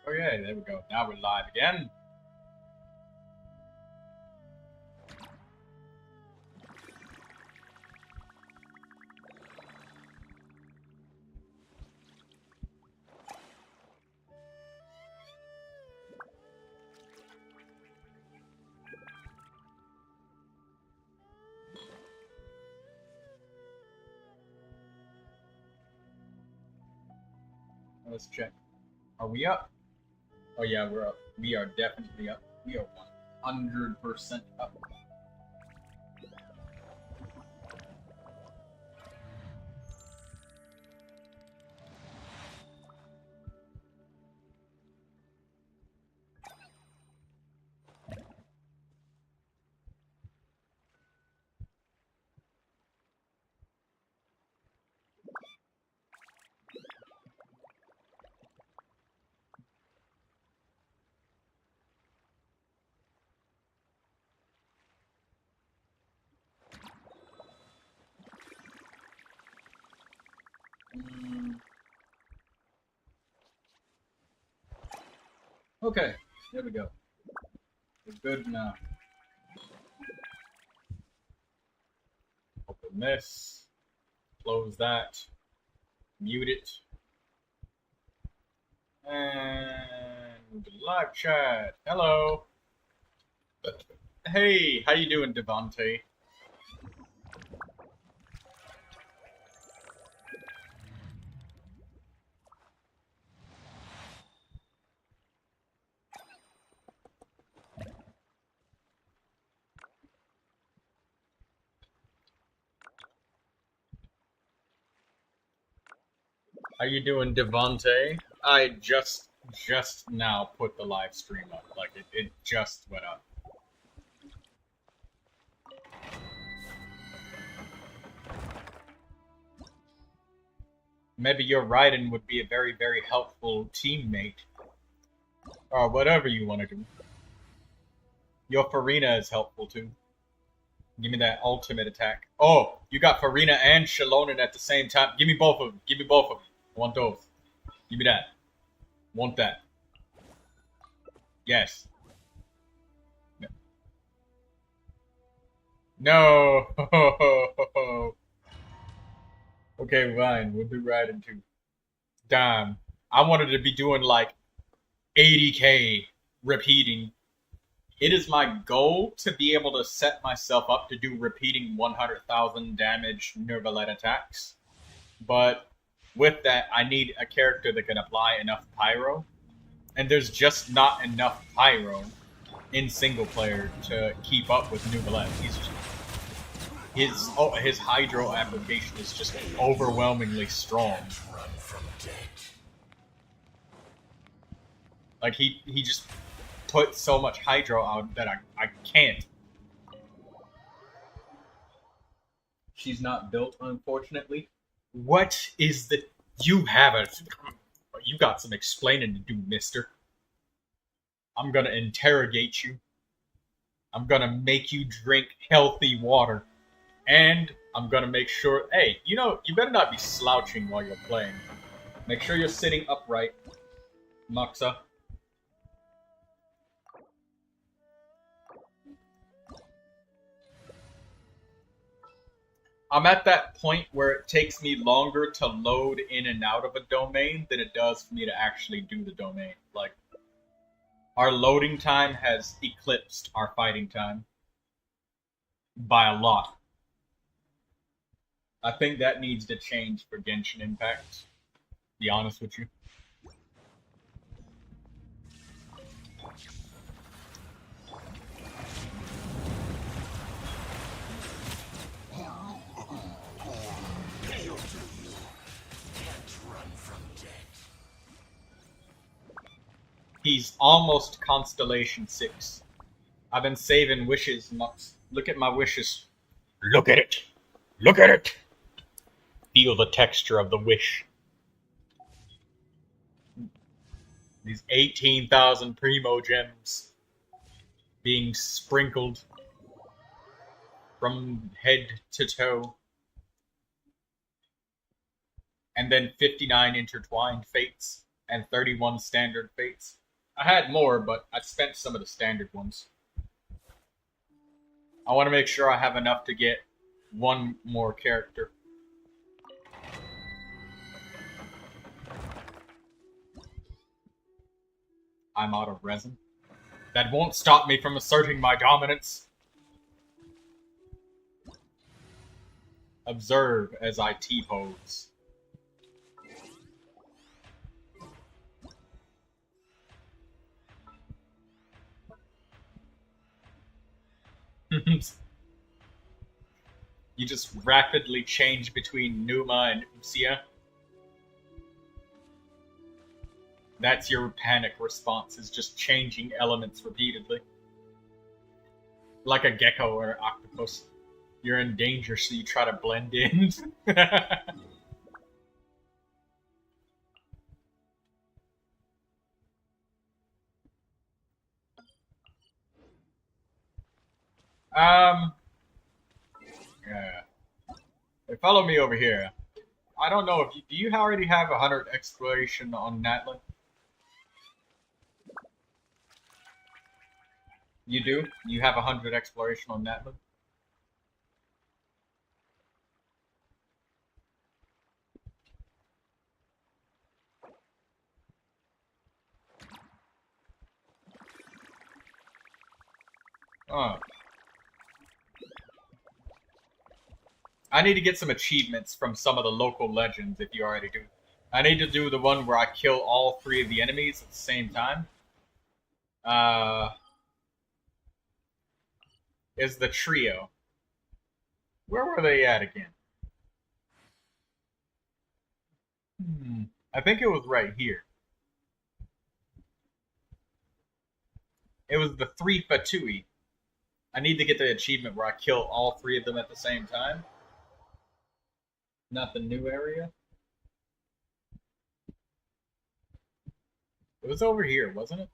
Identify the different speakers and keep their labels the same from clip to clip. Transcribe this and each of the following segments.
Speaker 1: Oh yeah, there we go. Now we're live again. Let's check. Are we up? Oh yeah, we're up. We are definitely up. We are 100% up. Okay, there we go. We're good now. Open this. Close that. Mute it. And live chat. Hello. Hey, how you doing, Devante? How you doing, Devante? I just now put the live stream up. Like it just went up. Maybe your Raiden would be a very, very helpful teammate. Or whatever you want to do. Your Farina is helpful too. Give me that ultimate attack. Oh, you got Farina and Shalonen at the same time. Give me both of them. Give me both of them. I want those. Give me that. Want that. Yes. No. Okay, fine. We'll do Raiden too. Damn. I wanted to be doing like 80k repeating. It is my goal to be able to set myself up to do repeating 100,000 damage Neuvilette attacks. But with that, I need a character that can apply enough pyro. And there's just not enough pyro in single player to keep up with Neuvilette. His hydro application is just overwhelmingly strong. Like he just put so much hydro out that I can't. She's not built, unfortunately. What is the... You have a... You got some explaining to do, mister. I'm gonna interrogate you. I'm gonna make you drink healthy water. And I'm gonna make sure... Hey, you know, you better not be slouching while you're playing. Make sure you're sitting upright, Muxa. I'm at that point where it takes me longer to load in and out of a domain than it does for me to actually do the domain. Like, our loading time has eclipsed our fighting time by a lot. I think that needs to change for Genshin Impact, to be honest with you. He's almost Constellation 6. I've been saving wishes, Mux. Look at my wishes. Look at it. Look at it. Feel the texture of the wish. These 18,000 Primo gems being sprinkled from head to toe. And then 59 intertwined fates. and 31 standard fates. I had more, but I spent some of the standard ones. I want to make sure I have enough to get one more character. I'm out of resin. That won't stop me from asserting my dominance. Observe as I T-pose. You just rapidly change between Numa and Usia. That's your panic response, is just changing elements repeatedly. Like a gecko or an octopus. You're in danger, so you try to blend in. Yeah. Hey, follow me over here. I don't know if you, do you already have 100 exploration on Natlan? You do? You have 100 exploration on Natlan? Oh. I need to get some achievements from some of the local legends if you already do. I need to do the one where I kill all 3 of the enemies at the same time. Is the trio. Where were they at again? I think it was right here. It was the 3 Fatui. I need to get the achievement where I kill all 3 of them at the same time. Not the new area. It was over here, wasn't it?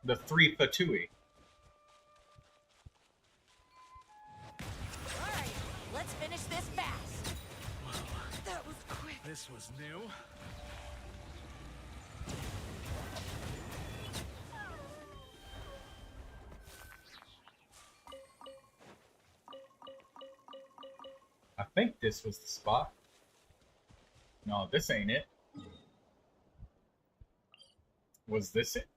Speaker 1: The 3 Fatui.
Speaker 2: Alright, let's finish this fast. That was quick.
Speaker 3: This was new.
Speaker 1: I think this was the spot. No, this ain't it. Was this it?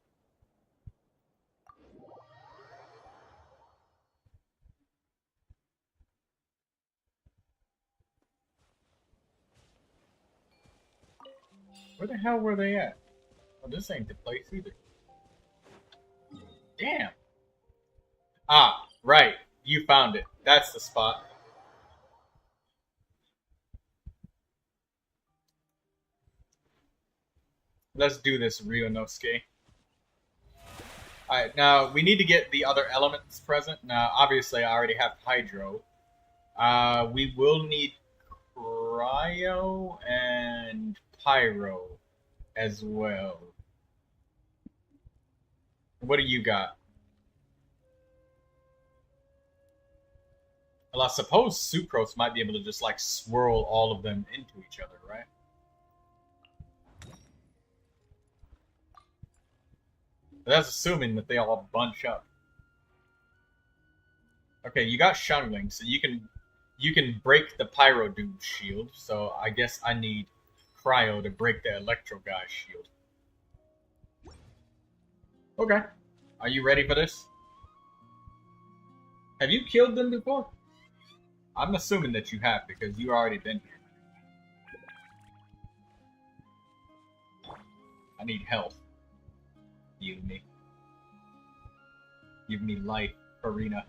Speaker 1: Where the hell were they at? Oh, this ain't the place either. Damn. Ah, right. You found it. That's the spot. Let's do this, Ryunosuke. Alright, now we need to get the other elements present. Now, obviously, I already have Hydro. We will need Cryo and Pyro as well. What do you got? Well, I suppose Sucrose might be able to just, like, swirl all of them into each other, right? But that's assuming that they all bunch up. Okay, you got Shungling, so you can break the Pyro dude's shield. So I guess I need Cryo to break the Electro guy's shield. Okay, are you ready for this? Have you killed them before? I'm assuming that you have because you already been here. I need health. Heal me. Give me life, Arena.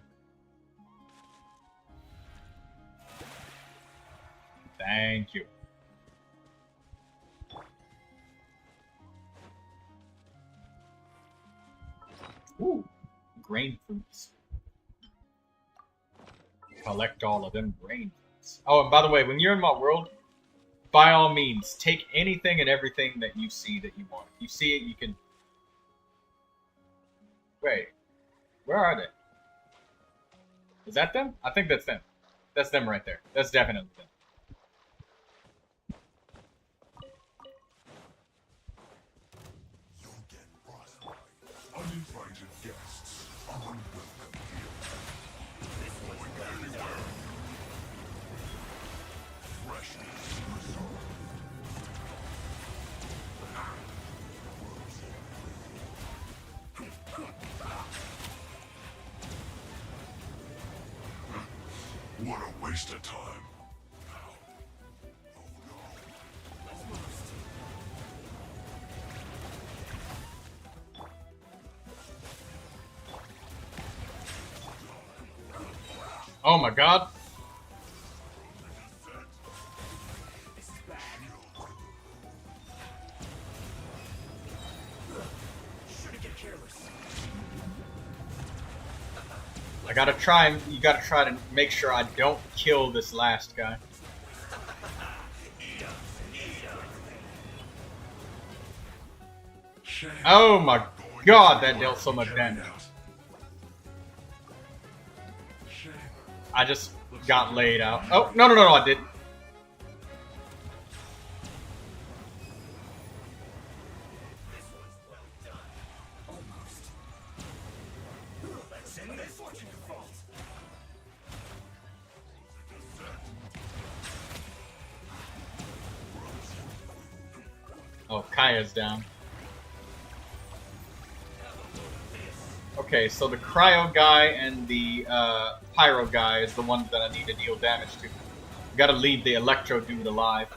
Speaker 1: Thank you. Ooh, grain fruits. Collect all of them grain fruits. Oh, and by the way, when you're in my world, by all means, take anything and everything that you see that you want. If you see it, you can... Wait. Where are they? Is that them? I think that's them. That's them right there. That's definitely them.
Speaker 3: What a waste of time.
Speaker 1: Oh my god. I gotta try and you gotta try to make sure I don't kill this last guy. Oh my god, that dealt so much damage. I just got laid out. Oh, no, I didn't. Oh, Kaya's down. Okay, so the cryo guy and the pyro guy is the ones that I need to deal damage to. Gotta leave the electro dude alive.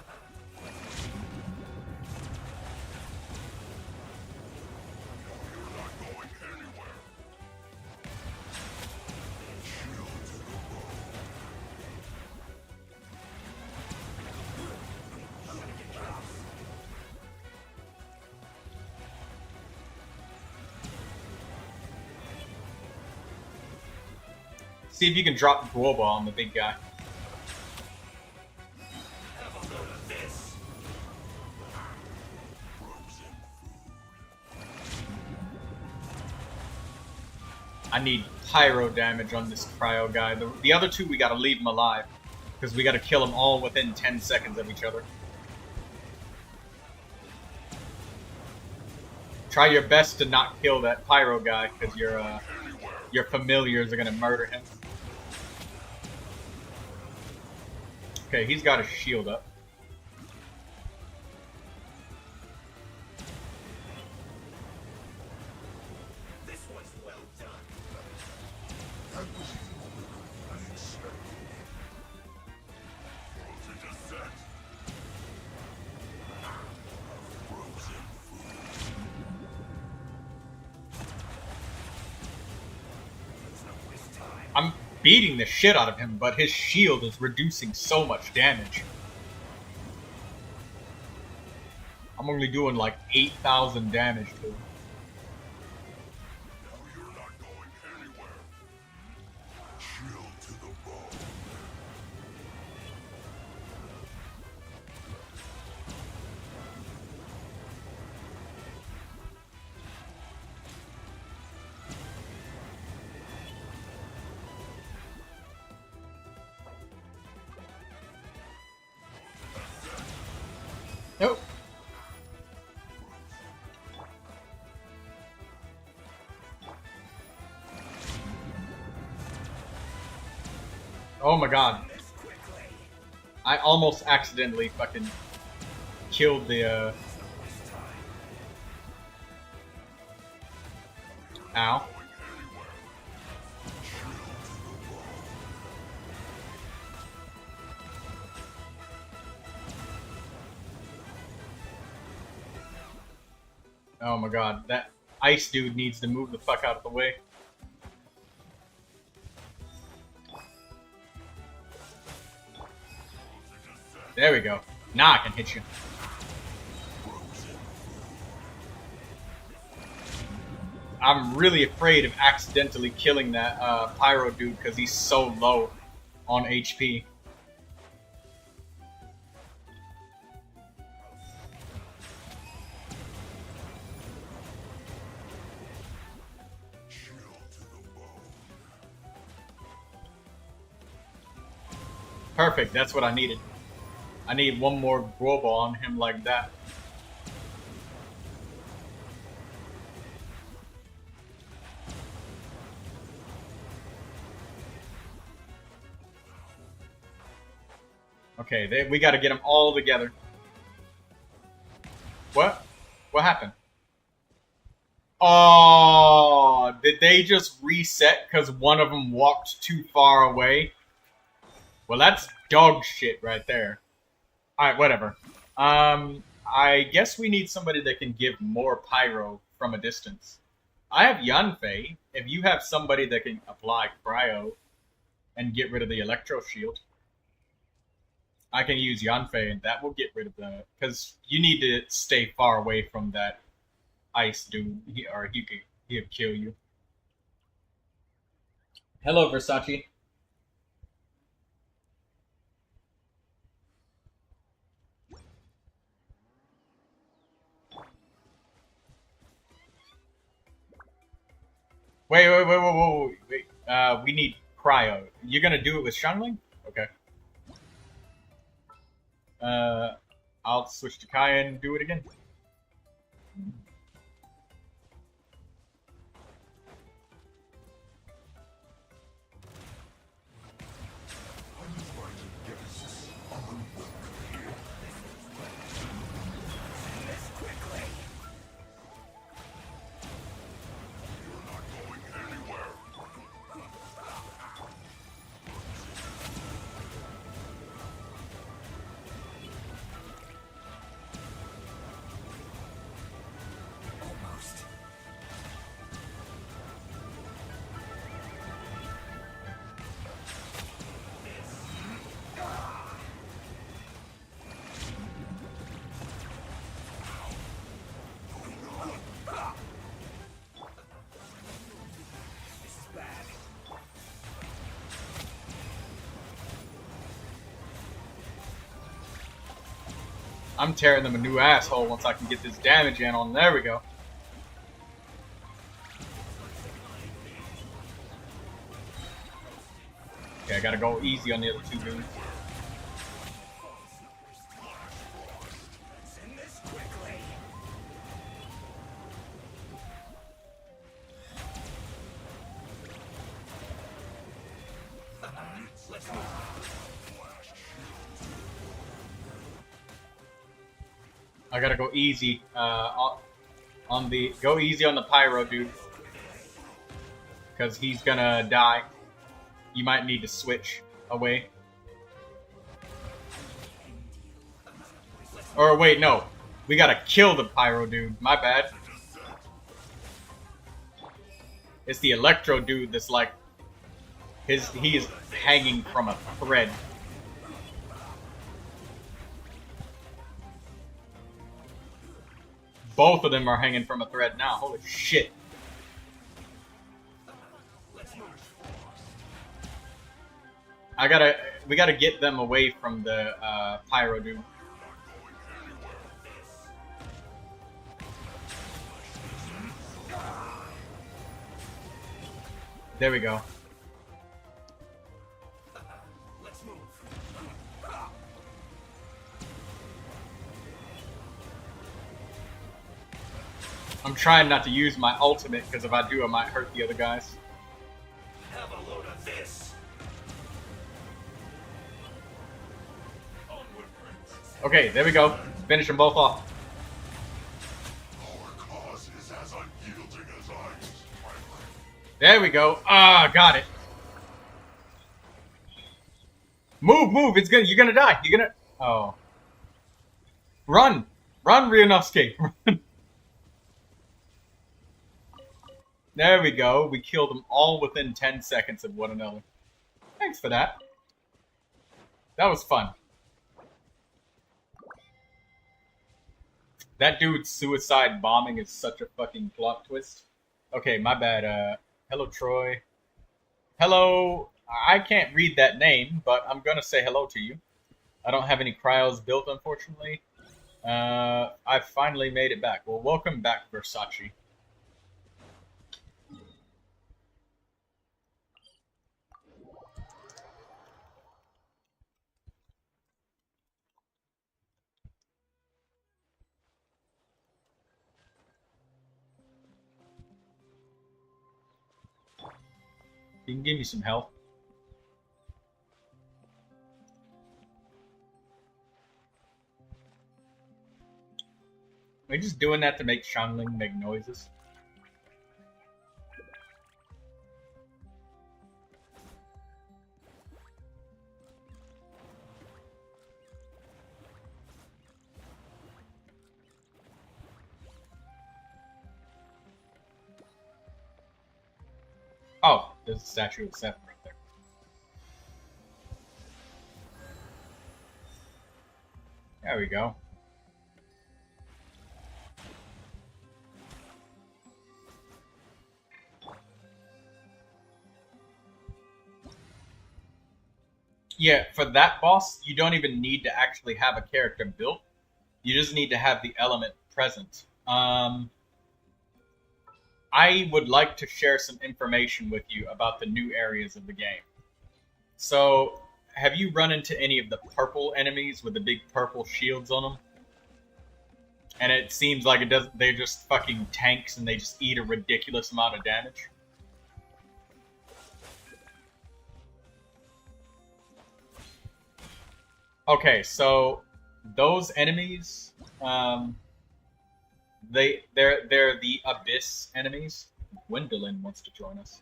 Speaker 1: See if you can drop Euorpe on the big guy. I need pyro damage on this cryo guy. The other two, we gotta leave them alive. Because we gotta kill them all within 10 seconds of each other. Try your best to not kill that pyro guy, because your familiars are gonna murder him. Okay, he's got his shield up.
Speaker 3: This one's well done.
Speaker 1: I'm beating the shit out of him, but his shield is reducing so much damage. I'm only doing like 8,000 damage to him.
Speaker 3: You're not going anywhere. Chill to the bone.
Speaker 1: Nope. Oh my god. I almost accidentally fucking killed the, Ow. Oh my god, that ice dude needs to move the fuck out of the way. There we go. Now I can hit you. I'm really afraid of accidentally killing that pyro dude because he's so low on HP. Perfect, that's what I needed. I need one more Euorpe on him like that. Okay, we gotta get them all together. What? What happened? Oh, did they just reset because one of them walked too far away? Well, that's dog shit right there. Alright, whatever. I guess we need somebody that can give more pyro from a distance. I have Yanfei. If you have somebody that can apply cryo and get rid of the electro shield, I can use Yanfei and that will get rid of the... Because you need to stay far away from that ice dude, he'll kill you. Hello, Versace. Wait. We need cryo. You're gonna do it with Shangling? Okay. I'll switch to Kaya and do it again. I'm tearing them a new asshole once I can get this damage in on. There we go. Okay, I gotta go easy on the other two dudes. I gotta go easy on the pyro dude, because he's gonna die. You might need to switch away. Or wait, no, we gotta kill the pyro dude. My bad. It's the electro dude that's like he is hanging from a thread. Both of them are hanging from a thread now. Holy shit. We gotta get them away from the pyro dude. There we go. I'm trying not to use my ultimate, because if I do, I might hurt the other guys.
Speaker 3: Have a load of this.
Speaker 1: Okay, there we go. Finish them both off.
Speaker 3: Our cause is as unyielding as ice.
Speaker 1: There we go. Ah, got it. Move! It's gonna. You're gonna die. You're gonna. Oh. Run, Ryunosuke. Run. There we go. We killed them all within 10 seconds of one another. Thanks for that. That was fun. That dude's suicide bombing is such a fucking plot twist. Okay, my bad. Hello, Troy. Hello. I can't read that name, but I'm gonna say hello to you. I don't have any cryos built, unfortunately. I finally made it back. Well, welcome back, Versace. You can give me some help. Are you just doing that to make Xiangling make noises? Oh, there's a statue of Seth right there. There we go. Yeah, for that boss, you don't even need to actually have a character built. You just need to have the element present. I would like to share some information with you about the new areas of the game. So, have you run into any of the purple enemies with the big purple shields on them? And it seems like it does. They're just fucking tanks, and they just eat a ridiculous amount of damage. Okay, so those enemies, they're the abyss enemies. Gwendolyn wants to join us.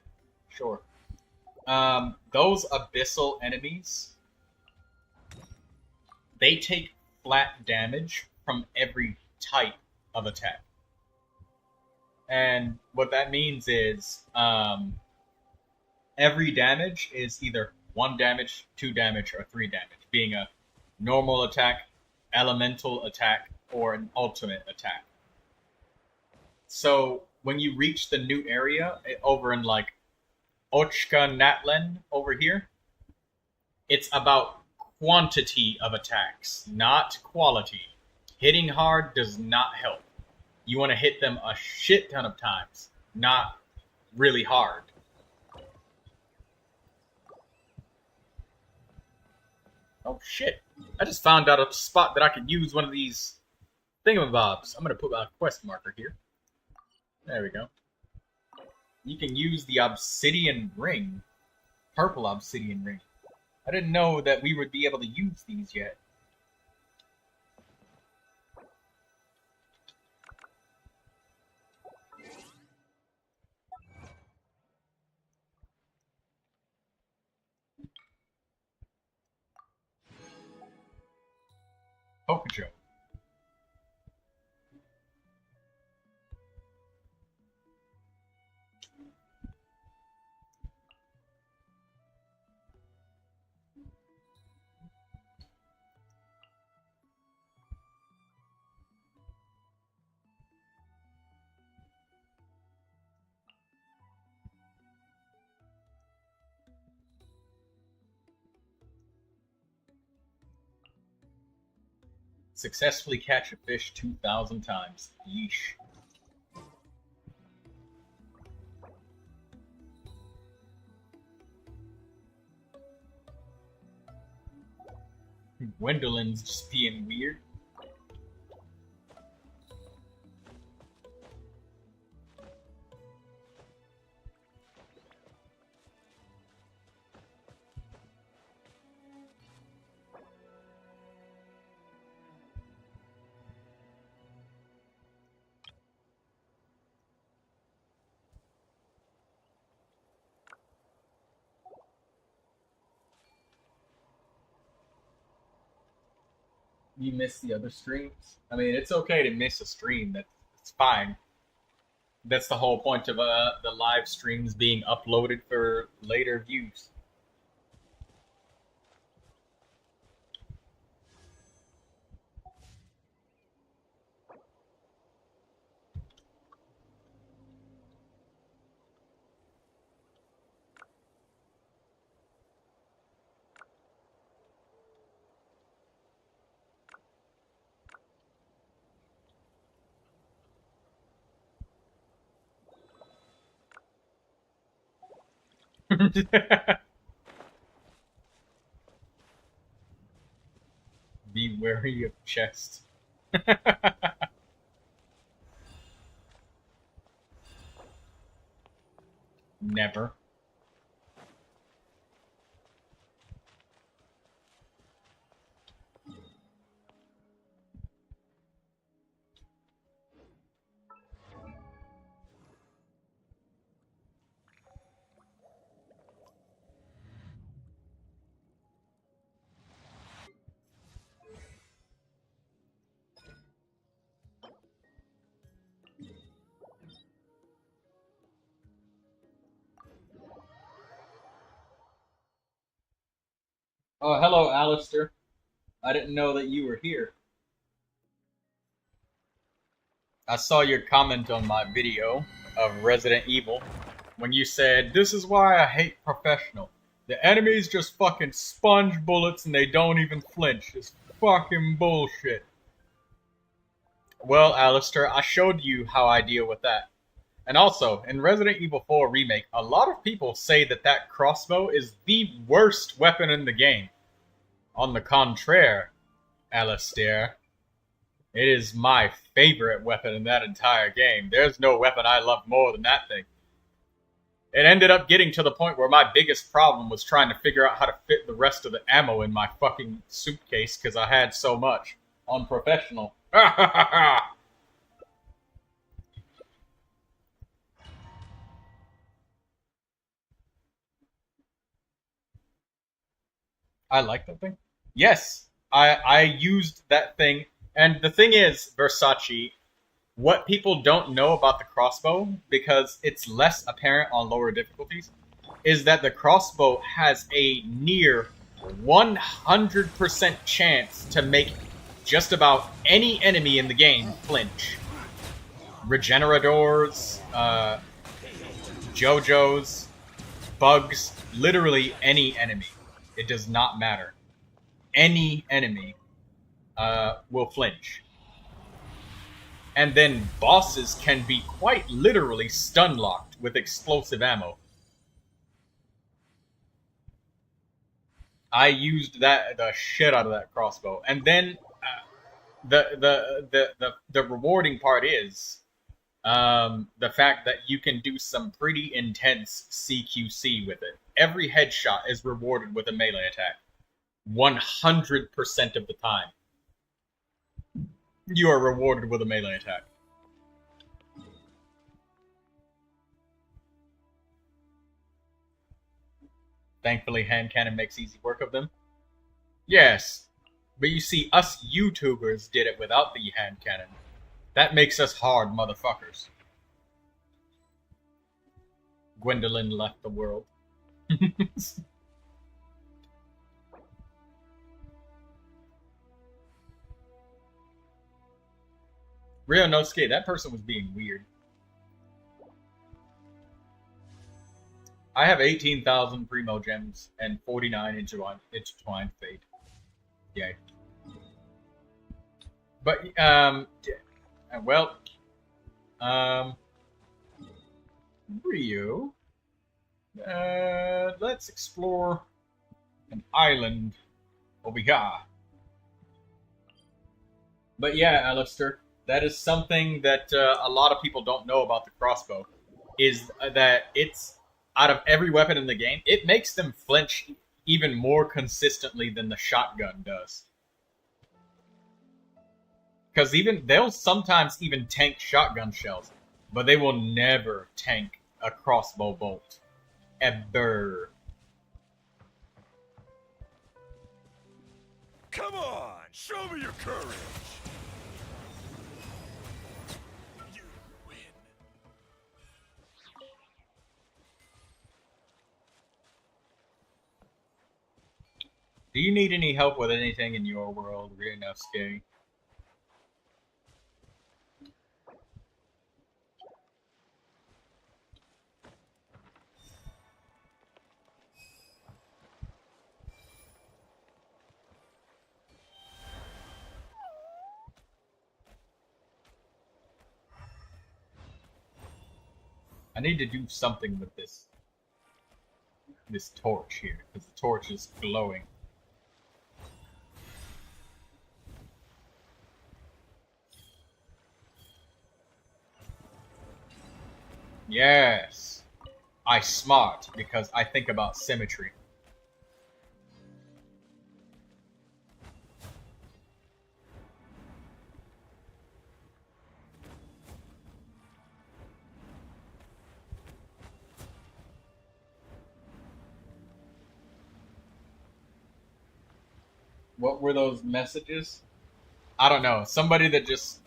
Speaker 1: Sure. Those abyssal enemies, they take flat damage from every type of attack. And what that means is every damage is either 1 damage, 2 damage, or 3 damage, being a normal attack, elemental attack, or an ultimate attack. So when you reach the new area over in like Ochka Natlen over here, it's about quantity of attacks, not quality. Hitting hard does not help. You want to hit them a shit ton of times, not really hard. Oh shit. I just found out a spot that I could use one of these thingamabobs. I'm going to put my quest marker here. There we go. You can use the obsidian ring. Purple obsidian ring. I didn't know that we would be able to use these yet. Pokejo. Successfully catch a fish 2,000 times. Yeesh. Gwendolyn's just being weird. You miss the other streams. I mean, it's okay to miss a stream. That's fine. That's the whole point of the live streams being uploaded for later views. Be wary of chest. Never. Oh, hello, Alistair. I didn't know that you were here. I saw your comment on my video of Resident Evil when you said, "This is why I hate professional. The enemies just fucking sponge bullets and they don't even flinch. It's fucking bullshit." Well, Alistair, I showed you how I deal with that. And also, in Resident Evil 4 Remake, a lot of people say that that crossbow is the worst weapon in the game. On the contraire, Alistair, it is my favorite weapon in that entire game. There's no weapon I love more than that thing. It ended up getting to the point where my biggest problem was trying to figure out how to fit the rest of the ammo in my fucking suitcase because I had so much on professional. Ha ha ha ha! I like that thing. Yes, I used that thing. And the thing is, Versace, what people don't know about the crossbow, because it's less apparent on lower difficulties, is that the crossbow has a near 100% chance to make just about any enemy in the game flinch. Regenerators, JoJo's, bugs, literally any enemy. It does not matter. Any enemy will flinch. And then bosses can be quite literally stun-locked with explosive ammo. I used the shit out of that crossbow. And then the rewarding part is the fact that you can do some pretty intense CQC with it. Every headshot is rewarded with a melee attack. 100% of the time, you are rewarded with a melee attack. Thankfully, hand cannon makes easy work of them. Yes, but you see, us YouTubers did it without the hand cannon. That makes us hard motherfuckers. Gwendolyn left the world. Ryonosuke, that person was being weird. I have 18,000 Primo gems and 49 intertwined fate. Yay. But, well, Ryo, let's explore an island over here. But yeah, Alistair, that is something that a lot of people don't know about the crossbow, is that it's, out of every weapon in the game, it makes them flinch even more consistently than the shotgun does. Because they'll sometimes even tank shotgun shells, but they will never tank a crossbow bolt. Ever.
Speaker 3: Come on, show me your courage. You win.
Speaker 1: Do you need any help with anything in your world, Ryonosuke? I need to do something with this torch here, because the torch is glowing. Yes. I smart because I think about symmetry. What were those messages? I don't know. Somebody that just...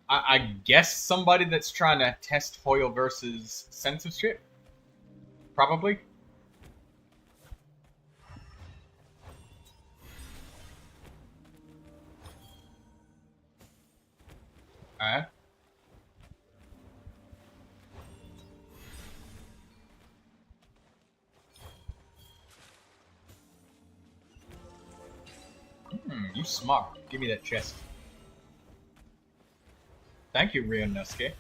Speaker 1: I guess somebody that's trying to test Hoyle versus censorship? Probably. Alright. You smart. Give me that chest. Thank you, Ryunosuke.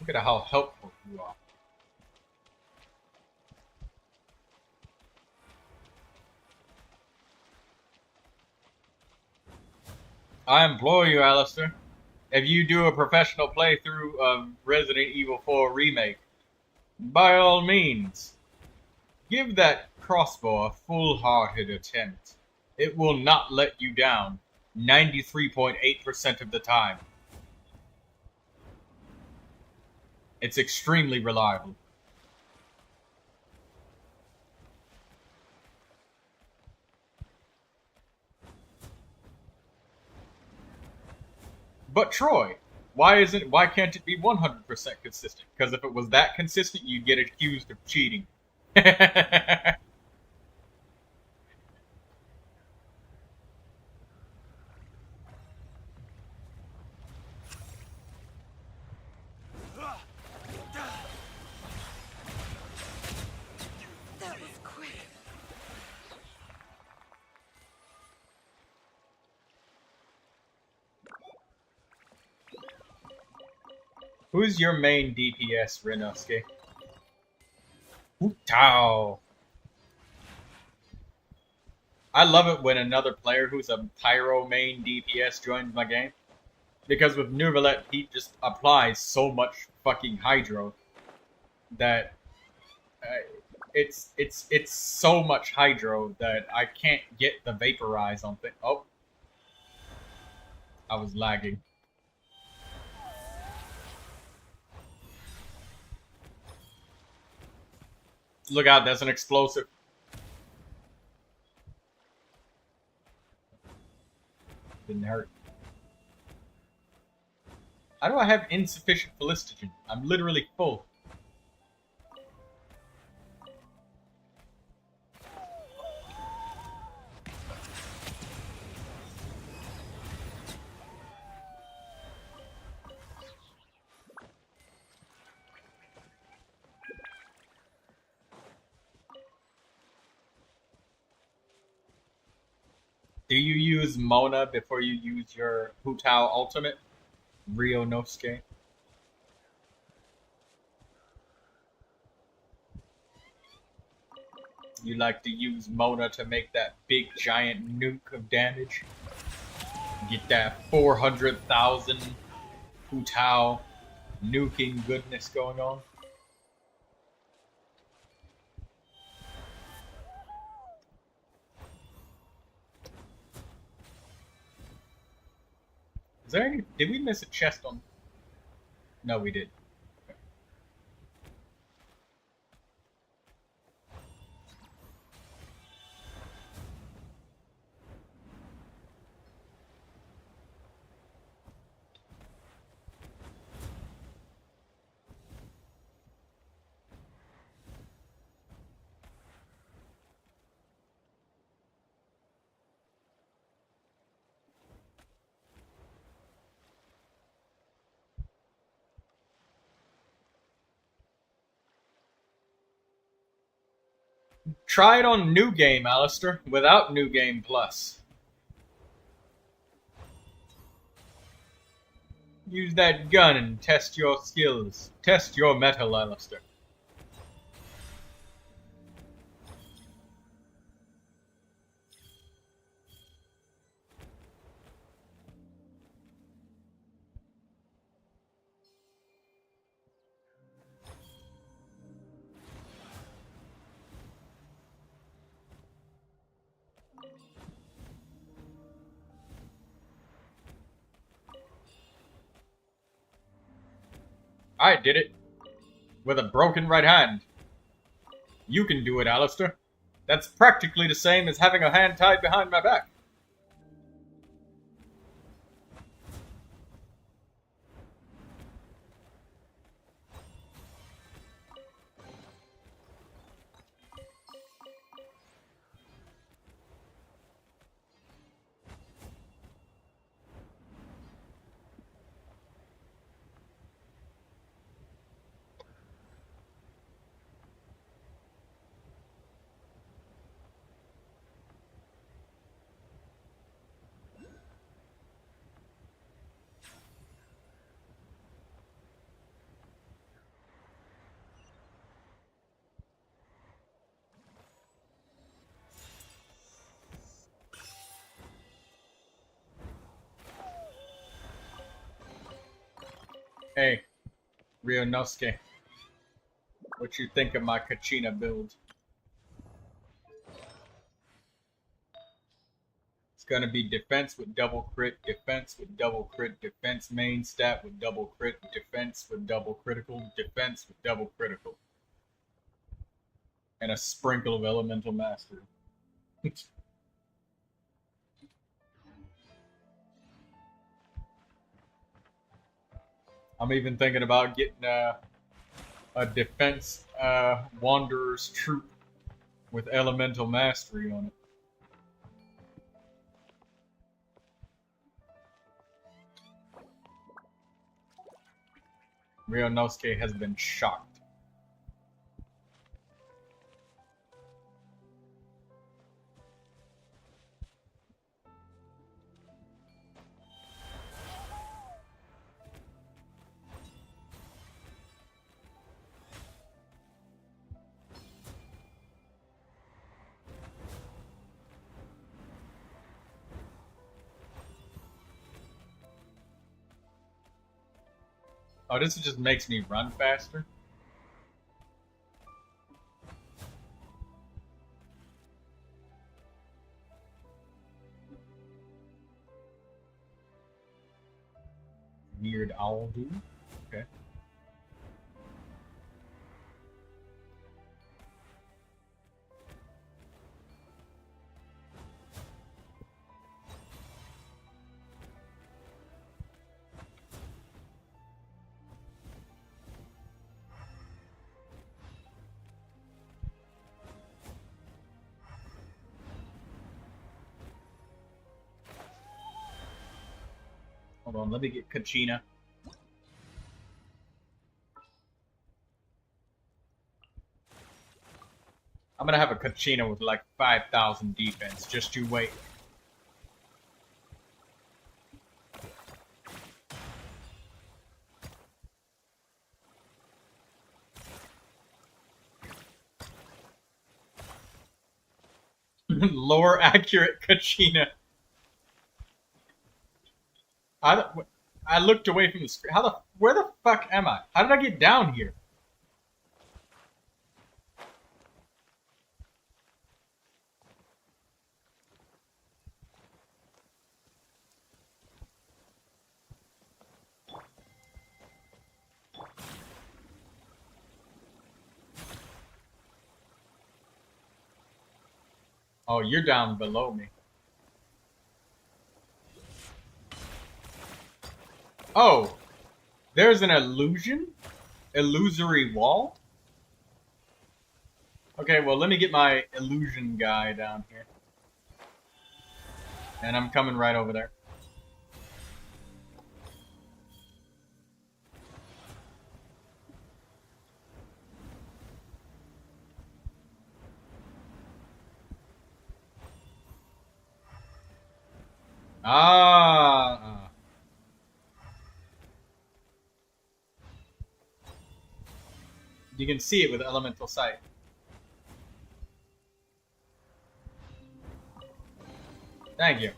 Speaker 1: Look at how helpful you are. I implore you, Alistair, if you do a professional playthrough of Resident Evil 4 Remake, by all means, give that crossbow a full-hearted attempt. It will not let you down 93.8% of the time. It's extremely reliable. But Troy, why can't it be 100% consistent? Because if it was that consistent, you'd get accused of cheating.
Speaker 2: That was quick.
Speaker 1: Who's your main DPS, Ryunosuke? Tao. I love it when another player who's a Pyro main DPS joins my game. Because with Neuvilette, he just applies so much fucking Hydro that it's so much Hydro that I can't get the Vaporize on thing. Oh. I was lagging. Look out, that's an explosive. Didn't hurt. How do I have insufficient Ballistogen? I'm literally full. Do you use Mona before you use your Hu Tao ultimate? Ryunosuke? You like to use Mona to make that big giant nuke of damage? Get that 400,000 Hu Tao nuking goodness going on? Is there any... Did we miss a chest on... No, we did. Try it on New Game, Alistair, without New Game Plus. Use that gun and test your skills. Test your metal, Alistair. I did it. With a broken right hand. You can do it, Alistair. That's practically the same as having a hand tied behind my back. Hey, Ryonosuke, what you think of my Kachina build? It's gonna be defense with double crit, defense with double crit, defense main stat with double crit, defense with double critical, defense with double critical, and a sprinkle of elemental mastery. I'm even thinking about getting a defense wanderer's troop with elemental mastery on it. Ryonosuke has been shocked. Oh, this just makes me run faster? Weird owl dude? Okay. Hold on, let me get Kachina. I'm gonna have a Kachina with like 5,000 defense. Just you wait. Lower accurate Kachina. I, I looked away from the screen. Where the fuck am I? How did I get down here? Oh, you're down below me. Oh, there's an illusory wall? Okay, well, let me get my illusion guy down here. And I'm coming right over there. Ah. You can see it with elemental sight. Thank you.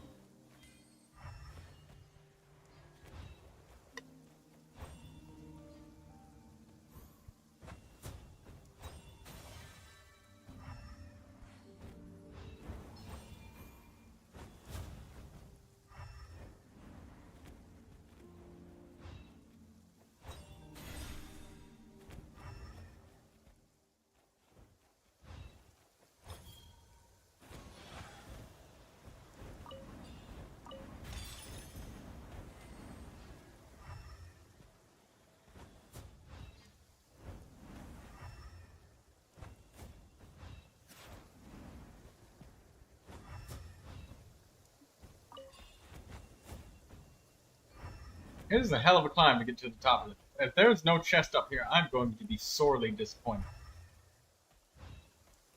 Speaker 1: It is a hell of a climb to get to the top of it. If there's no chest up here, I'm going to be sorely disappointed.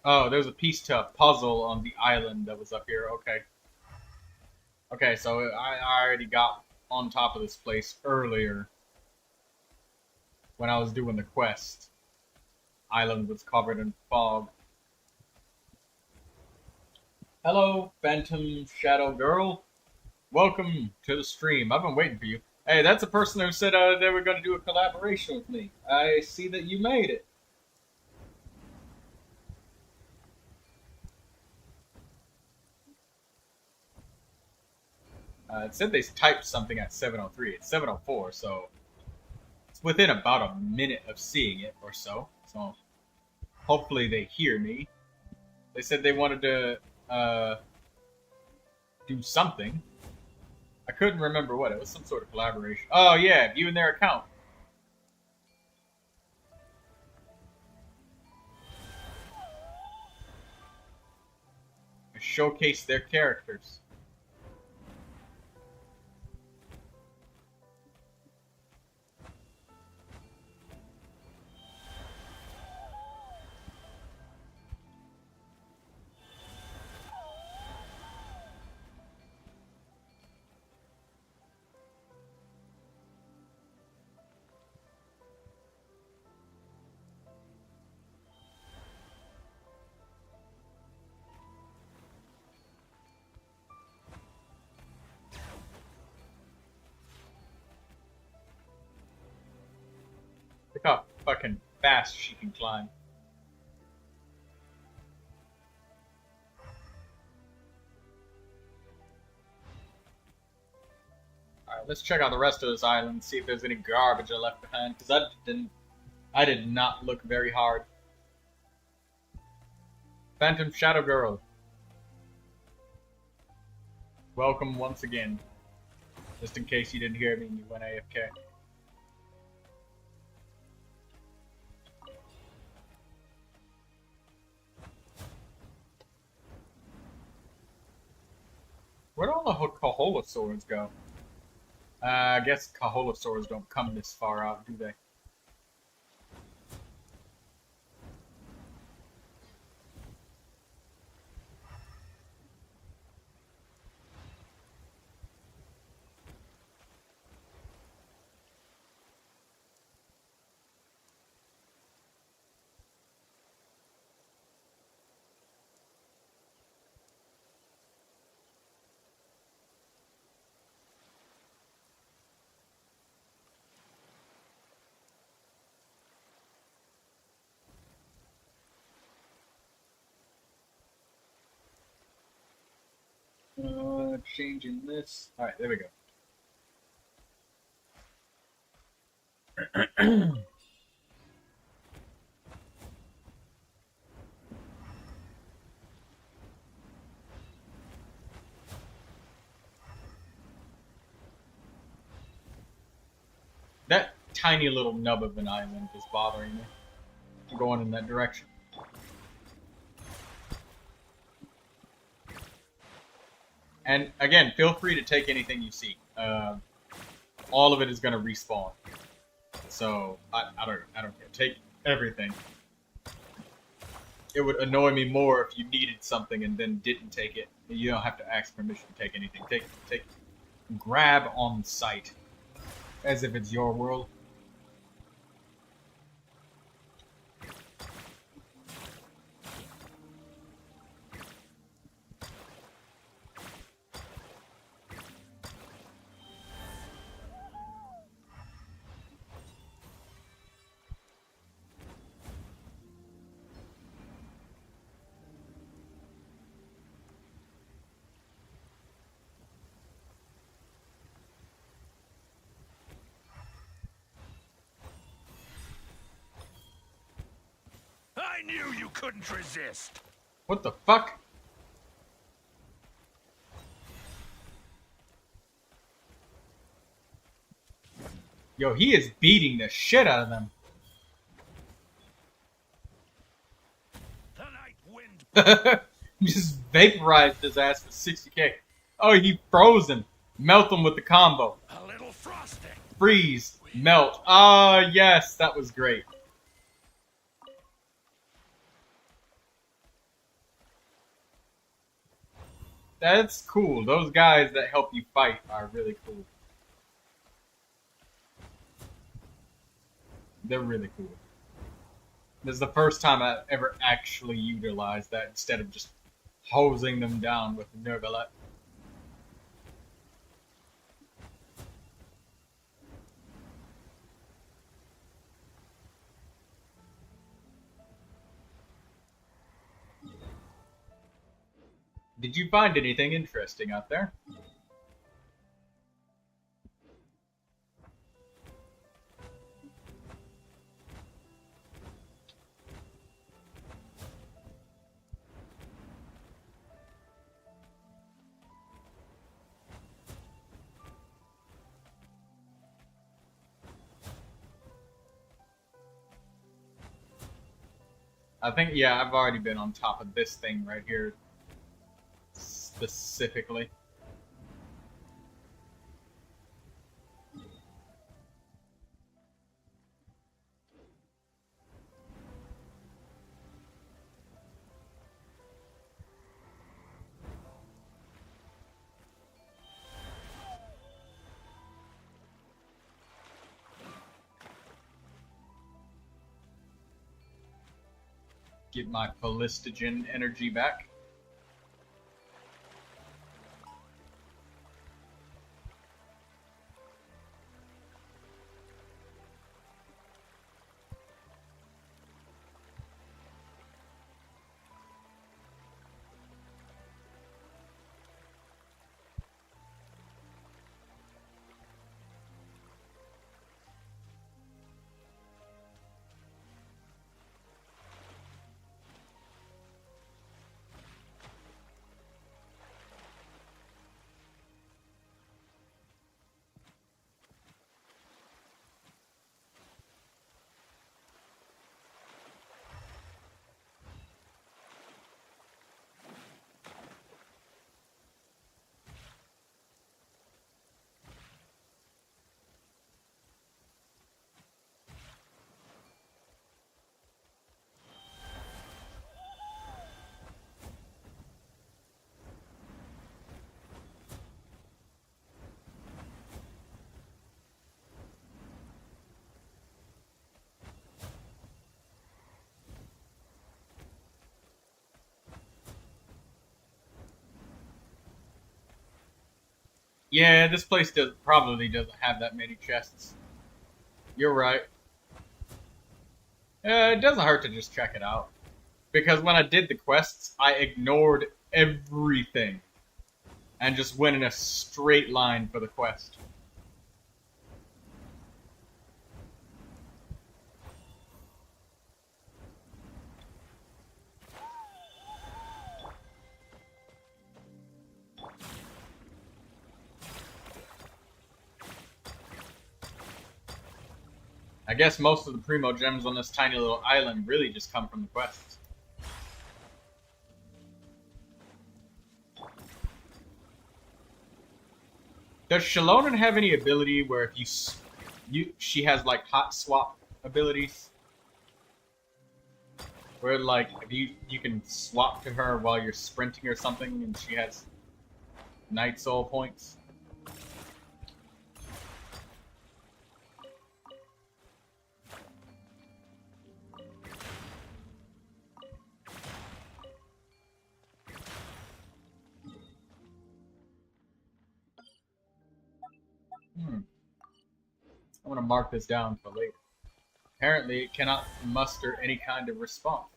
Speaker 1: Oh, there's a piece to a puzzle on the island that was up here. Okay. Okay, so I already got on top of this place earlier when I was doing the quest. Island was covered in fog. Hello, Phantom Shadow Girl. Welcome to the stream. I've been waiting for you. Hey, that's a person who said they were going to do a collaboration with me. I see that you made it. It said they typed something at 7:03. It's 7:04, so it's within about a minute of seeing it or so. So hopefully they hear me. They said they wanted to do something. I couldn't remember what. It was some sort of collaboration. Oh yeah, viewing their account. Showcase their characters. Look how fucking fast she can climb. Alright, let's check out the rest of this island, see if there's any garbage I left behind, because I did not look very hard. Phantom Shadow Girl. Welcome once again. Just in case you didn't hear me and you went AFK. Where'd all the Kaholosaurs go? I guess Kaholosaurs don't come this far out, do they? Changing this. Alright, there we go. That tiny little nub of an island is bothering me. I'm going in that direction. And again, feel free to take anything you see. All of it is going to respawn. So I don't care. Take everything. It would annoy me more if you needed something and then didn't take it. You don't have to ask permission to take anything. Take, grab on sight, as if it's your world.
Speaker 3: I knew you couldn't resist.
Speaker 1: What the fuck? Yo, he is beating the shit out of them.
Speaker 3: The night wind.
Speaker 1: Just vaporized his ass for 60k. Oh, he froze him. Melt him with the combo.
Speaker 3: A little frosting.
Speaker 1: Freeze. Melt. Ah, yes, that was great. That's cool. Those guys that help you fight are really cool. They're really cool. This is the first time I've ever actually utilized that instead of just hosing them down with Neuvilette. Did you find anything interesting out there? I think, yeah, I've already been on top of this thing right here. Specifically. Get my Ballistogen energy back. Yeah, this place probably doesn't have that many chests. You're right. It doesn't hurt to just check it out. Because when I did the quests, I ignored everything. And just went in a straight line for the quest. I guess most of the Primo gems on this tiny little island really just come from the quests. Does Shalonen have any ability where if she has like hot swap abilities? Where like if you can swap to her while you're sprinting or something and she has night soul points? I'm gonna mark this down for later. Apparently, it cannot muster any kind of response.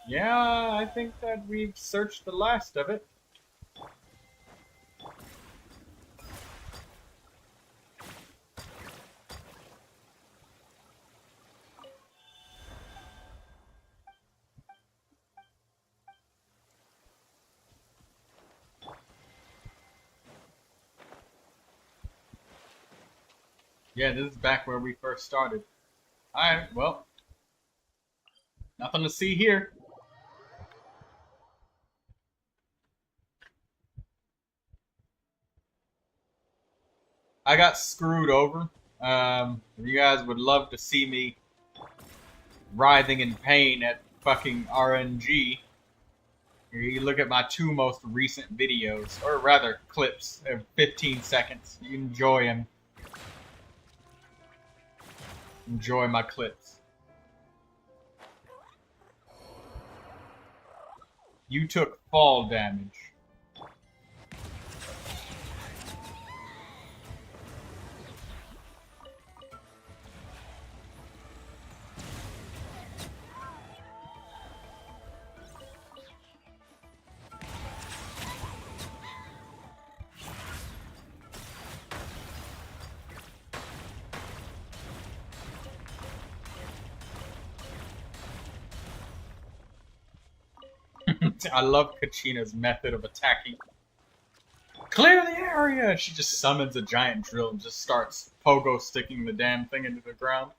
Speaker 1: Yeah, I think that we've searched the last of it. Yeah, this is back where we first started. Alright, well. Nothing to see here. I got screwed over. You guys would love to see me writhing in pain at fucking RNG. You look at my two most recent videos, or rather clips of 15 seconds. You enjoy them. Enjoy my clips. You took fall damage. I love Kachina's method of attacking. Clear the area! She just summons a giant drill and just starts pogo sticking the damn thing into the ground.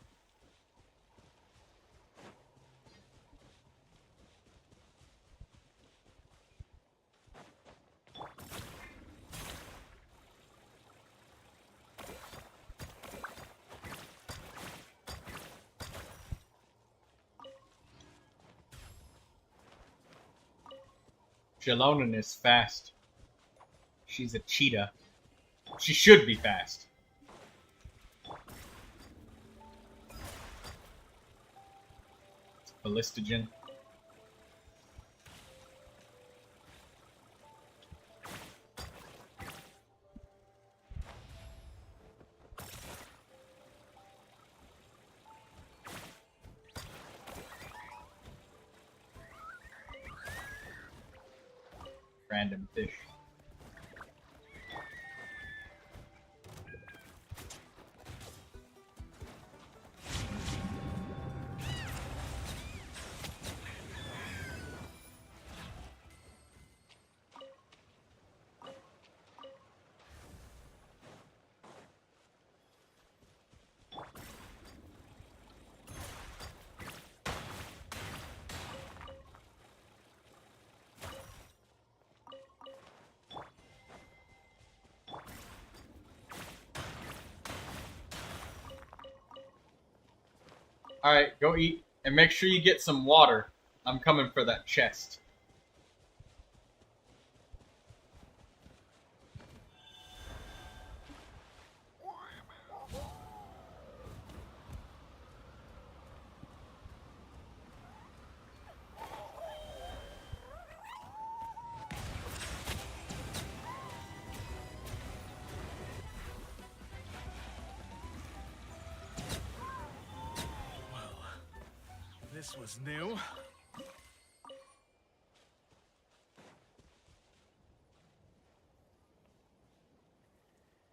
Speaker 1: Jalonin is fast. She's a cheetah. She should be fast. It's Ballistogen. Random fish. Alright, go eat. And make sure you get some water. I'm coming for that chest.
Speaker 4: This was new.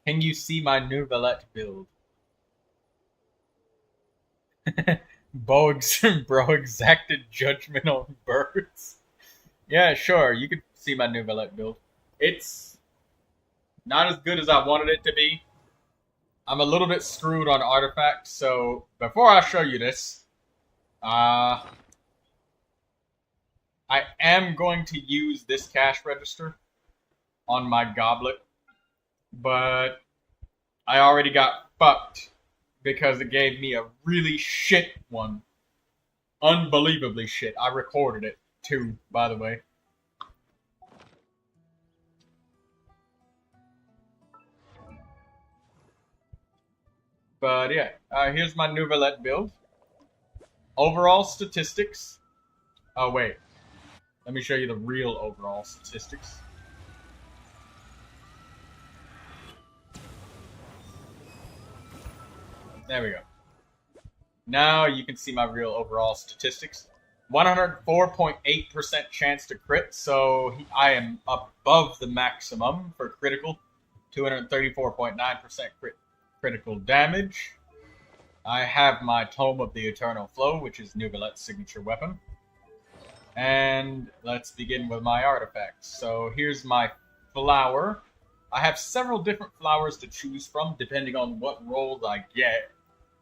Speaker 1: Can you see my Neuvilette build? Bro exacted judgment on birds. Yeah, sure, you could see my Neuvilette build. It's not as good as I wanted it to be. I'm a little bit screwed on artifacts, so before I show you this, I am going to use this cash register on my goblet, but I already got fucked because it gave me a really shit one. Unbelievably shit. I recorded it too, by the way. But yeah, here's my Neuvilette build. Overall statistics. Oh, wait. Let me show you the real overall statistics. There we go. Now you can see my real overall statistics. 104.8% chance to crit, so I am above the maximum for critical. 234.9% critical damage. I have my Tome of the Eternal Flow, which is Neuvilette's signature weapon. And let's begin with my artifacts. So here's my flower. I have several different flowers to choose from, depending on what rolls I get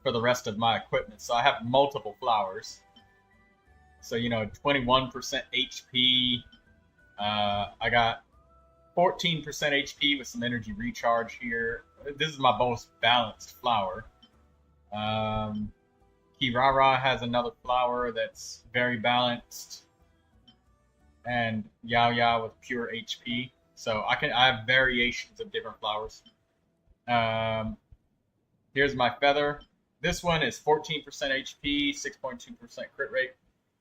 Speaker 1: for the rest of my equipment. So I have multiple flowers. So, 21% HP. I got 14% HP with some energy recharge here. This is my most balanced flower. Kirara has another flower that's very balanced. and Yao Yao with pure HP. So I have variations of different flowers. Here's my feather. This one is 14% HP, 6.2% crit rate.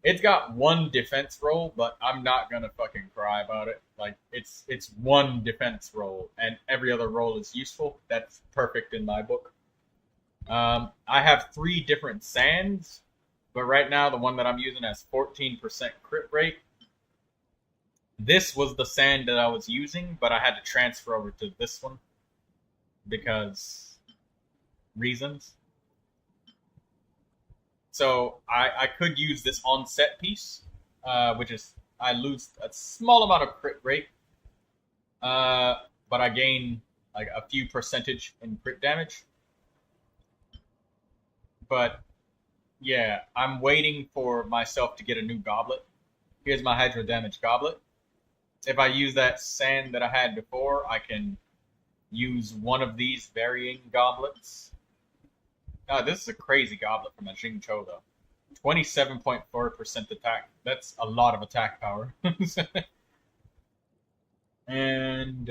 Speaker 1: It's got one defense roll, but I'm not gonna fucking cry about it. Like it's one defense roll, and every other roll is useful. That's perfect in my book. I have 3 different sands, but right now the one that I'm using has 14% crit rate. This was the sand that I was using, but I had to transfer over to this one because reasons. So I could use this on-set piece, which is I lose a small amount of crit rate, but I gain like a few percentage in crit damage. But yeah, I'm waiting for myself to get a new goblet. Here's my hydro damage goblet. If I use that sand that I had before, I can use one of these varying goblets. This is a crazy goblet from a Jingcho, though. 27.4% attack. That's a lot of attack power. And,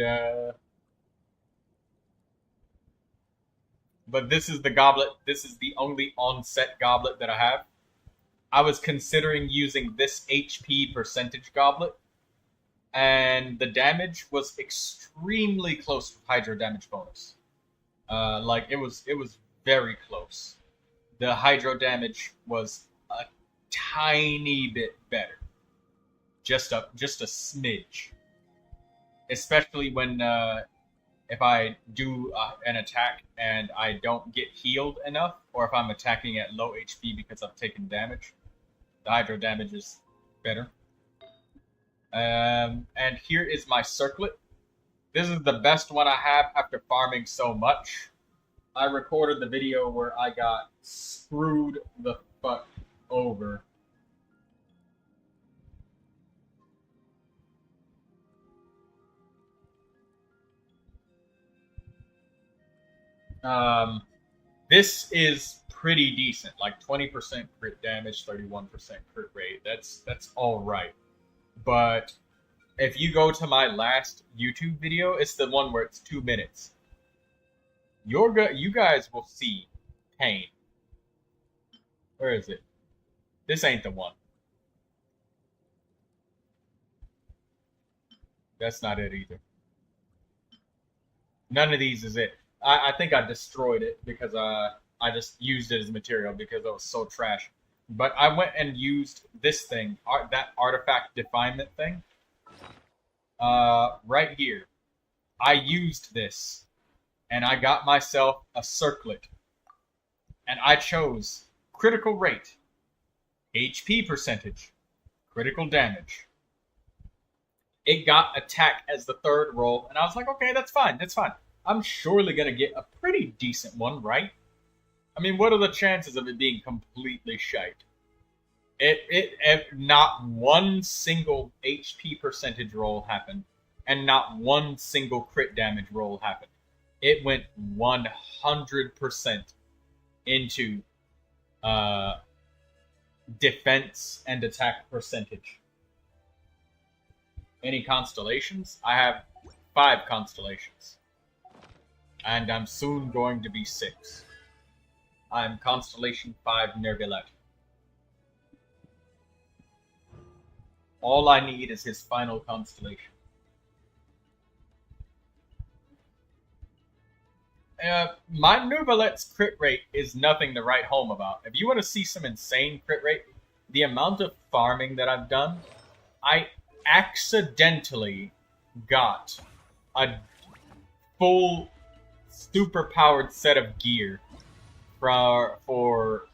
Speaker 1: but this is the goblet. This is the only on-set goblet that I have. I was considering using this HP percentage goblet, and the damage was extremely close with hydro damage bonus. Like it was very close. The hydro damage was a tiny bit better, just a smidge. Especially when if I do an attack and I don't get healed enough, or if I'm attacking at low HP because I've taken damage, the hydro damage is better. And here is my circlet. This is the best one I have after farming so much. I recorded the video where I got screwed the fuck over. This is pretty decent, like 20% crit damage, 31% crit rate. That's all right. But if you go to my last YouTube video, it's the one where it's 2 minutes. You guys will see pain. Where is it? This ain't the one. That's not it either. None of these is it. I think I destroyed it because I just used it as material because it was so trash. But I went and used this thing, that artifact definement thing. Right here. I used this, and I got myself a circlet. And I chose critical rate, HP percentage, critical damage. It got attack as the third roll, and I was like, okay, that's fine, that's fine. I'm surely going to get a pretty decent one, right? I mean, what are the chances of it being completely shite? It not one single HP percentage roll happened, and not one single crit damage roll happened. It went 100% into defense and attack percentage. Any constellations? I have 5 constellations. And I'm soon going to be 6. I'm Constellation 5 Neuvilette. All I need is his final constellation. My Neuvilette's crit rate is nothing to write home about. If you want to see some insane crit rate, the amount of farming that I've done, I accidentally got a full super-powered set of gear for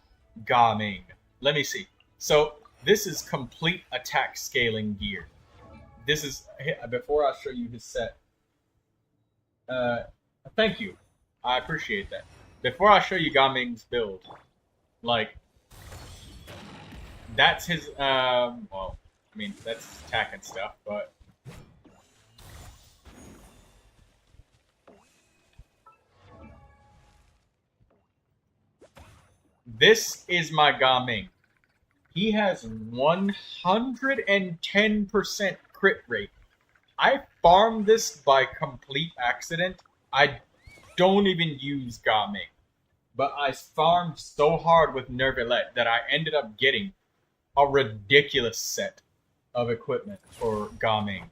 Speaker 1: Gaming. Let me see. So, this is complete attack scaling gear. This is, before I show you his set, thank you. I appreciate that. Before I show you Gaming's build, like, that's his, well, I mean, that's his attack and stuff, but this is my Gaming. He has 110% crit rate. I farmed this by complete accident. I don't even use Gaming. But I farmed so hard with Neuvilette that I ended up getting a ridiculous set of equipment for Gaming.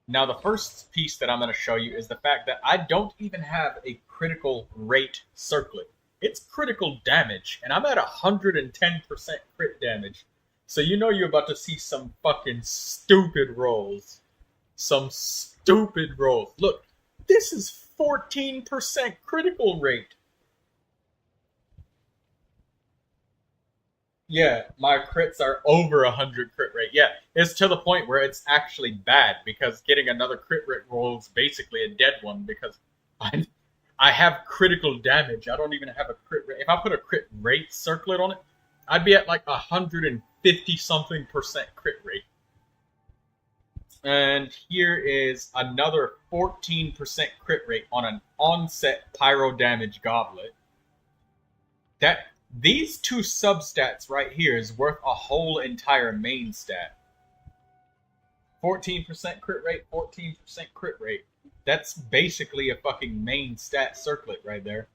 Speaker 1: Now, the first piece that I'm going to show you is the fact that I don't even have a critical rate circlet. It's critical damage, and I'm at 110% crit damage. So you know you're about to see some fucking stupid rolls. Some stupid rolls. Look, this is 14% critical rate. Yeah, my crits are over 100 crit rate. Yeah, it's to the point where it's actually bad because getting another crit rate roll is basically a dead one because I have critical damage. I don't even have a crit rate. If I put a crit rate circlet on it, I'd be at like 150 something percent crit rate. And here is another 14% crit rate on an onset pyro damage goblet. These two substats right here is worth a whole entire main stat. 14% crit rate, 14% crit rate. That's basically a fucking main stat circlet right there.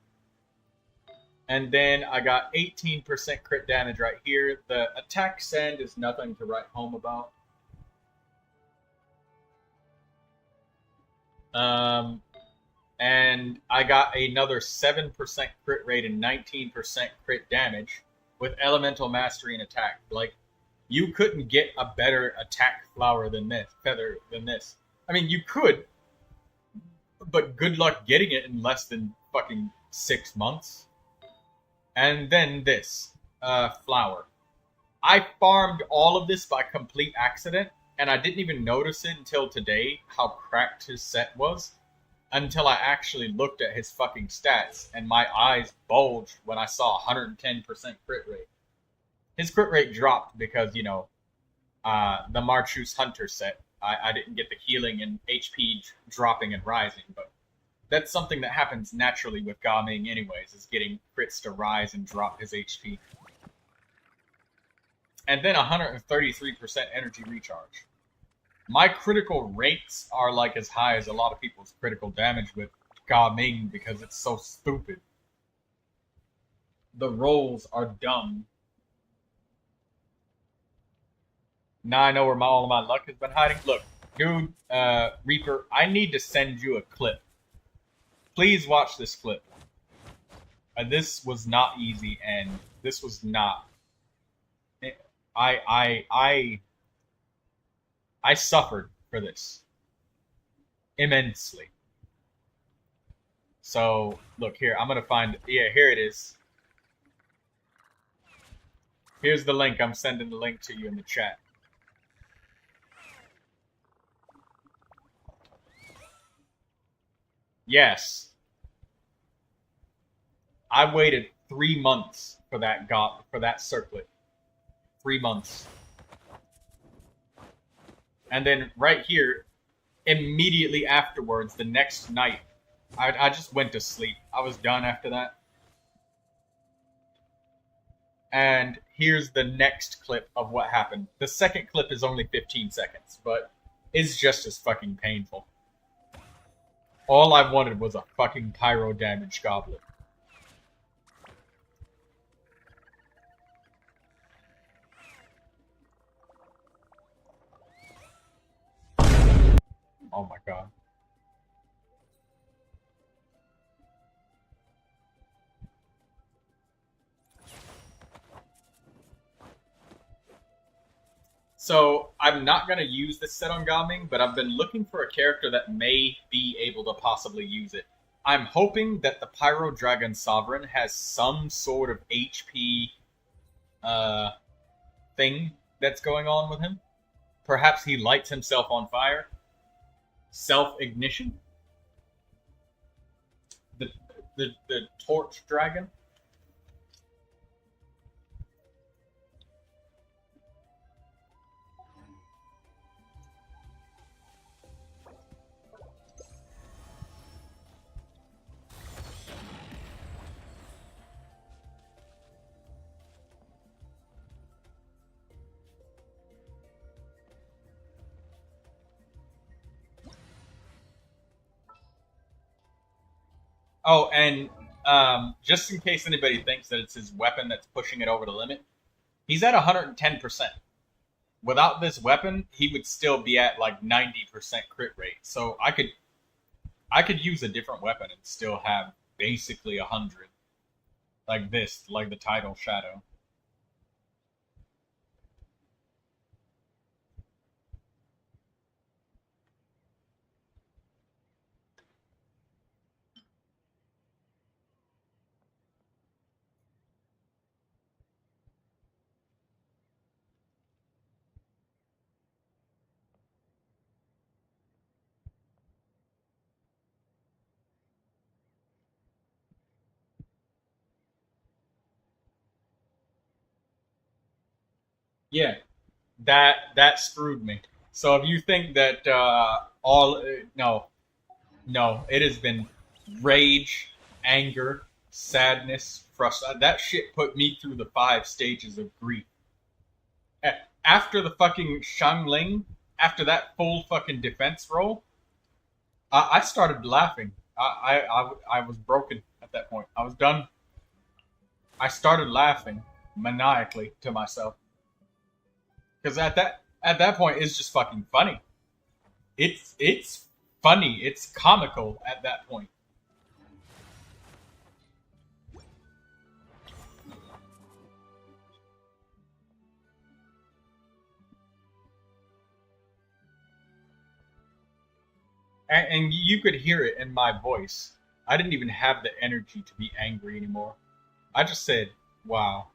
Speaker 1: And then I got 18% crit damage right here. The attack send is nothing to write home about. And I got another 7% crit rate and 19% crit damage with Elemental Mastery and Attack. Like, you couldn't get a better attack feather than this. I mean, you could, but good luck getting it in less than fucking 6 months. And then this, flower. I farmed all of this by complete accident, and I didn't even notice it until today how cracked his set was. Until I actually looked at his fucking stats, and my eyes bulged when I saw 110% crit rate. His crit rate dropped because, you know, the Marchus Hunter set, I didn't get the healing and HP dropping and rising, but that's something that happens naturally with Gaming anyways, is getting crits to rise and drop his HP. And then 133% energy recharge. My critical rates are like as high as a lot of people's critical damage with Gaming because it's so stupid. The rolls are dumb. Now I know where all of my luck has been hiding. Look, dude, Reaper, I need to send you a clip. Please watch this clip. This was not easy, and this was not. I suffered for this immensely. So, look here. I'm going to find... Yeah, here it is. Here's the link. I'm sending the link to you in the chat. Yes. I waited 3 months for that circlet. 3 months. And then right here, immediately afterwards, the next night, I just went to sleep. I was done after that. And here's the next clip of what happened. The second clip is only 15 seconds, but it's just as fucking painful. All I wanted was a fucking pyro damage goblet. Oh my god. So, I'm not going to use this set on Gaming, but I've been looking for a character that may be able to possibly use it. I'm hoping that the Pyro Dragon Sovereign has some sort of HP thing that's going on with him. Perhaps he lights himself on fire. Self-ignition. The Torch Dragon. Oh, and just in case anybody thinks that it's his weapon that's pushing it over the limit, he's at 110%. Without this weapon, he would still be at like 90% crit rate. So I could use a different weapon and still have basically 100. Like this, like the Tidal Shadow. Yeah, that screwed me. So if you think that all no, no, it has been rage, anger, sadness, frustration. That shit put me through the 5 stages of grief. After the fucking Shangling, after that full fucking defense roll, I started laughing. I was broken at that point. I was done. I started laughing maniacally to myself because at that point it's just fucking funny. It's funny. It's comical at that point. And you could hear it in my voice. I didn't even have the energy to be angry anymore. I just said, "Wow."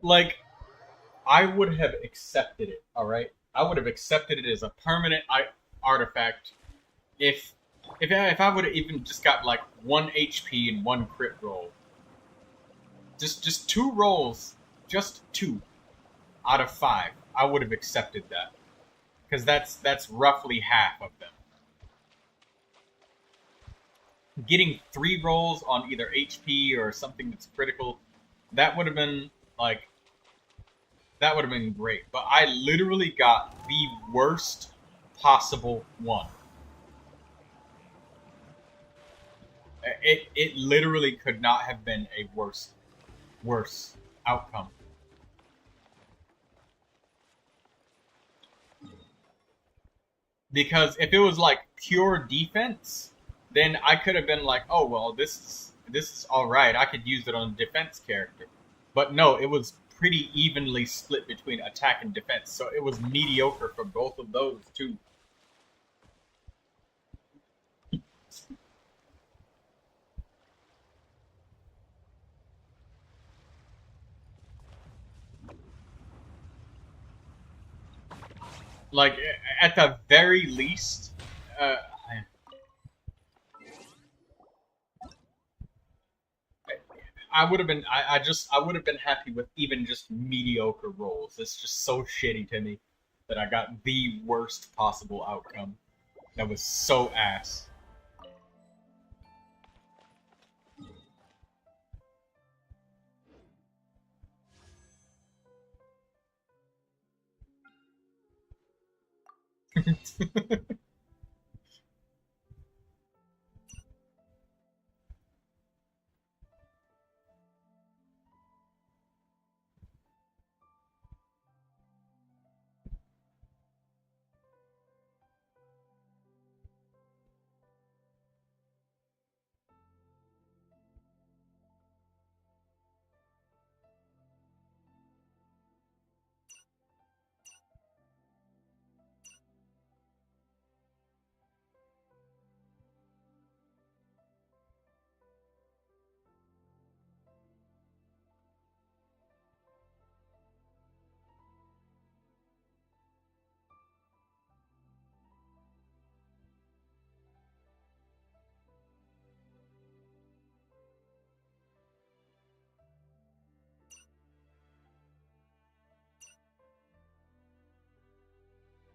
Speaker 1: Like I would have accepted it. All right, I would have accepted it as a permanent artifact if if I would have even just got like 1 HP and 1 crit roll. Just 2 rolls, just 2 out of 5. I would have accepted that because that's roughly half of them. Getting 3 rolls on either HP or something that's critical, that would have been like that would have been great. But I literally got the worst possible one. It literally could not have been a worse outcome. Because if it was like pure defense, then I could have been like, oh well, this is all right. I could use it on a defense character. But no, it was pretty evenly split between attack and defense, so it was mediocre for both of those too. Like at the very least, uh, I would have been. I would have been happy with even just mediocre rolls. It's just so shitty to me that I got the worst possible outcome. That was so ass.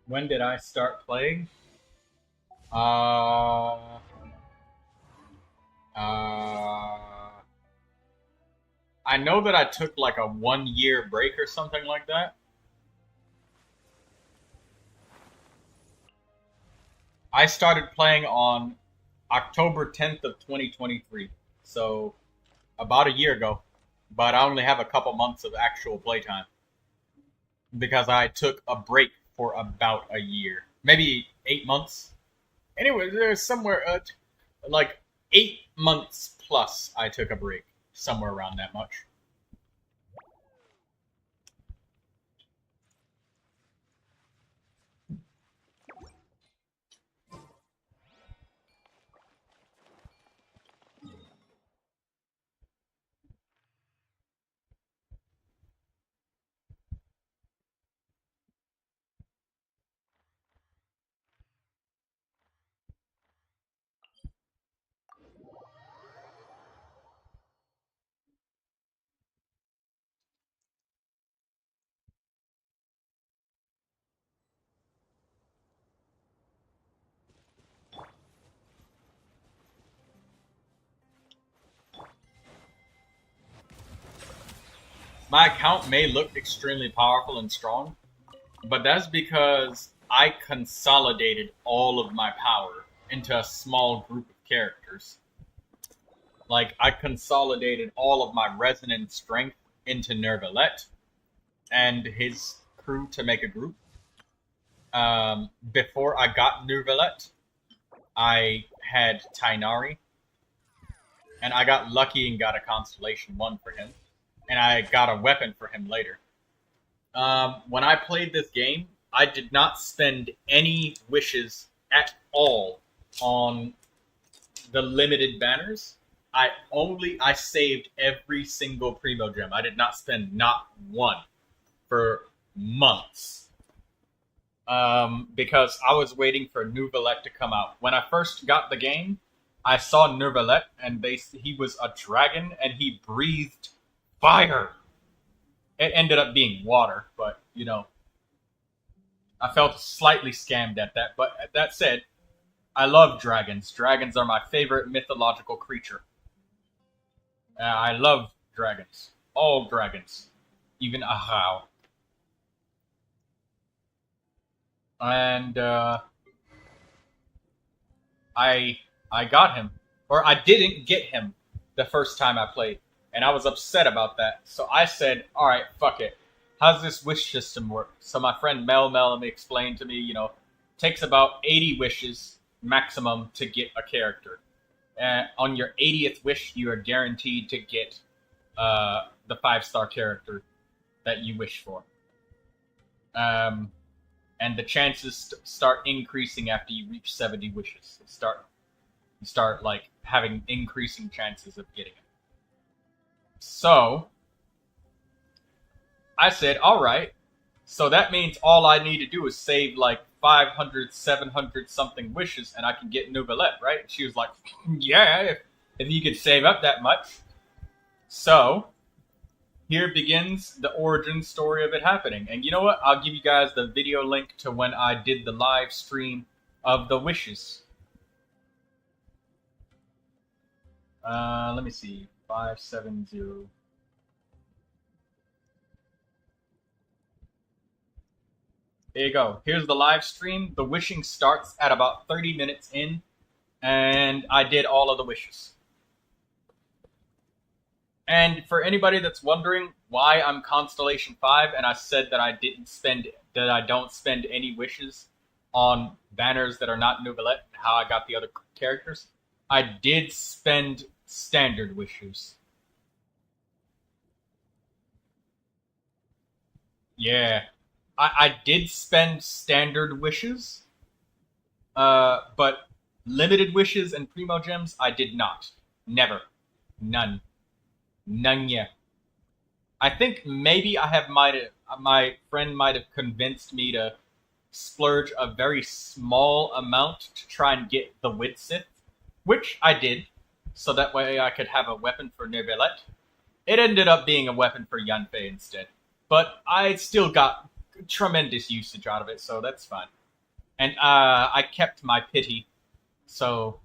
Speaker 1: When did I start playing? Uh, uh, I know that I took like a 1 year break or something like that. I started playing on October 10th of 2023. So about a year ago. But I only have a couple months of actual playtime because I took a break for about a year, maybe 8 months. Anyway, there's somewhere like 8 months plus. I took a break, somewhere around that much. My account may look extremely powerful and strong, but that's because I consolidated all of my power into a small group of characters. Like, I consolidated all of my resonant strength into Neuvilette and his crew to make a group. Before I got Neuvilette, I had Tainari, and I got lucky and got a Constellation 1 for him, and I got a weapon for him later. When I played this game, I did not spend any wishes at all on the limited banners. I saved every single Primo gem. I did not spend not one for months. Because I was waiting for Neuvilette to come out. When I first got the game, I saw Neuvilette, and he was a dragon, and he breathed fire. It ended up being water, but, you know, I felt slightly scammed at that. But that said, I love dragons. Dragons are my favorite mythological creature. I love dragons. All dragons. Even Ahau. And I got him. Or I didn't get him the first time I played. And I was upset about that. So I said, alright, fuck it. How's this wish system work? So my friend Mel explained to me, you know, takes about 80 wishes maximum to get a character. On your 80th wish, you are guaranteed to get the 5-star character that you wish for. And the chances start increasing after you reach 70 wishes. You start like having increasing chances of getting it. So I said, all right. So that means all I need to do is save like 500, 700 something wishes, and I can get Neuvilette, right? And she was like, yeah, if you could save up that much. So here begins the origin story of it happening. And you know what? I'll give you guys the video link to when I did the live stream of the wishes. Let me see. 570. There you go. Here's the live stream. The wishing starts at about 30 minutes in, and I did all of the wishes. And for anybody that's wondering why I'm Constellation 5 and I said that I don't spend any wishes on banners that are not Neuvilette, how I got the other characters, I did spend standard wishes. Yeah. I did spend standard wishes, but limited wishes and Primo gems, I did not. Never. None. None yet. I think maybe my friend might have convinced me to splurge a very small amount to try and get the Widsith, which I did, so that way I could have a weapon for Neuvilette. It ended up being a weapon for Yanfei instead, but I still got tremendous usage out of it, so that's fine. And I kept my pity, so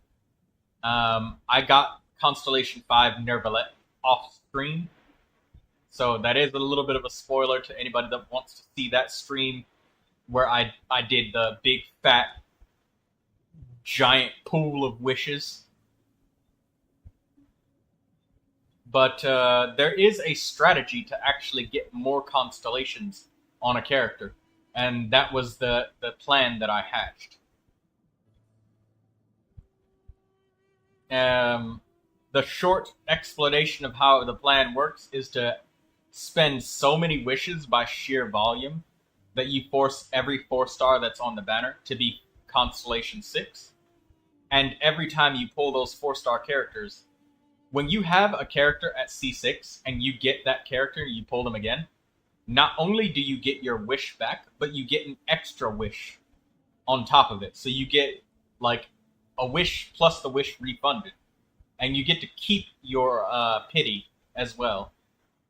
Speaker 1: I got Constellation 5 Neuvilette off screen. So that is a little bit of a spoiler to anybody that wants to see that stream where I did the big fat giant pool of wishes. But there is a strategy to actually get more constellations on a character, and that was the plan that I hatched. The short explanation of how the plan works is to spend so many wishes by sheer volume that you force every 4-star that's on the banner to be Constellation 6. And every time you pull those 4-star characters, when you have a character at C6 and you get that character, you pull them again, not only do you get your wish back, but you get an extra wish on top of it. So you get like a wish plus the wish refunded. And you get to keep your pity as well.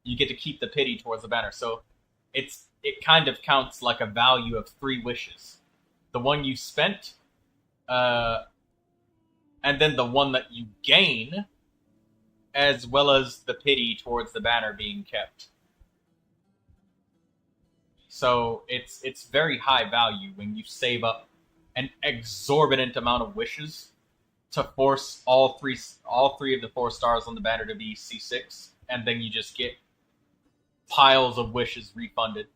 Speaker 1: You get to keep the pity towards the banner. So it kind of counts like a value of 3 wishes. The one you spent, and then the one that you gain, as well as the pity towards the banner being kept. So it's very high value when you save up an exorbitant amount of wishes to force all three of the 4 stars on the banner to be C6, and then you just get piles of wishes refunded.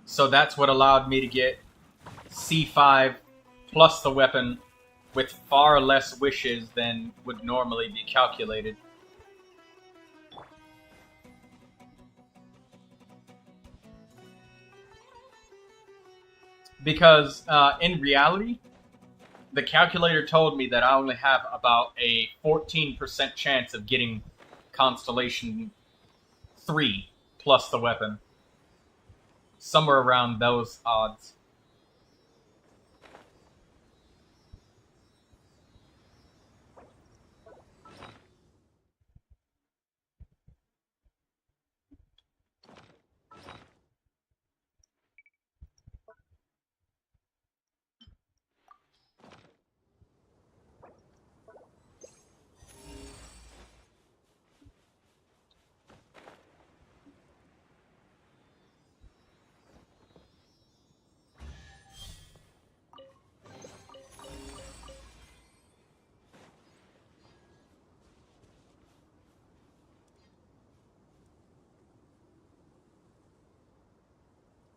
Speaker 1: So that's what allowed me to get C5 plus the weapon with far less wishes than would normally be calculated. Because in reality, the calculator told me that I only have about a 14% chance of getting Constellation 3 plus the weapon. Somewhere around those odds.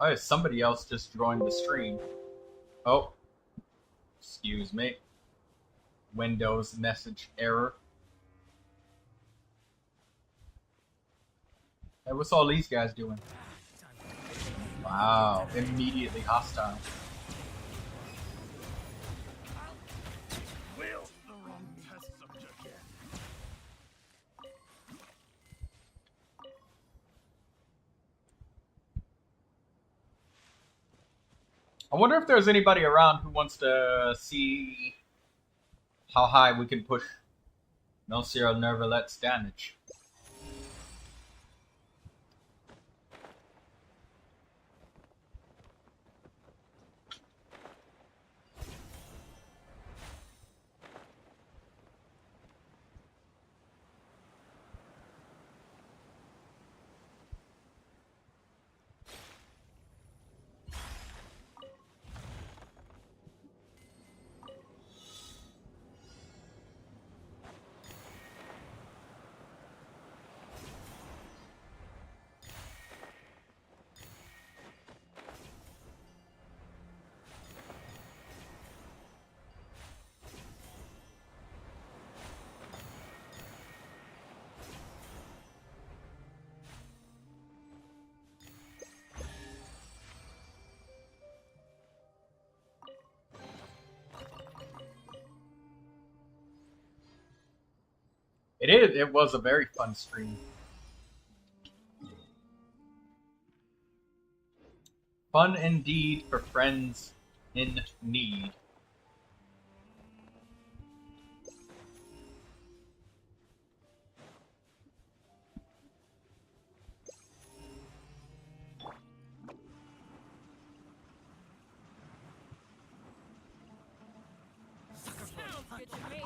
Speaker 1: Oh, somebody else just joined the stream. Oh, excuse me. Windows message error. Hey, what's all these guys doing? Wow, immediately hostile. I wonder if there's anybody around who wants to see how high we can push Monsieur Neuvilette's damage. It was a very fun stream. Fun indeed for friends in need.
Speaker 2: Sounds good to me.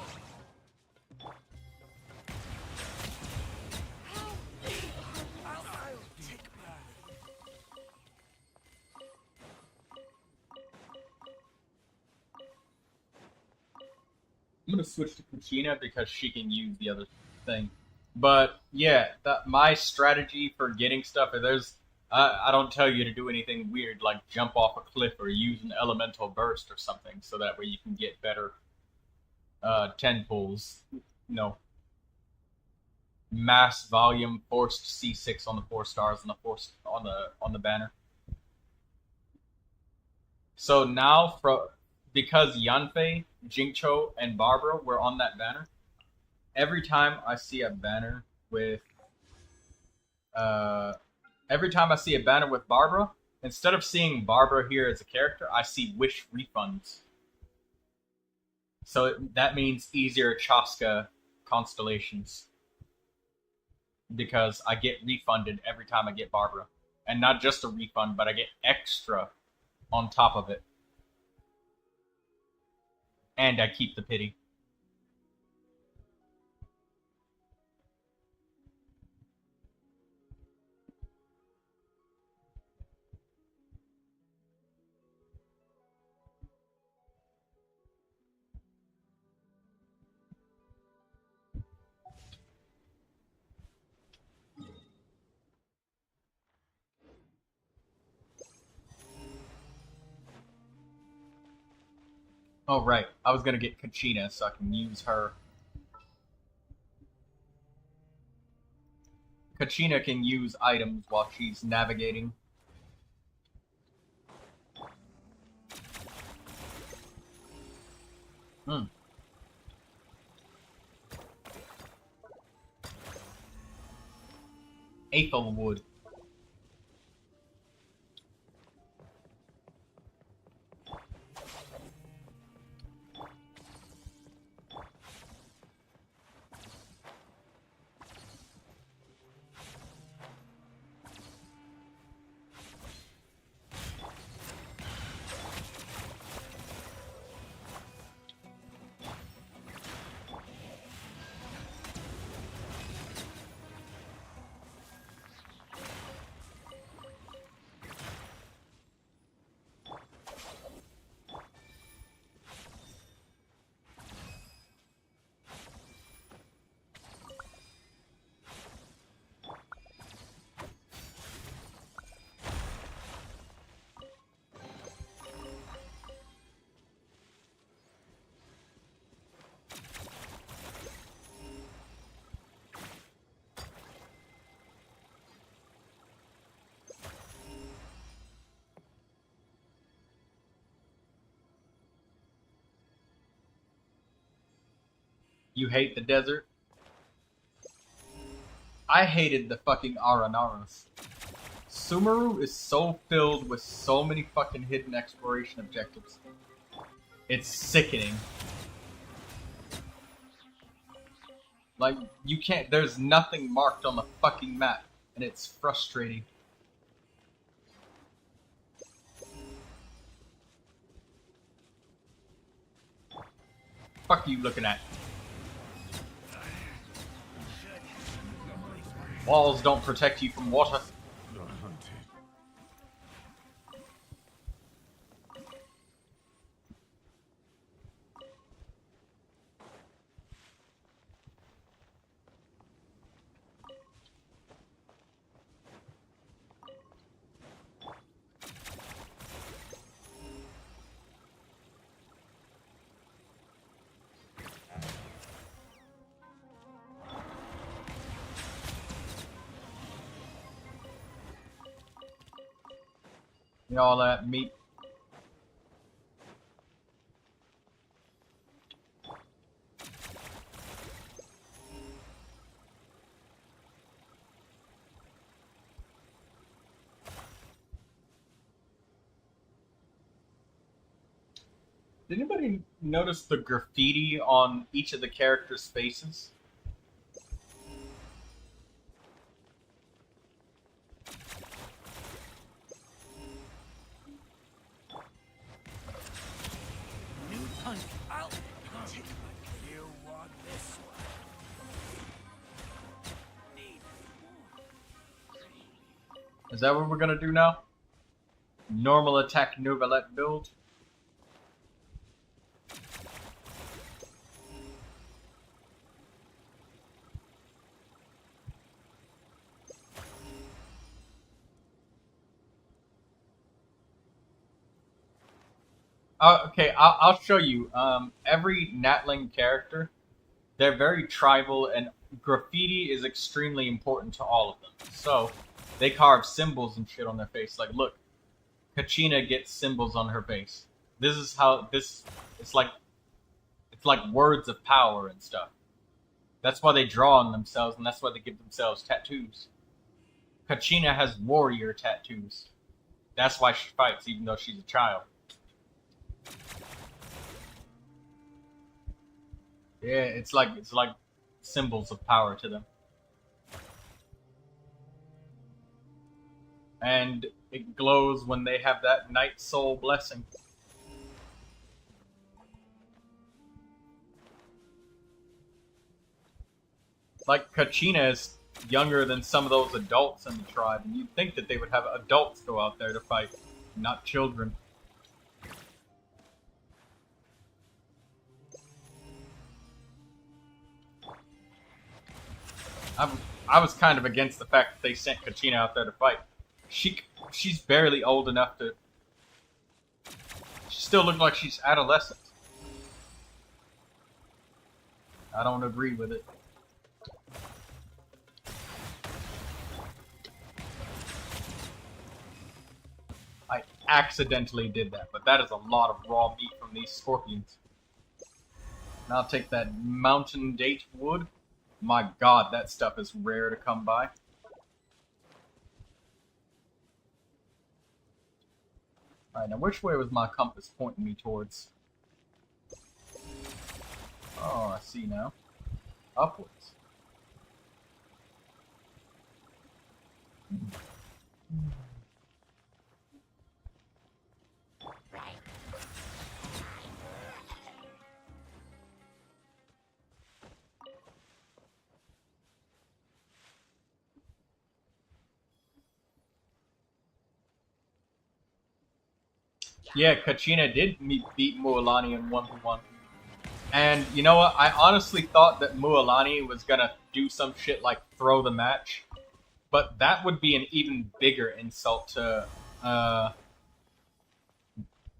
Speaker 1: I'm gonna switch to Kuchina because she can use the other thing. But yeah, my strategy for getting stuff is I don't tell you to do anything weird like jump off a cliff or use an elemental burst or something, so that way you can get better 10 pulls. No, mass volume forced C6 on the 4 stars on the on the banner. So now because Yanfei, Jingcho, and Barbara were on that banner, every time I see a banner with Barbara, instead of seeing Barbara here as a character, I see wish refunds. So that means easier Chaska constellations. Because I get refunded every time I get Barbara. And not just a refund, but I get extra on top of it. And I keep the pity. Oh, right. I was gonna get Kachina so I can use her. Kachina can use items while she's navigating. Aethelwood. You hate the desert? I hated the fucking Aranaras. Sumeru is so filled with so many fucking hidden exploration objectives. It's sickening. Like, you can't, there's nothing marked on the fucking map, and it's frustrating. Fuck you looking at? Walls don't protect you from water. You know, all that meat. Did anybody notice the graffiti on each of the characters' faces?
Speaker 2: I'll take my you want this one. Need more.
Speaker 1: Is that what we're gonna do now? Normal attack Neuvilette build? Okay, I'll show you. Every Natling character, they're very tribal, and graffiti is extremely important to all of them. So they carve symbols and shit on their face. Like, look, Kachina gets symbols on her face. This is how this. It's like words of power and stuff. That's why they draw on themselves, and that's why they give themselves tattoos. Kachina has warrior tattoos. That's why she fights, even though she's a child. Yeah, it's like symbols of power to them, and it glows when they have that Night Soul blessing. Like Kachina is younger than some of those adults in the tribe, and you'd think that they would have adults go out there to fight, not children. I, I was kind of against the fact that they sent Kachina out there to fight. She she's barely old enough to. She still looks like she's adolescent. I don't agree with it. I accidentally did that, but that is a lot of raw meat from these scorpions. And I'll take that mountain date wood. My god, that stuff is rare to come by. Alright, now which way was my compass pointing me towards? Oh, I see now. Upwards. Yeah, Kachina did beat Mualani in 1v1. And you know what? I honestly thought that Mualani was gonna do some shit like throw the match. But that would be an even bigger insult to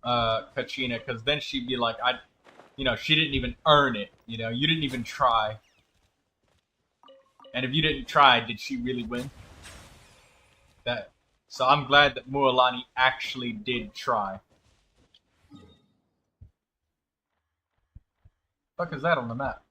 Speaker 1: Kachina, because then she'd be like, she didn't even earn it. You didn't even try. And if you didn't try, did she really win? So I'm glad that Mualani actually did try. Fuck is that on the map?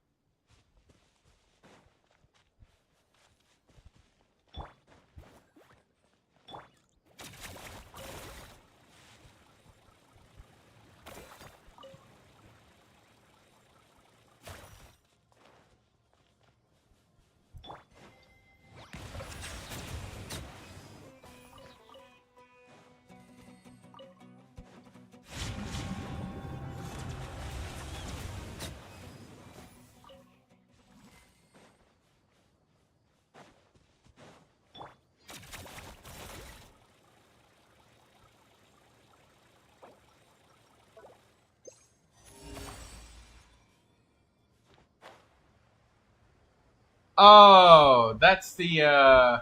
Speaker 1: Oh, that's the,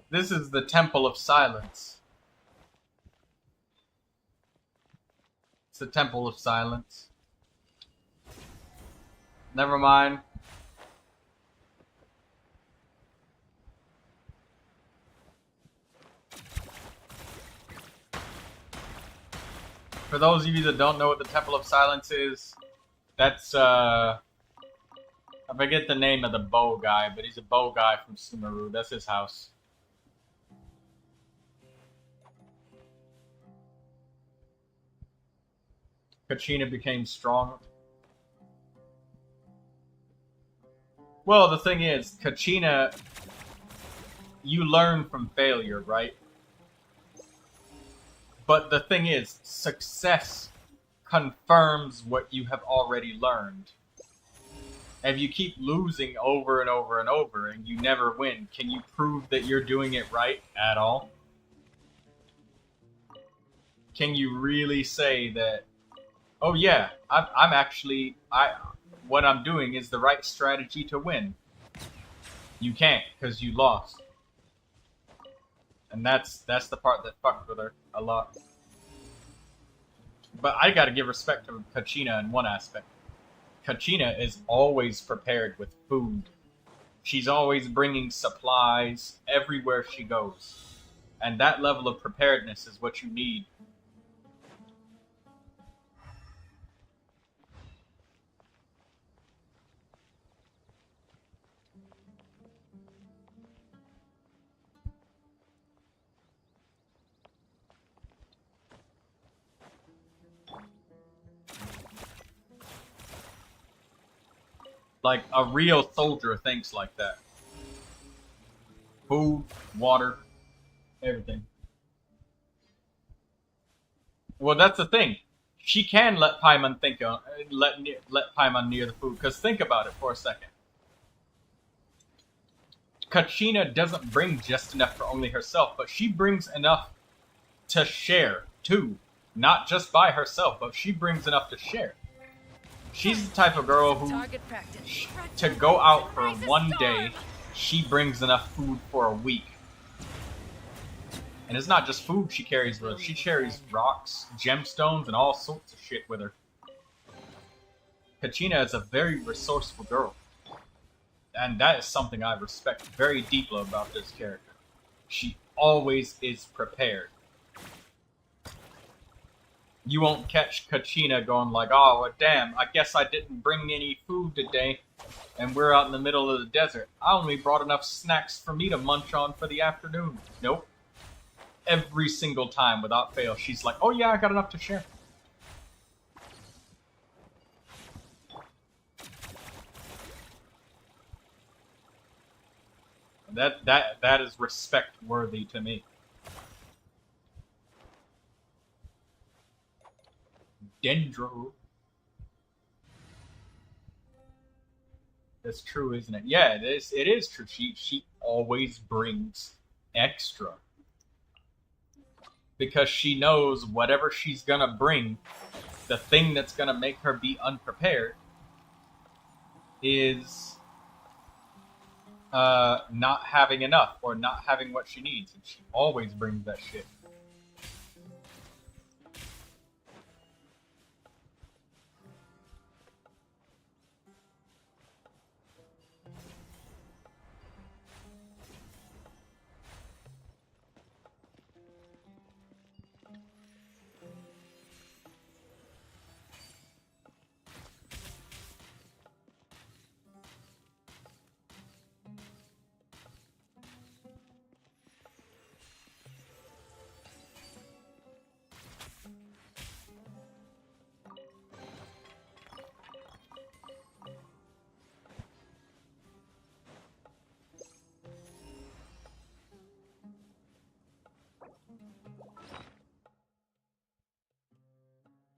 Speaker 1: this is the Temple of Silence. It's the Temple of Silence. Never mind. For those of you that don't know what the Temple of Silence is, that's, I forget the name of the bow guy, but he's a bow guy from Sumeru. That's his house. Kachina became strong. Well, the thing is, Kachina, you learn from failure, right? But the thing is, success confirms what you have already learned. If you keep losing over and over and over and you never win, can you prove that you're doing it right at all? Can you really say that, oh yeah, I'm actually, what I'm doing is the right strategy to win? You can't, because you lost. And that's the part that fucked with her a lot. But I gotta give respect to Kachina in one aspect. Kachina is always prepared with food. She's always bringing supplies everywhere she goes. And that level of preparedness is what you need. Like a real soldier thinks like that. Food, water, everything. Well, that's the thing. She can let Paimon think on let Paimon near the food. Because think about it for a second. Kachina doesn't bring just enough for only herself, but she brings enough to share too. Not just by herself, but she brings enough to share. She's the type of girl who,
Speaker 2: Target practice.
Speaker 1: to go out for one day, she brings enough food for a week. And it's not just food she carries with her. She carries rocks, gemstones, and all sorts of shit with her. Kachina is a very resourceful girl. And that is something I respect very deeply about this character. She always is prepared. You won't catch Kachina going like, oh, well, damn, I guess I didn't bring any food today, and we're out in the middle of the desert. I only brought enough snacks for me to munch on for the afternoon. Nope. Every single time, without fail, she's like, oh yeah, I got enough to share. That is respect worthy to me. Dendro. That's true, isn't it? Yeah, it is. It is true. She always brings extra because she knows whatever she's gonna bring, the thing that's gonna make her be unprepared is not having enough or not having what she needs, and she always brings that shit.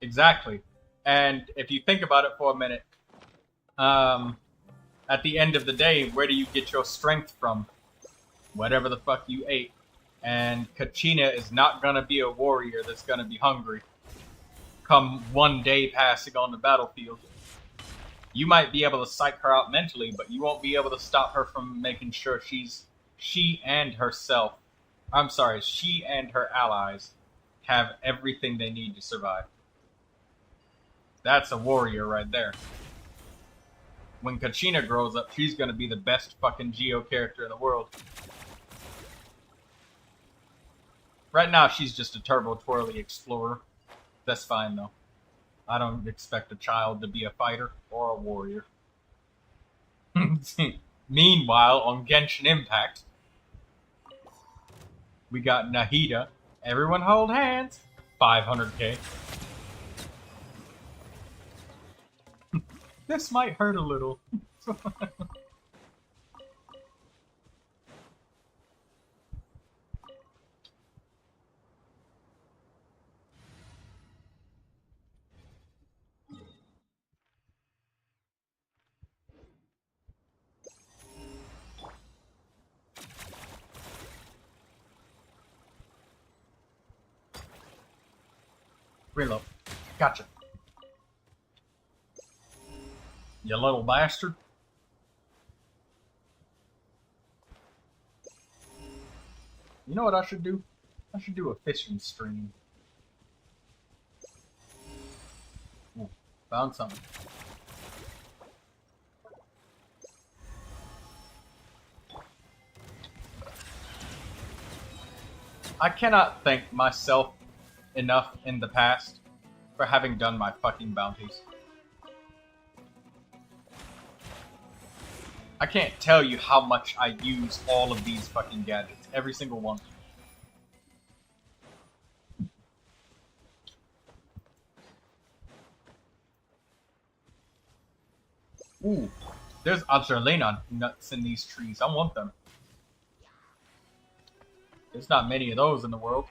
Speaker 1: Exactly. And if you think about it for a minute, at the end of the day, where do you get your strength from? Whatever the fuck you ate. And Kachina is not gonna be a warrior that's gonna be hungry come one day passing on the battlefield. You might be able to psych her out mentally, but you won't be able to stop her from making sure she and herself, I'm sorry, she and her allies have everything they need to survive. That's a warrior right there. When Kachina grows up, she's gonna be the best fucking Geo character in the world. Right now, she's just a turbo twirly explorer. That's fine though. I don't expect a child to be a fighter or a warrior. Meanwhile, on Genshin Impact, we got Nahida. Everyone hold hands. 500k. This might hurt a little. Reload. Gotcha. You little bastard. You know what I should do? I should do a fishing stream. Found something. I cannot thank myself enough in the past for having done my fucking bounties. I can't tell you how much I use all of these fucking gadgets. Every single one. Ooh, there's Obserlena nuts in these trees. I want them. There's not many of those in the world.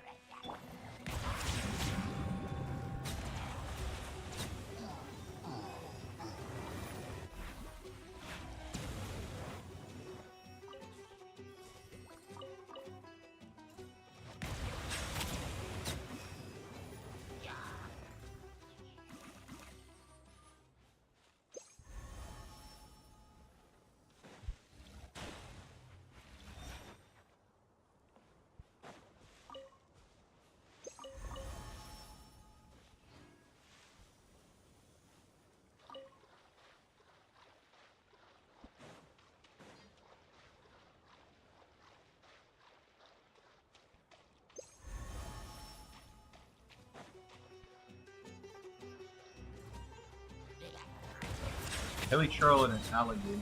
Speaker 1: Hilly Churl and an alligator.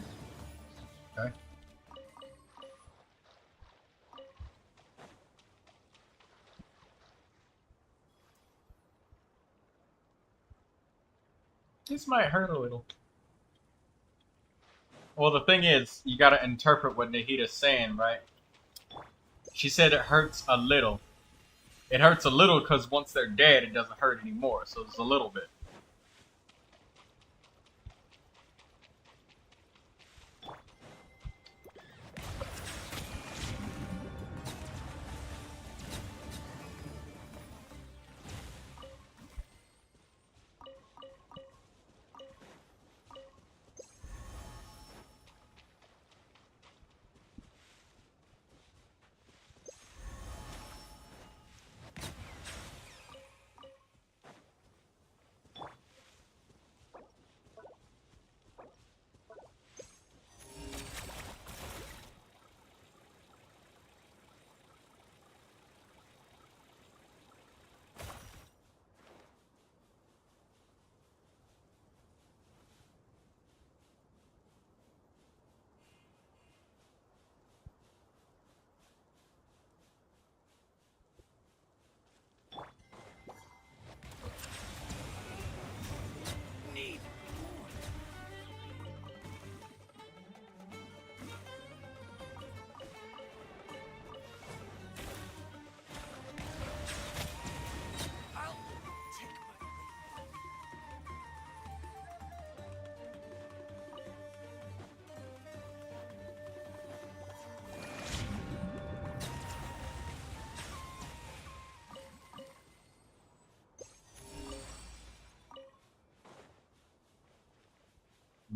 Speaker 1: Okay. This might hurt a little. Well, the thing is, you gotta interpret what Nahita's saying, right? She said it hurts a little. It hurts a little because once they're dead, it doesn't hurt anymore, so it's a little bit.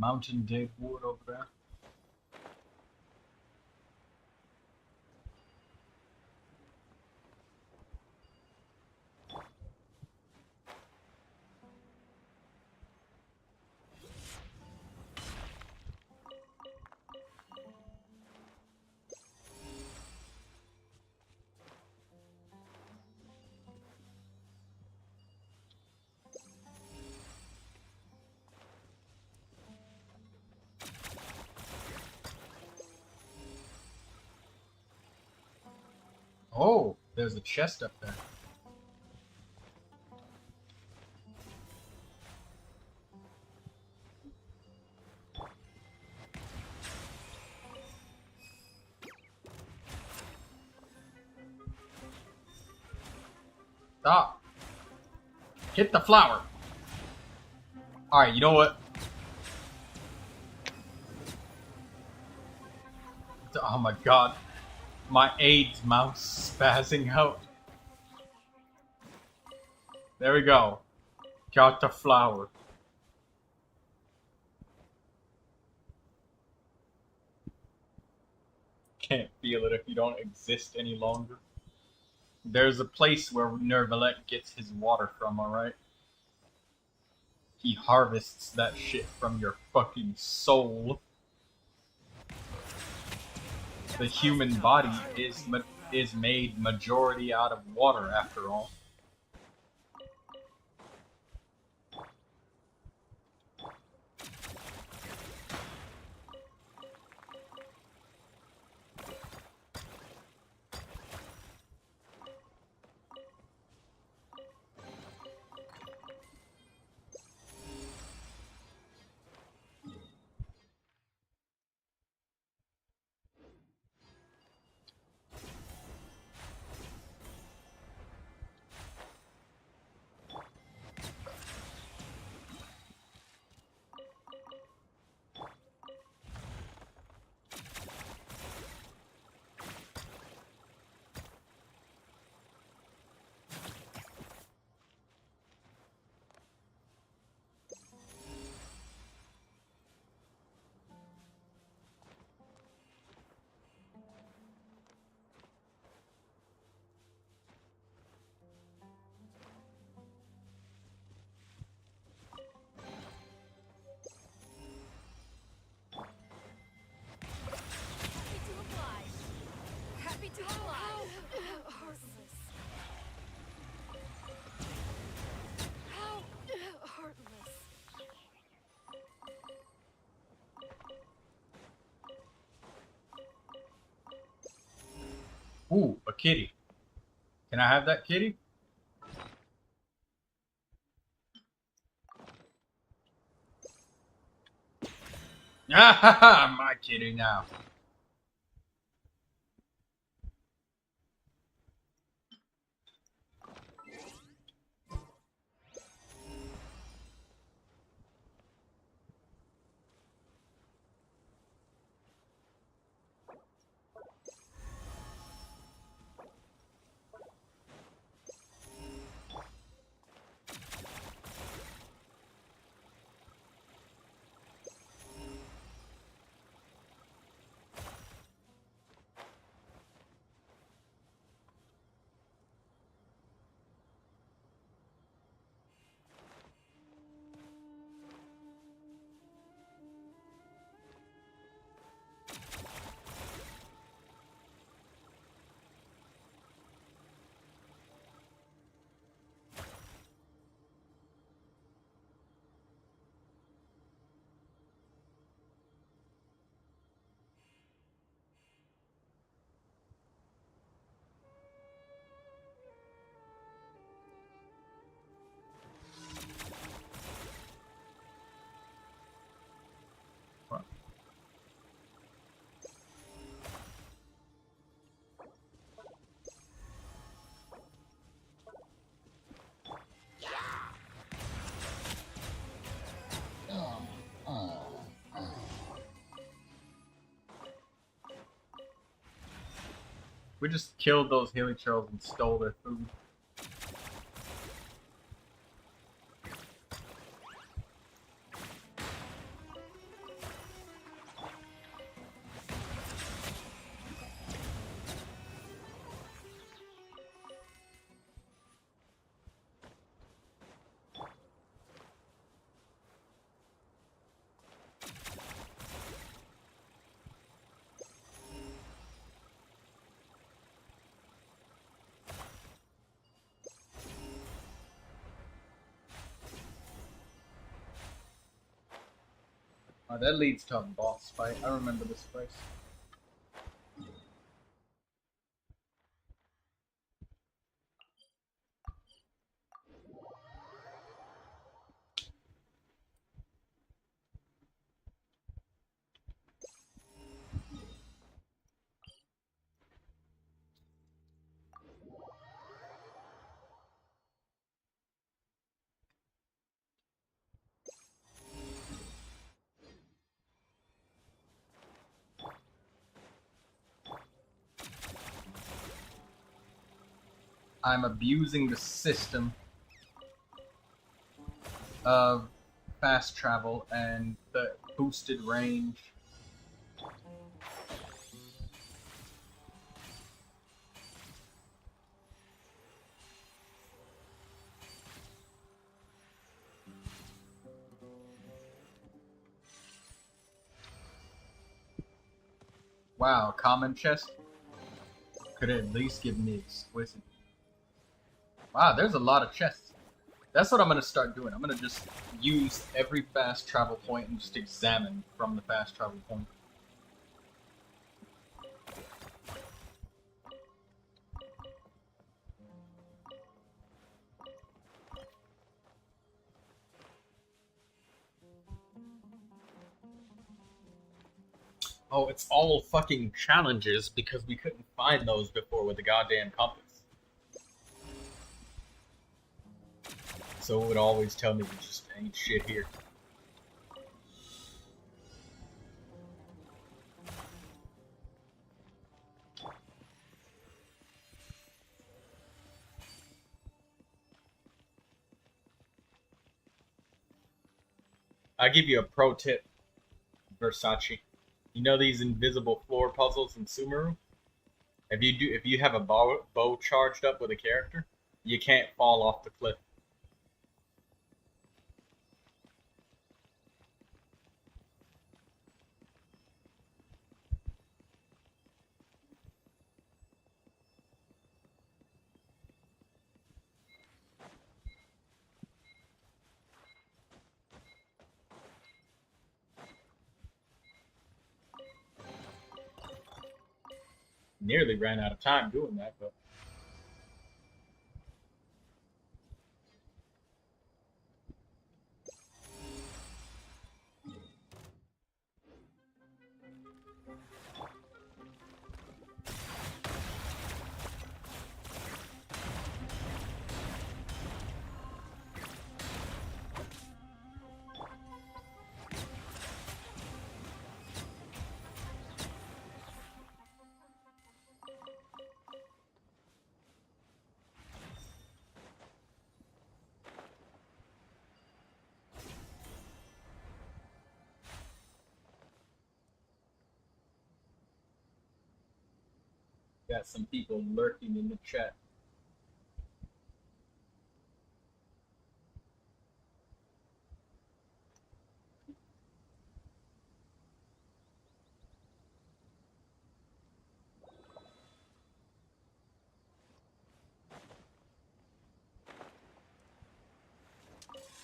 Speaker 1: Mountain dead wood over there. Oh, there's a chest up there. Stop. Hit the flower. Alright, you know what? Oh my god. My AIDS mouse spazzing out. There we go. Got the flower. Can't feel it if you don't exist any longer. There's a place where Neuvilette gets his water from, alright? He harvests that shit from your fucking soul. The human body is made majority out of water, after all.
Speaker 2: Happy to oblige. Heartless. How heartless.
Speaker 1: Ooh, a kitty. Can I have that kitty? Ah ha ha! My kitty now. We just killed those hilly trolls and stole their food. That leads to a boss fight. I remember this place. I'm abusing the system of fast travel and the boosted range. Wow, common chest could at least give me exquisite. Wow, there's a lot of chests. That's what I'm gonna start doing. I'm gonna just use every fast travel point and just examine from the fast travel point. Oh, it's all fucking challenges because we couldn't find those before with the goddamn compass. So it would always tell me there just ain't shit here. I give you a pro tip, Versace. You know these invisible floor puzzles in Sumeru? If you have a bow charged up with a character, you can't fall off the cliff. Nearly ran out of time doing that, but got some people lurking in the chat.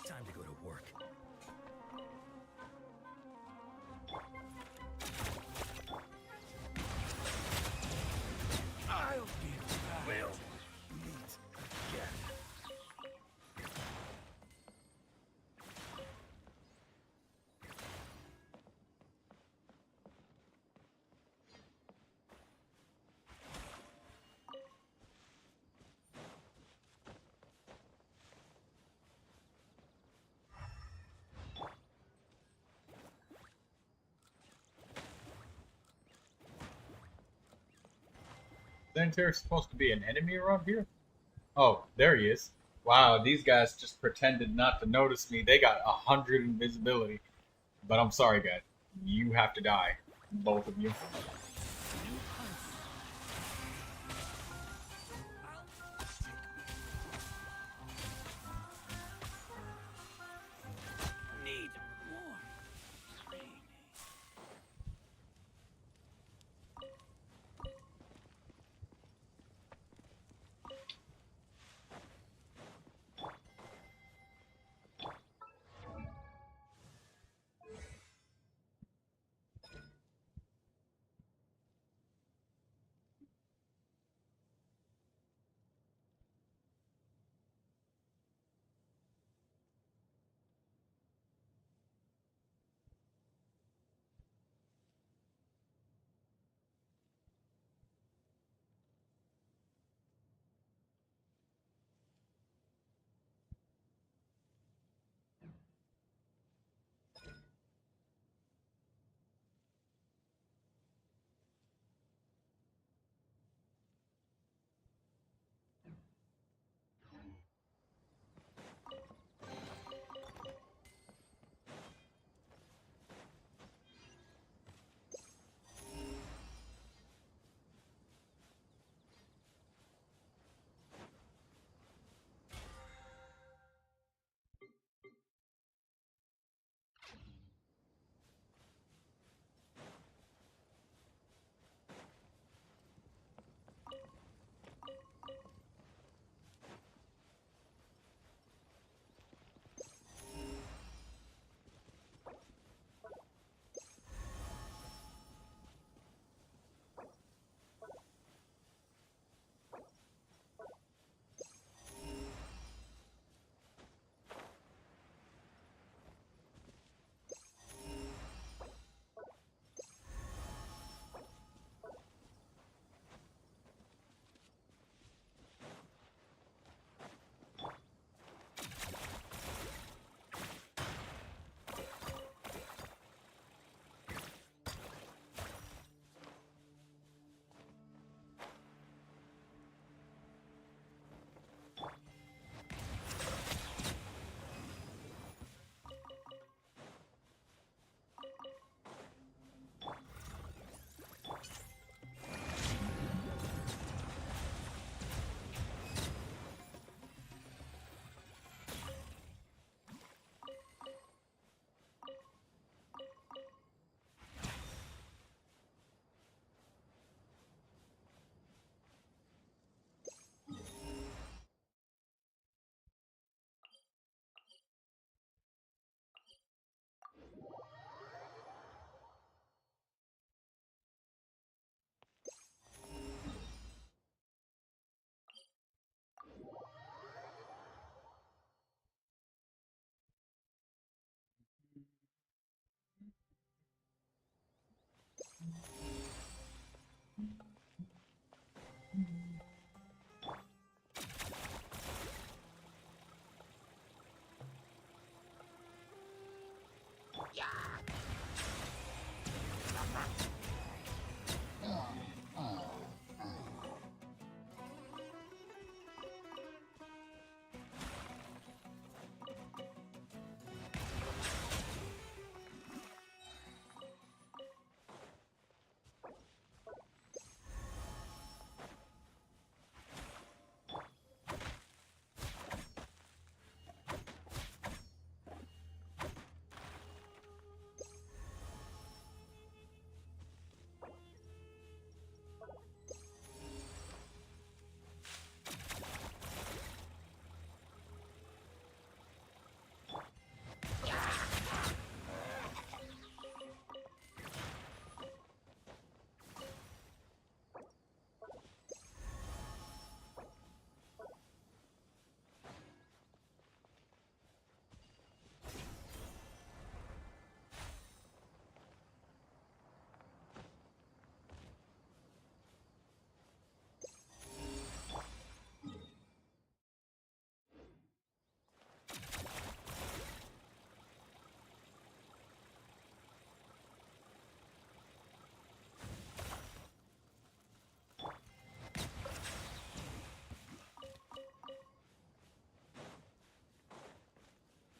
Speaker 4: Time to go to work. I'll be back. We'll meet again.
Speaker 1: Isn't there supposed to be an enemy around here? Oh, there he is. Wow, these guys just pretended not to notice me. They got 100 invisibility. But I'm sorry, guys. You have to die. Both of you.
Speaker 2: Need more training.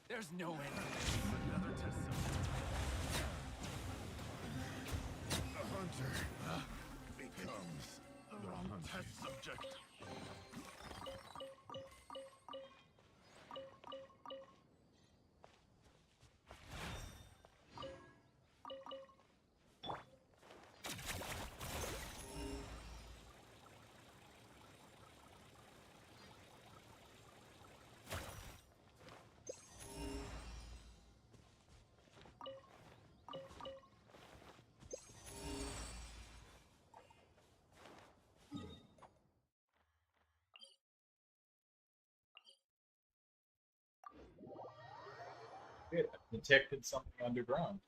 Speaker 4: There's no end to this. Another test subject.
Speaker 3: The hunter becomes
Speaker 4: The wrong test subject.
Speaker 1: Good. I detected something underground.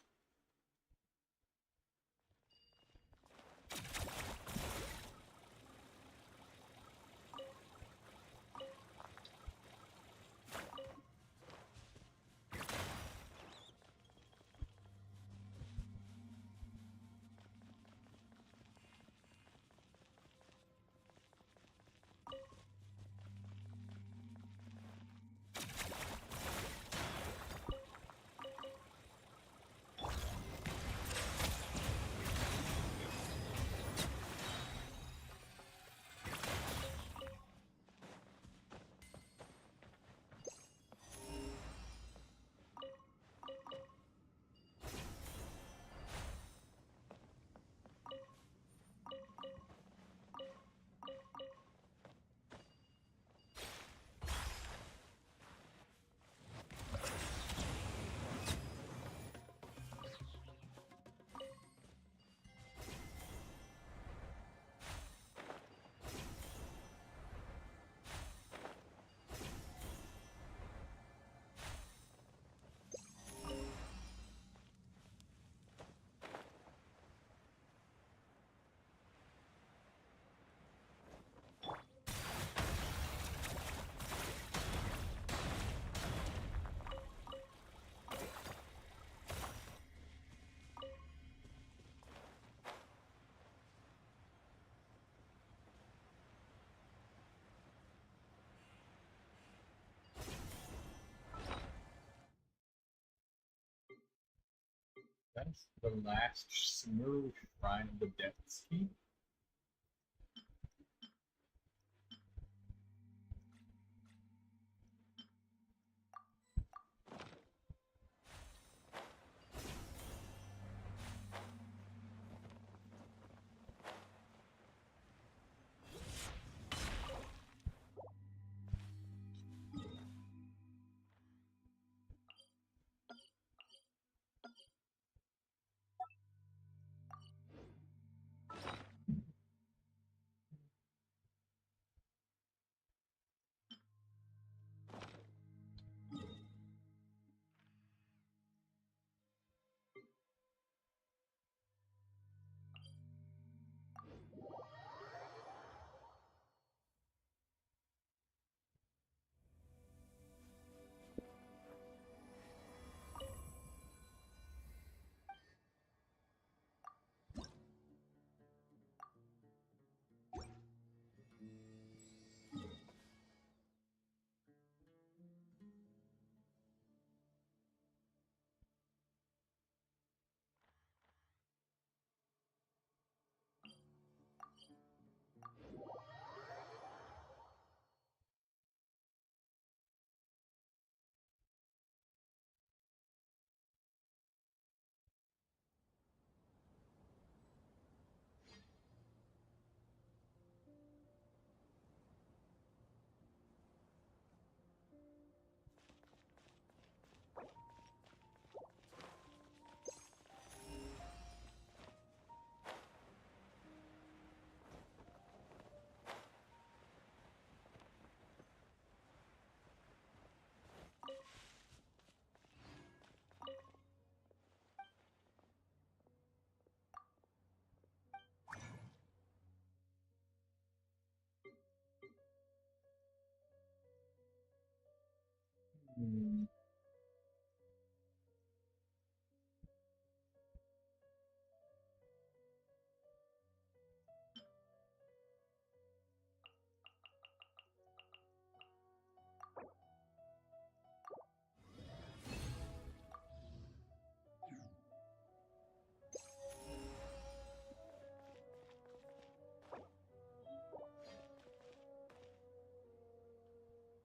Speaker 1: That's the last Smurf Shrine of the Depths Key.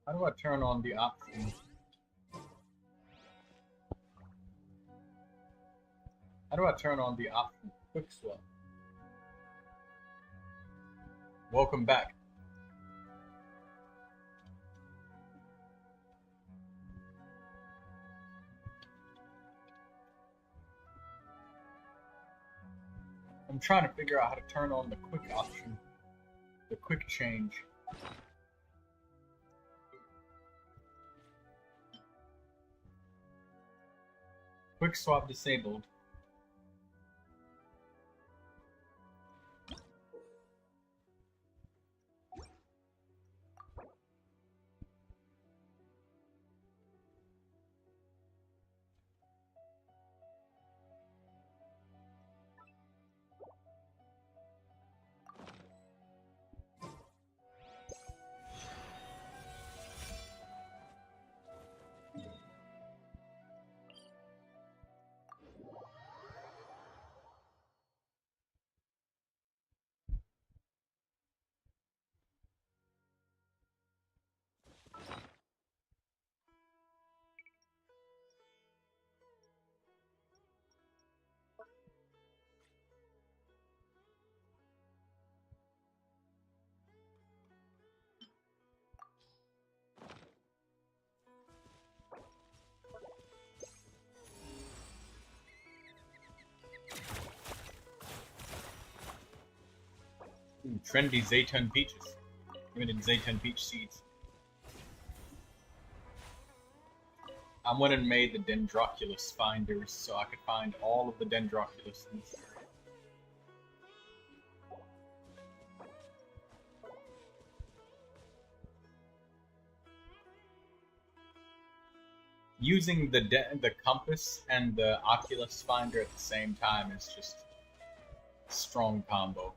Speaker 1: How do I turn on the option? How do I turn on the option quick swap? Welcome back. I'm trying to figure out how to turn on the quick option. The quick change. Quick swap disabled. Ooh, trendy Zayton peaches. Limited Zayton peach seeds. I went and made the Dendroculus finders so I could find all of the Dendroculus in this area. Using the compass and the Oculus finder at the same time is just a strong combo.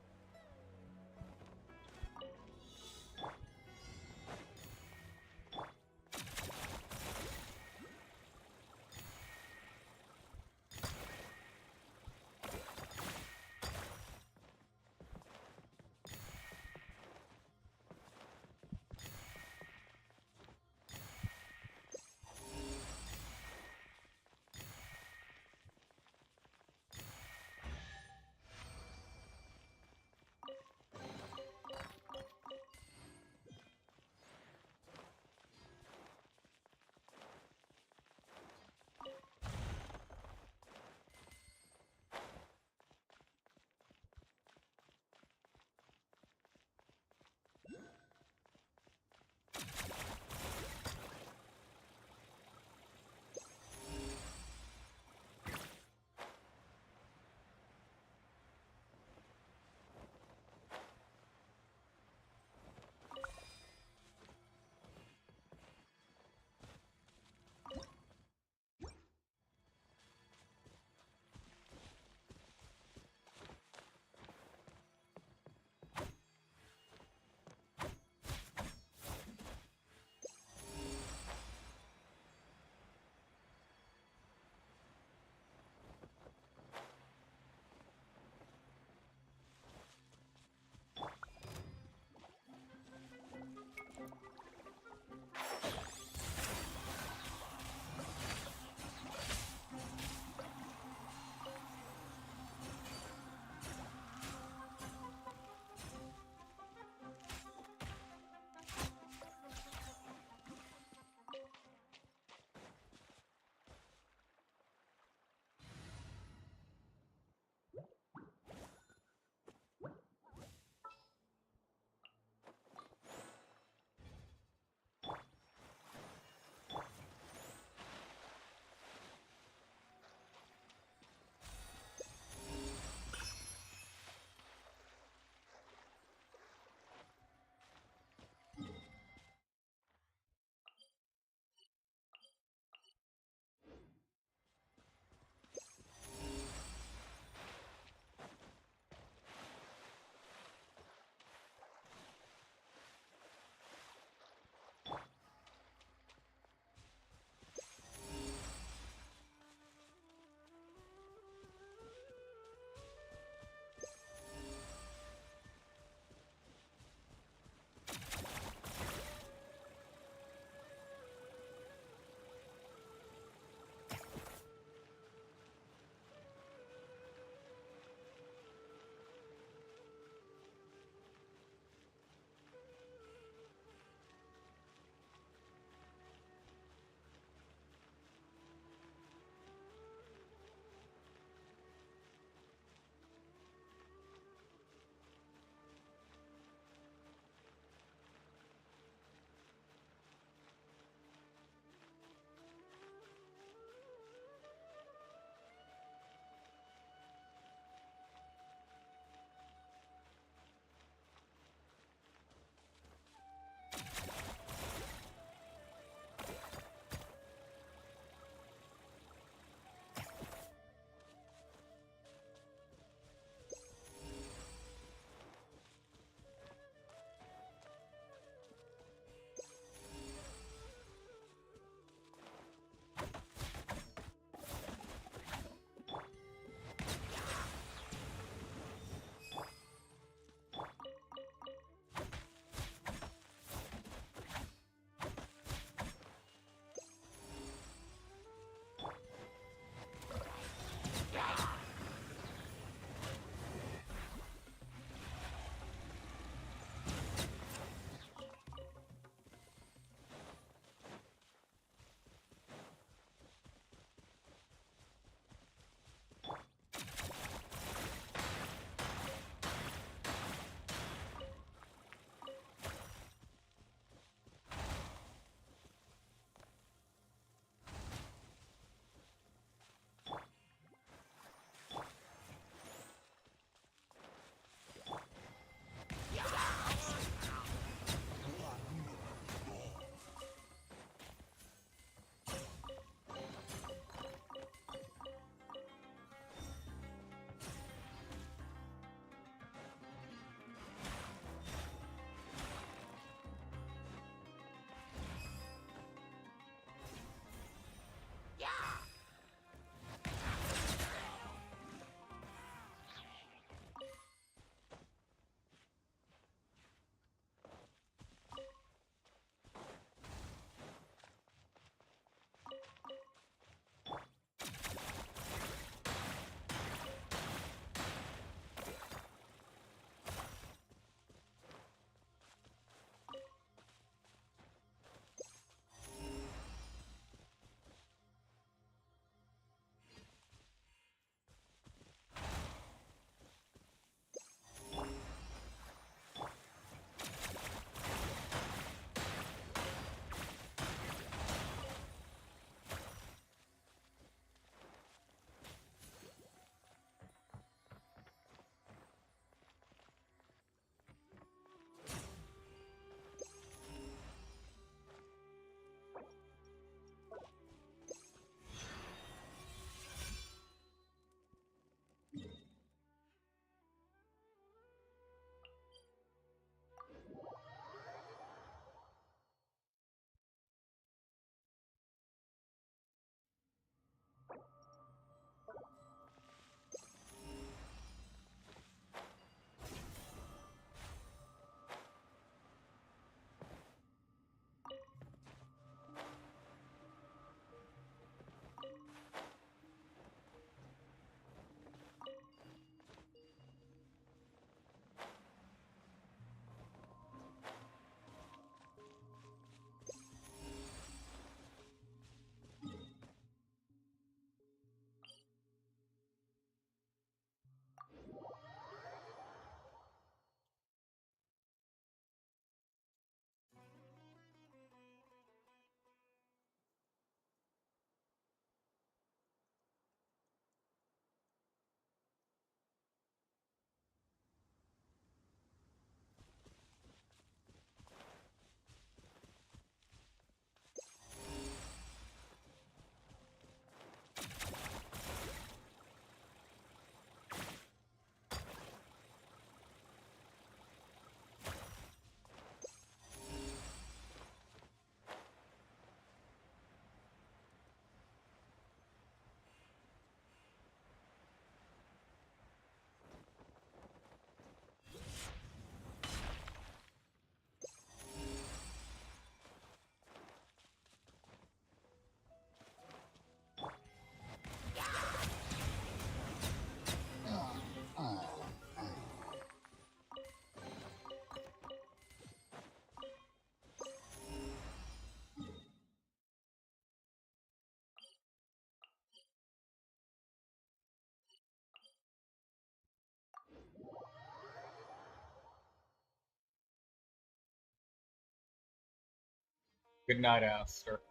Speaker 1: Good night, Aster.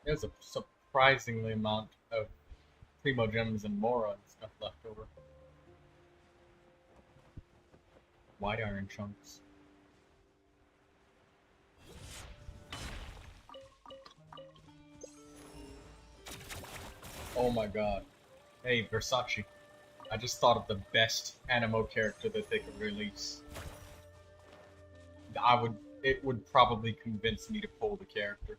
Speaker 1: There's a surprisingly amount of Primo gems and more and stuff left over. White iron chunks. Oh my god. Hey, Versace. I just thought of the best animo character that they could release. It would probably convince me to pull the character.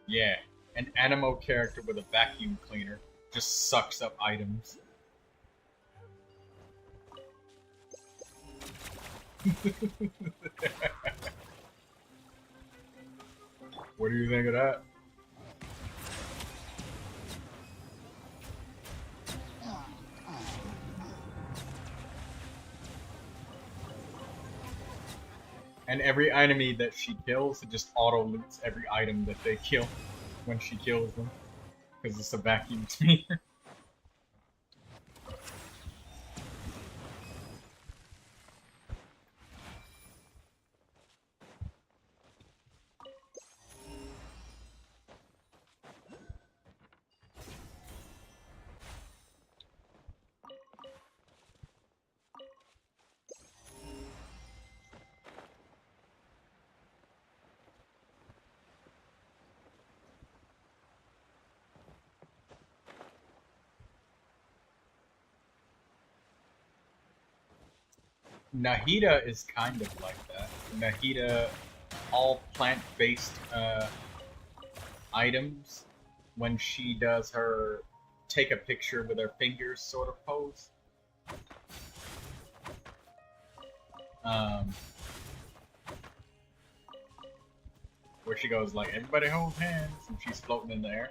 Speaker 1: Yeah, an animo character with a vacuum cleaner just sucks up items. What do you think of that? And every enemy that she kills, it just auto loots every item that they kill when she kills them. Because it's a vacuum cleaner. Nahida is kind of like that. Nahida, all plant-based items, when she does her take a picture with her fingers sort of pose. Where she goes like, everybody hold hands, and she's floating in the air.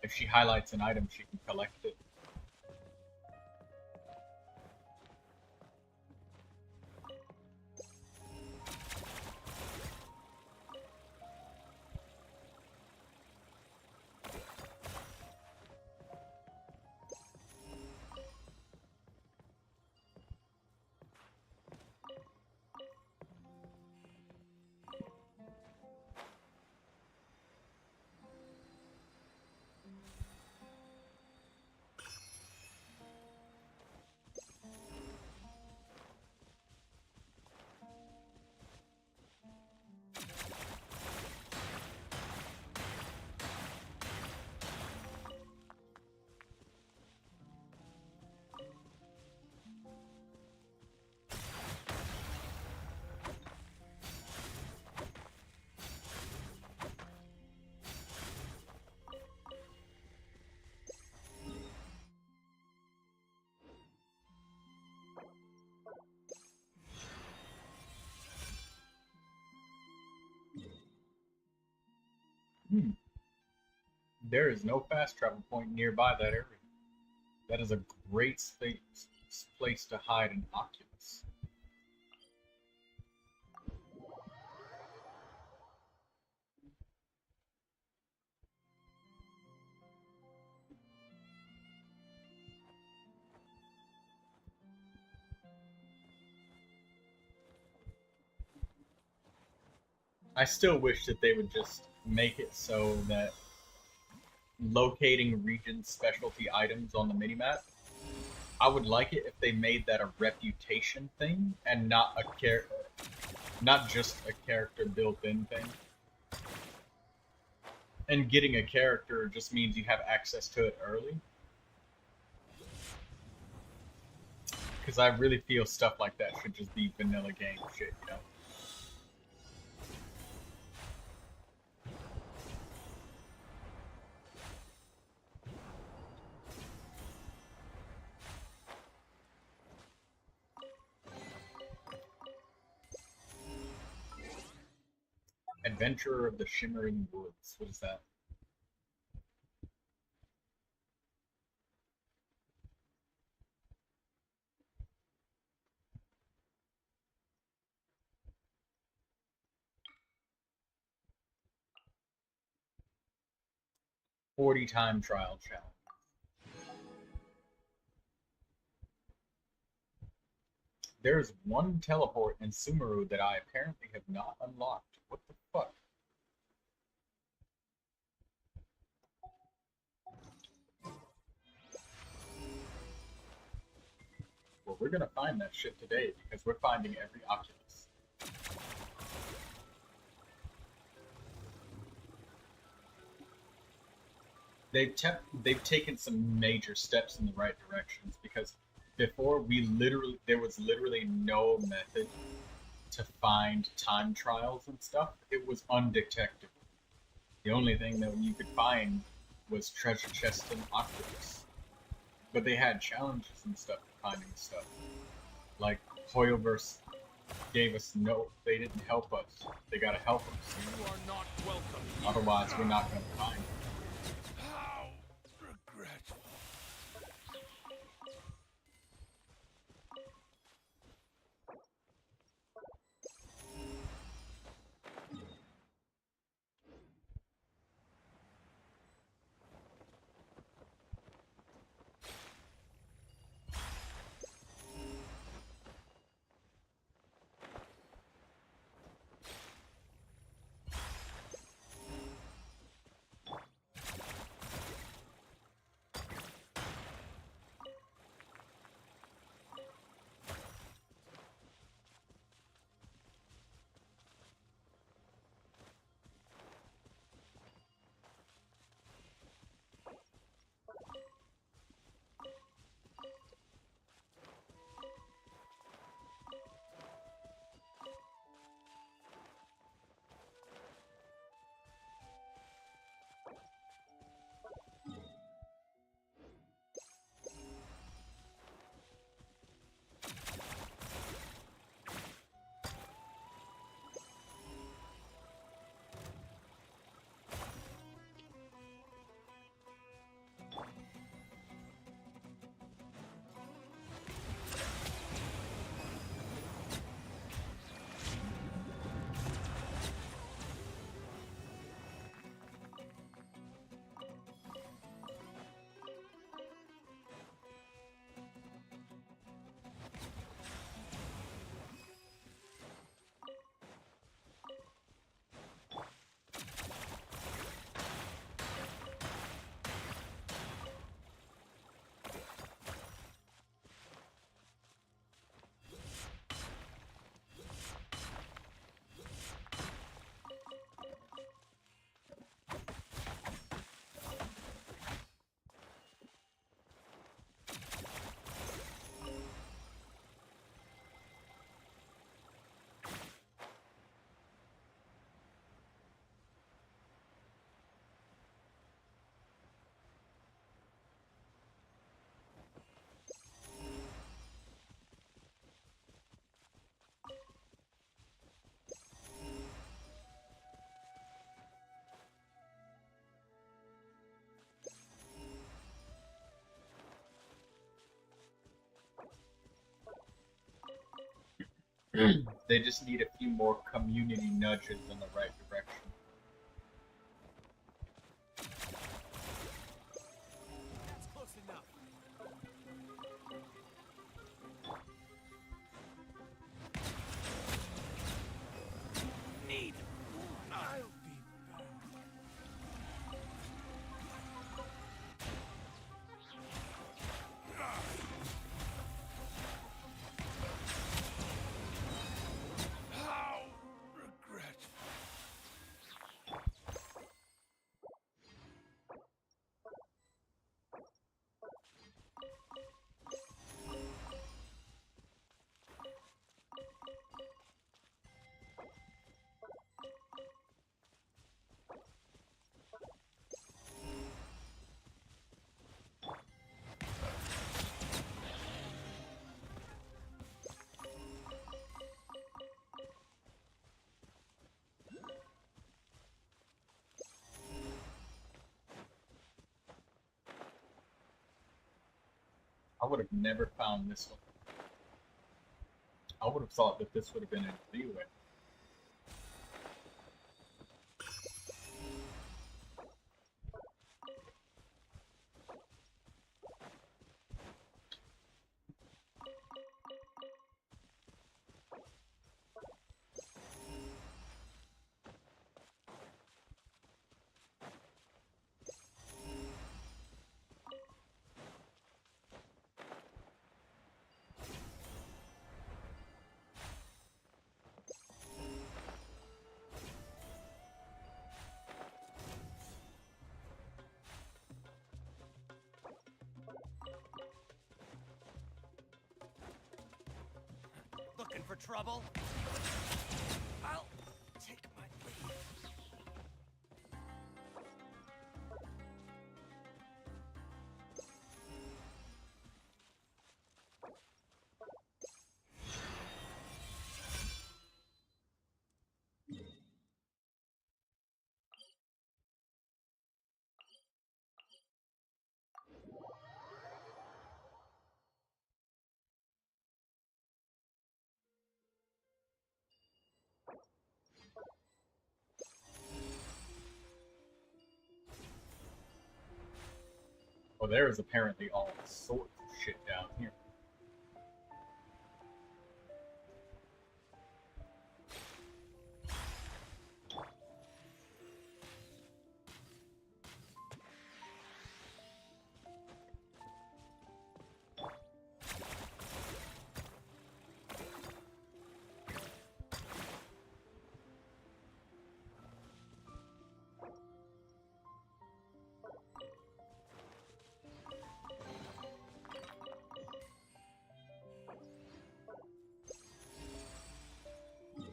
Speaker 1: If she highlights an item, she can collect it. There is no fast travel point nearby that area. That is a great place to hide an Oculus. I still wish that they would just make it so that locating region specialty items on the minimap, I would like it if they made that a reputation thing and not not just a character built-in thing. And getting a character just means you have access to it early. Because I really feel stuff like that should just be vanilla game shit, you know? Adventurer of the Shimmering Woods. What is that? "40-time trial challenge." There's one teleport in Sumeru that I apparently have not unlocked. What the fuck? We're gonna find that shit today because we're finding every Oculus. They've taken some major steps in the right directions because before there was literally no method to find time trials and stuff. It was undetectable. The only thing that you could find was treasure chests and Oculus. But they had challenges and stuff for finding stuff. Like Hoyoverse gave us they didn't help us. They gotta help us.
Speaker 4: You are not welcome.
Speaker 1: Otherwise we're not gonna find it.
Speaker 4: How regretful.
Speaker 1: They just need a few more community nudges in the right direction.
Speaker 4: That's close enough. Need. I'll be back. How regretful.
Speaker 1: I would have never found this one. I would have thought that this would have been in Leeway.
Speaker 4: for trouble? I'll take my leave.
Speaker 1: Well, there is apparently all sorts of shit down here.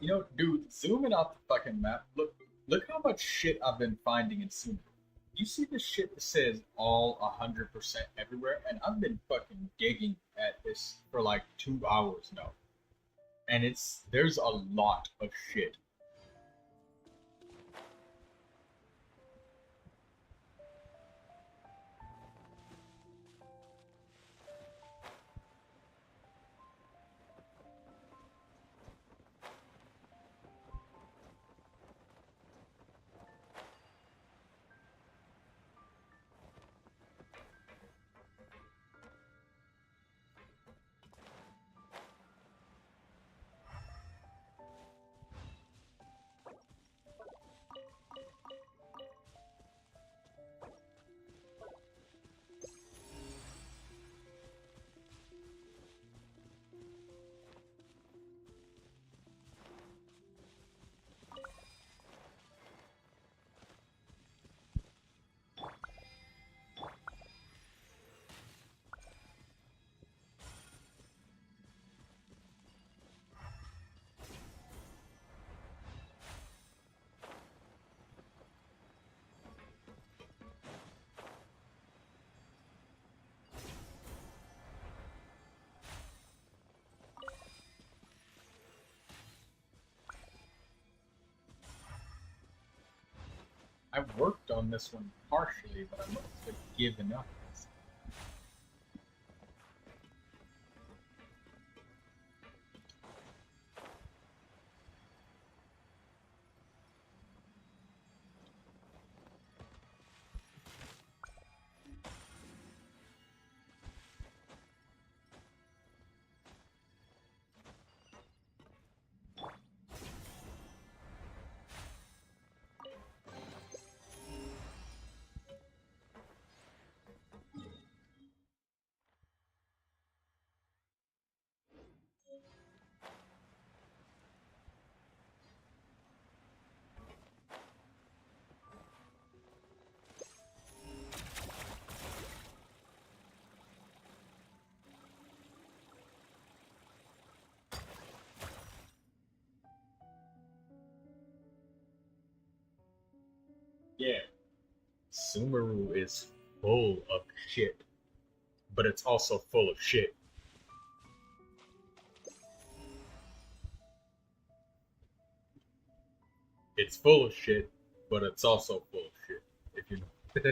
Speaker 1: You know, dude, zooming out the fucking map, look how much shit I've been finding in Sumeru. You see this shit that says all 100% everywhere, and I've been fucking digging at this for like 2 hours now. And there's a lot of shit. I worked on this one partially, but I must have given up. Yeah, Sumeru is full of shit, but it's also full of shit. It's full of shit, but it's also full of shit. If you know.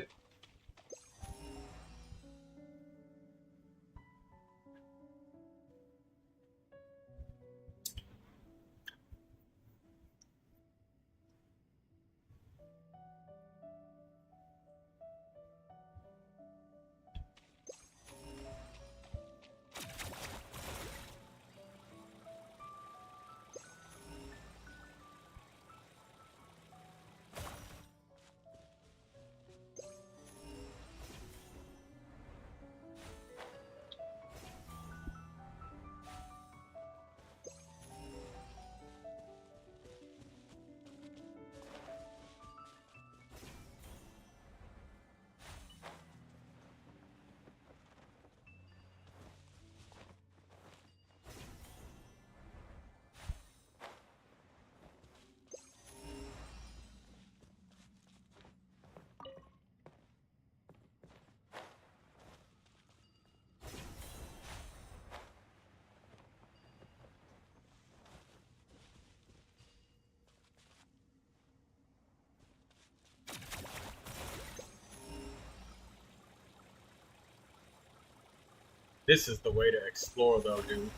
Speaker 1: This is the way to explore, though, dude.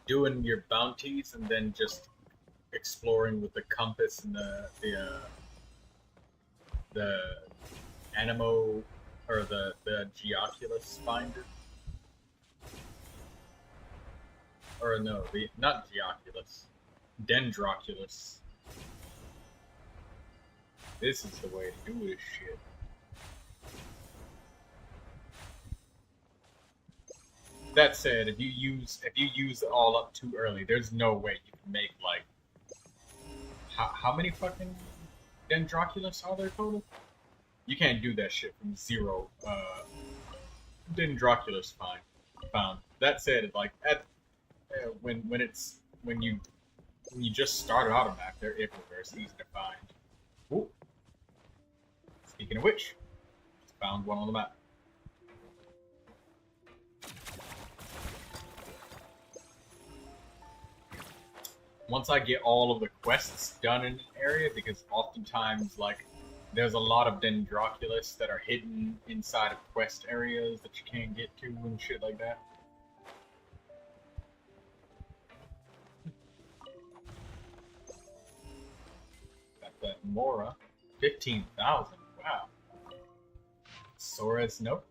Speaker 1: Doing your bounties and then just exploring with the compass and the Animo or the Geoculus finder. Or no, not Geoculus. Dendroculus. This is the way to do this shit. That said, if you use it all up too early, there's no way you can make like how many fucking Dendroculus are there total? You can't do that shit from zero. Dendroculus found. That said, like when you just start out a map, they're everywhere. It's easy to find. Ooh. Speaking of which, just found one on the map. Once I get all of the quests done in an area, because oftentimes, like, there's a lot of Dendroculus that are hidden inside of quest areas that you can't get to and shit like that. Got that Mora. 15,000. Wow. Sora's nope.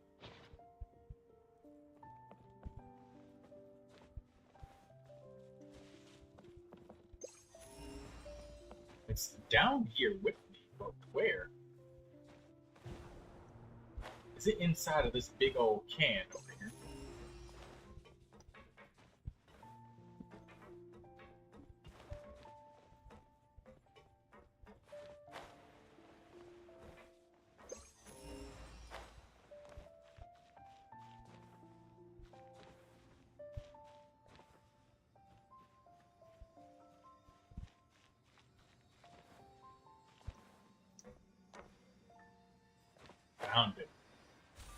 Speaker 1: It's down here with me, but where? Is it inside of this big old can over here? Found it.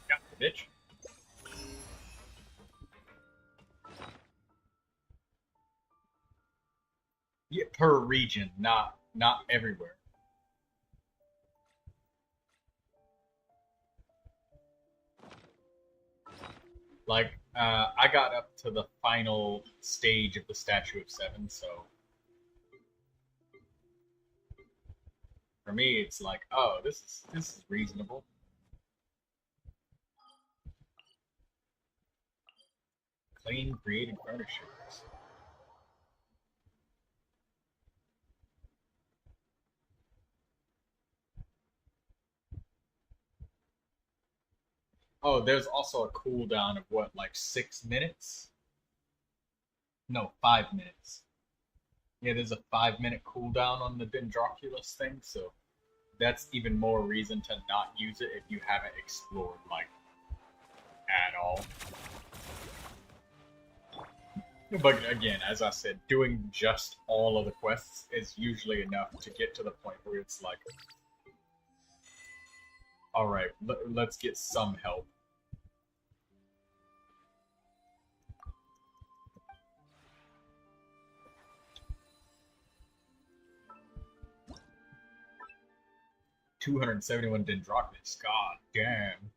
Speaker 1: Got the bitch. Yeah, per region, not everywhere. Like, I got up to the final stage of the Statue of Seven, so for me, it's like, oh, this is reasonable. Clean created furnishings. Oh, there's also a cooldown of what, like 6 minutes? No, 5 minutes. Yeah, there's a 5-minute cooldown on the Dendroculus thing, so that's even more reason to not use it if you haven't explored, like, at all. But again, as I said, doing just all of the quests is usually enough to get to the point where it's like, alright, let's get some help. $271 Dendroculus, god damn.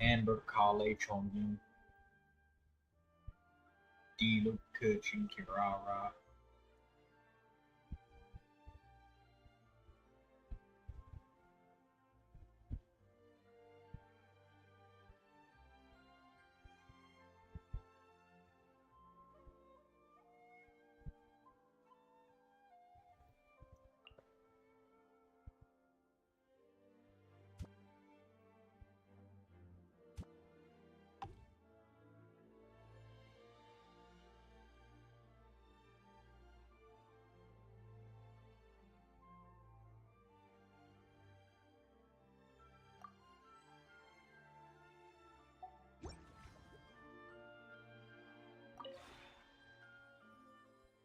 Speaker 1: Amber Kale Chongyu. Dilu Kuchin Kirara.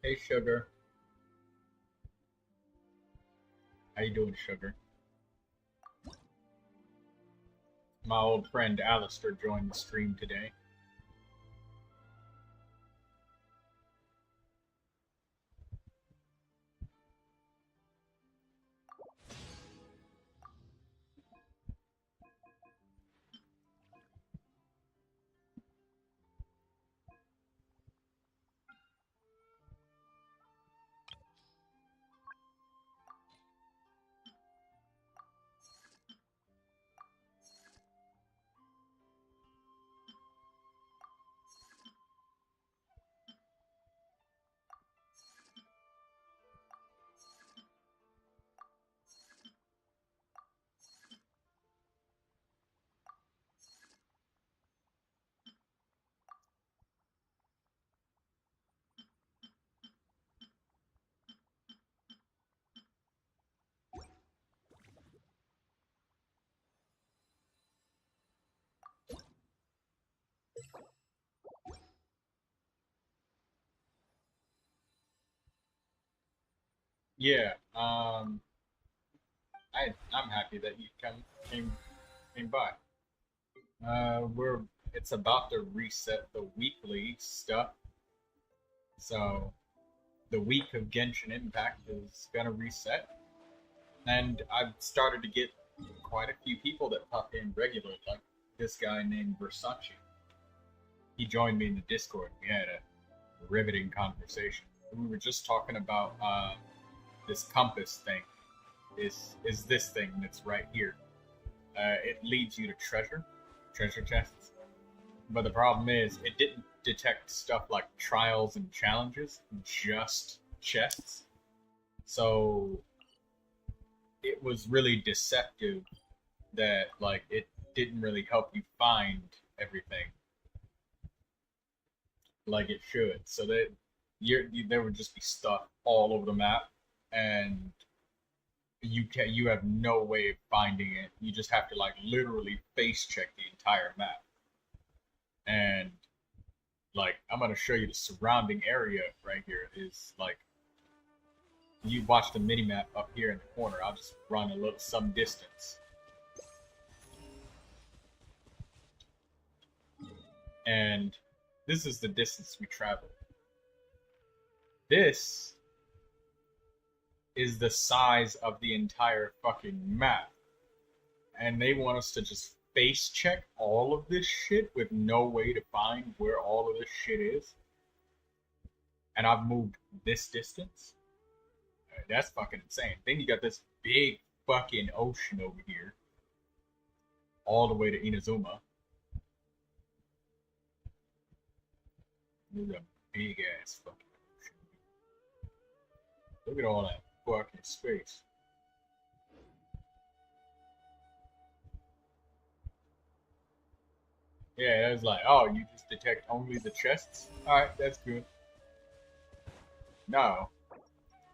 Speaker 1: Hey, Sugar. How you doing, Sugar? My old friend Alistair joined the stream today. yeah, I'm happy that you came by. We're it's about to reset the weekly stuff, so the week of Genshin Impact is gonna reset, and I've started to get quite a few people that pop in regularly, like this guy named Versace. He joined me in the Discord. We had a riveting conversation. We were just talking about this compass thing. Is this thing that's right here? It leads you to treasure chests. But the problem is, it didn't detect stuff like trials and challenges, just chests. So it was really deceptive that like it didn't really help you find everything like it should. So that there would just be stuff all over the map, and you have no way of finding it. You just have to like literally face check the entire map. And like I'm gonna show you the surrounding area right here is like you watch the mini map up here in the corner. I'll just run a little some distance. And this is the distance we traveled. This is the size of the entire fucking map. And they want us to just face check all of this shit with no way to find where all of this shit is. And I've moved this distance. That's fucking insane. Then you got this big fucking ocean over here. All the way to Inazuma. There's a big ass fucking ocean. Look at all that fucking space. Yeah, it was like, oh, you just detect only the chests? Alright, that's good. No.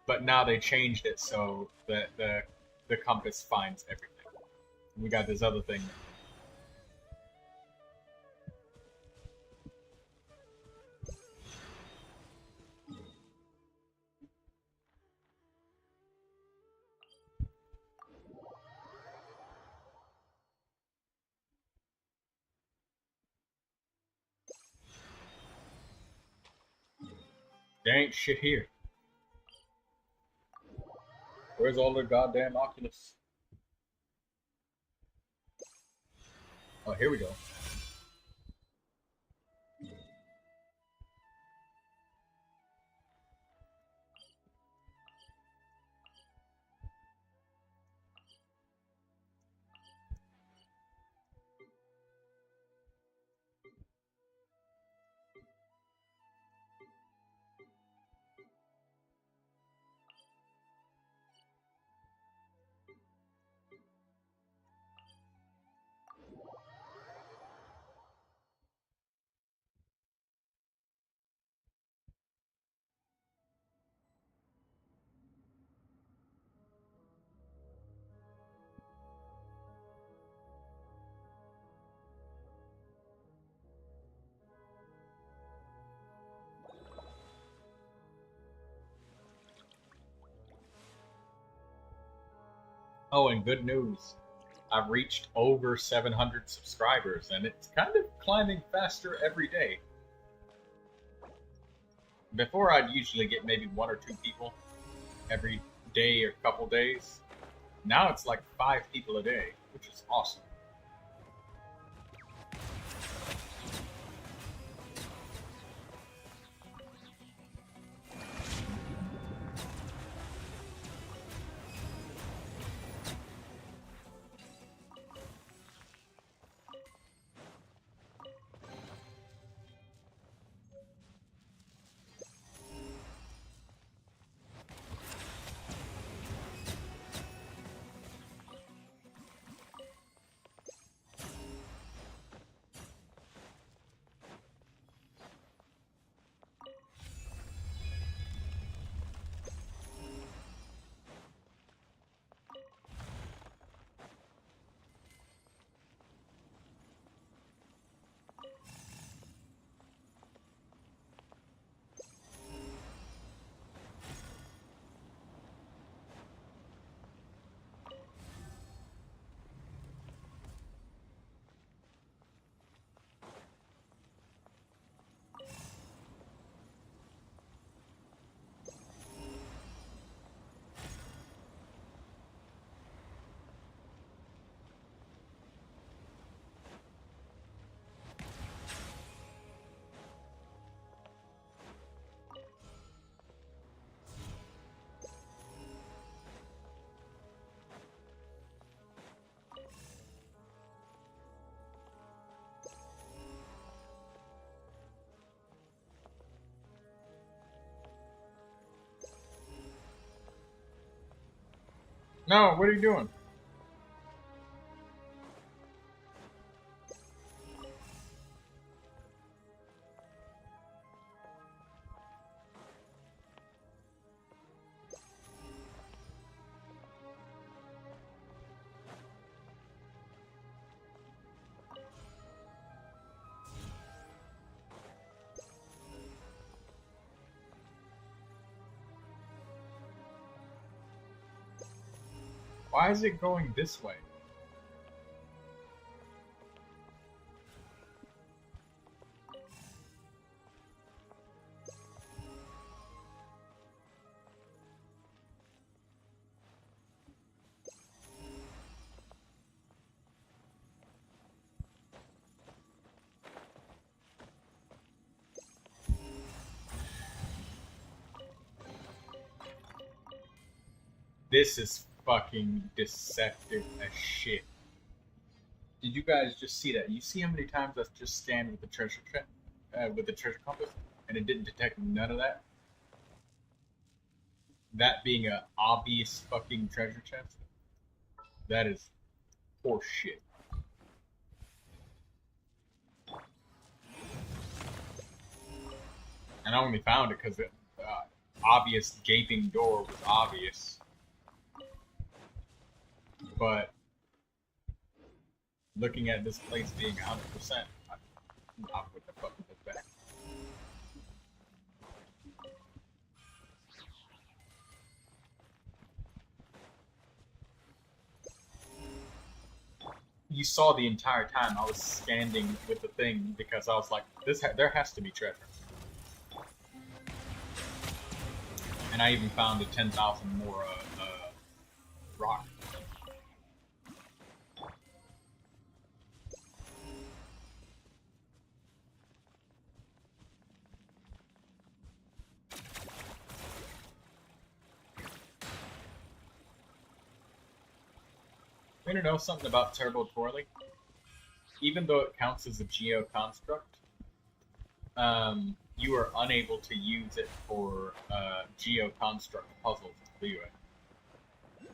Speaker 1: But now they changed it so that the compass finds everything. We got this other thing. There ain't shit here. Where's all the goddamn Oculus? Oh, here we go. Oh, and good news. I've reached over 700 subscribers, and it's kind of climbing faster every day. Before, I'd usually get maybe 1 or 2 people every day or couple days. Now it's like 5 people a day, which is awesome. No, what are you doing? Why is it going this way? This is fucking deceptive as shit. Did you guys just see that? You see how many times I just scanned with the with the treasure compass, and it didn't detect none of that? That being a obvious fucking treasure chest. That is horse shit. And I only found it because the obvious gaping door was obvious. But looking at this place being 100%, I wouldn't have fucking looked back. You saw the entire time I was standing with the thing because I was like, there has to be treasure. And I even found a 10,000 more rock. You want to know something about Turbo Twirly? Even though it counts as a geo construct, you are unable to use it for geo construct puzzles to do it.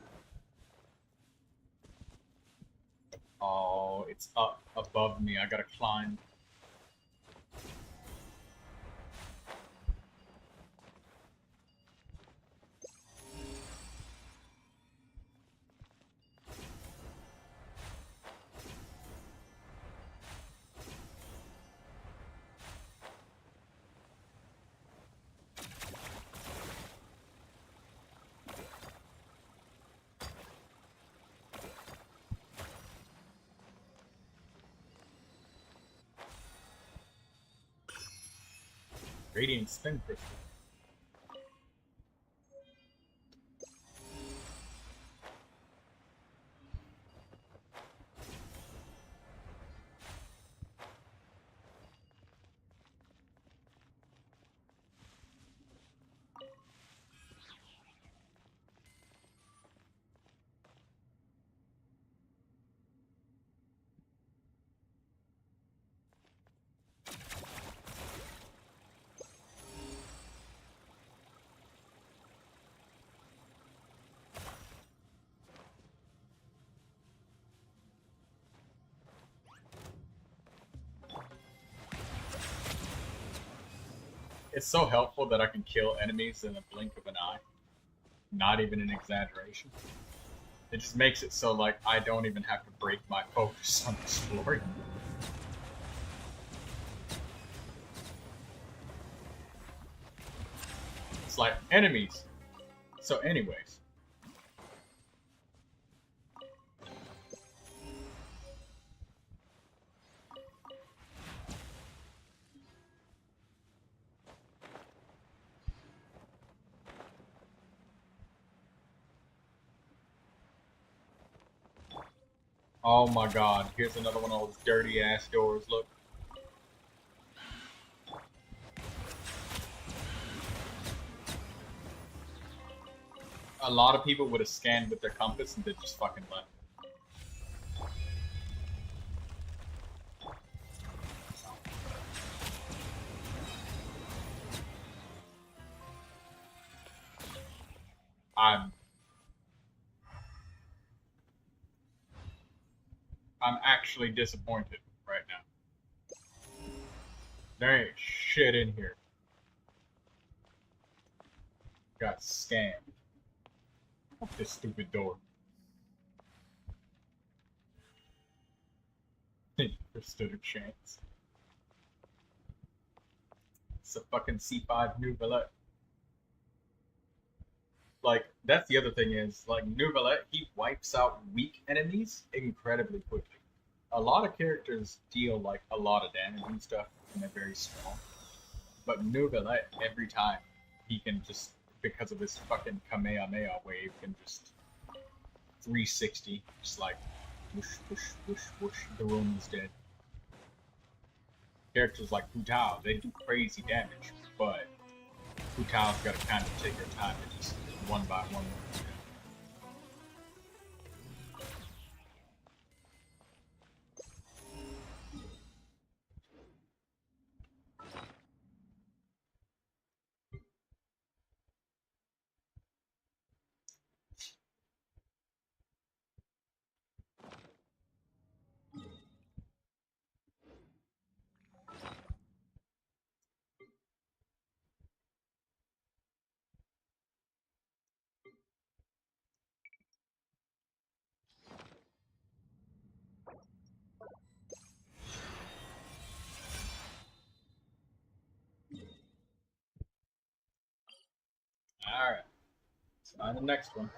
Speaker 1: Oh, it's up above me. I gotta climb. Radiant spin crystal. It's so helpful that I can kill enemies in a blink of an eye. Not even an exaggeration. It just makes it so like I don't even have to break my focus on exploring. It's like enemies. So anyways. Oh my god, here's another one of those dirty ass doors, look. A lot of people would have scanned with their compass and they just fucking left. I'm I'm actually disappointed right now. There ain't shit in here. Got scammed. Fuck this stupid door. There stood a chance. It's a fucking C5 Neuvilette. Like, that's the other thing is, like, Neuvilette, he wipes out weak enemies incredibly quickly. A lot of characters deal, like, a lot of damage and stuff, and they're very strong. But Neuvilette, every time, he can just, because of his fucking Kamehameha wave, can just 360, just like, whoosh, whoosh, whoosh, whoosh, the room is dead. Characters like Hu Tao, they do crazy damage, but Hu Tao's gotta kind of take their time and just one by one. Alright, let's find the next one.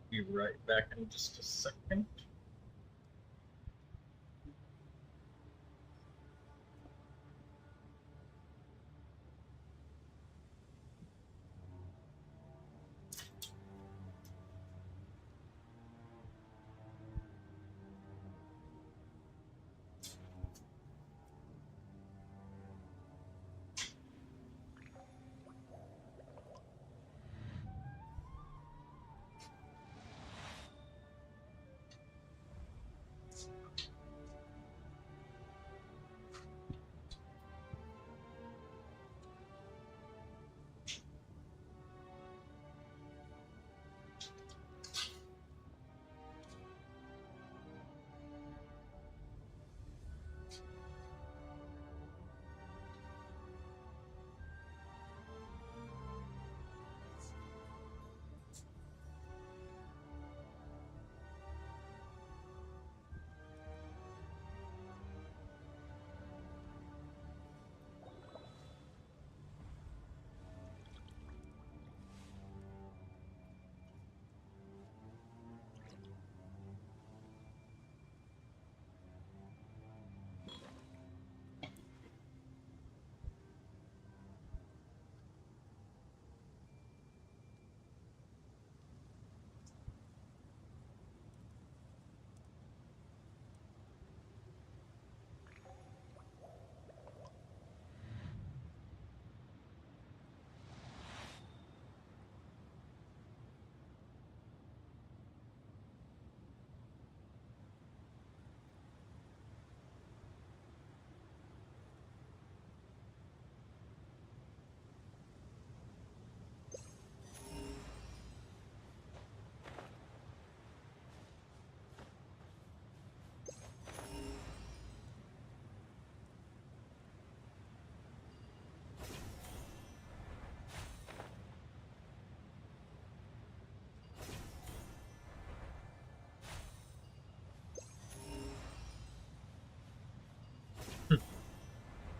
Speaker 1: Be right back in just a second.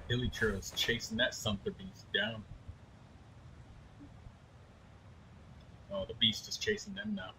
Speaker 1: Illytra's chasing that Sumpter beast down. Oh, the beast is chasing them now.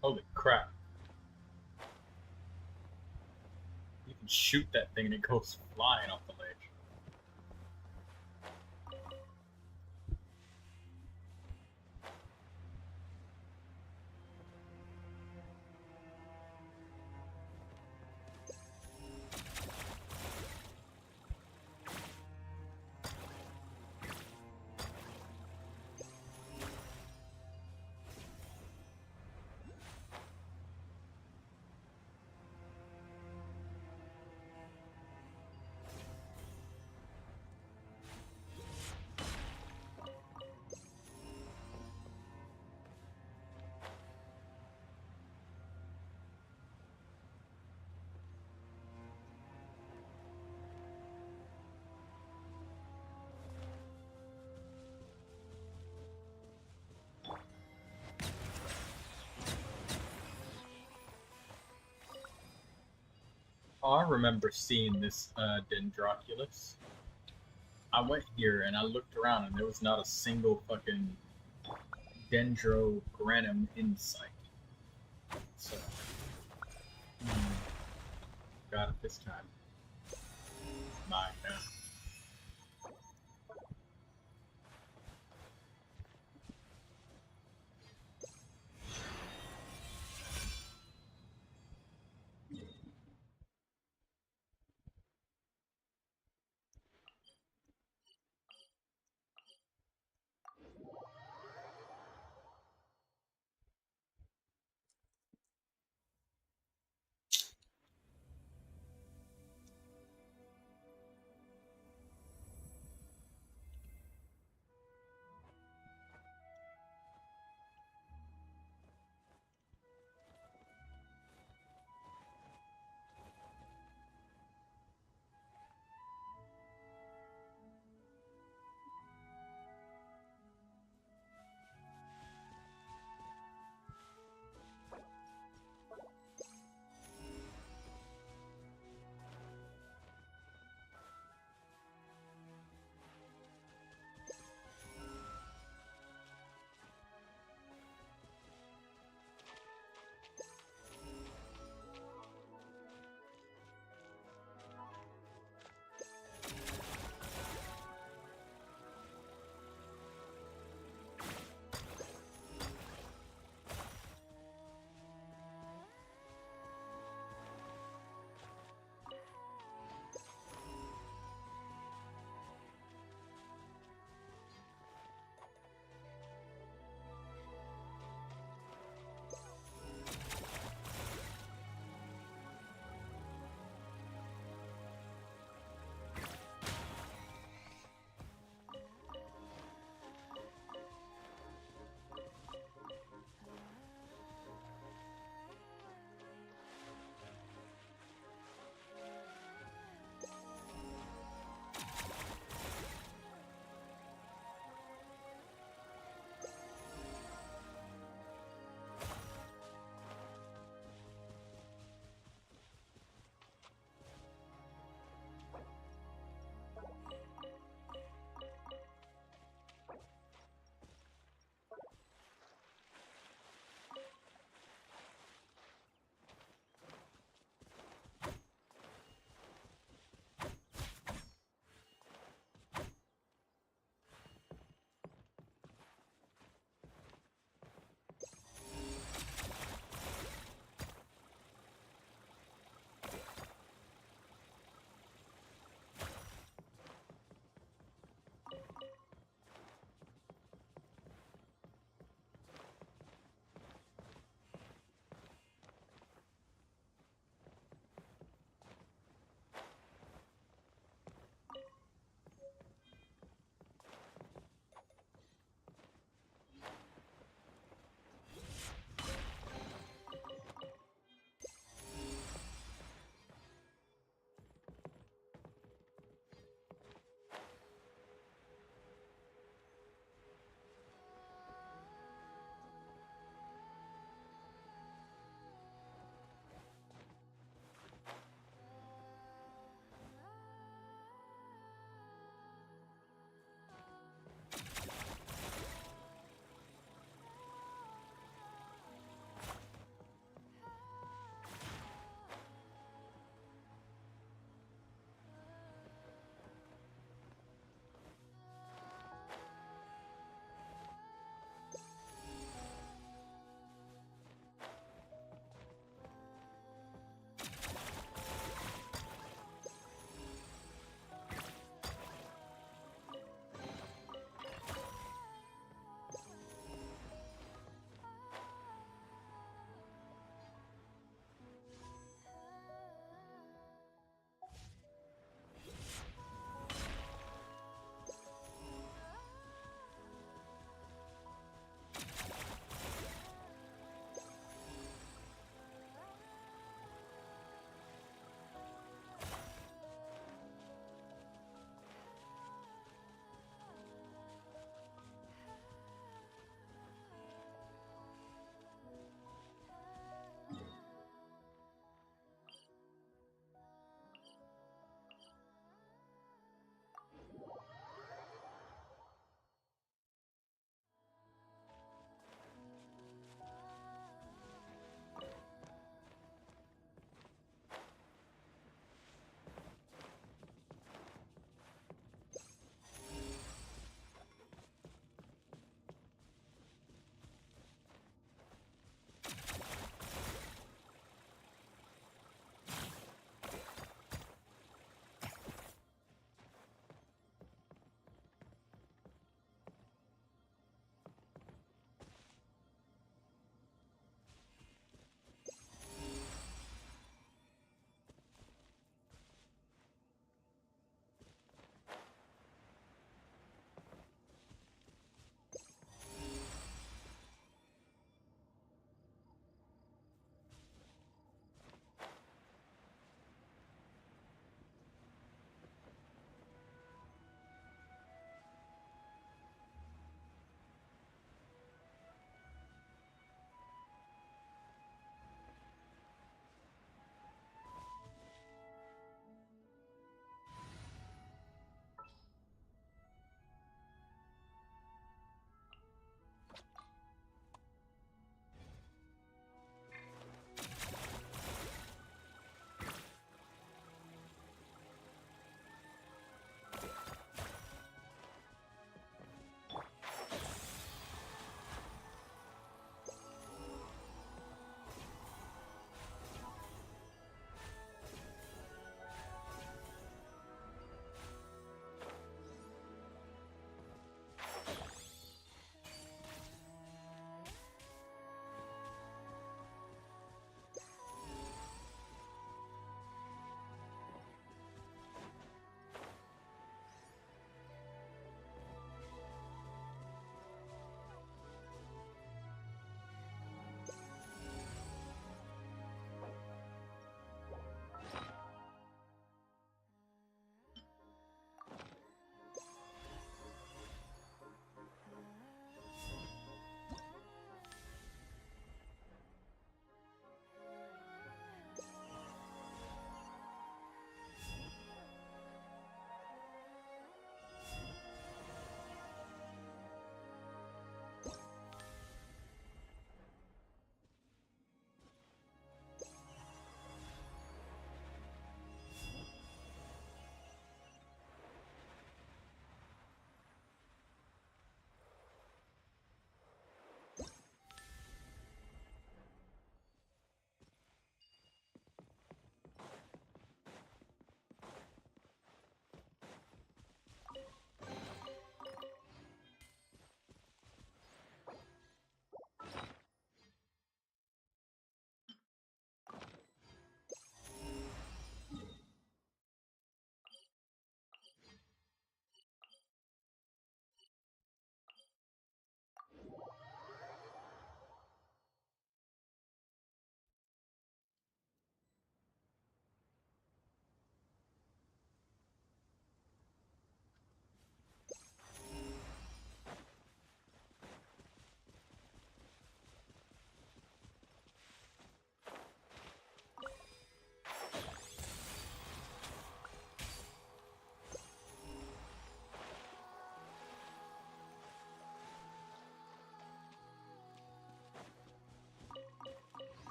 Speaker 1: Holy crap. You can shoot that thing and it goes flying off the ledge. Oh, I remember seeing this Dendroculus. I went here and I looked around and there was not a single fucking Dendrogranum in sight. So, got it this time. Mine now.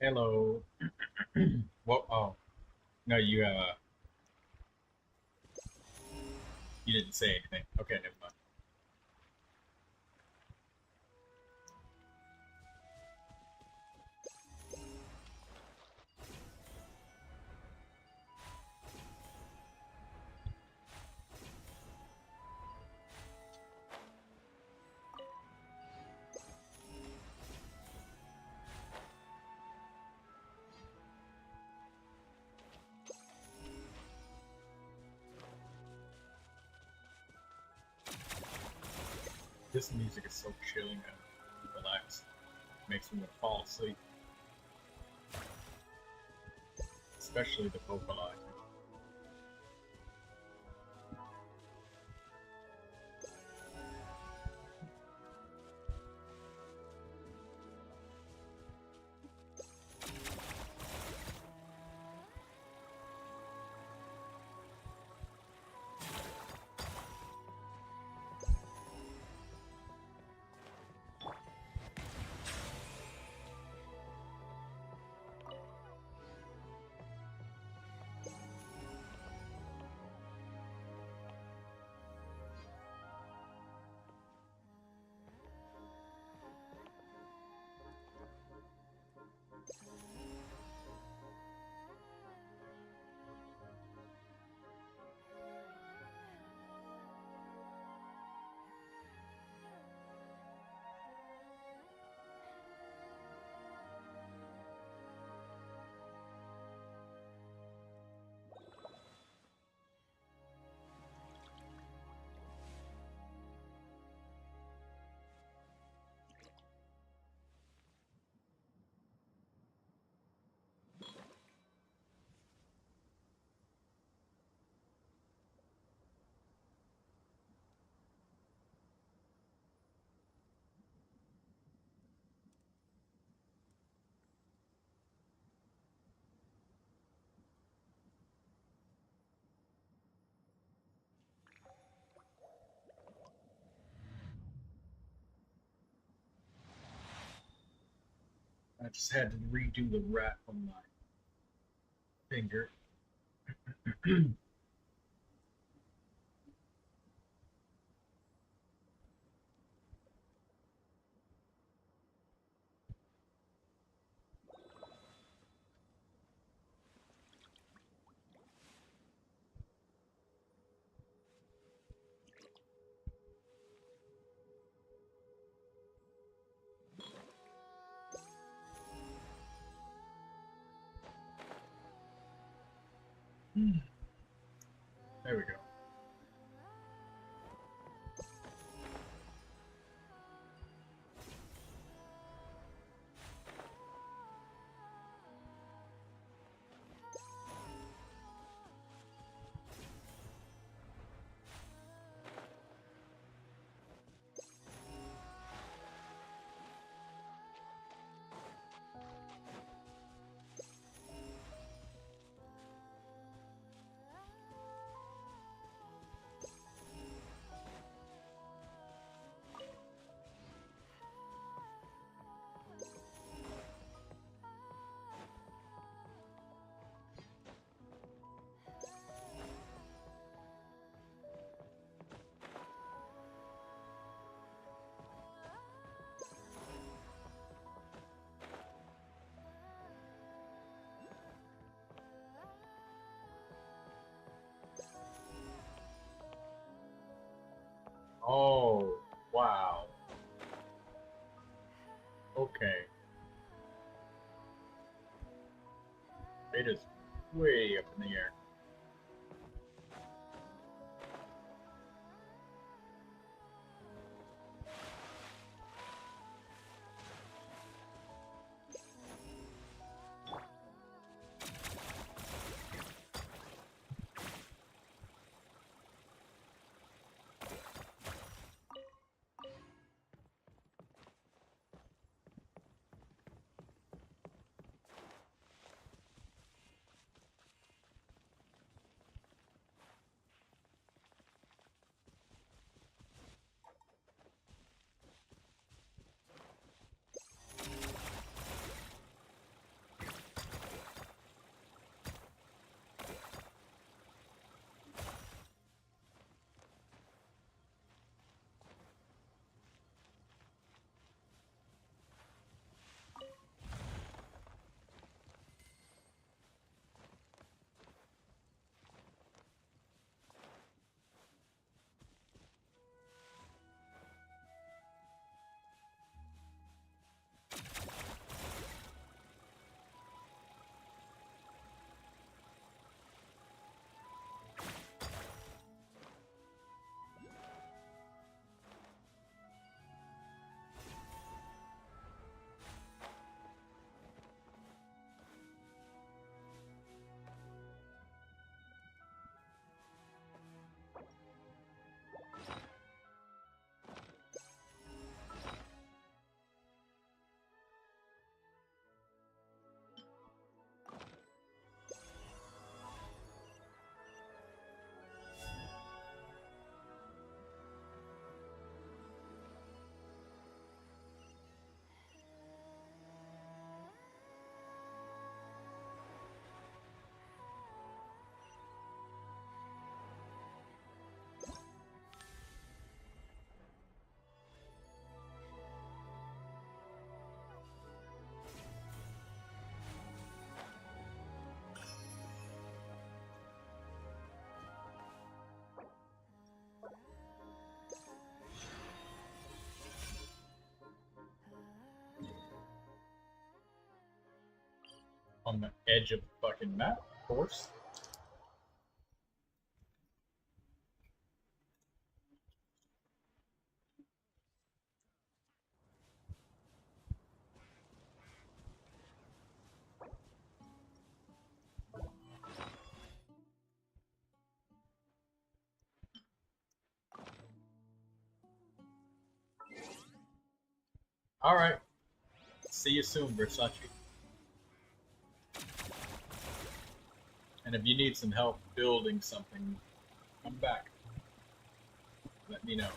Speaker 1: Hello. Well, oh no, you didn't say anything. Okay, never mind. This music is so chilling and relaxed. Makes me want to fall asleep. Especially the vocalizer. I just had to redo the wrap on my finger. There we go. Oh, wow. Okay. It is way up in the air. On the edge of the fucking map, of course. Alright. See you soon, Versace. And if you need some help building something, come back. Let me know.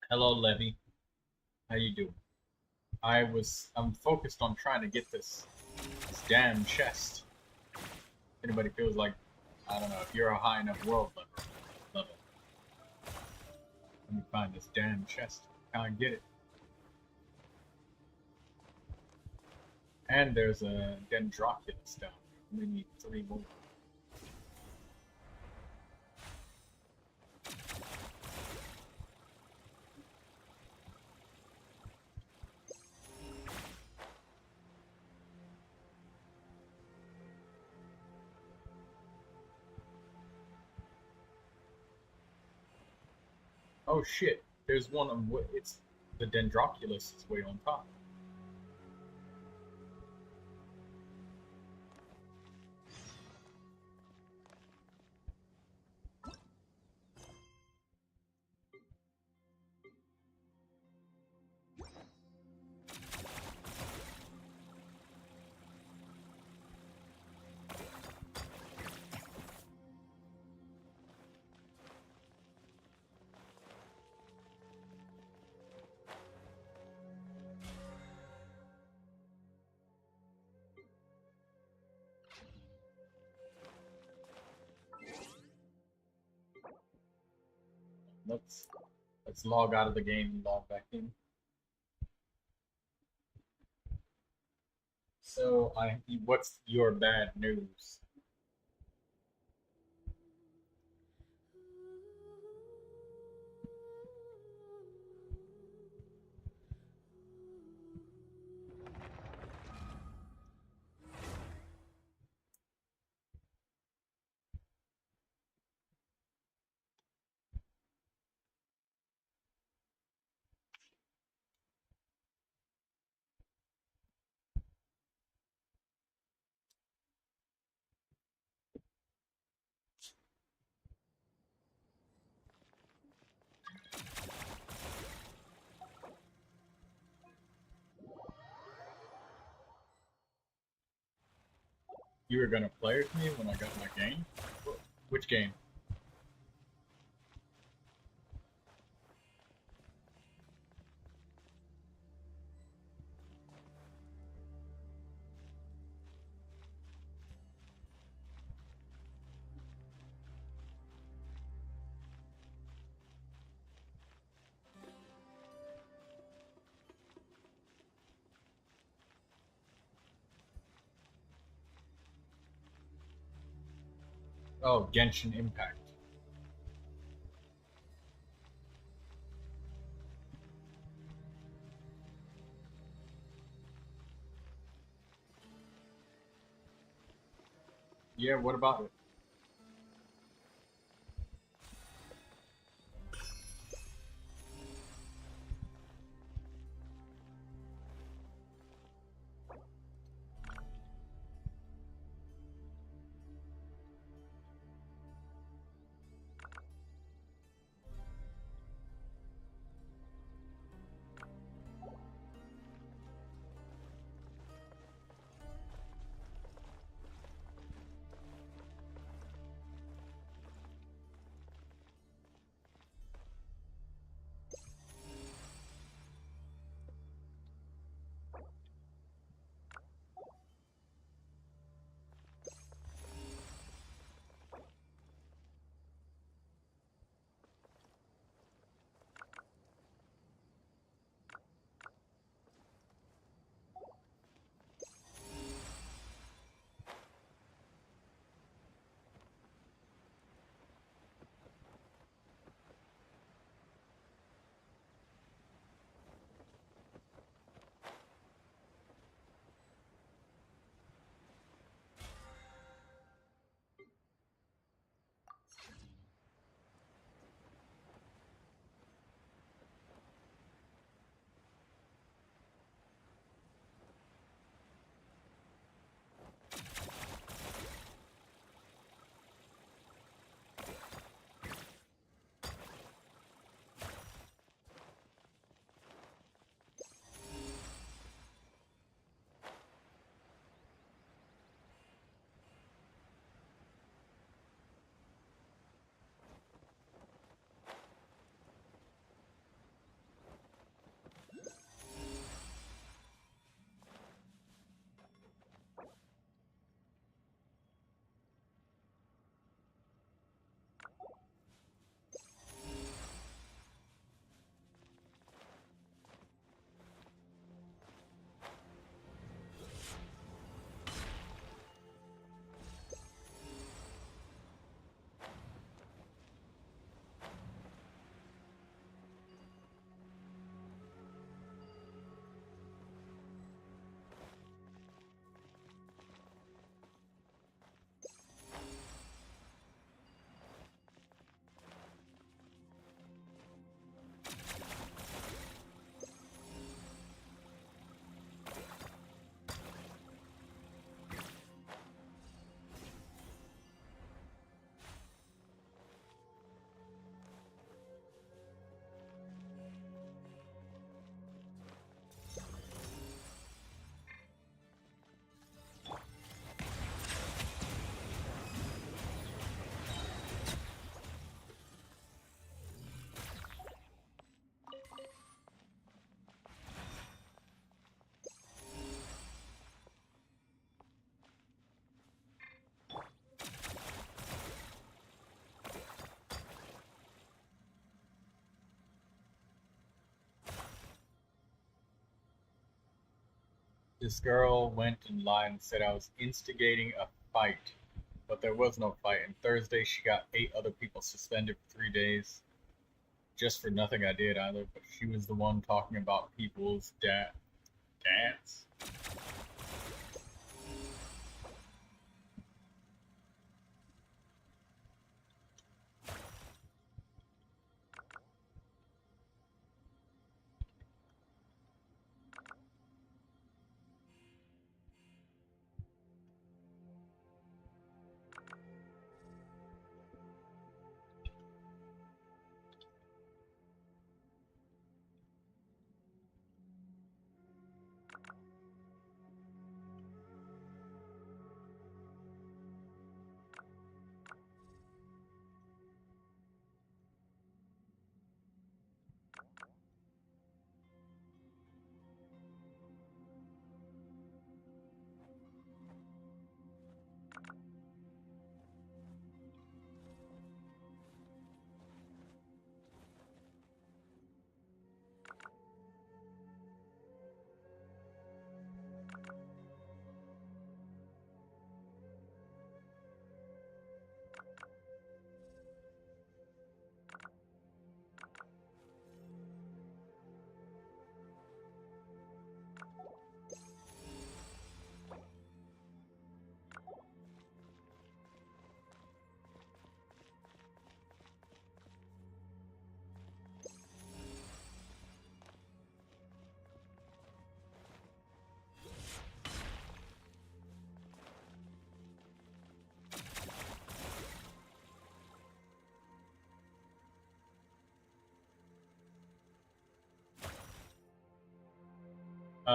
Speaker 1: Hello, Levy. How you doing? I'm focused on trying to get this damn chest. Anybody feels like, I don't know, if you're a high enough level. Let me find this damn chest. Can't get it. And there's a Dendroculus down there. We need 3 more. Oh shit, there's one on it's the Dendroculus is way on top. Let's let's log out of the game and log back in. So what's your bad news? You were gonna play with me when I got my game? Which game? Oh, Genshin Impact. Yeah, what about it? This girl went in line and said I was instigating a fight, but there was no fight. And Thursday, she got 8 other people suspended for 3 days, just for nothing I did either. But she was the one talking about people's dads.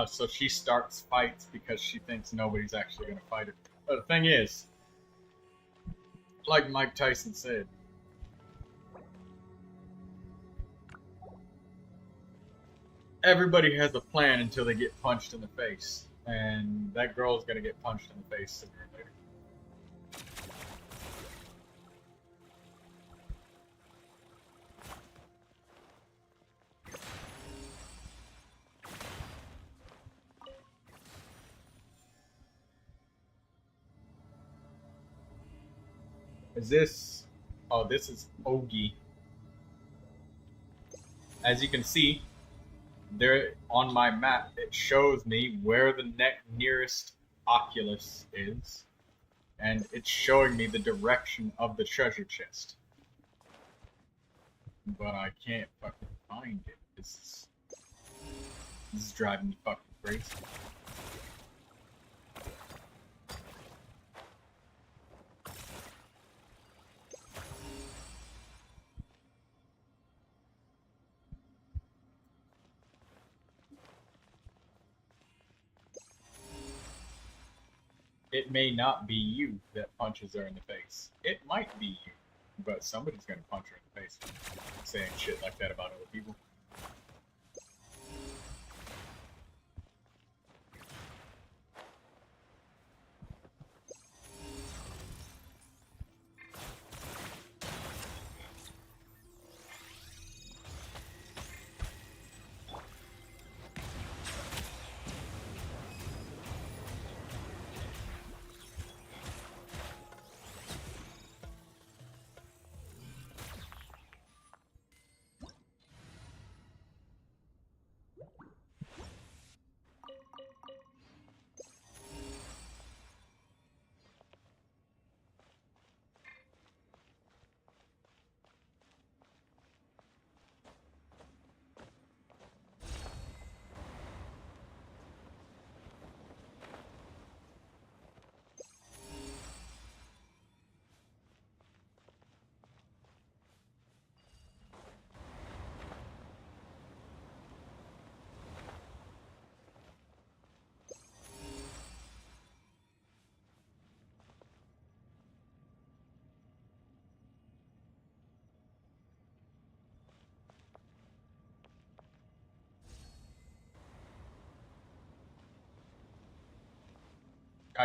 Speaker 1: So she starts fights because she thinks nobody's actually going to fight her. But the thing is, like Mike Tyson said, everybody has a plan until they get punched in the face. And that girl's going to get punched in the face sooner or later. Is this... Oh, this is Ogi. As you can see, there on my map, it shows me where the nearest Oculus is. And it's showing me the direction of the treasure chest. But I can't fucking find it. This is driving me fucking crazy. It may not be you that punches her in the face. It might be you, but somebody's gonna punch her in the face saying shit like that about other people.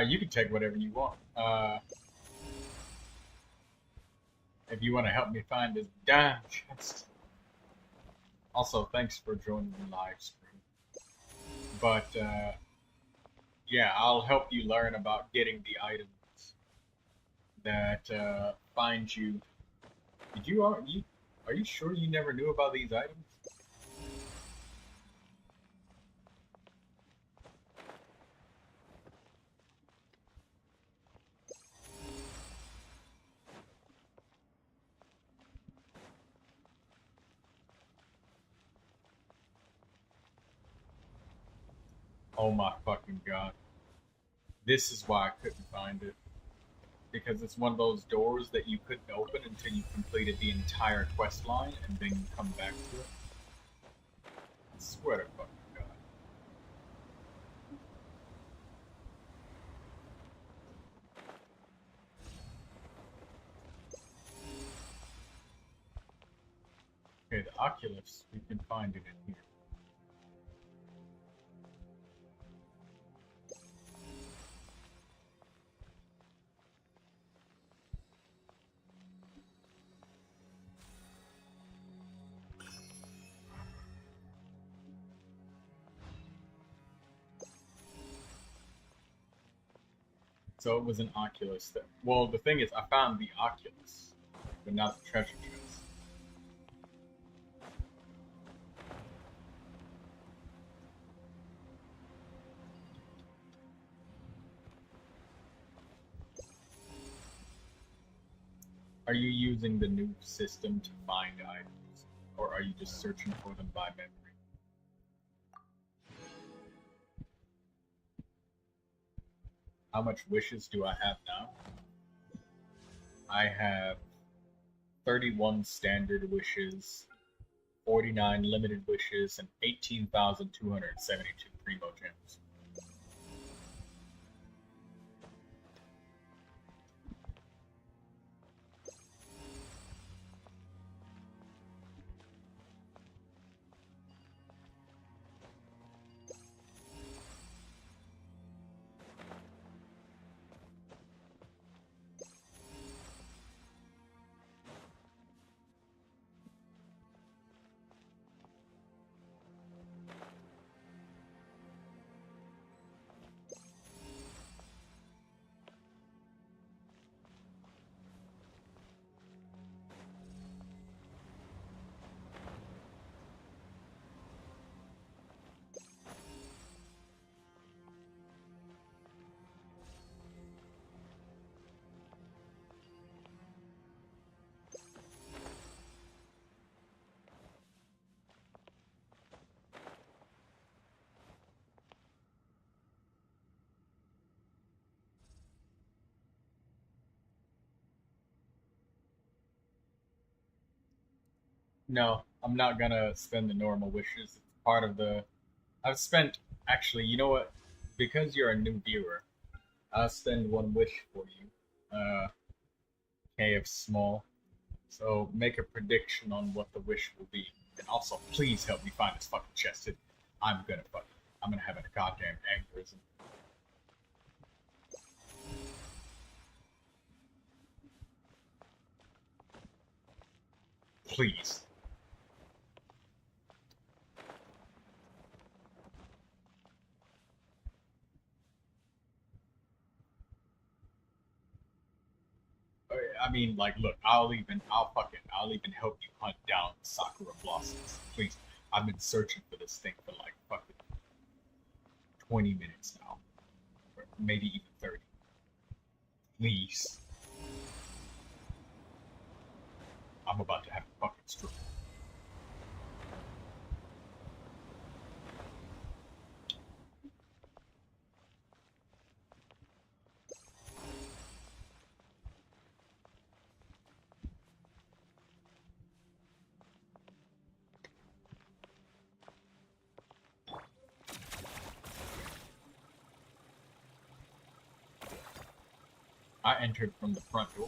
Speaker 1: You can take whatever you want. If you want to help me find this damn chest. Also, thanks for joining the live stream. But Yeah, I'll help you learn about getting the items that find you. Are you sure you never knew about these items? Oh my fucking god. This is why I couldn't find it. Because it's one of those doors that you couldn't open until you completed the entire quest line and then you come back to it. I swear to fucking god. Okay, the Oculus, we can find it in here. So it was an Oculus that. Well, the thing is, I found the Oculus, but not the treasure chest. Are you using the new system to find items, or are you just searching for them by memory? How much wishes do I have now? I have 31 standard wishes, 49 limited wishes, and 18,272 Primo gems. No, I'm not gonna spend the normal wishes. It's part of the. I've spent. Actually, you know what? Because you're a new viewer, I'll spend one wish for you. K of small. So make a prediction on what the wish will be. And also, please help me find this fucking chest. I'm gonna have a goddamn aneurysm. Please. I mean, like, look, I'll even help you hunt down Sakura blossoms. Please, I've been searching for this thing for like fucking 20 minutes now, or maybe even 30. Please, I'm about to have a fucking stroke. I entered from the front door.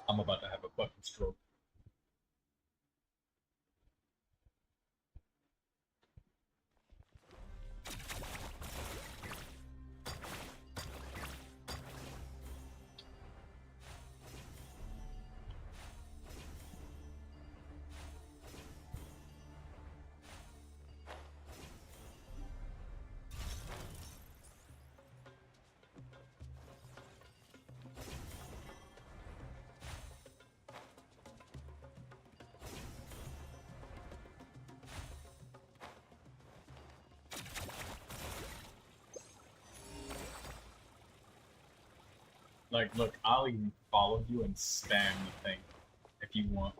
Speaker 1: I'm about to have a fucking stroke. Like, look, I'll even follow you and spam the thing if you want.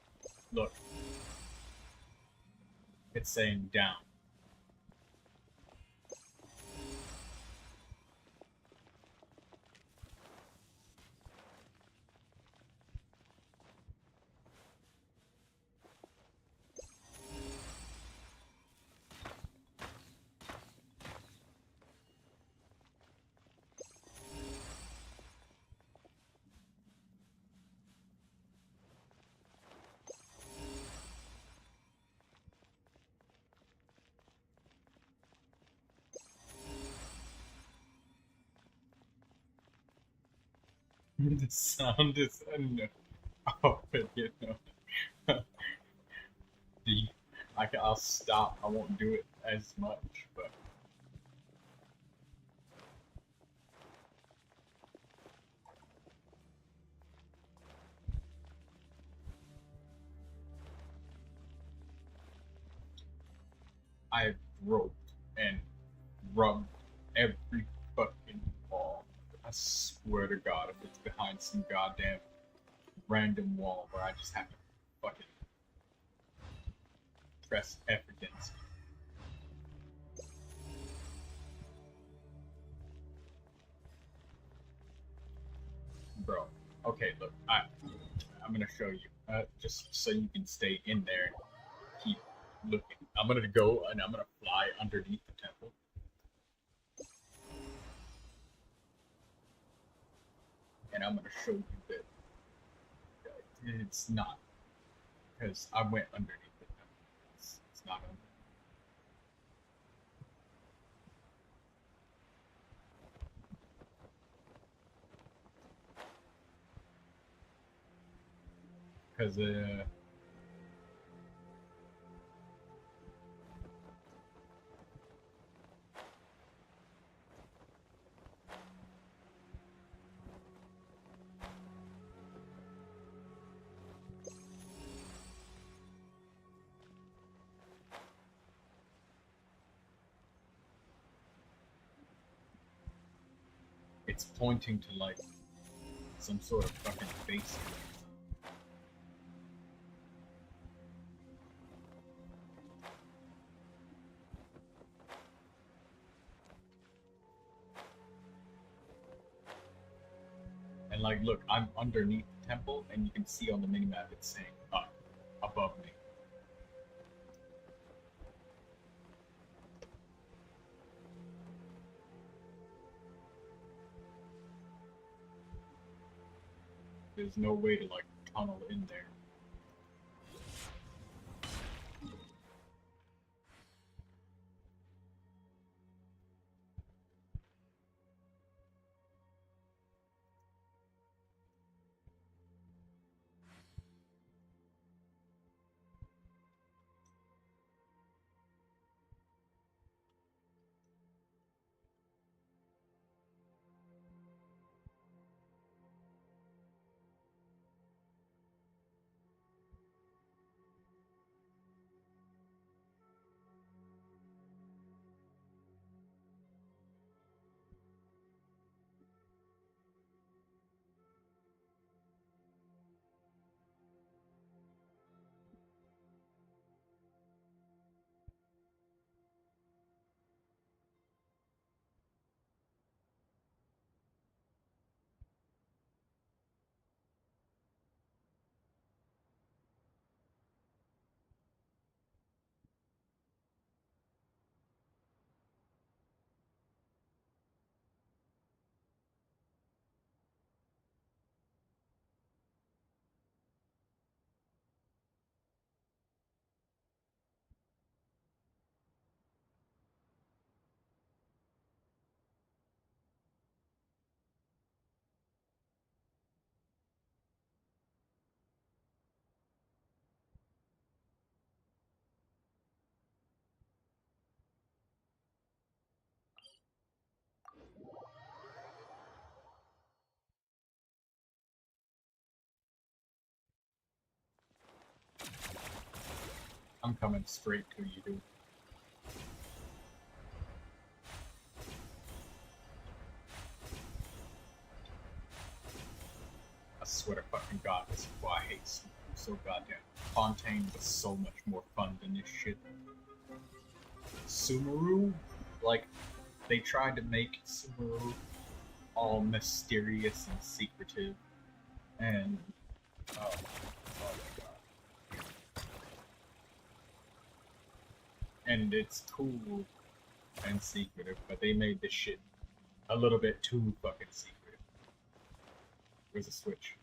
Speaker 1: Look, it's saying down. The sound is oh, you know. I'll stop. I won't do it as much, but I've roped and rubbed every fucking wall. I swear to God, if it's behind some goddamn random wall where I just have to fucking press F against. Bro, okay, look, I'm gonna show you, just so you can stay in there and keep looking. I'm gonna go and I'm gonna fly underneath the temple. And I'm gonna show you that it's not, because I went underneath the temple. It's not under. Because it's pointing to like some sort of fucking face. And like, look, I'm underneath the temple, and you can see on the minimap it's saying up above me. There's no way to like tunnel in there. I'm coming straight to you, dude. I swear to fucking God, this is why I hate Subaru so goddamn. Fontaine was so much more fun than this shit. Subaru, like, they tried to make Subaru all mysterious and secretive, and oh my God. And it's cool and secretive, but they made this shit a little bit too fucking secretive. Where's the switch?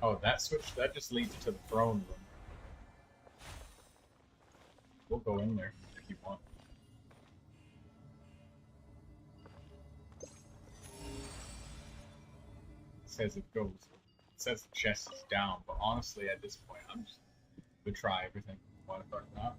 Speaker 1: Oh, that switch? That just leads to the throne room. We'll go in there if you want. It says it goes. It says the chest is down, but honestly, at this point, I'm just gonna try everything. Why the fuck not?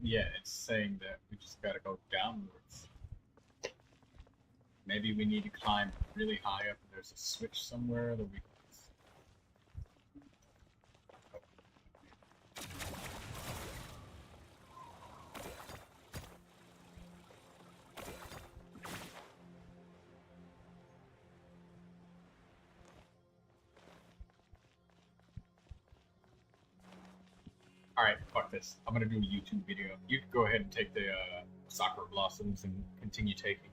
Speaker 1: Yeah, it's saying that we just gotta go downwards. Maybe we need to climb really high up and there's a switch somewhere that we can... Alright, fuck this. I'm gonna do a YouTube video. You can go ahead and take the Sakura Blossoms and continue taking.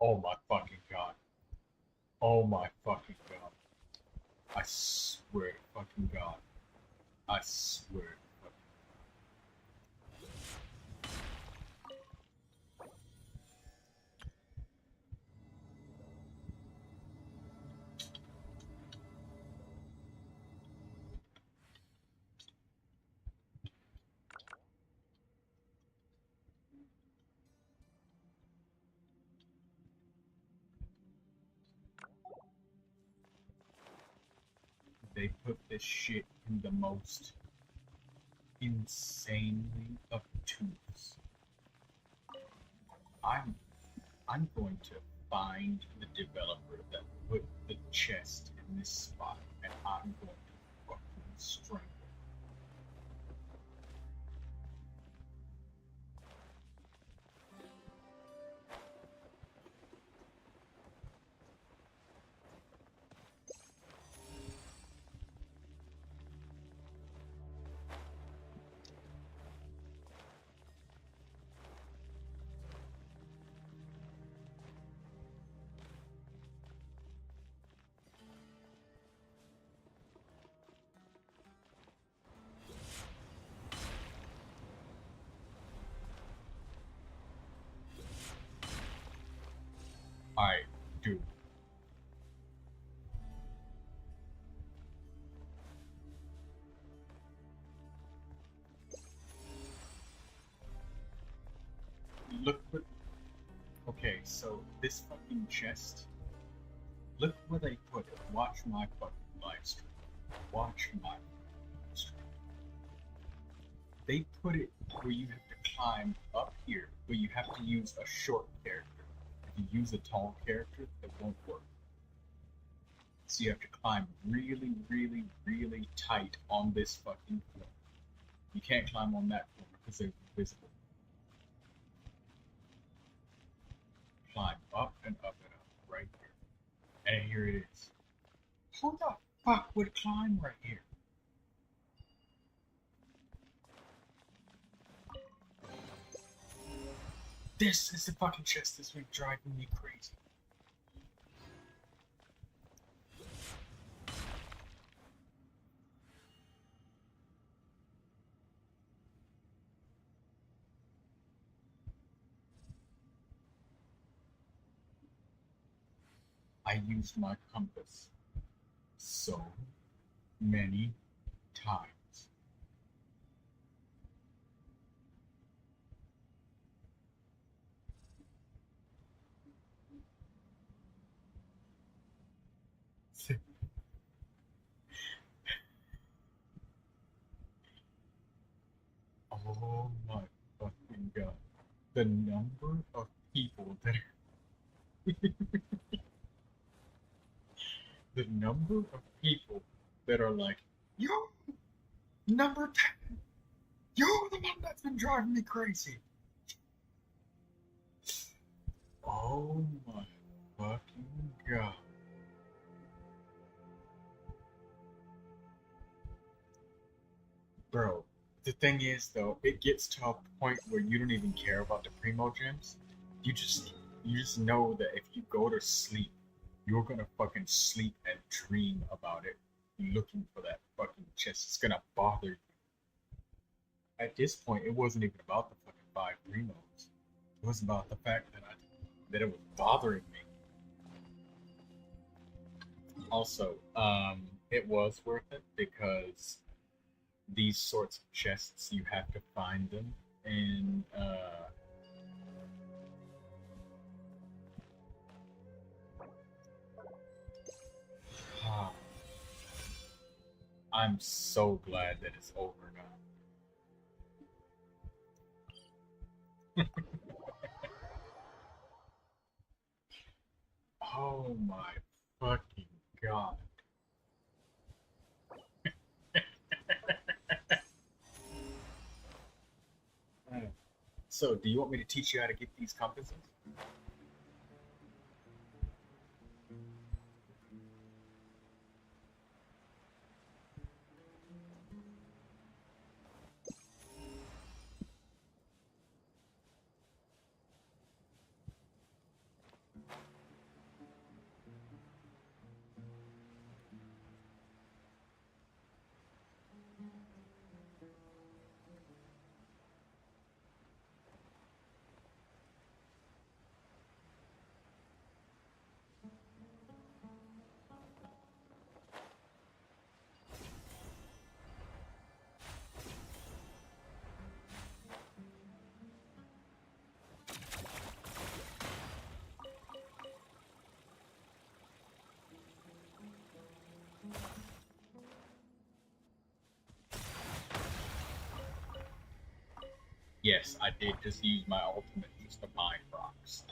Speaker 1: Oh my fucking god. Oh my fucking god. I swear to fucking god. I swear to fucking they put this shit in the most insanely obtuse. I'm I'm going to find the developer that put the chest in this spot, and I'm going to fucking strangle. I do. Look what. Okay, so this fucking chest. Look where they put it. Watch my fucking live stream. Watch my stream. They put it where you have to climb up here, where you have to use a short character. If you use a tall character, it won't work. So you have to climb really, really, really tight on this fucking floor. You can't climb on that floor because they're invisible. Climb up and up and up, right here. And here it is. Who the fuck would climb right here? This is the fucking chest that's been driving me crazy. I used my compass so many times. Oh my fucking god. The number of people that the number of people that are like, yo, number 10, you're the one that's been driving me crazy. Oh my fucking god. Bro, the thing is though, it gets to a point where you don't even care about the Primo gems. You just know that if you go to sleep, you're gonna fucking sleep and dream about it, looking for that fucking chest. It's gonna bother you. At this point, it wasn't even about the fucking 5 Primos. It was about the fact that it was bothering me. Also, it was worth it because these sorts of chests, you have to find them in I'm so glad that it's over now. Oh my fucking god. So, do you want me to teach you how to get these compasses? Yes, I did just use my ultimate just to mine rocks.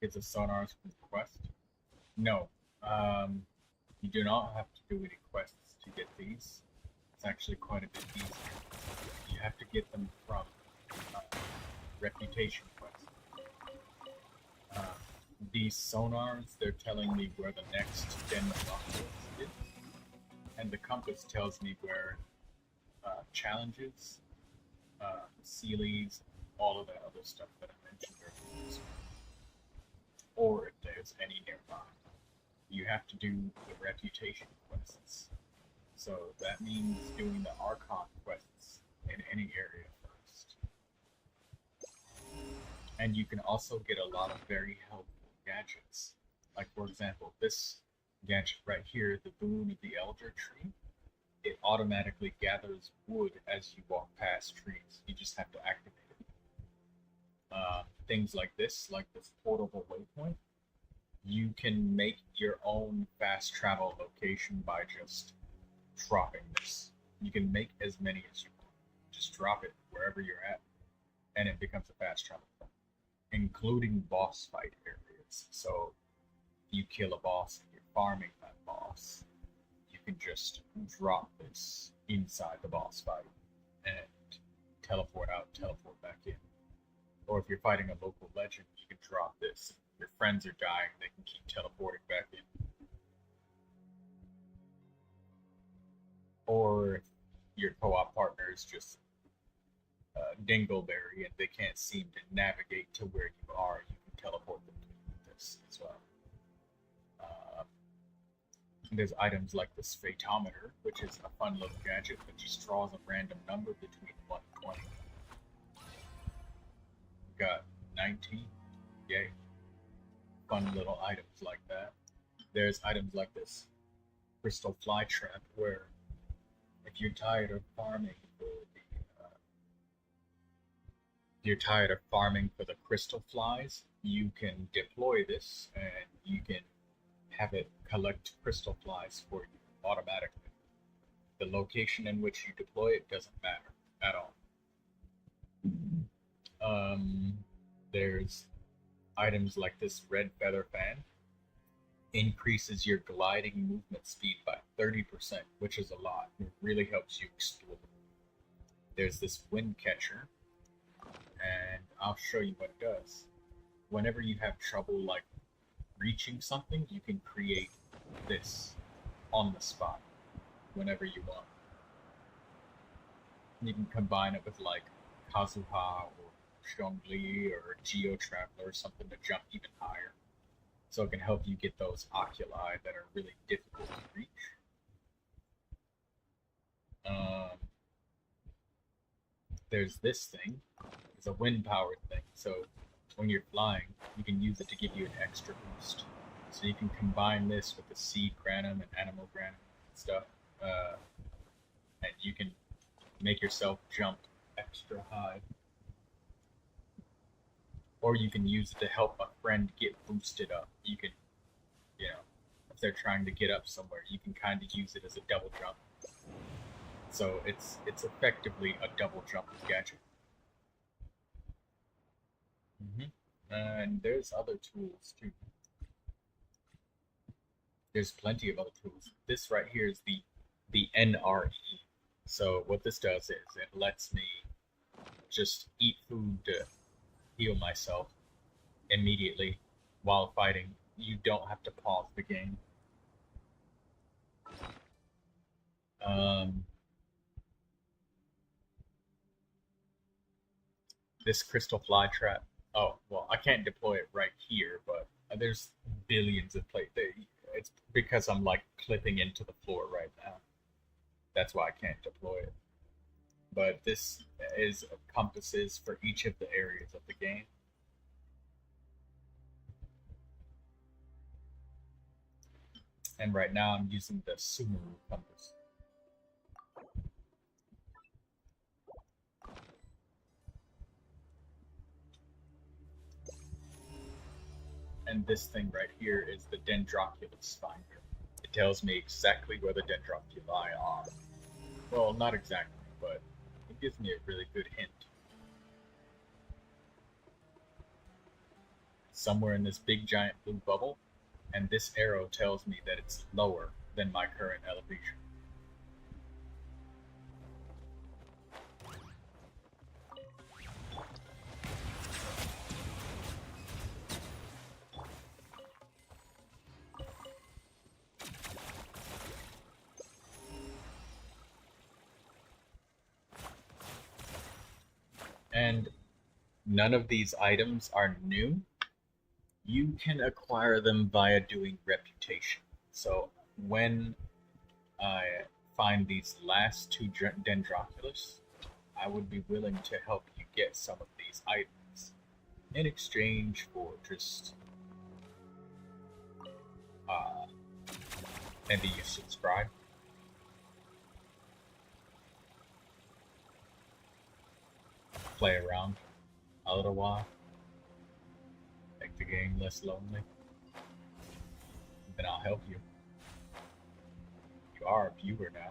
Speaker 1: It's a sonar quest. No, um, you do not have to do any quests to get these. It's actually quite a bit easier. You have to get them from uh, reputation quests. Uh, these sonars, they're telling me where the next den of rocks is, and the compass tells me where challenges, Sealies, all of that other stuff that I mentioned earlier, or if there's any nearby. You have to do the reputation quests. So that means doing the Archon quests in any area first. And you can also get a lot of very helpful gadgets. Like, for example, this gadget right here, the Boon of the Elder Tree, it automatically gathers wood as you walk past trees. You just have to activate it. Things like this portable waypoint, you can make your own fast travel location by just dropping this. You can make as many as you want. Just drop it wherever you're at, and it becomes a fast travel point, including boss fight areas. So if you kill a boss and you're farming that boss, you can just drop this inside the boss fight and teleport out, teleport back in. Or if you're fighting a local legend, you can drop this. If your friends are dying, they can keep teleporting back in. Or if your co-op partner is just dingleberry and they can't seem to navigate to where you are, you can teleport them to this as well. There's items like this Phaetometer, which is a fun little gadget that just draws a random number between 1 and 20. Got 19. Yay. Fun little items like that. There's items like this Crystal Fly Trap, where if you're tired of farming for the crystal flies, you can deploy this and you can have it collect crystal flies for you automatically. The location in which you deploy it doesn't matter at all. There's items like this Red Feather Fan. Increases your gliding movement speed by 30%, which is a lot. It really helps you explore. There's this Wind Catcher, and I'll show you what it does. Whenever you have trouble like reaching something, you can create this on the spot whenever you want. You can combine it with like Kazuha or Zhongli or Geo Traveler or something to jump even higher. So it can help you get those oculi that are really difficult to reach. There's this thing. It's a wind-powered thing. So when you're flying, you can use it to give you an extra boost. So you can combine this with the Seed Granum and Animal Granum and stuff. And you can make yourself jump extra high. Or you can use it to help a friend get boosted up. You can, if they're trying to get up somewhere, you can kind of use it as a double jump. So it's effectively a double jump gadget. And there's other tools too. There's plenty of other tools. This right here is the NRE. So what this does is it lets me just eat food to heal myself immediately while fighting. You don't have to pause the game. this crystal fly trap. Oh, well, I can't deploy it right here, but there's billions of it's because I'm like clipping into the floor right now. That's why I can't deploy it. But this is compasses for each of the areas of the game. And right now I'm using the Sumeru compass. And this thing right here is the Dendroculus finder. It tells me exactly where the Dendroculi are. Well, not exactly, but it gives me a really good hint. Somewhere in this big giant blue bubble, and this arrow tells me that it's lower than my current elevation. And none of these items are new. You can acquire them via doing reputation. So when I find these last two Dendroculus, I would be willing to help you get some of these items in exchange for just maybe you subscribe. Play around a little while, make the game less lonely, then I'll help you. You are a viewer now.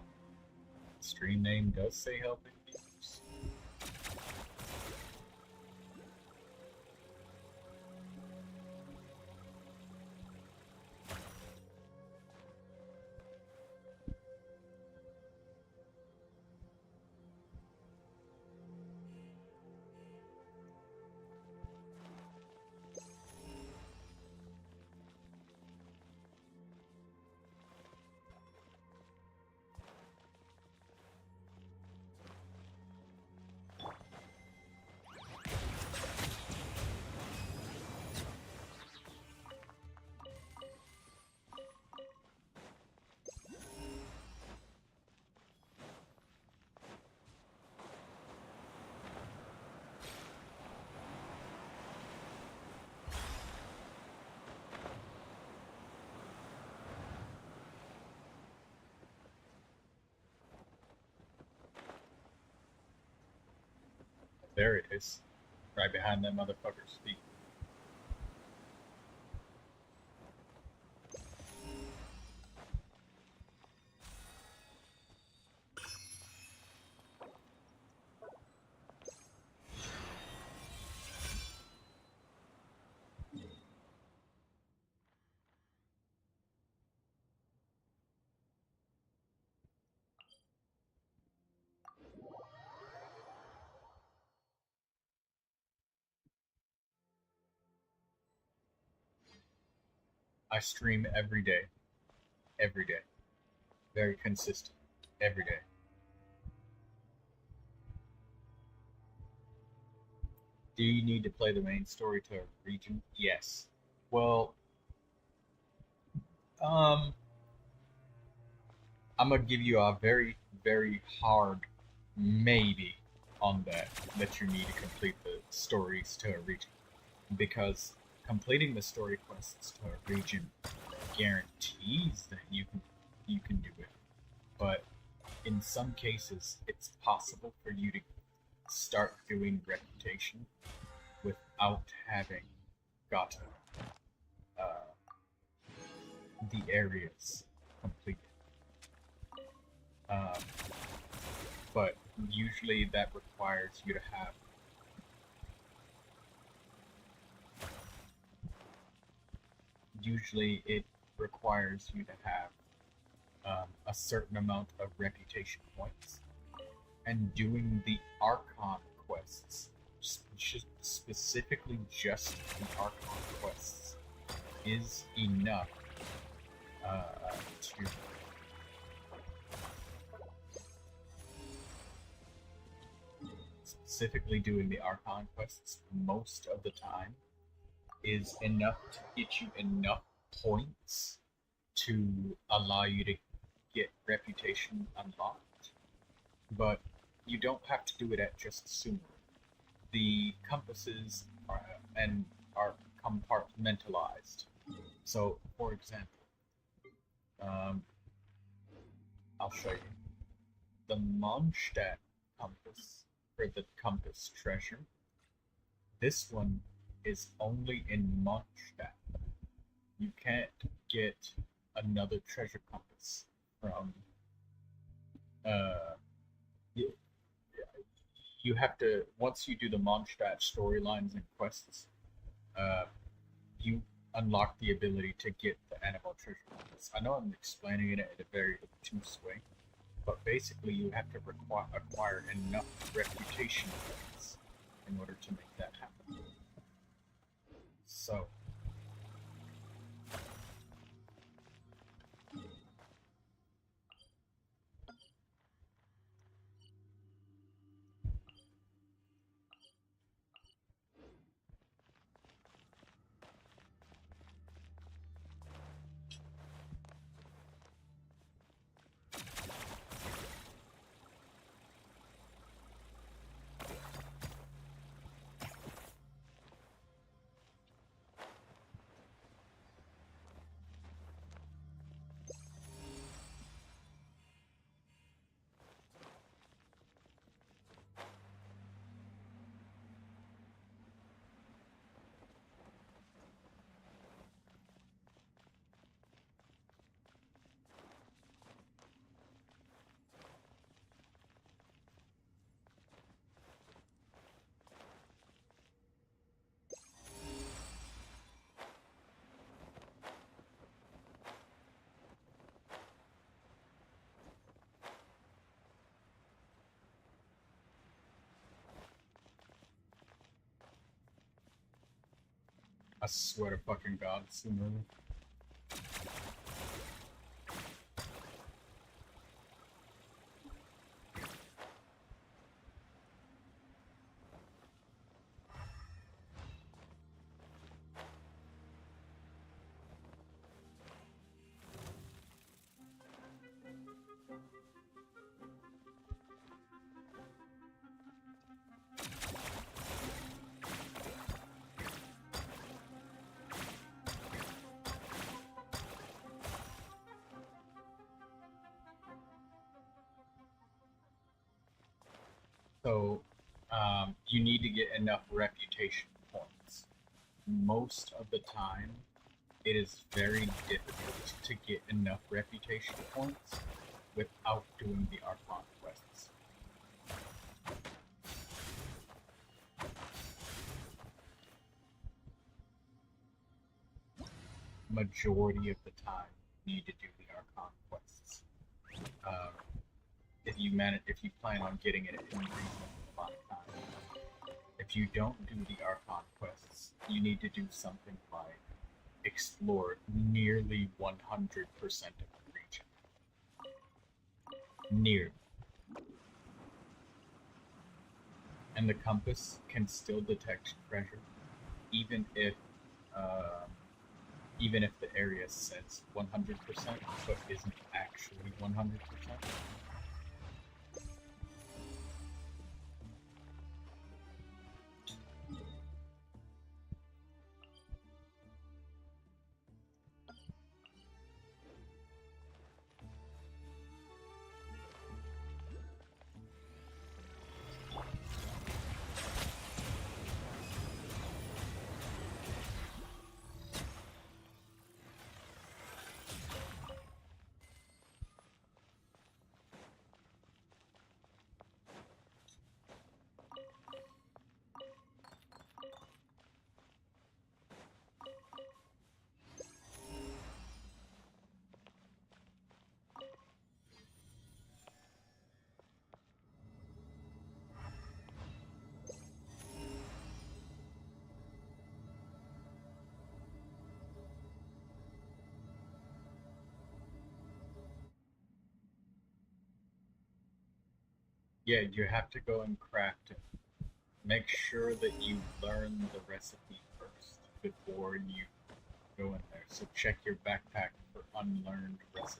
Speaker 1: The stream name does say helping viewers. There it is, right behind that motherfucker's feet. I stream every day, very consistent, every day. Do you need to play the main story to a region? Yes. Well, I'm gonna give you a very, very hard maybe on that you need to complete the stories to a region, because completing the story quests to a region guarantees that you can do it. But in some cases, it's possible for you to start doing reputation without having gotten the areas completed. But usually that requires you to have a certain amount of reputation points, and doing the Archon quests, specifically just the Archon quests, is enough to specifically doing the Archon quests most of the time is enough to get you enough points to allow you to get reputation unlocked. But you don't have to do it at just Sumer. The compasses are compartmentalized. So, for example, I'll show you. The Mondstadt compass, or the compass treasure, this one is only in Mondstadt. You can't get another treasure compass from, you have to, once you do the Mondstadt storylines and quests, you unlock the ability to get the animal treasure compass. I know I'm explaining it in a very obtuse way, but basically you have to acquire enough reputation points in order to make that happen. So, I swear to fucking God, Sumer. So, you need to get enough reputation points. Most of the time, it is very difficult to get enough reputation points without doing the Archon quests. Majority of the time, you need to do the Archon quests. If you plan on getting it in a reasonable amount of time. If you don't do the Archon quests, you need to do something like explore nearly 100% of the region. Nearly. And the compass can still detect treasure, even if the area says 100%, but isn't actually 100%. Yeah, you have to go and craft it. make sure that you learn the recipe first before you go in there. So check your backpack for unlearned recipes.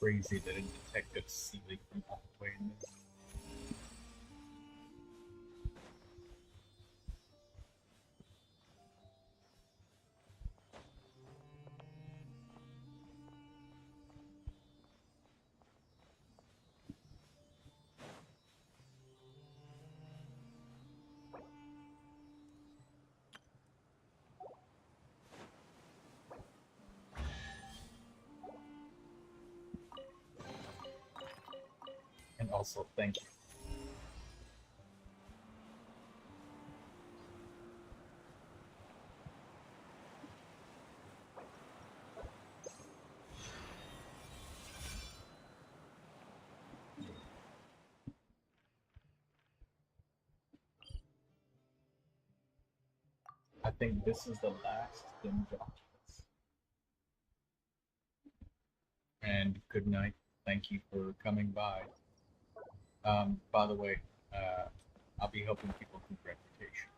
Speaker 1: Crazy that it detected Sealy from all the way in there. And also, thank you. I think this is the last Dim Octopus. And good night. Thank you for coming by. By the way, I'll be helping people through reputation.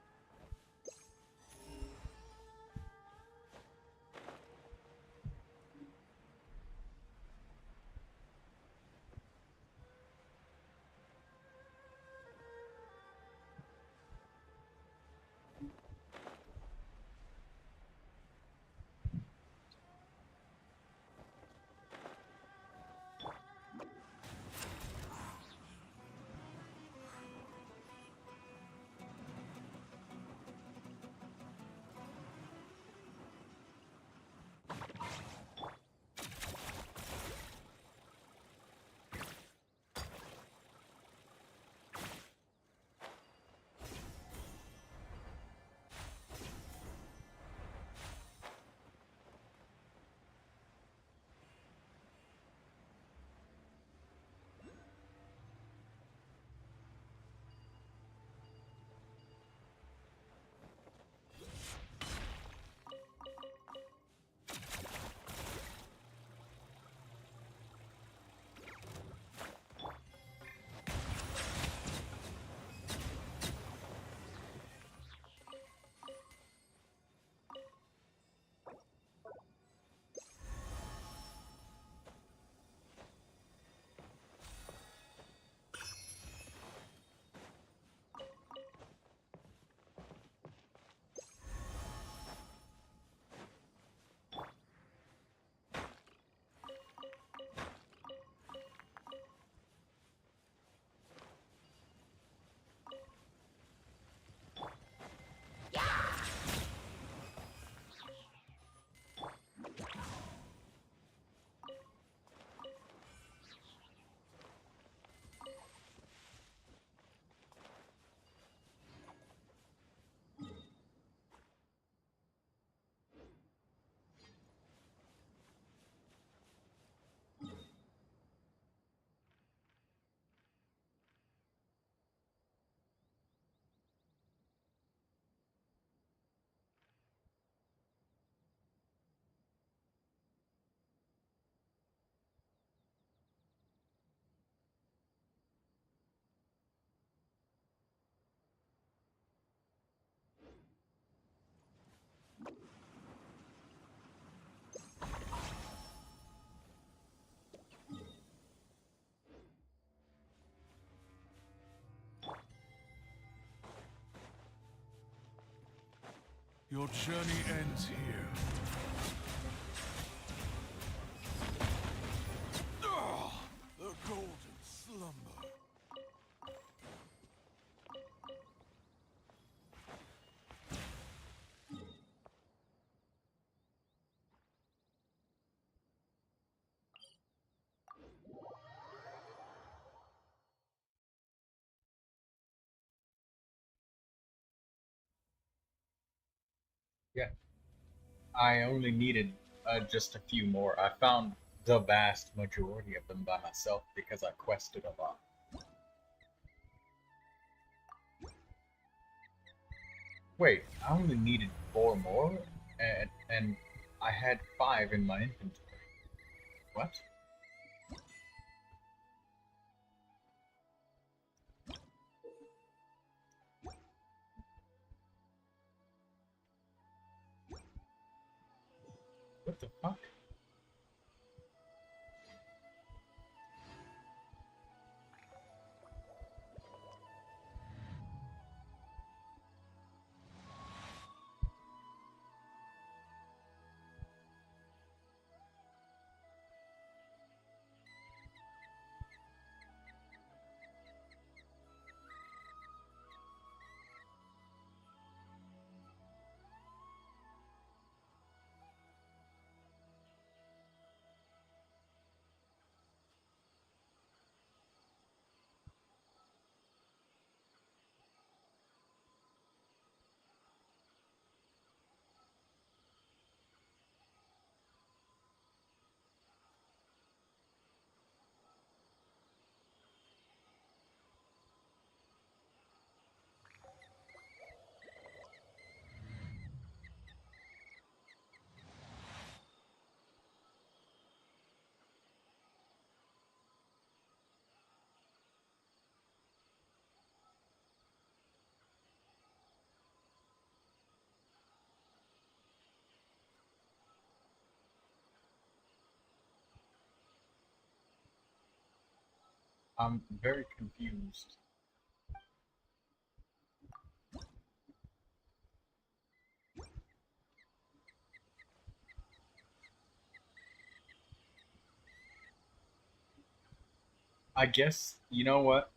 Speaker 3: Your journey ends here. The golden slumber.
Speaker 1: Yeah. I only needed just a few more. I found the vast majority of them by myself because I quested a lot. Wait, I only needed 4 more, and I had 5 in my inventory. What? What the fuck? I'm very confused. I guess, you know what?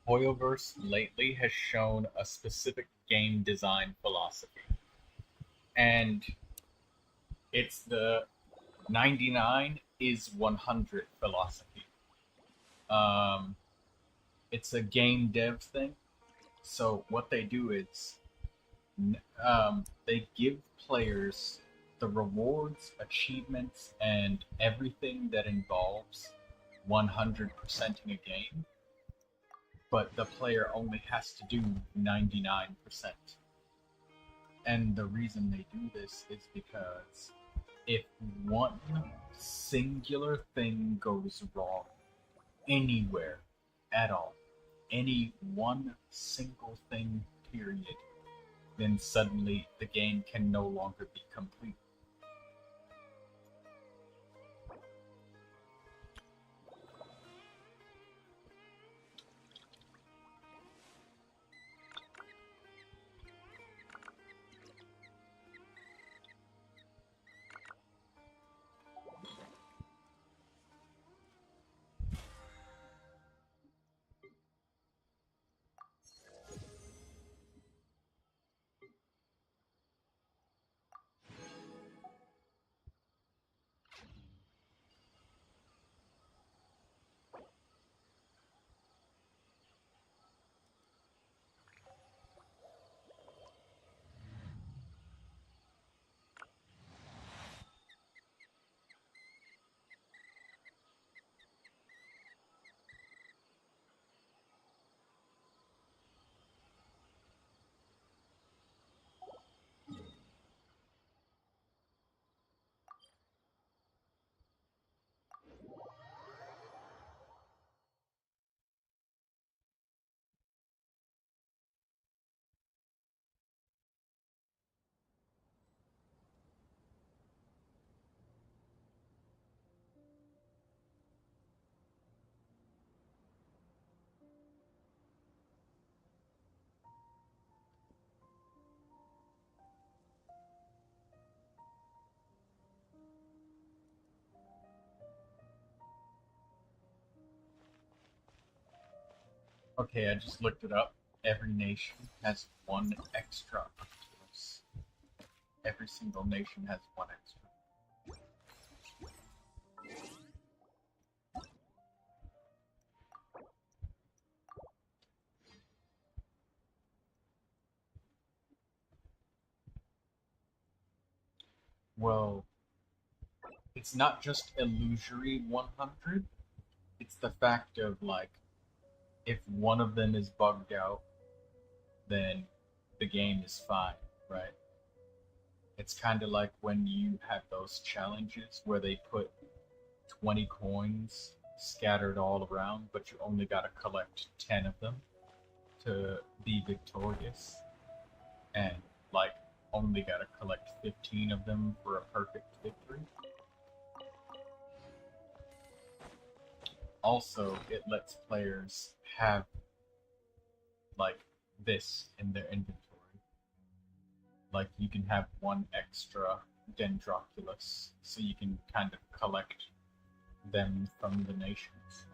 Speaker 1: Hoyoverse lately has shown a specific game design philosophy. And it's the 99 is 100 philosophy. Um, it's a game dev thing. So what they do is they give players the rewards, achievements, and everything that involves 100%ing a game, but the player only has to do 99%. And the reason they do this is because if one singular thing goes wrong anywhere at all, any one single thing, period, then suddenly the game can no longer be complete. Okay, I just looked it up. Every nation has one extra Octopus. Every single nation has one extra. Well, it's not just illusory 100. It's the fact of, like, if one of them is bugged out, then the game is fine, right? It's kind of like when you have those challenges where they put 20 coins scattered all around, but you only gotta collect 10 of them to be victorious, and, like, only gotta collect 15 of them for a perfect victory. Also, it lets players have, like, this in their inventory. Like, you can have one extra Dendroculus, so you can kind of collect them from the nations.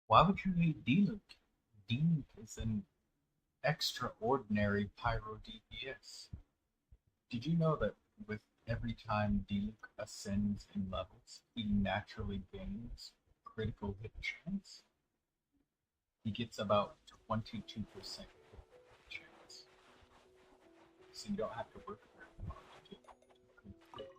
Speaker 1: Why would you hate Diluc? Diluc is an extraordinary pyro DPS. Did you know that with every time Diluc ascends in levels, he naturally gains critical hit chance? He gets about 22% chance. So you don't have to work very hard to get good hits.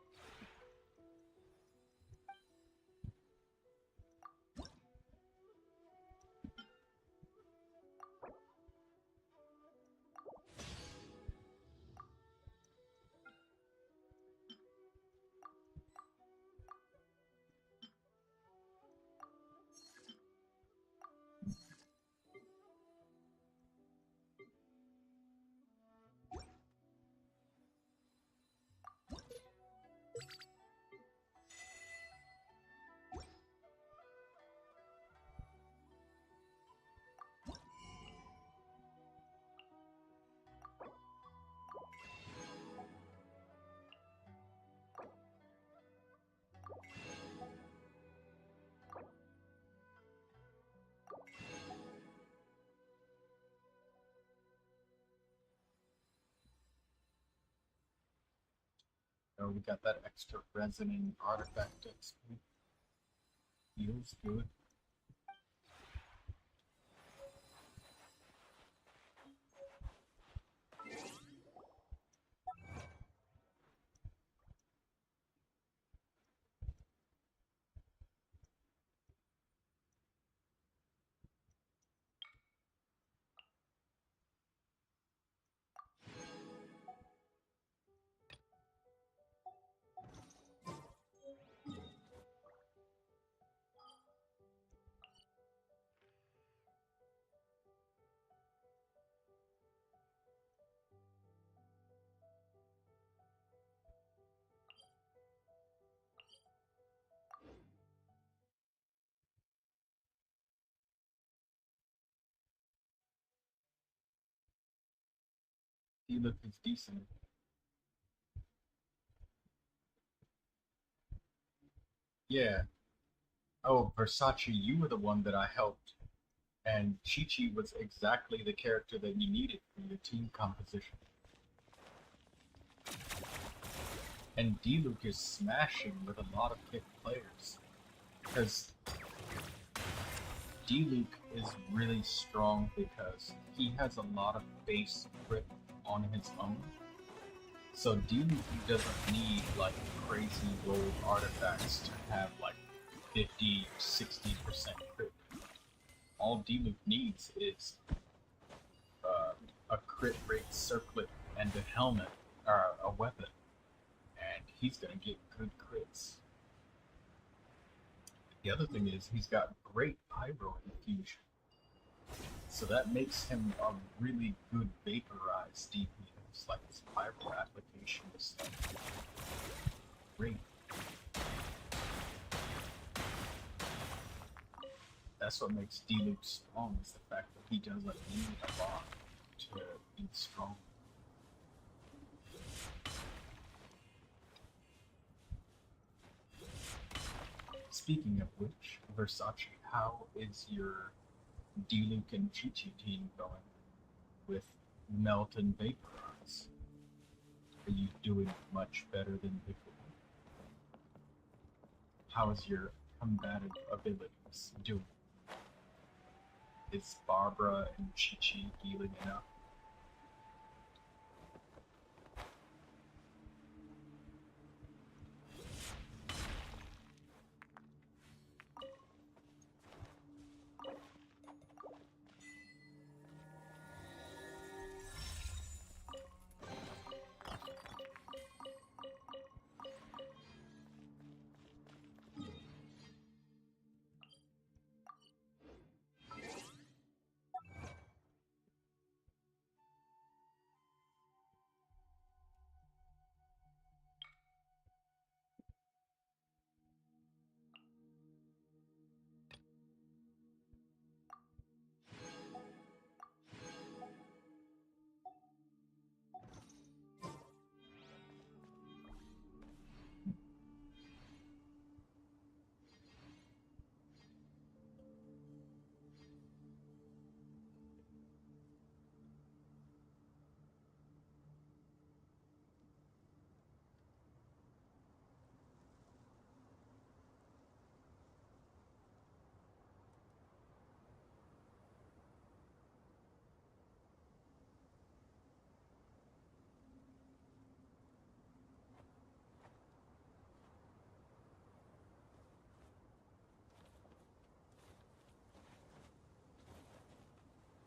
Speaker 1: Oh, we got that extra resonant artifact XP. Feels good. He look is decent. Yeah. Oh, Versace, you were the one that I helped. And Chi-Chi was exactly the character that you needed for your team composition. And D-Luke is smashing with a lot of picked players. Because D-Luke is really strong because he has a lot of base crit on his own. So D-Luke doesn't need like crazy rolled artifacts to have like 50, 60% crit. All D-Luke needs is a crit rate circlet and a helmet, or a weapon, and he's gonna get good crits. The other thing is he's got great pyro infusion, so that makes him a really good vaporized DPS. Like his pyro application is like great. That's what makes D-Luke strong, is the fact that he doesn't need a lot to be strong. Speaking of which, Versace, how is your D-Luke and Chi-Chi team going with Melt and Vaporize? Are you doing much better than before? How is your combative abilities doing? Is Barbara and Chi-Chi healing enough?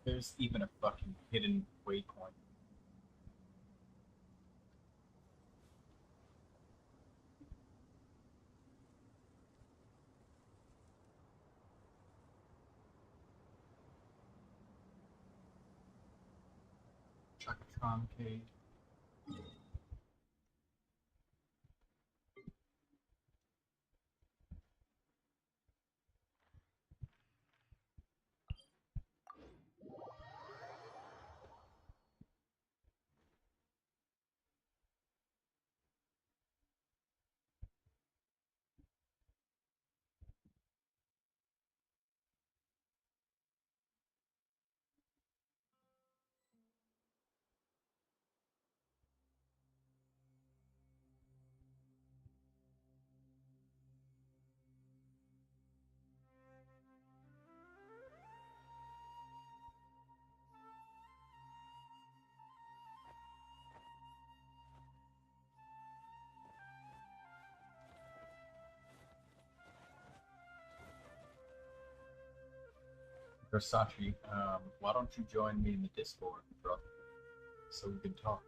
Speaker 1: There's even a fucking hidden waypoint. Chakatron Cave. Versace, why don't you join me in the Discord, bro? So we can talk.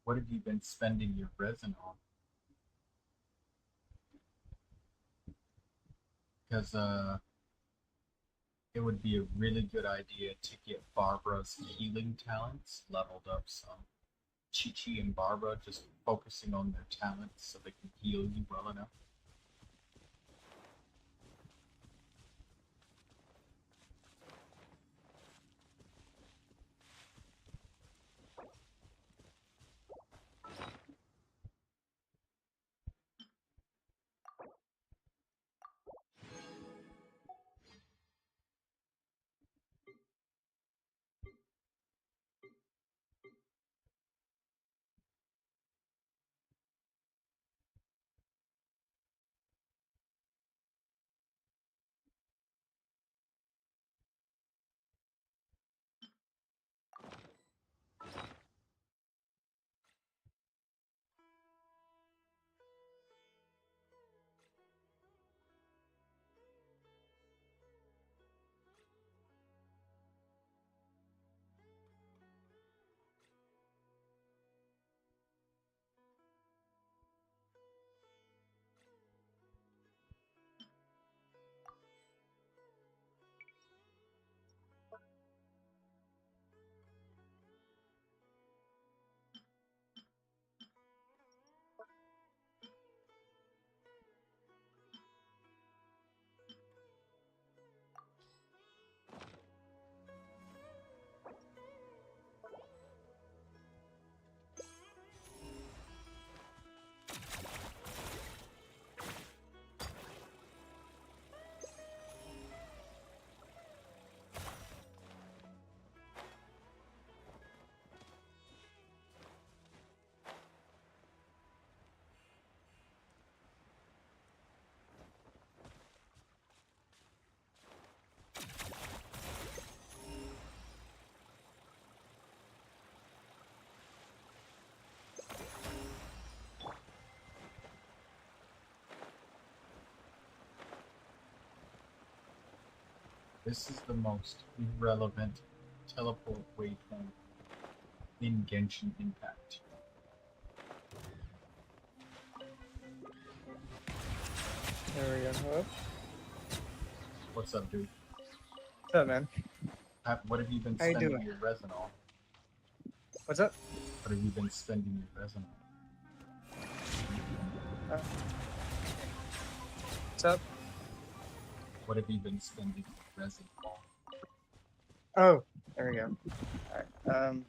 Speaker 1: What have you been spending your resin on? Because it would be a really good idea to get Barbara's healing talents leveled up some. Chi-Chi and Barbara just focusing on their talents so they can heal you well enough. This is the most irrelevant teleport waypoint in Genshin Impact.
Speaker 5: There we go. Hello?
Speaker 1: What's up, dude?
Speaker 5: What's up, man?
Speaker 1: What have you been
Speaker 5: How you
Speaker 1: spending
Speaker 5: doing?
Speaker 1: your resin on?
Speaker 5: What's up?
Speaker 1: What have you been spending your resin on?
Speaker 5: What's up?
Speaker 1: What have you been spending your resin on?
Speaker 5: Oh, there we go. Alright.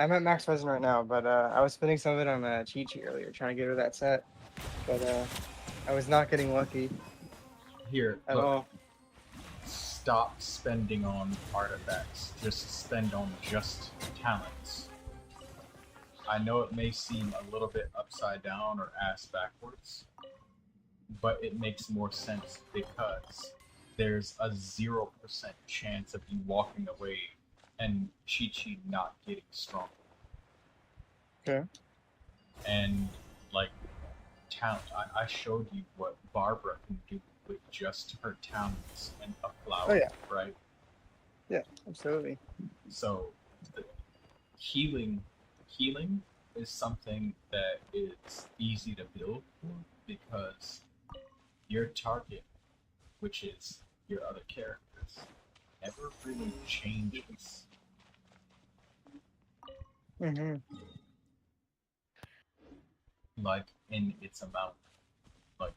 Speaker 5: I'm at max resin right now, but I was spending some of it on Chi-Chi earlier, trying to get her that set, but I was not getting lucky
Speaker 1: Here,
Speaker 5: at
Speaker 1: look.
Speaker 5: all.
Speaker 1: stop spending on artifacts. Just spend on just talents. I know it may seem a little bit upside down or ass backwards, but it makes more sense because there's a 0% chance of you walking away and Chi-Chi not getting stronger.
Speaker 5: Okay.
Speaker 1: And, like, talent, I showed you what Barbara can do with just her talents and a flower,
Speaker 5: Oh, yeah.
Speaker 1: right?
Speaker 5: Yeah, absolutely.
Speaker 1: So, the healing is something that is easy to build for because your target, which is your other characters, never really changes.
Speaker 5: Mm-hmm.
Speaker 1: Like in its amount. Like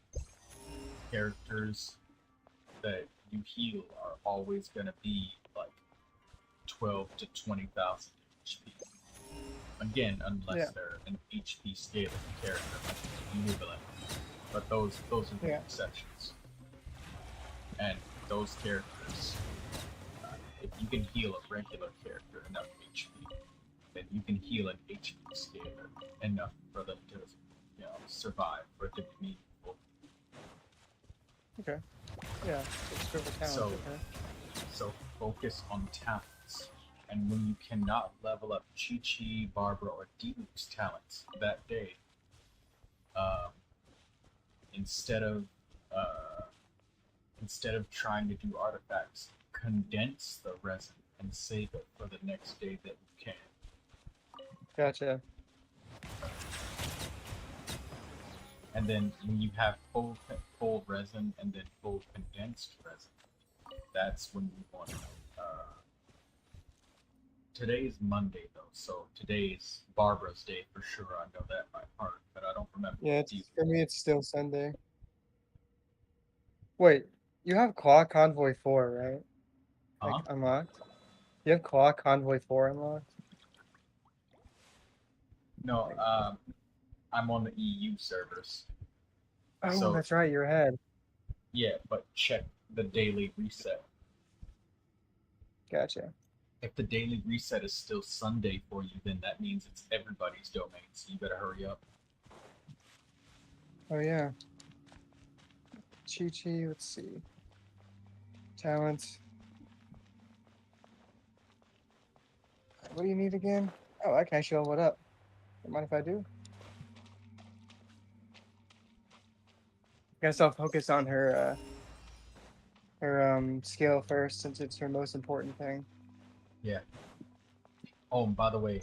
Speaker 1: characters that you heal are always gonna be like 12 to 20,000 HP. Again, unless they're an HP scaling character like Neuvilette. But those are the exceptions. And those characters, if you can heal a regular character enough HP, then you can heal an HP scaler enough for them to, survive, for it to be meaningful.
Speaker 5: Okay. Yeah. It's good for talent.
Speaker 1: So,
Speaker 5: Okay.
Speaker 1: so focus on talents. And when you cannot level up Chi-Chi, Barbara, or Diluc's talents that day, instead of trying to do artifacts, condense the resin and save it for the next day that you can.
Speaker 5: Gotcha.
Speaker 1: And then when you have full resin and then full condensed resin, that's when you want to. Today's Monday though, so today's Barbara's day for sure. I know that by heart, but I don't remember.
Speaker 5: Yeah, for me it's still Sunday. Wait, you have Claw Convoy 4, right?
Speaker 1: Huh?
Speaker 5: Like unlocked? You have Claw Convoy 4 unlocked?
Speaker 1: No, I'm on the EU servers.
Speaker 5: Oh,
Speaker 1: So,
Speaker 5: that's right, you're ahead.
Speaker 1: yeah, but check the daily reset.
Speaker 5: Gotcha.
Speaker 1: If the daily reset is still Sunday for you, then that means it's everybody's domain, so you better hurry up.
Speaker 5: Oh yeah. Chi-Chi, let's see. Talents. What do you need again? Oh, I can actually level it up. Don't mind if I do? Guess I'll focus on her skill first since it's her most important thing.
Speaker 1: Yeah. Oh, and by the way,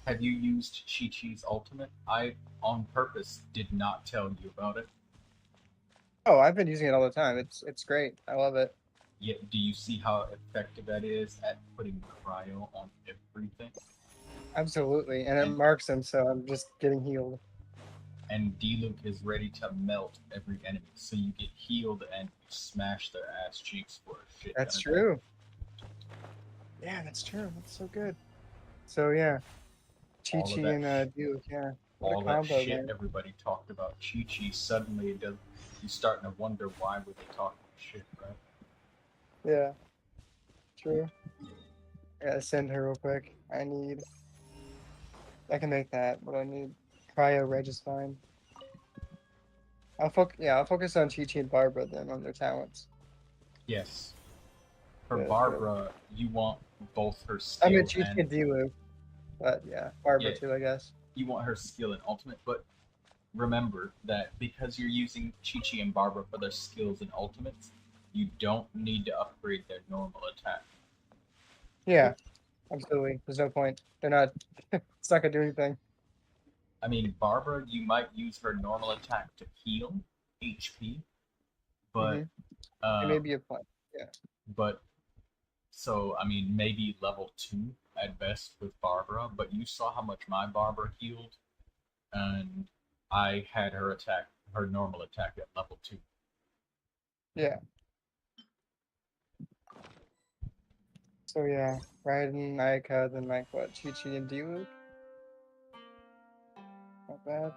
Speaker 1: have you used Chi-Chi's ultimate? I, on purpose, did not tell you about it.
Speaker 5: Oh, I've been using it all the time. It's great. I love it.
Speaker 1: Yet, do you see how effective that is at putting cryo on everything?
Speaker 5: Absolutely. And it marks them, so I'm just getting healed.
Speaker 1: And Diluc is ready to melt every enemy, so you get healed and you smash their ass cheeks for a shit.
Speaker 5: That's true. Yeah, that's true. That's so good. So yeah, Chi-Chi and Diluc, yeah. What
Speaker 1: All
Speaker 5: a
Speaker 1: that
Speaker 5: combo,
Speaker 1: shit
Speaker 5: man.
Speaker 1: everybody talked about Chi-Chi, suddenly it does. You're starting to wonder why would they talk shit, right?
Speaker 5: Yeah. True. I gotta send her real quick. I can make that. What do I need? Cryo Reg is fine. I'll focus on Chi-Chi and Barbara then on their talents.
Speaker 1: Yes. For
Speaker 5: Good,
Speaker 1: Barbara, you want both her
Speaker 5: I
Speaker 1: skill
Speaker 5: mean Chi-Chi
Speaker 1: and
Speaker 5: and Diluc, but yeah, Barbara too, I guess.
Speaker 1: you want her skill and ultimate, but remember that because you're using Chi-Chi and Barbara for their skills and ultimates, you don't need to upgrade their normal attack.
Speaker 5: Yeah, absolutely. There's no point. They're not. It's not gonna do anything.
Speaker 1: I mean, Barbara, you might use her normal attack to heal HP, but
Speaker 5: It may be a point. Yeah.
Speaker 1: but so I mean maybe level 2 at best with Barbara, but you saw how much my Barbara healed, and I had her normal attack at level 2.
Speaker 5: Yeah. So yeah, Raiden, Ayaka, then like what? Chi-Chi and Diluc. Not bad.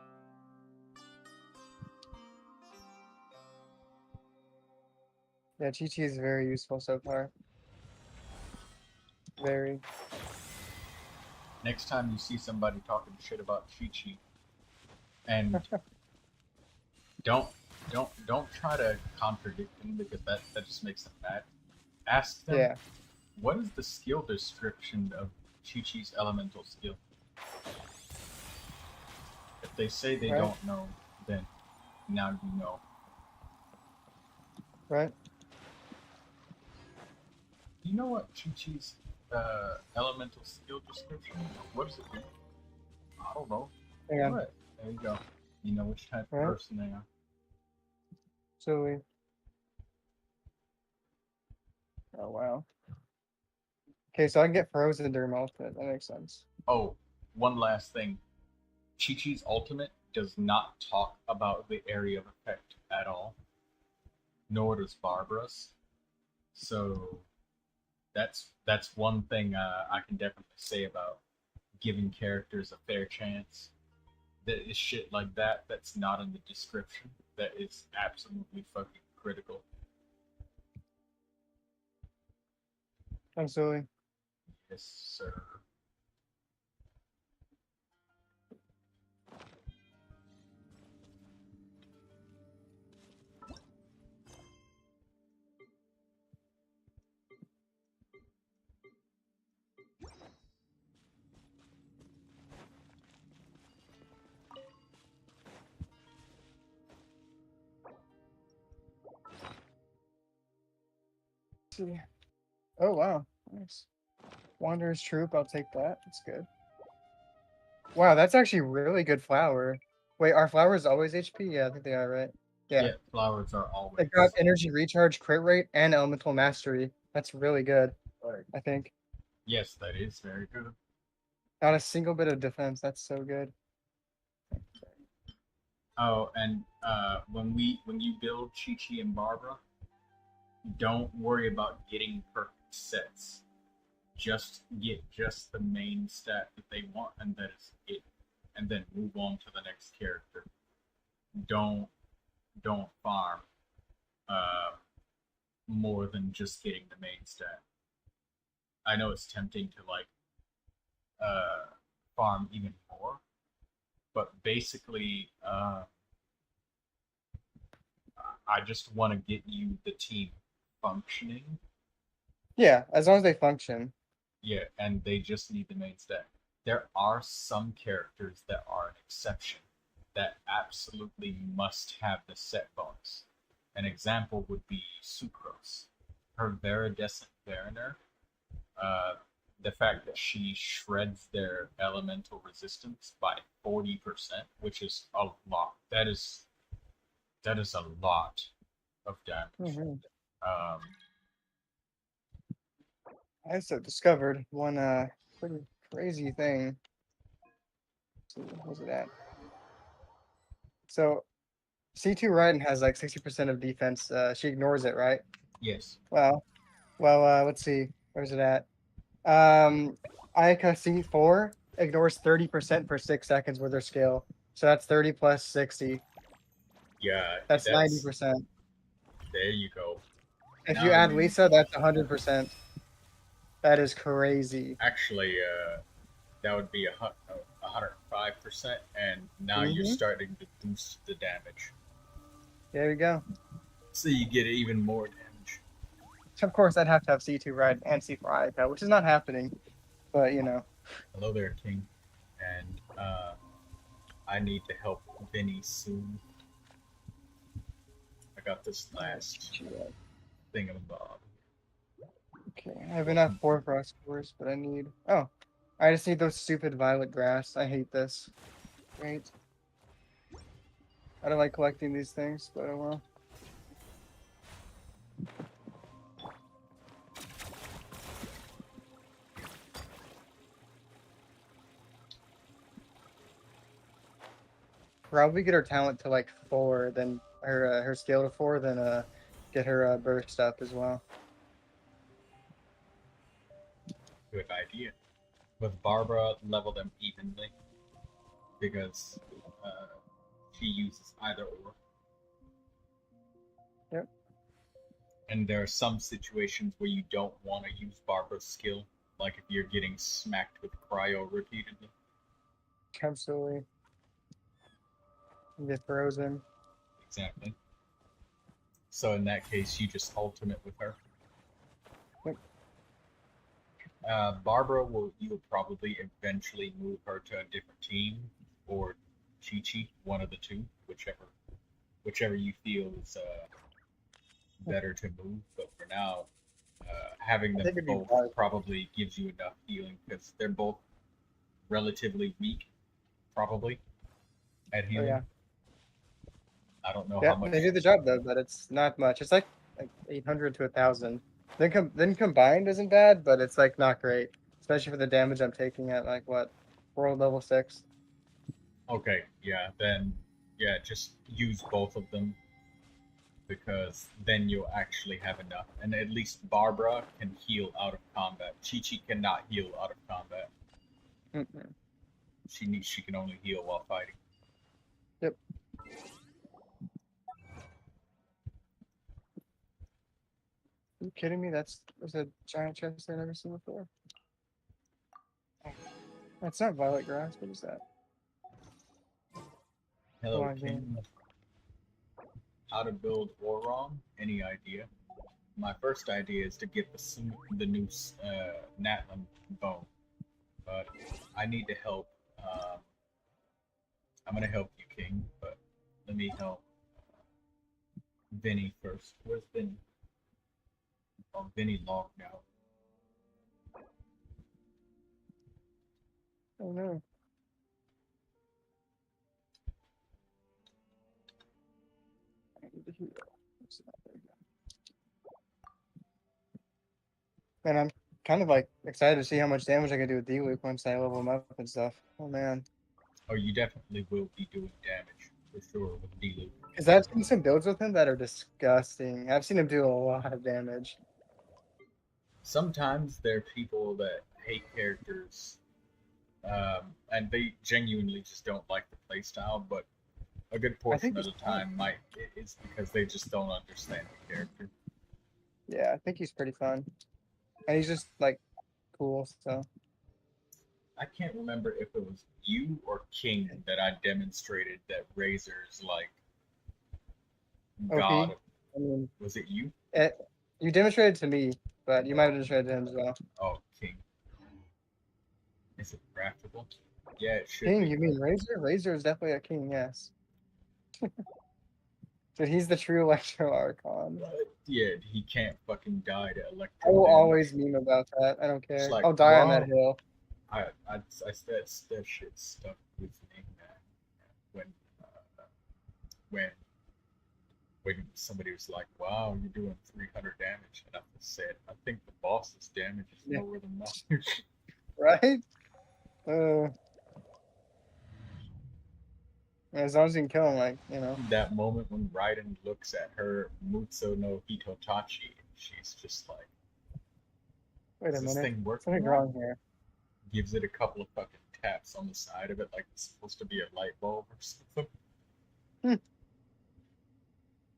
Speaker 5: Yeah, Chi-Chi is very useful so far. Very.
Speaker 1: Next time you see somebody talking shit about Chi-Chi, and don't don't try to contradict them because that just makes them mad. Ask them
Speaker 5: Yeah.
Speaker 1: what is the skill description of Chi-Chi's elemental skill. If they say they
Speaker 5: Right.
Speaker 1: don't know, then now you know.
Speaker 5: Right.
Speaker 1: You know what Chi-Chi's elemental skill description? What does it do? I don't know.
Speaker 5: Yeah.
Speaker 1: What? There you go. You know which type of
Speaker 5: Right.
Speaker 1: person they are.
Speaker 5: So we. Oh wow. Okay, so I can get frozen during my ultimate. That makes sense.
Speaker 1: Oh, one last thing. Chi-Chi's ultimate does not talk about the area of effect at all, nor does Barbara's. So that's one thing I can definitely say about giving characters a fair chance. That is shit like that that's not in the description. That is absolutely fucking critical.
Speaker 5: Absolutely.
Speaker 1: Yes, sir.
Speaker 5: Let's see. Oh wow. Nice. Wanderer's Troop, I'll take that. That's good. Wow, that's actually really good flower. Wait, are flowers always HP? Yeah, I think they are, right? Yeah.
Speaker 1: Yeah, flowers are
Speaker 5: They
Speaker 1: always.
Speaker 5: got energy recharge, crit rate, and elemental mastery. That's really good, I think.
Speaker 1: Yes, that is very good.
Speaker 5: Not a single bit of defense. That's so good.
Speaker 1: Oh, and when you build Chi-Chi and Barbara, don't worry about getting perfect sets. Just get just the main stat that they want, and that is it. And then move on to the next character. Don't don't farm uh, more than just getting the main stat. I know it's tempting to like uh, farm even more, but basically, I just want to get you the team functioning.
Speaker 5: Yeah, as long as they function.
Speaker 1: Yeah, and they just need the main stat. There are some characters that are an exception that absolutely must have the set bonus. An example would be Sucrose. Her Viridescent Mariner, uh, the fact that she shreds their elemental resistance by 40%, which is a lot. That is a lot of damage.
Speaker 5: Hmm.
Speaker 1: Um,
Speaker 5: I also discovered one pretty crazy thing. Let's see, where's it at? So C2 Raiden has like 60% of defense. She ignores it, right?
Speaker 1: yes.
Speaker 5: Well, let's see. Where's it at? Um, Ayaka C4 ignores 30% for 6 seconds with her skill. So that's 30 plus 60.
Speaker 1: Yeah,
Speaker 5: That's
Speaker 1: that's
Speaker 5: 90%.
Speaker 1: there you go.
Speaker 5: If you
Speaker 1: Now
Speaker 5: add
Speaker 1: you
Speaker 5: Lisa, that's 100%. That is crazy.
Speaker 1: actually that would be 105%, and now you're
Speaker 5: Hmm.
Speaker 1: starting to boost the damage,
Speaker 5: There we go.
Speaker 1: so you get even more damage.
Speaker 5: Of course, I'd have to have C2 Raiden and C4 Ayaka, which is not happening. But you know,
Speaker 1: Hello there, King, and I need to help Vinny soon. I got this last thing of Bob.
Speaker 5: okay, I have enough 4 frost cores, but I need. Oh, I just need those stupid violet grass. I hate this. Great. I don't like collecting these things, but oh well. Probably get her talent to like 4, then her skill to 4, then get her burst up as well.
Speaker 1: Good idea. With Barbara, level them evenly because she uses either or.
Speaker 5: Yep.
Speaker 1: And there are some situations where you don't want to use Barbara's skill, like if you're getting smacked with cryo repeatedly.
Speaker 5: Absolutely. You get frozen.
Speaker 1: Exactly. So in that case, you just ultimate with her.
Speaker 5: Yep.
Speaker 1: Barbara you'll probably eventually move her to a different team, or Chi-Chi, one of the two, whichever you feel is better to move. But for now, having
Speaker 5: I
Speaker 1: them
Speaker 5: think it'd be
Speaker 1: both
Speaker 5: Barbara.
Speaker 1: probably gives you enough healing because they're both relatively weak, probably at
Speaker 5: Oh
Speaker 1: healing.
Speaker 5: yeah.
Speaker 1: I don't know
Speaker 5: Yeah,
Speaker 1: how much.
Speaker 5: they do the job though, but it's not much. It's like 800 to 1,000. Then combined isn't bad, but it's like not great, especially for the damage I'm taking at like what world level 6.
Speaker 1: Okay, yeah, then yeah, just use both of them because then you'll actually have enough. And at least Barbara can heal out of combat. Chi-Chi cannot heal out of combat.
Speaker 5: Mm-mm.
Speaker 1: She can only heal while fighting.
Speaker 5: Yep. Are you kidding me? There's a giant chest I've never seen before. Oh, that's not violet grass. What is that?
Speaker 1: Hello,
Speaker 5: Come on, game.
Speaker 1: King. How to build Oron? Any idea? My first idea is to get the new Natlan bone, but I need to help. I'm gonna help you, King, but let me help Vinny first. Where's Vinny? Oh, Vinny logged out.
Speaker 5: Oh no. I need to heal. What's that? There we go. And I'm kind of like excited to see how much damage I can do with D-Loop once I level him up and stuff. Oh man.
Speaker 1: Oh, you definitely will be doing damage for sure with D-Loop.
Speaker 5: Because I've seen some builds with him that are disgusting. I've seen him do a lot of damage.
Speaker 1: Sometimes there are people that hate characters, and they genuinely just don't like the playstyle. But a good portion of
Speaker 5: he's
Speaker 1: the
Speaker 5: fun.
Speaker 1: time it's because they just don't understand the character.
Speaker 5: Yeah, I think he's pretty fun. And he's just like cool, so
Speaker 1: I can't remember if it was you or King that I demonstrated that Razor's like
Speaker 5: OP.
Speaker 1: god.
Speaker 5: I mean,
Speaker 1: Was it you?
Speaker 5: you demonstrated to me, but you might have demonstrated to him as well.
Speaker 1: Oh, King. Is it craftable? Yeah, it should
Speaker 5: King,
Speaker 1: be.
Speaker 5: you mean Razor? Razor is definitely a king, yes. Dude, he's the true Electro Archon.
Speaker 1: Yeah, he can't fucking die to
Speaker 5: I
Speaker 1: electro
Speaker 5: will
Speaker 1: damage.
Speaker 5: always meme about that. I don't
Speaker 1: It's
Speaker 5: care.
Speaker 1: like,
Speaker 5: I'll die on that
Speaker 1: wow.
Speaker 5: hill.
Speaker 1: That shit stuck with me, man. When, when, when somebody was like, "Wow, you're doing 300 damage," and I said, "I think the boss's damage is
Speaker 5: Yeah.
Speaker 1: lower than mine."
Speaker 5: Right? As long as you can kill him, like, you know.
Speaker 1: That moment when Raiden looks at her Mutsu no Hitotachi, and she's just like,
Speaker 5: Wait a
Speaker 1: "Is this
Speaker 5: minute.
Speaker 1: thing working?"
Speaker 5: Something's wrong here.
Speaker 1: Gives it a couple of fucking taps on the side of it, like it's supposed to be a light bulb or something.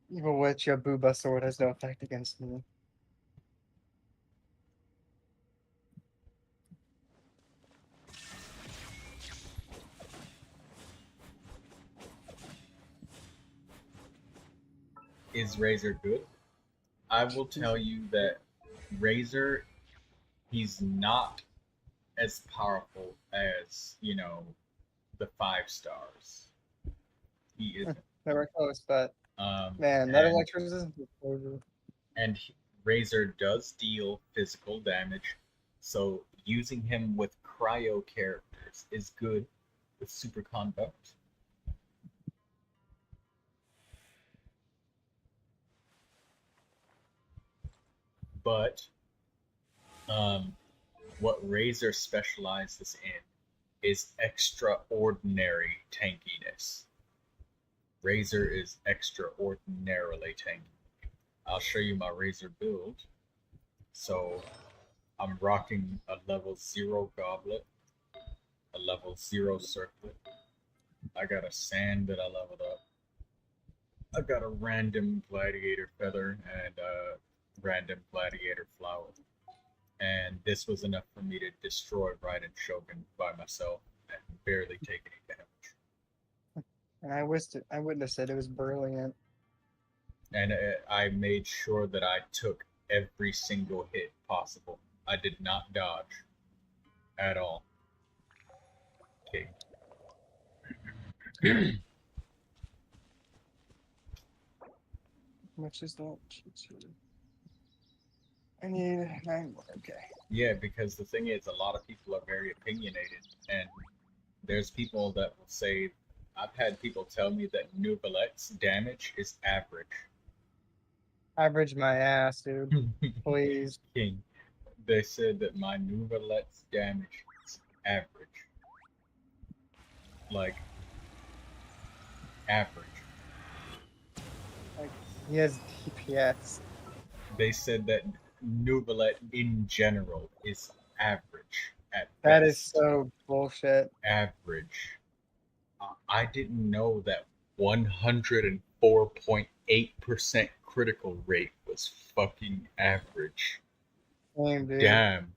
Speaker 5: Evil Witch, your Booba sword has no effect against me.
Speaker 1: Is Razor good? I will tell you that Razor, he's not as powerful as, the 5 stars. He isn't.
Speaker 5: Never close, but
Speaker 1: Um,
Speaker 5: man, that
Speaker 1: and,
Speaker 5: electricity is crazy.
Speaker 1: and Razor does deal physical damage, so using him with cryo characters is good with superconduct. But what Razor specializes in is extraordinary tankiness. Razor is extraordinarily tanky. I'll show you my Razor build. So I'm rocking a level 0 goblet, a level 0 circlet. I got a sand that I leveled up. I got a random gladiator feather and random gladiator flower. And this was enough for me to destroy Raiden Shogun by myself and barely take any damage.
Speaker 5: And I witnessed it. It was brilliant.
Speaker 1: And I made sure that I took every single hit possible. I did not dodge at all. Okay.
Speaker 5: How much is that? I need 9 more. Okay.
Speaker 1: Yeah, because the thing is, a lot of people are very opinionated, and there's people that will say, I've had people tell me that Neuvilette's damage is average.
Speaker 5: Average my ass, dude. Please.
Speaker 1: King, they said that my Neuvilette's damage is average. Like, average.
Speaker 5: Like, he has DPS.
Speaker 1: They said that Neuvilette in general is average at
Speaker 5: That
Speaker 1: best.
Speaker 5: is so bullshit.
Speaker 1: Average. I didn't know that 104.8% critical rate was fucking average.
Speaker 5: Damn, dude.
Speaker 1: Damn.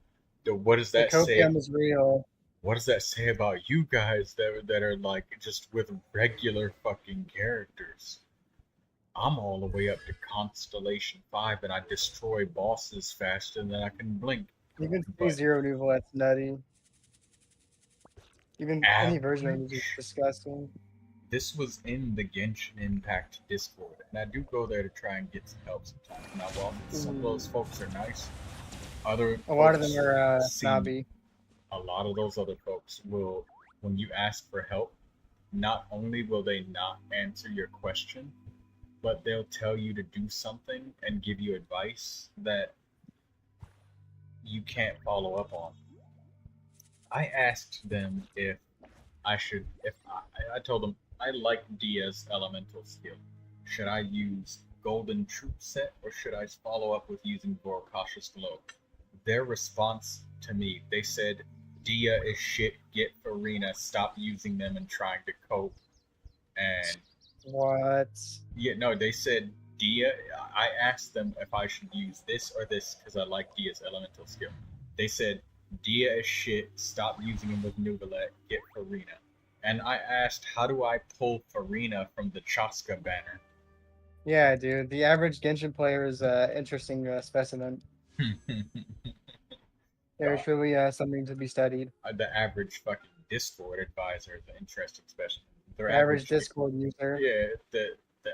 Speaker 1: What does
Speaker 5: The
Speaker 1: that say?
Speaker 5: copium is real.
Speaker 1: What does that say about you guys that are like just with regular fucking characters? I'm all the way up to Constellation 5 and I destroy bosses faster than I can blink.
Speaker 5: Even
Speaker 1: But-
Speaker 5: zero Neuvilette's nutty. Even any version of it is
Speaker 1: Average.
Speaker 5: disgusting.
Speaker 1: This was in the Genshin Impact Discord, and I do go there to try and get some help sometimes. Now, while some of those folks are nice, other
Speaker 5: A lot of them
Speaker 1: folks
Speaker 5: are
Speaker 1: seem-
Speaker 5: snobby.
Speaker 1: A lot of those other folks will, when you ask for help, not only will they not answer your question, but they'll tell you to do something and give you advice that you can't follow up on. I asked them if I told them I like Dia's elemental skill. Should I use Golden Troop Set or should I follow up with using Vorkacious Glow? Their response to me, they said, Dia is shit, get Farina, stop using them and trying to cope. And
Speaker 5: What?
Speaker 1: yeah, no, they said Dia. I asked them if I should use this or this because I like Dia's elemental skill. They said Dia is shit. Stop using him with Neuvilette. Get Farina. And I asked, how do I pull Farina from the Chaska banner?
Speaker 5: Yeah, dude. The average Genshin player is an interesting specimen. There's really something to be studied.
Speaker 1: The average fucking Discord advisor is an interesting specimen. Their
Speaker 5: Average Discord user.
Speaker 1: Yeah, the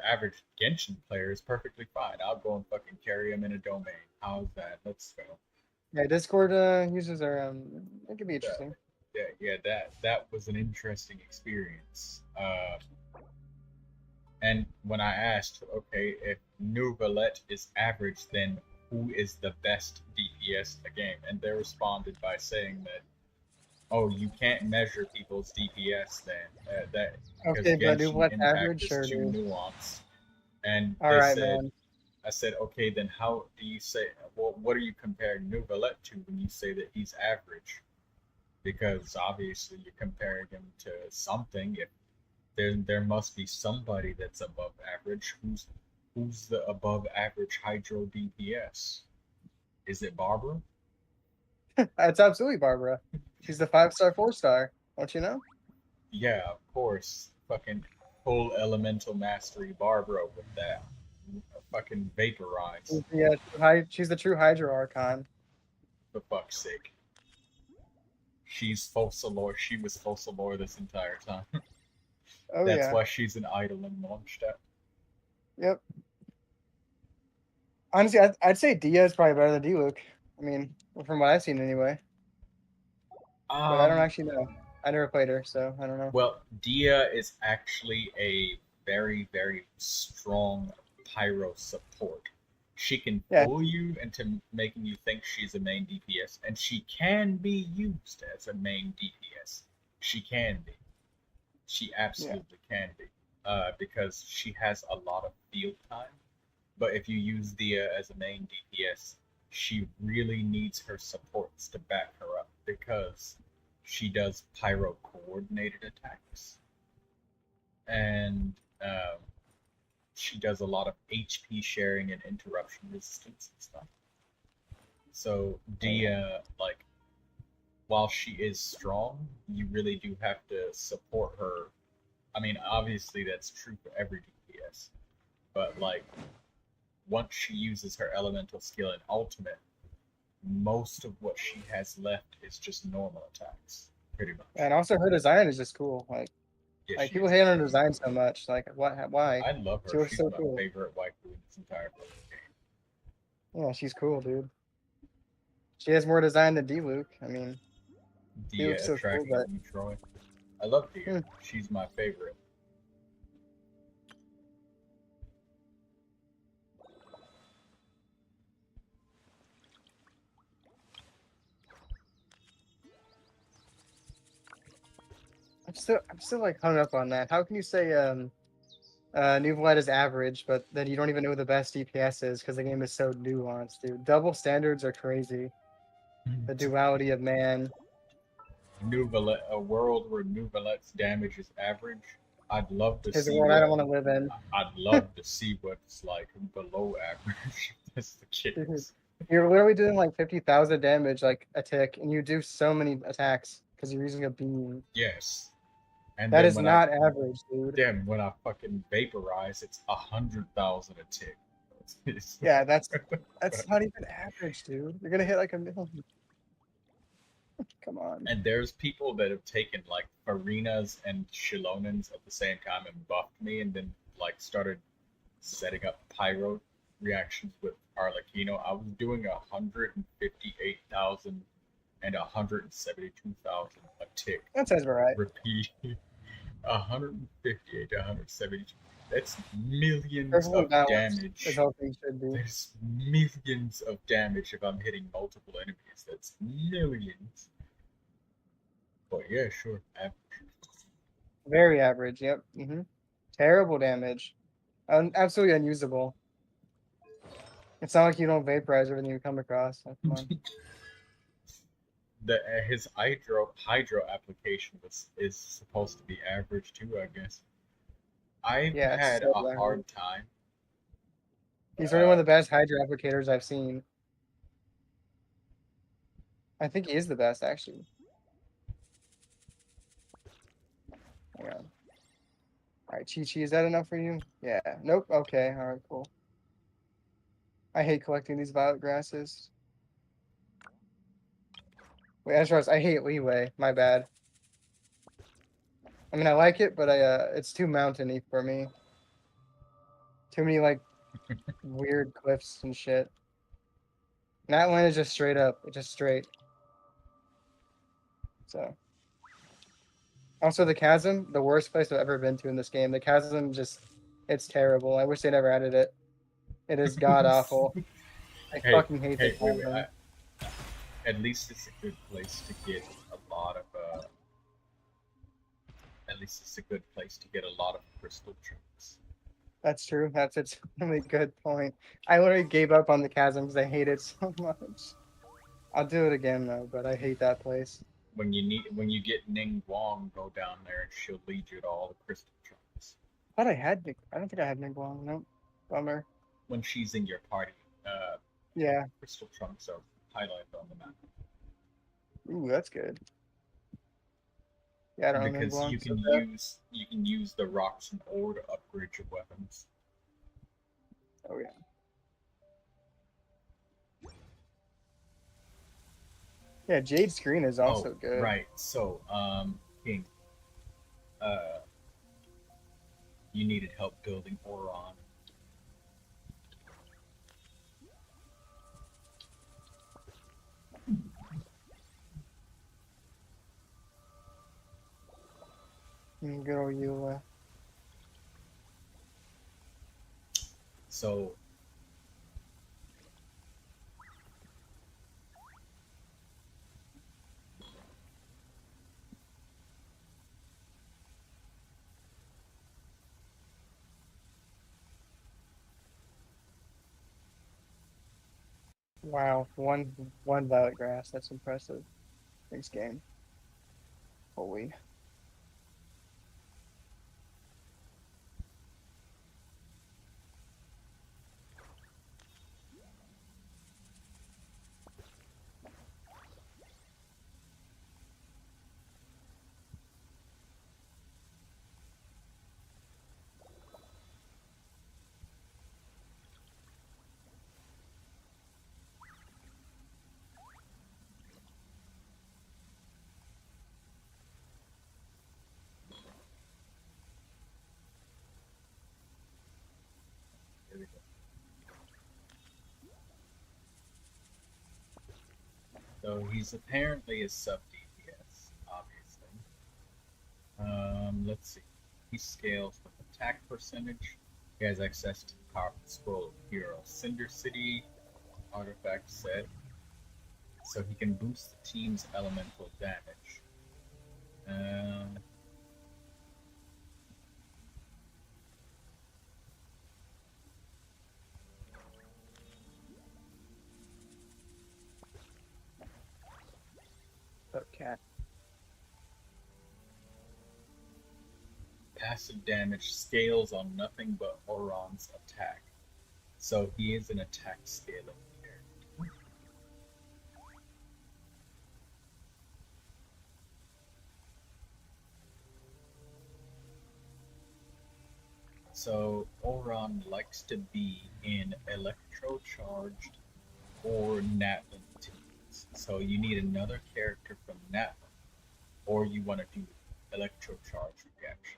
Speaker 1: average Genshin player is perfectly fine. I'll go and fucking carry him in a domain. How's that? Let's go.
Speaker 5: Yeah, Discord users are it could be interesting.
Speaker 1: Yeah, that was an interesting experience. And when I asked, okay, if Neuvilette is average, then who is the best DPS in the game? And they responded by saying that, oh, you can't measure people's DPS then. That
Speaker 5: Okay, but
Speaker 1: Genshin
Speaker 5: what
Speaker 1: Impact
Speaker 5: average?
Speaker 1: is
Speaker 5: Sure,
Speaker 1: too
Speaker 5: dude.
Speaker 1: nuanced. And
Speaker 5: All
Speaker 1: they
Speaker 5: right,
Speaker 1: said,
Speaker 5: man.
Speaker 1: I said, okay, then how do you say? Well, what are you comparing Neuvilette to when you say that he's average? Because obviously you're comparing him to something. If there must be somebody that's above average. Who's the above average Hydro DPS? Is it Barbara?
Speaker 5: It's absolutely Barbara. She's the 5-star, 4-star. Don't you know?
Speaker 1: Yeah, of course. Fucking full elemental mastery Barbara with that fucking vaporize.
Speaker 5: She's the true Hydra Archon.
Speaker 1: For fuck's sake. She's Focalor. She was Focalor this entire time.
Speaker 5: Oh
Speaker 1: That's
Speaker 5: yeah.
Speaker 1: why she's an idol in Mondstadt.
Speaker 5: Yep. Honestly, I'd say Dia is probably better than Diluc. I mean, from what I've seen anyway. But I don't actually know. I never played her, so I don't know.
Speaker 1: Well, Dia is actually a very, very strong pyro support. She can
Speaker 5: Yeah.
Speaker 1: fool you into making you think she's a main DPS, and she can be used as a main DPS. She can be. She absolutely can be. Because she has a lot of field time. But if you use Dia as a main DPS, she really needs her supports to back her up because she does pyro coordinated attacks. And she does a lot of HP sharing and interruption resistance and stuff. So Dia, like, while she is strong, you really do have to support her. I mean, obviously that's true for every DPS, but like, once she uses her elemental skill and ultimate, most of what she has left is just normal attacks, pretty much.
Speaker 5: And also her design is just cool.
Speaker 1: Yeah,
Speaker 5: Like
Speaker 1: she
Speaker 5: people
Speaker 1: is
Speaker 5: hate on her
Speaker 1: cool.
Speaker 5: design so much. Like what? Why?
Speaker 1: I love
Speaker 5: She
Speaker 1: her.
Speaker 5: looks
Speaker 1: She's
Speaker 5: so
Speaker 1: my
Speaker 5: cool.
Speaker 1: favorite waifu in this entire fucking game.
Speaker 5: Yeah, she's cool, dude. She has more design than D-Luke. I mean, he looks
Speaker 1: Dia
Speaker 5: so cool,
Speaker 1: attracting
Speaker 5: but
Speaker 1: Troy. I love Dia.
Speaker 5: Hmm.
Speaker 1: She's my favorite.
Speaker 5: I'm still like hung up on that. How can you say Neuvilette is average, but then you don't even know who the best DPS is because the game is so nuanced, dude. Double standards are crazy. The duality of man.
Speaker 1: Neuvilette, a world where Neuvilette's damage is average. I'd love to
Speaker 5: Is a
Speaker 1: see
Speaker 5: world I
Speaker 1: what.
Speaker 5: don't want to live in.
Speaker 1: I'd love to see what's like below average. If that's the case.
Speaker 5: You're literally doing like 50,000 damage, like a tick, and you do so many attacks because you're using a beam.
Speaker 1: Yes. And
Speaker 5: That
Speaker 1: then
Speaker 5: is
Speaker 1: when
Speaker 5: not average, dude.
Speaker 1: when I fucking vaporize, it's 100,000 a tick.
Speaker 5: Yeah, that's not even average, dude. You're gonna hit like a million. Come on.
Speaker 1: And there's people that have taken like Farinas and Shilonans at the same time and buffed me, and then like started setting up pyro reactions with Arlecchino. I was doing 158,000 and 172,000 a tick.
Speaker 5: That sounds about right.
Speaker 1: Repeat. 158 to 172. That's millions
Speaker 5: Perfectly
Speaker 1: of
Speaker 5: balanced,
Speaker 1: damage.
Speaker 5: as all things should be.
Speaker 1: There's millions of damage if I'm hitting multiple enemies. That's millions. But yeah, sure. Average.
Speaker 5: Very average. Yep. Terrible damage. Absolutely unusable. It's not like you don't vaporize everything you come across. Like, come on.
Speaker 1: His hydro application is supposed to be average too, I guess. I've had
Speaker 5: so
Speaker 1: a
Speaker 5: average.
Speaker 1: hard time.
Speaker 5: He's really one of the best hydro applicators I've seen. I think he is the best, actually. Hang on. Alright, Chi-Chi, is that enough for you? Yeah. Nope. Okay. Alright, cool. I hate collecting these violet grasses. Wait, I hate leeway. My bad. I mean, I like it, but it's too mountainy for me. Too many, like, weird cliffs and shit. And that one is just straight up. It's just straight. So. Also, the chasm, the worst place I've ever been to in this game. The chasm it's terrible. I wish they never added it. It is god awful. I fucking hate the chasm.
Speaker 1: At least it's a good place to get a lot of. At least it's a good place to get a lot of crystal chunks.
Speaker 5: That's true. That's a really good point. I literally gave up on the chasm because I hate it so much. I'll do it again though, but I hate that place.
Speaker 1: When you get Ning Guang, go down there and she'll lead you to all the crystal chunks.
Speaker 5: I don't think I had Ningguang. Nope. Bummer.
Speaker 1: When she's in your party,
Speaker 5: Yeah.
Speaker 1: crystal chunks are highlighted on the map.
Speaker 5: Ooh, that's good. Yeah, I don't know
Speaker 1: Because
Speaker 5: Ningguang,
Speaker 1: you can use the rocks and ore to upgrade your weapons.
Speaker 5: Oh yeah. Yeah, Jade Screen is also good.
Speaker 1: Right. So, King, you needed help building Oron.
Speaker 5: Good old Eula.
Speaker 1: So,
Speaker 5: Wow, one violet grass. That's impressive. Thanks, game. Holy.
Speaker 1: So he's apparently a sub DPS, obviously. Let's see. He scales with attack percentage. He has access to the powerful scroll of hero Cinder City artifact set, so he can boost the team's elemental damage. Um,
Speaker 5: Okay.
Speaker 1: Passive damage scales on nothing but Oron's attack, so he is an attack scaling character. So Oron likes to be in electro-charged or Natlan teams. So you need another character from Natlan, or you want to do electro-charged reactions.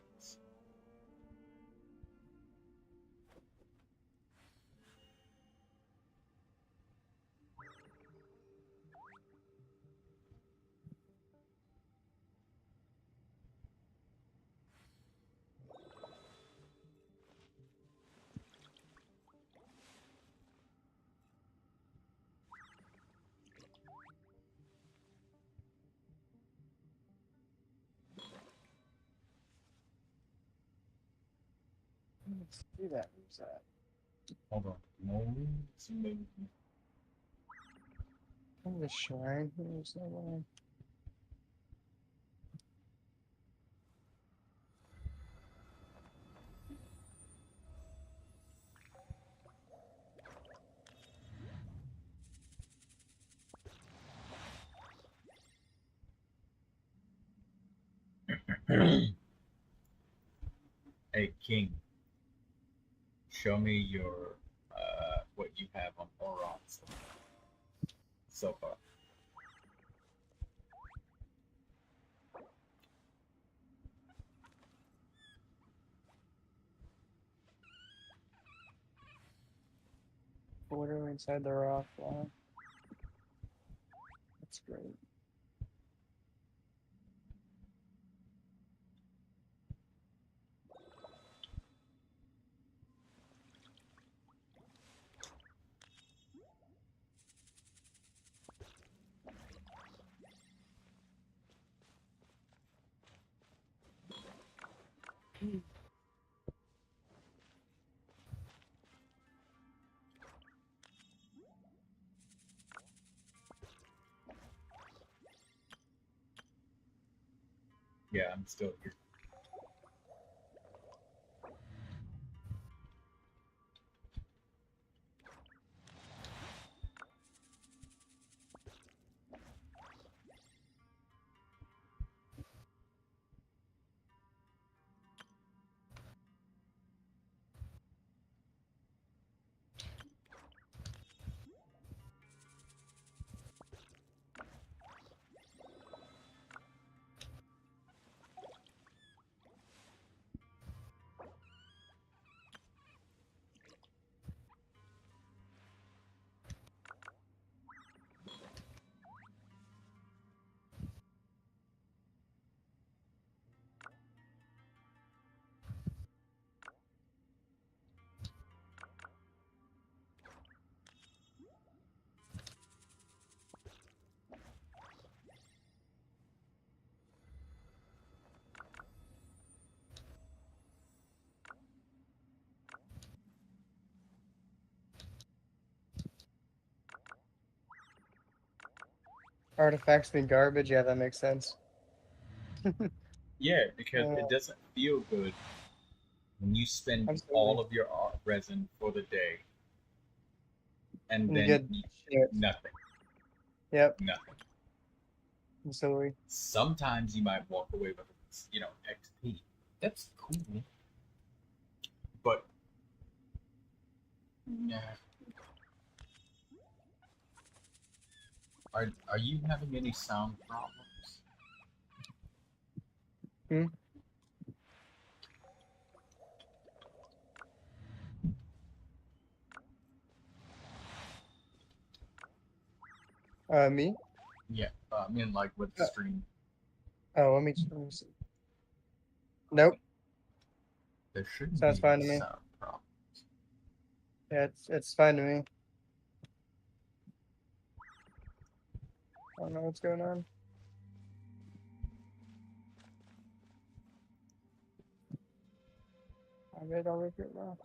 Speaker 5: Let's do that. Who's that?
Speaker 1: Hold on. Move.
Speaker 5: In the shrine. Who's that one?
Speaker 1: Hey, King. Show me your what you have on Oron so far.
Speaker 5: Border inside the rock wall. That's great.
Speaker 1: Yeah, I'm still here.
Speaker 5: Artifacts being garbage. Yeah, that makes sense.
Speaker 1: Yeah, because it doesn't feel good when you spend all
Speaker 5: Absolutely.
Speaker 1: of your art resin for the day and
Speaker 5: And you
Speaker 1: then
Speaker 5: get shit.
Speaker 1: nothing.
Speaker 5: Yep.
Speaker 1: Nothing.
Speaker 5: Absolutely.
Speaker 1: Sometimes you might walk away with, XP. That's cool. But, nah. Are you having any sound problems?
Speaker 5: Hmm? Me?
Speaker 1: Yeah, I mean, like with the stream.
Speaker 5: Oh, let me see. Nope,
Speaker 1: There shouldn't
Speaker 5: sounds
Speaker 1: be
Speaker 5: fine
Speaker 1: any
Speaker 5: to me.
Speaker 1: sound problem.
Speaker 5: Yeah, it's fine to me. I don't know what's going on. I'll rip it now.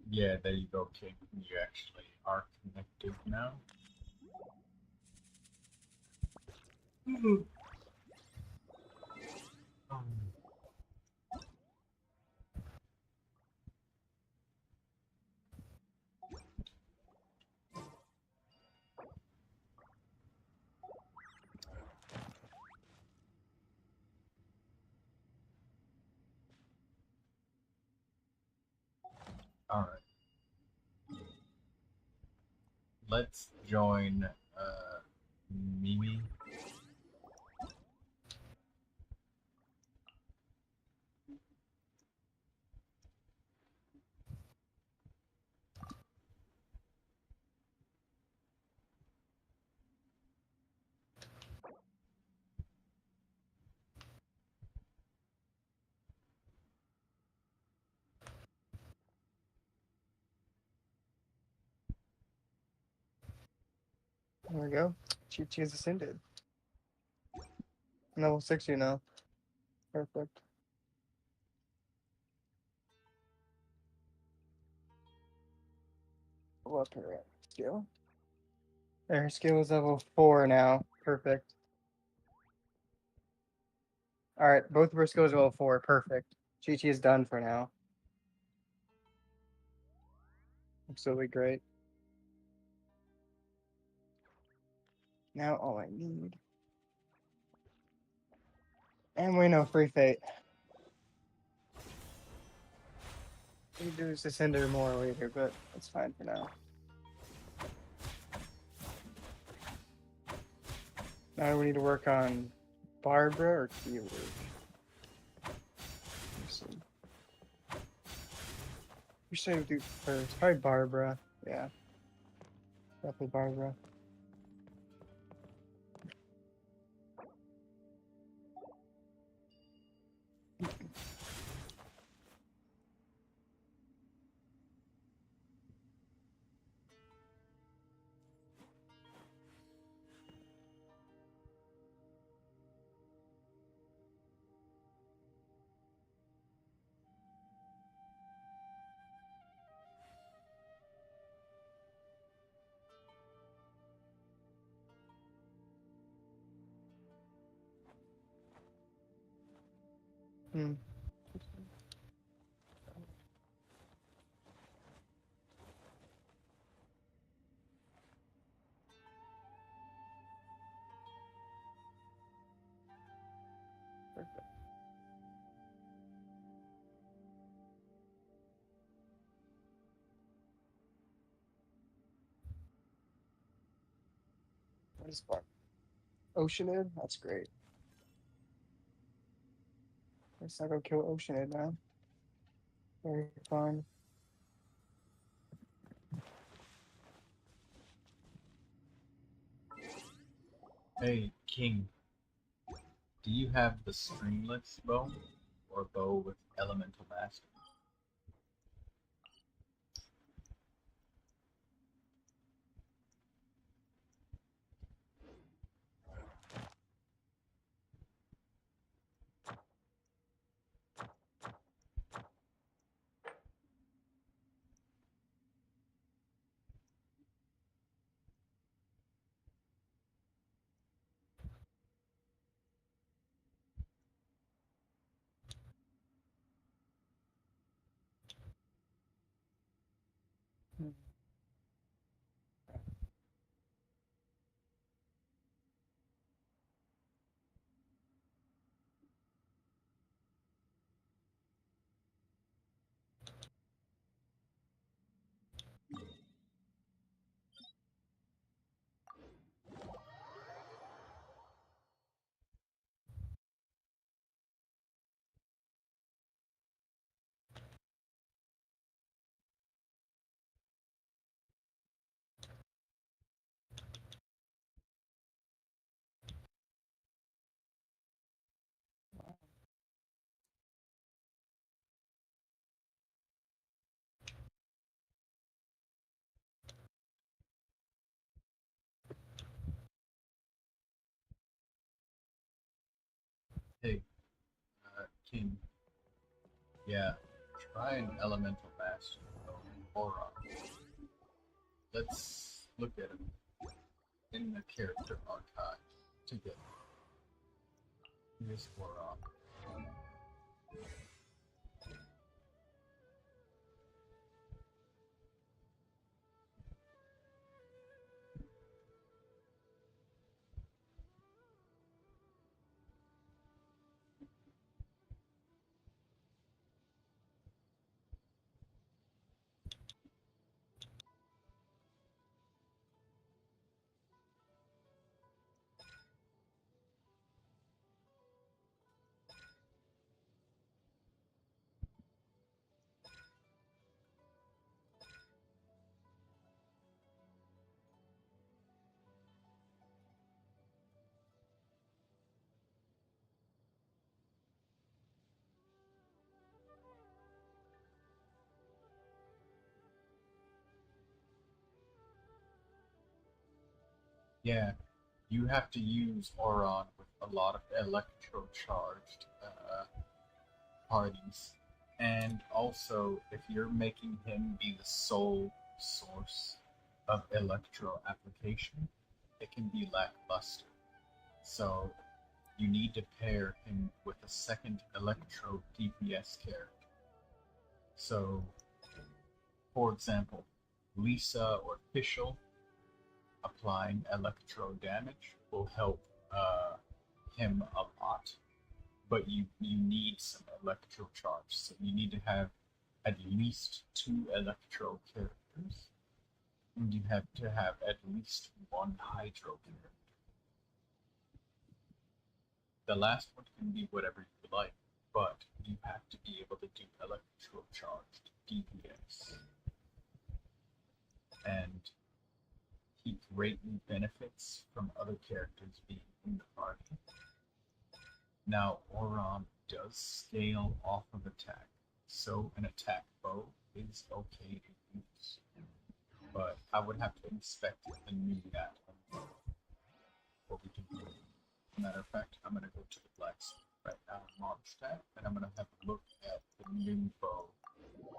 Speaker 1: Yeah, there you go, King. You actually are connected now. All right. Let's join Mimi.
Speaker 5: There we go. Chi is ascended. Level 60 now. Perfect. Level up her skill. There, her skill is level 4 now. Perfect. Alright, both of her skills are level 4. Perfect. Chi is done for now. Absolutely great. Now all I need. And we know free fate. We do is to send her more later, but it's fine for now. Now we need to work on Barbara or keyword. Let's see. Who should I do first? Probably Barbara. Yeah. Definitely Barbara. Hmm. Perfect. What is Barbara? Oceanid? That's great. Guess I'll go kill Oceanid now. Very fun.
Speaker 1: Hey, King, do you have the stringless bow? Or bow with elemental mastery?
Speaker 5: Hmm.
Speaker 1: Hey, King, yeah, try an elemental mastery bow, Aura. Let's look at him in the character archive together. Here's Aura. Yeah, you have to use Auron with a lot of electro-charged parties. And also, if you're making him be the sole source of electro application, it can be lackluster. So, you need to pair him with a second electro DPS character. So, for example, Lisa or Fischl applying electro damage will help him a lot, but you need some electro charge. So you need to have at least 2 electro characters, and you have to have at least 1 hydro character. The last one can be whatever you like, but you have to be able to do electro charged DPS. And he greatly benefits from other characters being in the party. Now, Auron does scale off of attack, so an attack bow is okay to use. But I would have to inspect the new that what we can do. Matter of fact, I'm gonna go to the blacksmith right now in Mondstadt, and I'm gonna have a look at the new bow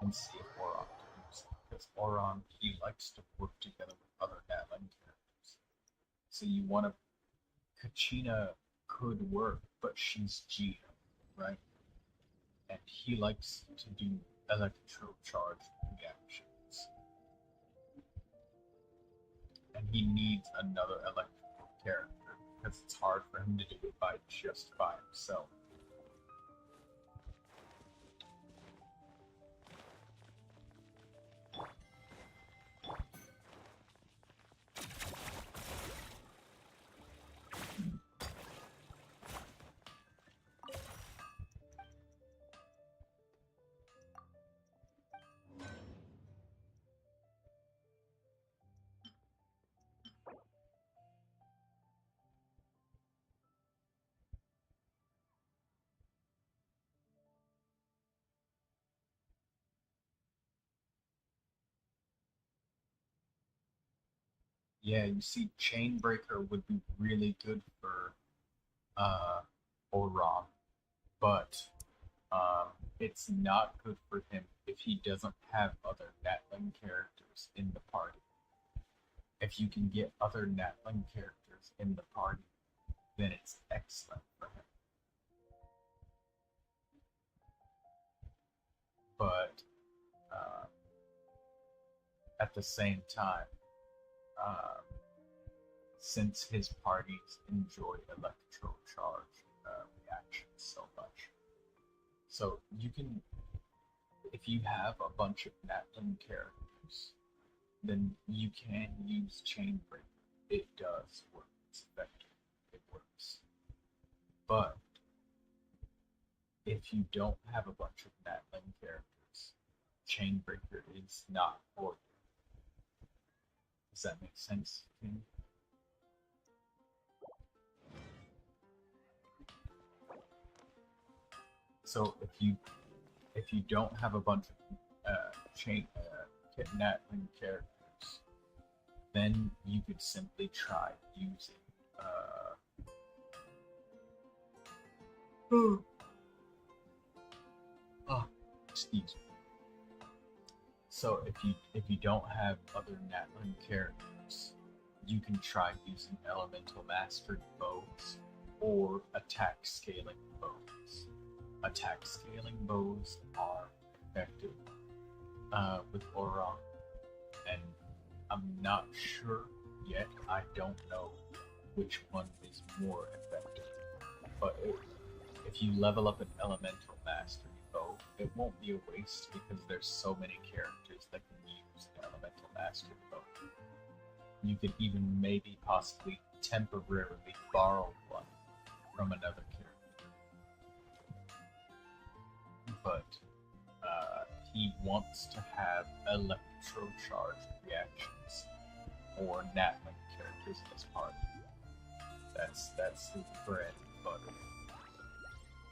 Speaker 1: and see if Auron can use it. Because Auron, he likes to work together with other Gatling characters. So you want to... Kachina could work, but she's Gina, right? And he likes to do electro charge reactions. And he needs another electrical character because it's hard for him to do it by himself. Yeah, you see, Chainbreaker would be really good for Oron, but it's not good for him if he doesn't have other Natling characters in the party. If you can get other Natling characters in the party, then it's excellent for him. But at the same time, since his parties enjoy electrocharge reactions so much, so you can, if you have a bunch of Natlan characters, then you can use Chainbreaker. It does work. It's effective. It works. But if you don't have a bunch of Natlan characters, Chainbreaker is not for you. Does that make sense, King? So if you don't have a bunch of Natlan characters, then you could simply try using excuse me. So if you don't have other Natlan characters, you can try using Elemental Mastery bows or attack scaling bows. Attack scaling bows are effective with Oron, and I'm not sure yet. I don't know which one is more effective, but if you level up an Elemental Mastery bow, it won't be a waste because there's so many characters that can use an Elemental Mastery bow. You could even maybe possibly temporarily borrow one from another character. But he wants to have electrocharge reactions or Natlan characters in his party. That's his bread and butter.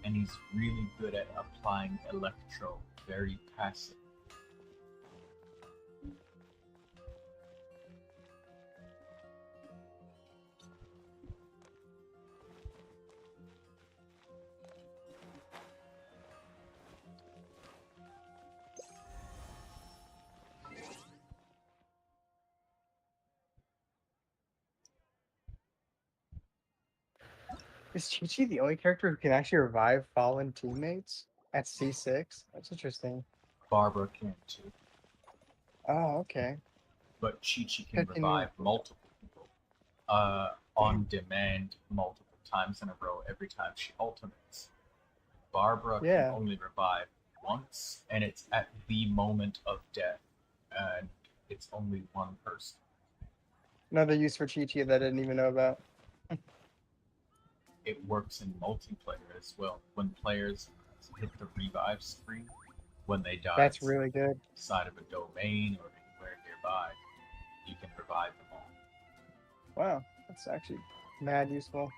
Speaker 1: And he's really good at applying electro very passive.
Speaker 5: Is Chi-Chi the only character who can actually revive fallen teammates at C6? That's interesting.
Speaker 1: Barbara can too.
Speaker 5: Oh, okay.
Speaker 1: But Chi-Chi can
Speaker 5: Can
Speaker 1: revive multiple people on demand multiple times in a row every time she ultimates. Barbara
Speaker 5: Yeah.
Speaker 1: can only revive once, and it's at the moment of death, and it's only one person.
Speaker 5: Another use for Chi-Chi that I didn't even know about.
Speaker 1: It works in multiplayer as well. When players hit the revive screen, when they die
Speaker 5: That's really good.
Speaker 1: inside of a domain or anywhere nearby, you can revive them all.
Speaker 5: Wow, that's actually mad useful.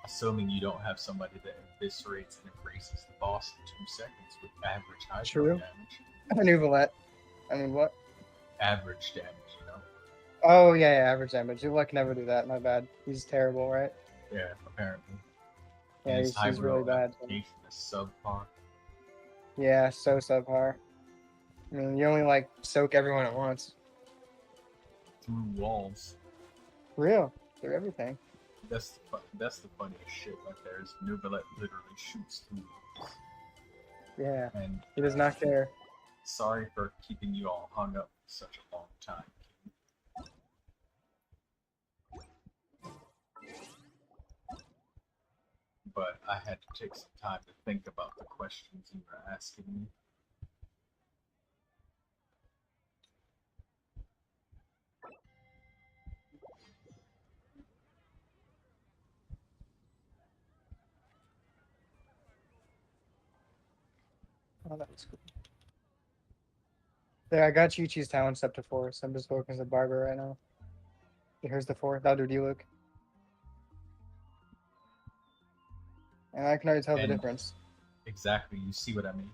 Speaker 1: Assuming you don't have somebody that eviscerates and erases the boss in 2 seconds with average hydro
Speaker 5: True.
Speaker 1: damage.
Speaker 5: Neuvilette. I mean, what?
Speaker 1: Average damage, you know?
Speaker 5: Oh, yeah, average damage. Neuvilette can never do that. My bad. He's terrible, right?
Speaker 1: Yeah, apparently.
Speaker 5: Yeah,
Speaker 1: And his
Speaker 5: he's
Speaker 1: hydro
Speaker 5: really bad.
Speaker 1: application is subpar.
Speaker 5: Yeah, so subpar. I mean, you only, like, soak everyone at once.
Speaker 1: Through walls.
Speaker 5: Real. Through everything.
Speaker 1: That's the funniest shit right there is Neuvilette literally shoots through walls.
Speaker 5: Yeah,
Speaker 1: And
Speaker 5: he does not care.
Speaker 1: sorry for keeping you all hung up for such a long time. But I had to take some time to think about the questions you were asking me.
Speaker 5: Oh, that was cool. There, I got Chi-Chi's talents up to 4, so I'm just focusing on Barbara right now. Here's the 4. That'll do D-Luke. And I can already tell the
Speaker 1: And-
Speaker 5: difference.
Speaker 1: Exactly, you see what I mean?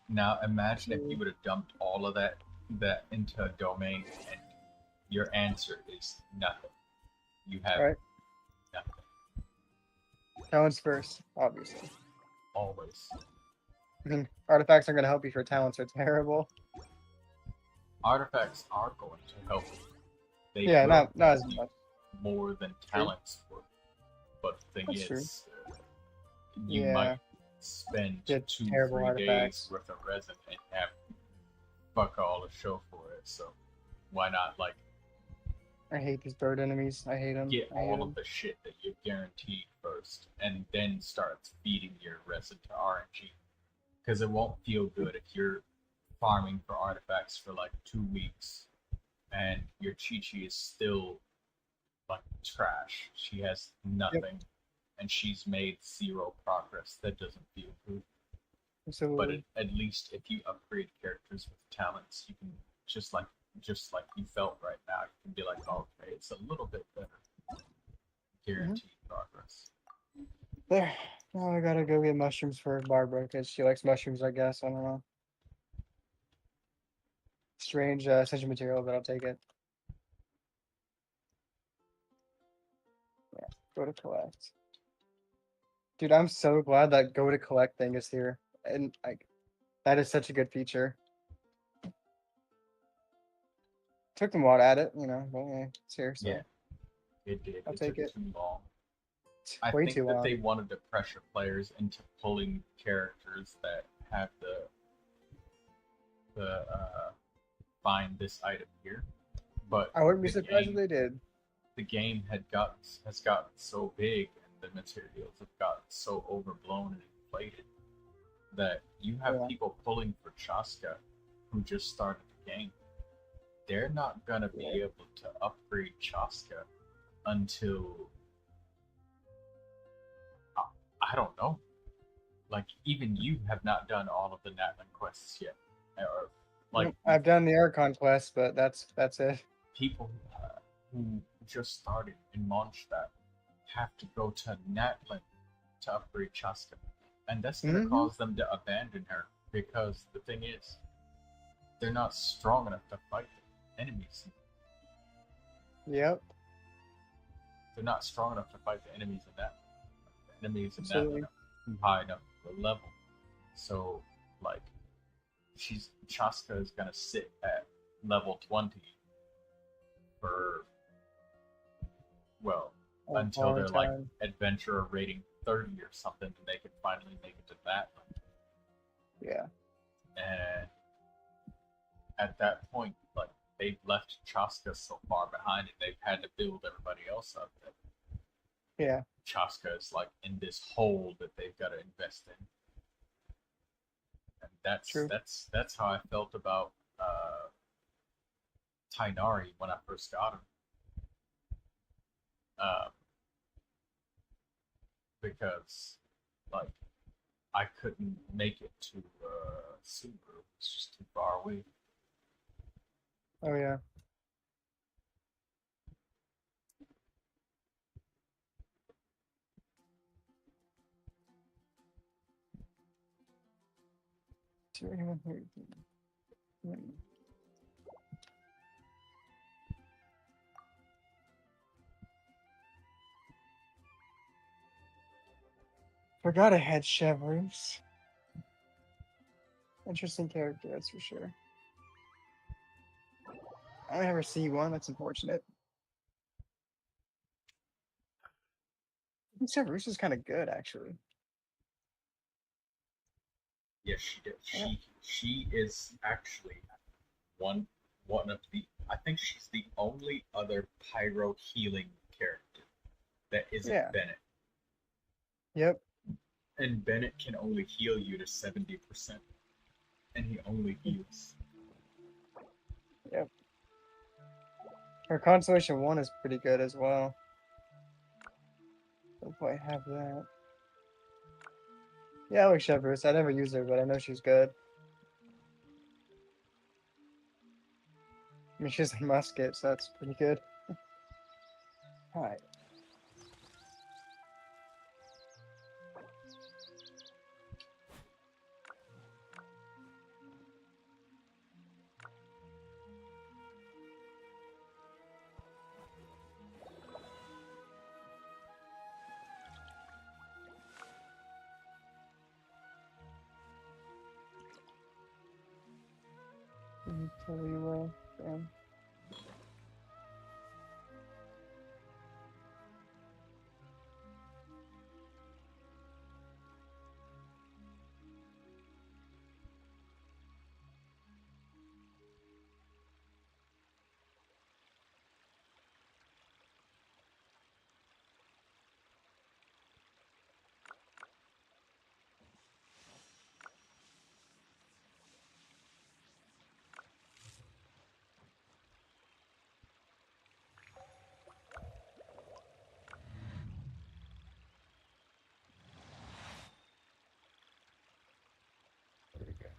Speaker 1: Now imagine if you would have dumped all of that that into a domain and your answer is nothing. You have
Speaker 5: Alright.
Speaker 1: nothing.
Speaker 5: Talents first, obviously.
Speaker 1: Always.
Speaker 5: I mean, artifacts aren't gonna help you if your talents are terrible.
Speaker 1: Artifacts are going to help you. They
Speaker 5: Yeah,
Speaker 1: will
Speaker 5: not as
Speaker 1: help you
Speaker 5: much.
Speaker 1: more than talents would. But the thing
Speaker 5: That's
Speaker 1: is, you
Speaker 5: Yeah.
Speaker 1: might spend
Speaker 5: Get
Speaker 1: 2-3
Speaker 5: terrible
Speaker 1: days
Speaker 5: artifacts.
Speaker 1: worth of resin and have fuck all to show for it. So why not like
Speaker 5: I hate these bird enemies. I hate them.
Speaker 1: get
Speaker 5: I hate
Speaker 1: all
Speaker 5: 'em.
Speaker 1: of the shit that you're guaranteed first, and then start feeding your resin to RNG? Because it won't feel good if you're farming for artifacts for like 2 weeks and your Chi-Chi is still like trash. She has nothing and she's made 0 progress. That doesn't feel good. But
Speaker 5: Absolutely.
Speaker 1: at least if you upgrade characters with talents, you can just like you felt right now, you can be like, okay, it's a little bit better. Guaranteed progress.
Speaker 5: There. Now I gotta go get mushrooms for Barbara because she likes mushrooms, I guess. I don't know. Strange essential material, but I'll take it. Yeah, go to collect. Dude, I'm so glad that go to collect thing is here. And like that is such a good feature. Took them a while to add it, you know, but yeah, it's here, so
Speaker 1: Yeah, it did.
Speaker 5: I'll
Speaker 1: It
Speaker 5: take
Speaker 1: took
Speaker 5: it.
Speaker 1: too long.
Speaker 5: It's
Speaker 1: I
Speaker 5: way
Speaker 1: think
Speaker 5: too
Speaker 1: that
Speaker 5: long.
Speaker 1: they wanted to pressure players into pulling characters that have the find this item here, but
Speaker 5: I wouldn't be
Speaker 1: the
Speaker 5: surprised if
Speaker 1: game
Speaker 5: they did.
Speaker 1: the game has gotten so big and the materials have gotten so overblown and inflated that you have
Speaker 5: Yeah.
Speaker 1: people pulling for Chaska who just started the game. They're not gonna be able to upgrade Chaska until I don't know. Like even you have not done all of the Natlan quests yet, or like
Speaker 5: I've done the Archon quest, but that's it.
Speaker 1: people who just started in Mondstadt have to go to Natlan to upgrade Chaska, and that's going to cause them to abandon her because the thing is, they're not strong enough to fight the enemies.
Speaker 5: Yep.
Speaker 1: They're not strong enough to fight the enemies in that. The enemies in
Speaker 5: Absolutely.
Speaker 1: Natlan are too high enough for the level. So, like, Chaska is going to sit at level 20 for, well,
Speaker 5: A
Speaker 1: until
Speaker 5: long
Speaker 1: they're like
Speaker 5: time.
Speaker 1: adventurer rating 30 or something, and they can finally make it to that one.
Speaker 5: Yeah.
Speaker 1: And at that point, like they've left Chaska so far behind, and they've had to build everybody else up. That
Speaker 5: Yeah.
Speaker 1: Chaska is like in this hole that they've got to invest in, and
Speaker 5: True.
Speaker 1: that's how I felt about Tainari when I first got him. Because like I couldn't make it to Subaru. It's just too far away.
Speaker 5: Oh yeah. Is there anyone here? Forgot I had Chevrolet. Interesting character, that's for sure. I don't ever see one. That's unfortunate. Chevrolet is kind of good, actually.
Speaker 1: Yes, she did.
Speaker 5: Yeah.
Speaker 1: She is actually one of the. I think she's the only other pyro healing character that isn't
Speaker 5: Yeah.
Speaker 1: Bennett.
Speaker 5: Yep.
Speaker 1: And Bennett can only heal you to 70%, and he only heals.
Speaker 5: Yep. Her Constellation 1 is pretty good as well. Don't quite have that. Yeah, I like Chevrolet. I never use her, but I know she's good. I mean, she's a musket, so that's pretty good. Alright. Really well. Damn.
Speaker 1: There we go.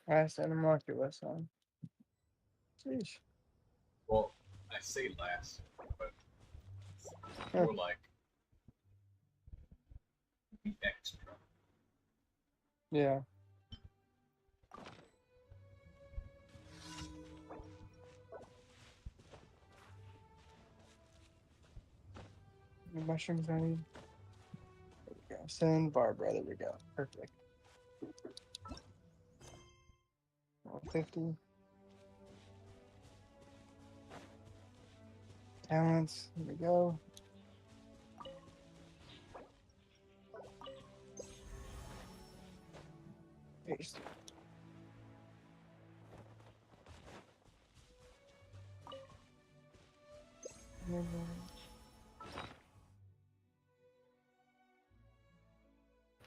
Speaker 5: Last market list on. Sheesh.
Speaker 1: Well, I say last, but
Speaker 5: Huh.
Speaker 1: more like the extra.
Speaker 5: Yeah. Any mushrooms I need? There we go. Send Barbara. There we go. Perfect. 150. Talents. Here we go. Paste.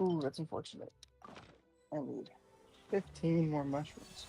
Speaker 5: Ooh, that's unfortunate. I need 15 more mushrooms.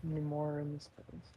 Speaker 5: Any more in this place?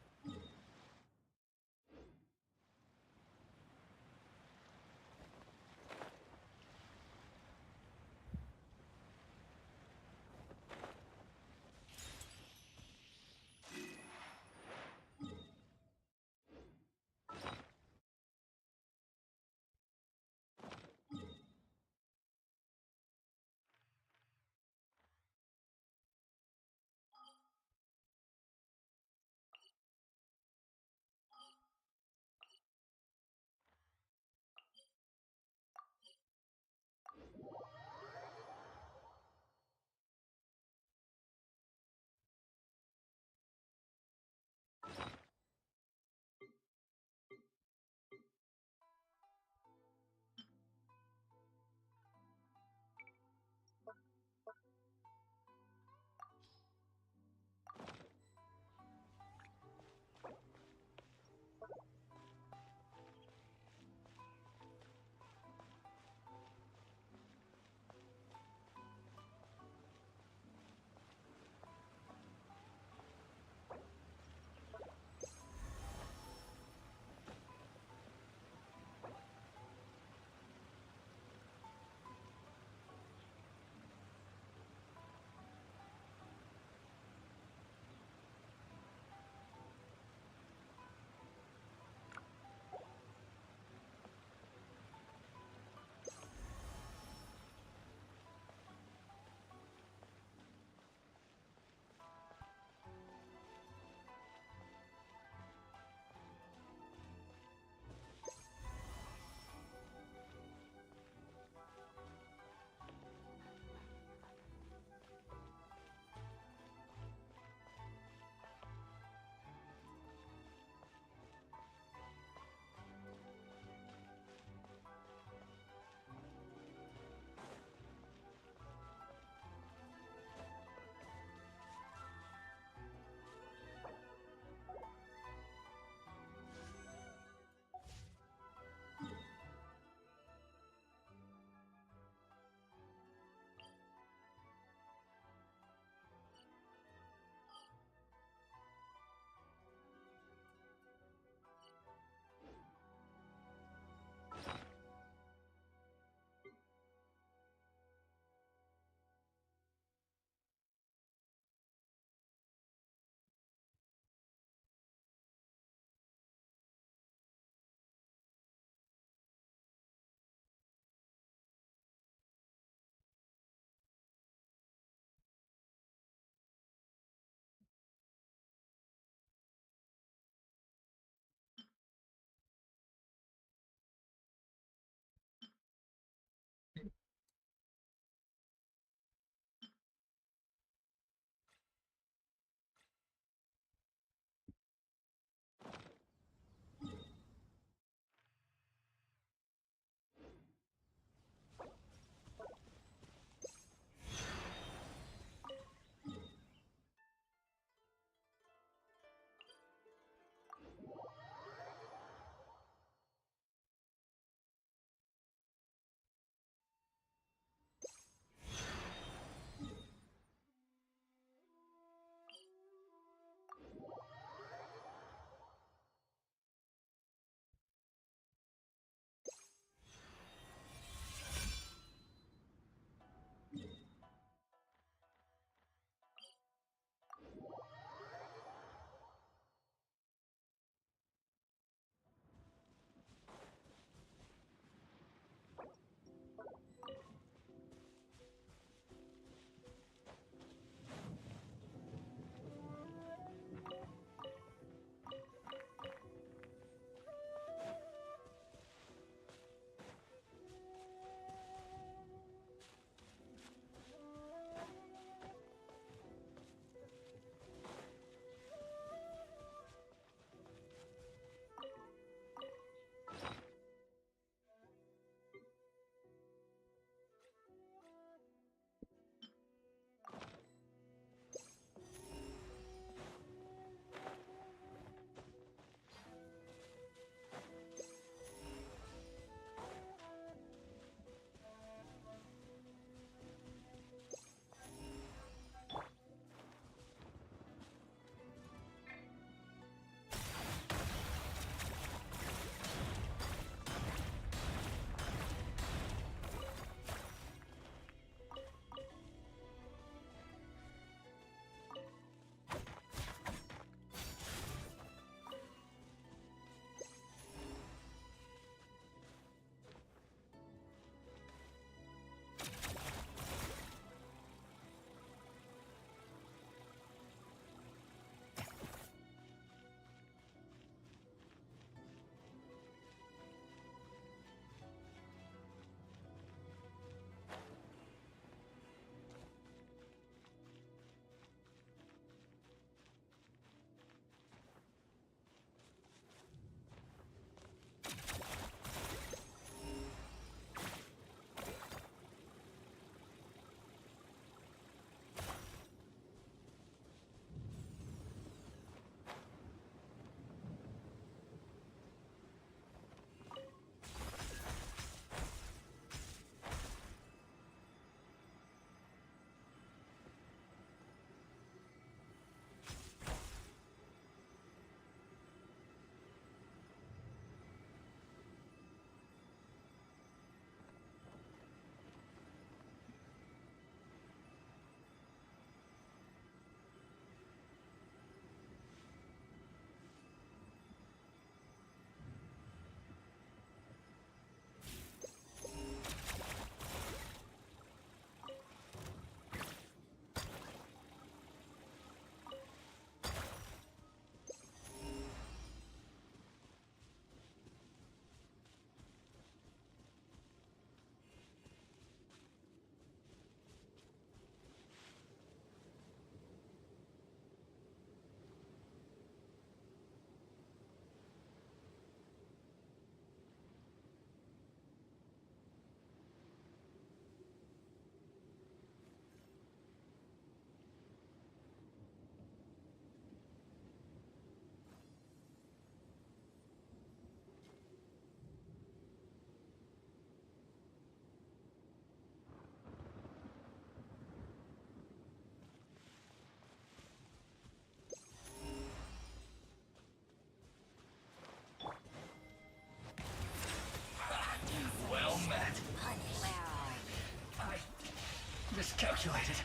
Speaker 4: Calculated.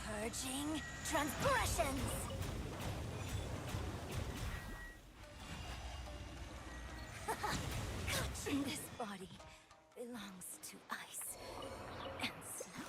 Speaker 2: Purging transgressions. This body belongs to ice and snow.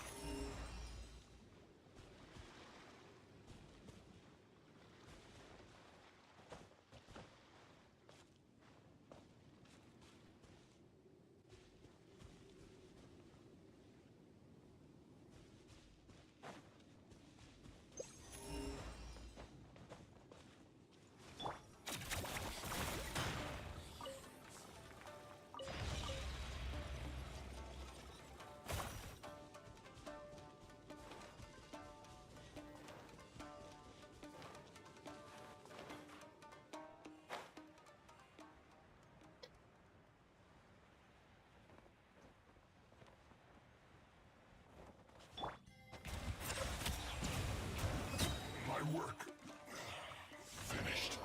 Speaker 3: My work finished.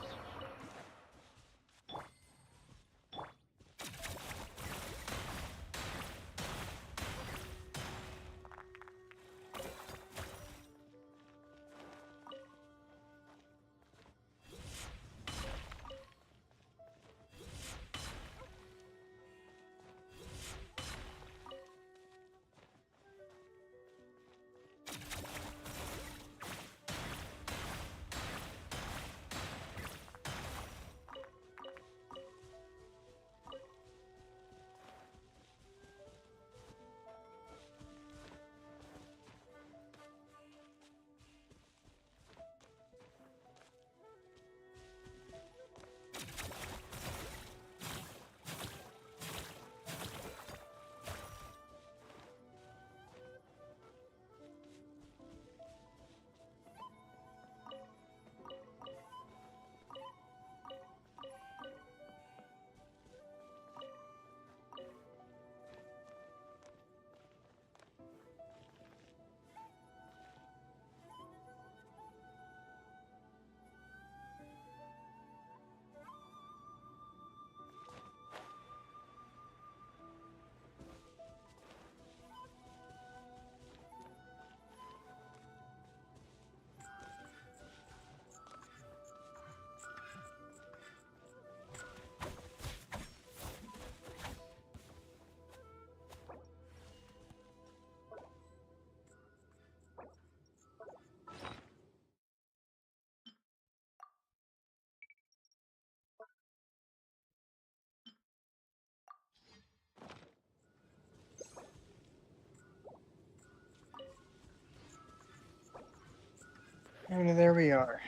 Speaker 5: And there we are.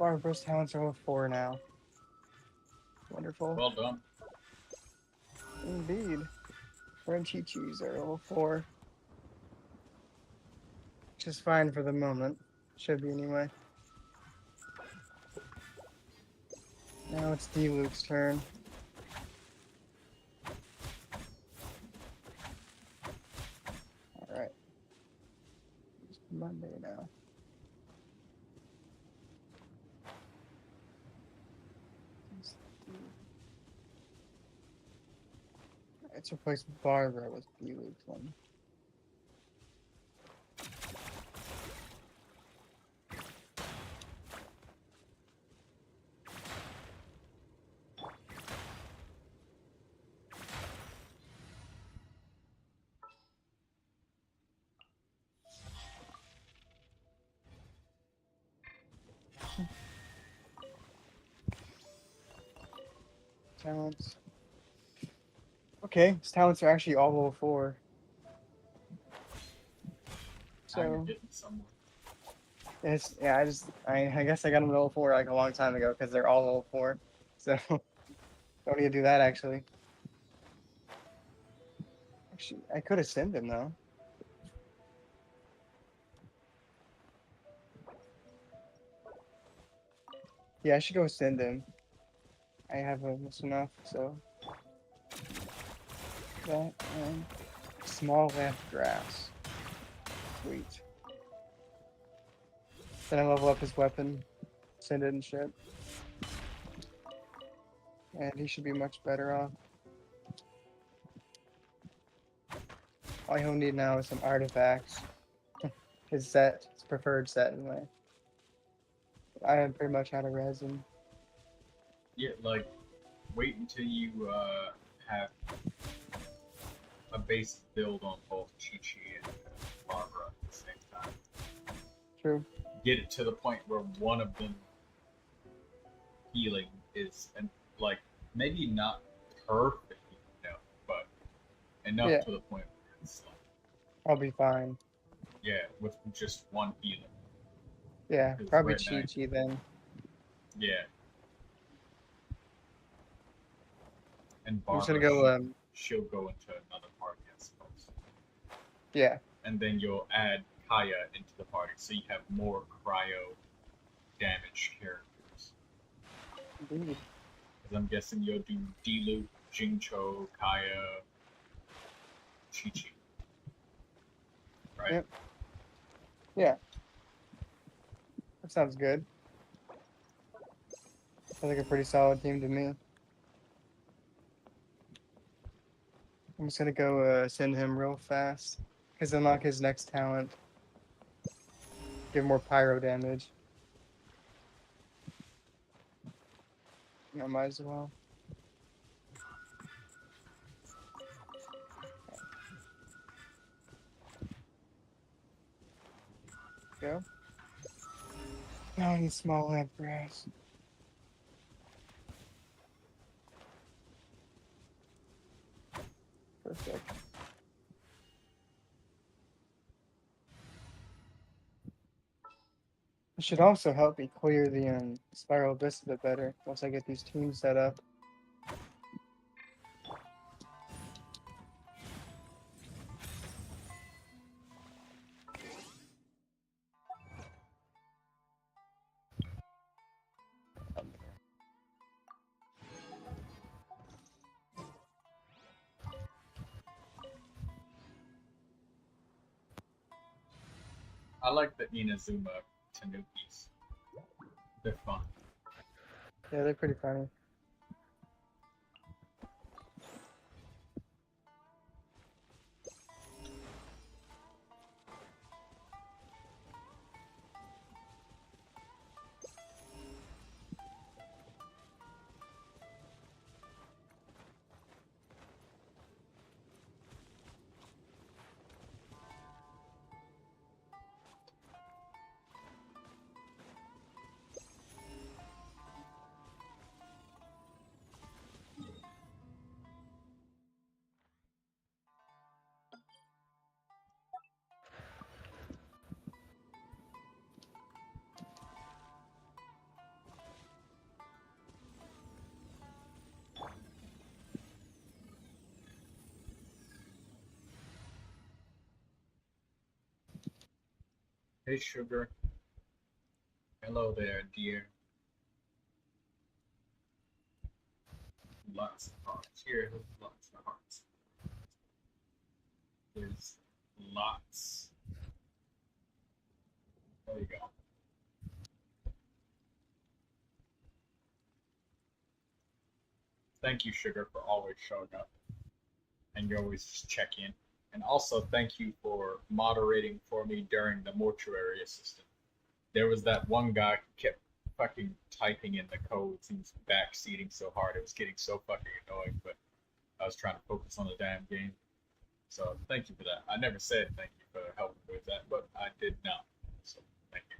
Speaker 5: Barbarous talents are level 4 now. Wonderful.
Speaker 1: Well done.
Speaker 5: Indeed. Frenchichis are level 4. Which is fine for the moment. Should be anyway. Now it's D-Luke's turn. Alright. It's Monday now. Let's replace Barbara with D-Luke's one. Talents. Okay, his talents are actually all level 4.
Speaker 1: Now you're
Speaker 5: So,
Speaker 1: getting somewhere.
Speaker 5: it's, yeah, I guess I got them level 4 like a long time ago because they're all level 4. So, don't need to do that actually. Actually, I could ascend him though. Yeah, I should go ascend him. I have almost enough, so. That and small left grass. Sweet. Then I level up his weapon, send it and shit. And he should be much better off. All he'll need now is some artifacts. his set, his preferred set anyway. I am pretty much out of resin.
Speaker 1: Yeah, like wait until you have a base build on both Chi-Chi and Barbara at the same time.
Speaker 5: True.
Speaker 1: Get it to the point where one of them healing is, and like maybe not perfect, but enough
Speaker 5: Yeah.
Speaker 1: to the point where it's like,
Speaker 5: I'll be fine.
Speaker 1: yeah, with just one healing.
Speaker 5: Yeah,
Speaker 1: 'Cause
Speaker 5: probably
Speaker 1: right now-
Speaker 5: Chi-Chi then.
Speaker 1: Yeah. And
Speaker 5: I'm just
Speaker 1: Barbara,
Speaker 5: gonna go,
Speaker 1: she'll go into another party, I suppose.
Speaker 5: yeah.
Speaker 1: And then you'll add Kaya into the party, so you have more cryo damage characters.
Speaker 5: Indeed.
Speaker 1: Because I'm guessing you'll do Diluc, Jingcho, Kaya, Chi-Chi. Right?
Speaker 5: Yep. Yeah. That sounds good. Sounds like a pretty solid team to me. I'm just gonna go send him real fast. Because unlock his next talent. Give more pyro damage. I might as well. Go. Now I need small lamp grass. Perfect. It should also help me clear the spiral abyss a bit better once I get these teams set up.
Speaker 1: I like the Inazuma Tanukis. They're fun.
Speaker 5: Yeah, they're pretty funny.
Speaker 1: Hey, Sugar. Hello there, dear. Lots of hearts. Here, lots of hearts. There's lots. There you go. Thank you, Sugar, for always showing up. And you always just check in. And also, thank you for moderating for me during the mortuary assistant. There was that one guy who kept fucking typing in the codes. He was backseating so hard. It was getting so fucking annoying, but I was trying to focus on the damn game. So thank you for that. I never said thank you for helping with that, but I did now. So thank you.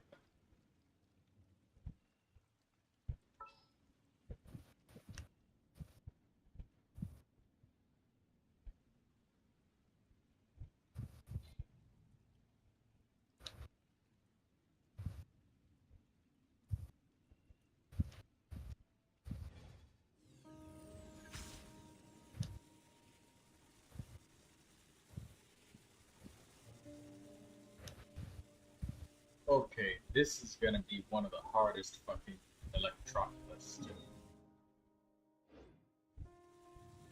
Speaker 1: Okay, this is gonna be one of the hardest fucking electroculus to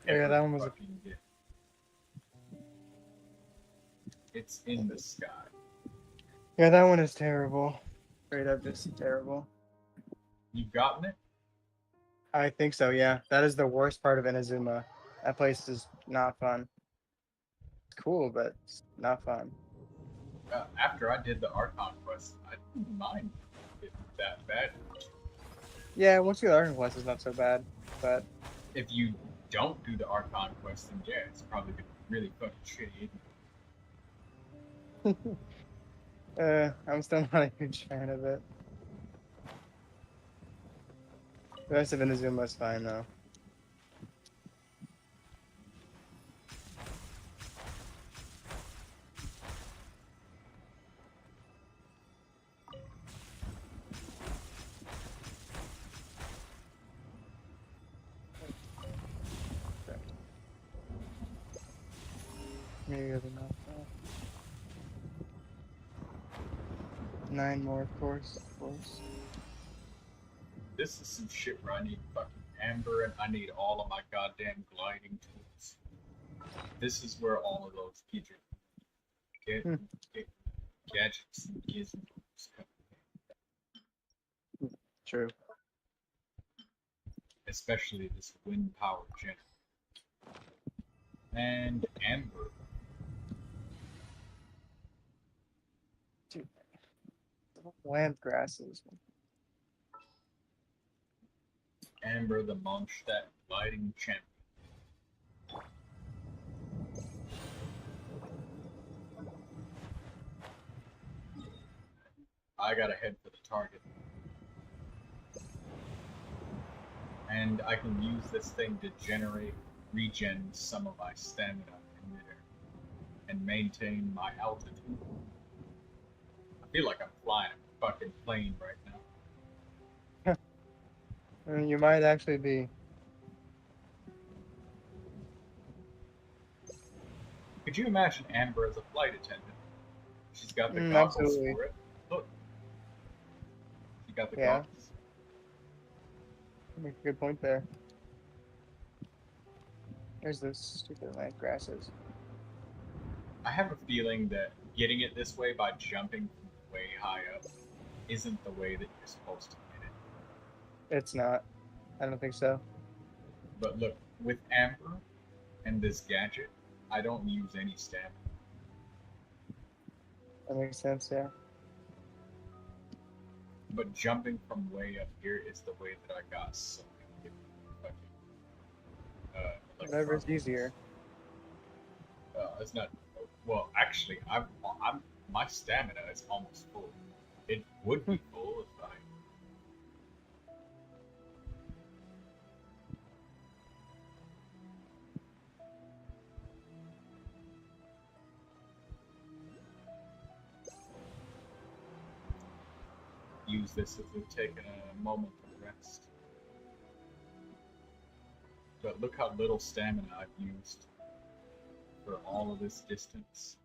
Speaker 5: Yeah, that one was
Speaker 1: fucking get. It's in the sky.
Speaker 5: Yeah, that one is terrible. Straight up just terrible.
Speaker 1: You've gotten it?
Speaker 5: I think so, yeah. That is the worst part of Inazuma. That place is not fun. It's cool, but it's not fun.
Speaker 1: After I did the Archon quest, I didn't mind it that bad.
Speaker 5: Yeah, once you get the Arcane Quest, it's not so bad. But
Speaker 1: If you don't do the Archon quest, then yeah, it's probably gonna be really fucking shitty.
Speaker 5: I'm still not a huge fan of it. The rest of Inazuma is fine though. Maybe other enough. 9 more, of course, of course.
Speaker 1: This is some shit where I need fucking amber and I need all of my goddamn gliding tools. This is where all of those get gadgets and gizmos come in.
Speaker 5: True.
Speaker 1: Especially this wind power gen. And amber.
Speaker 5: Dude, land grasses.
Speaker 1: Amber the Mondstadt gliding champion. I gotta head for the target. And I can use this thing to regen some of my stamina in midair and maintain my altitude. I feel like I'm flying a fucking plane right now.
Speaker 5: You might actually be.
Speaker 1: Could you imagine Amber as a flight attendant? She's got the goggles
Speaker 5: Absolutely.
Speaker 1: for it. Look. She got the
Speaker 5: Yeah.
Speaker 1: goggles.
Speaker 5: You make a good point there. There's those stupid land grasses.
Speaker 1: I have a feeling that getting it this way by jumping way high up isn't the way that you're supposed to get it.
Speaker 5: It's not. I don't think so.
Speaker 1: But look, with Amber and this gadget, I don't use any stamina.
Speaker 5: That makes sense, yeah.
Speaker 1: But jumping from way up here is the way that I got so many fucking,
Speaker 5: Whatever's easier.
Speaker 1: It's not. Well, actually, my stamina is almost full. It would be full if I. Use this as we've taken a moment of rest. But look how little stamina I've used for all of this distance.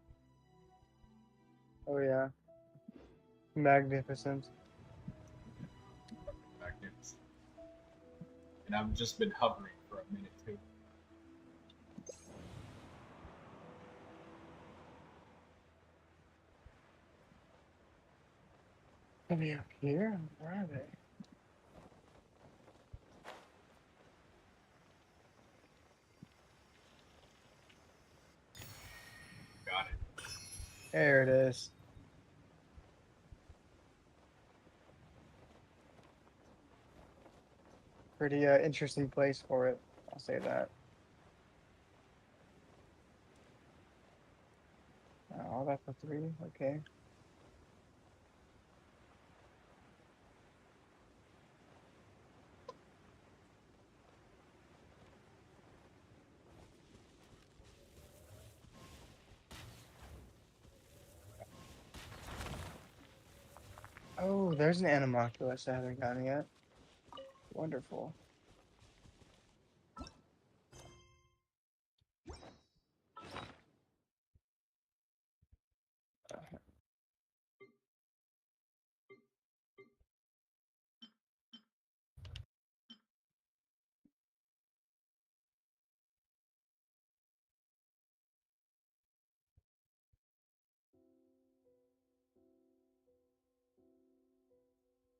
Speaker 5: Oh yeah. Magnificent.
Speaker 1: Magnificent. And I've just been hovering for a minute too.
Speaker 5: Are they up here? Where are they?
Speaker 1: Got it.
Speaker 5: There it is. Pretty interesting place for it. I'll say that. All that for 3. Okay. Oh, there's an Animoculus I haven't gotten yet. Wonderful.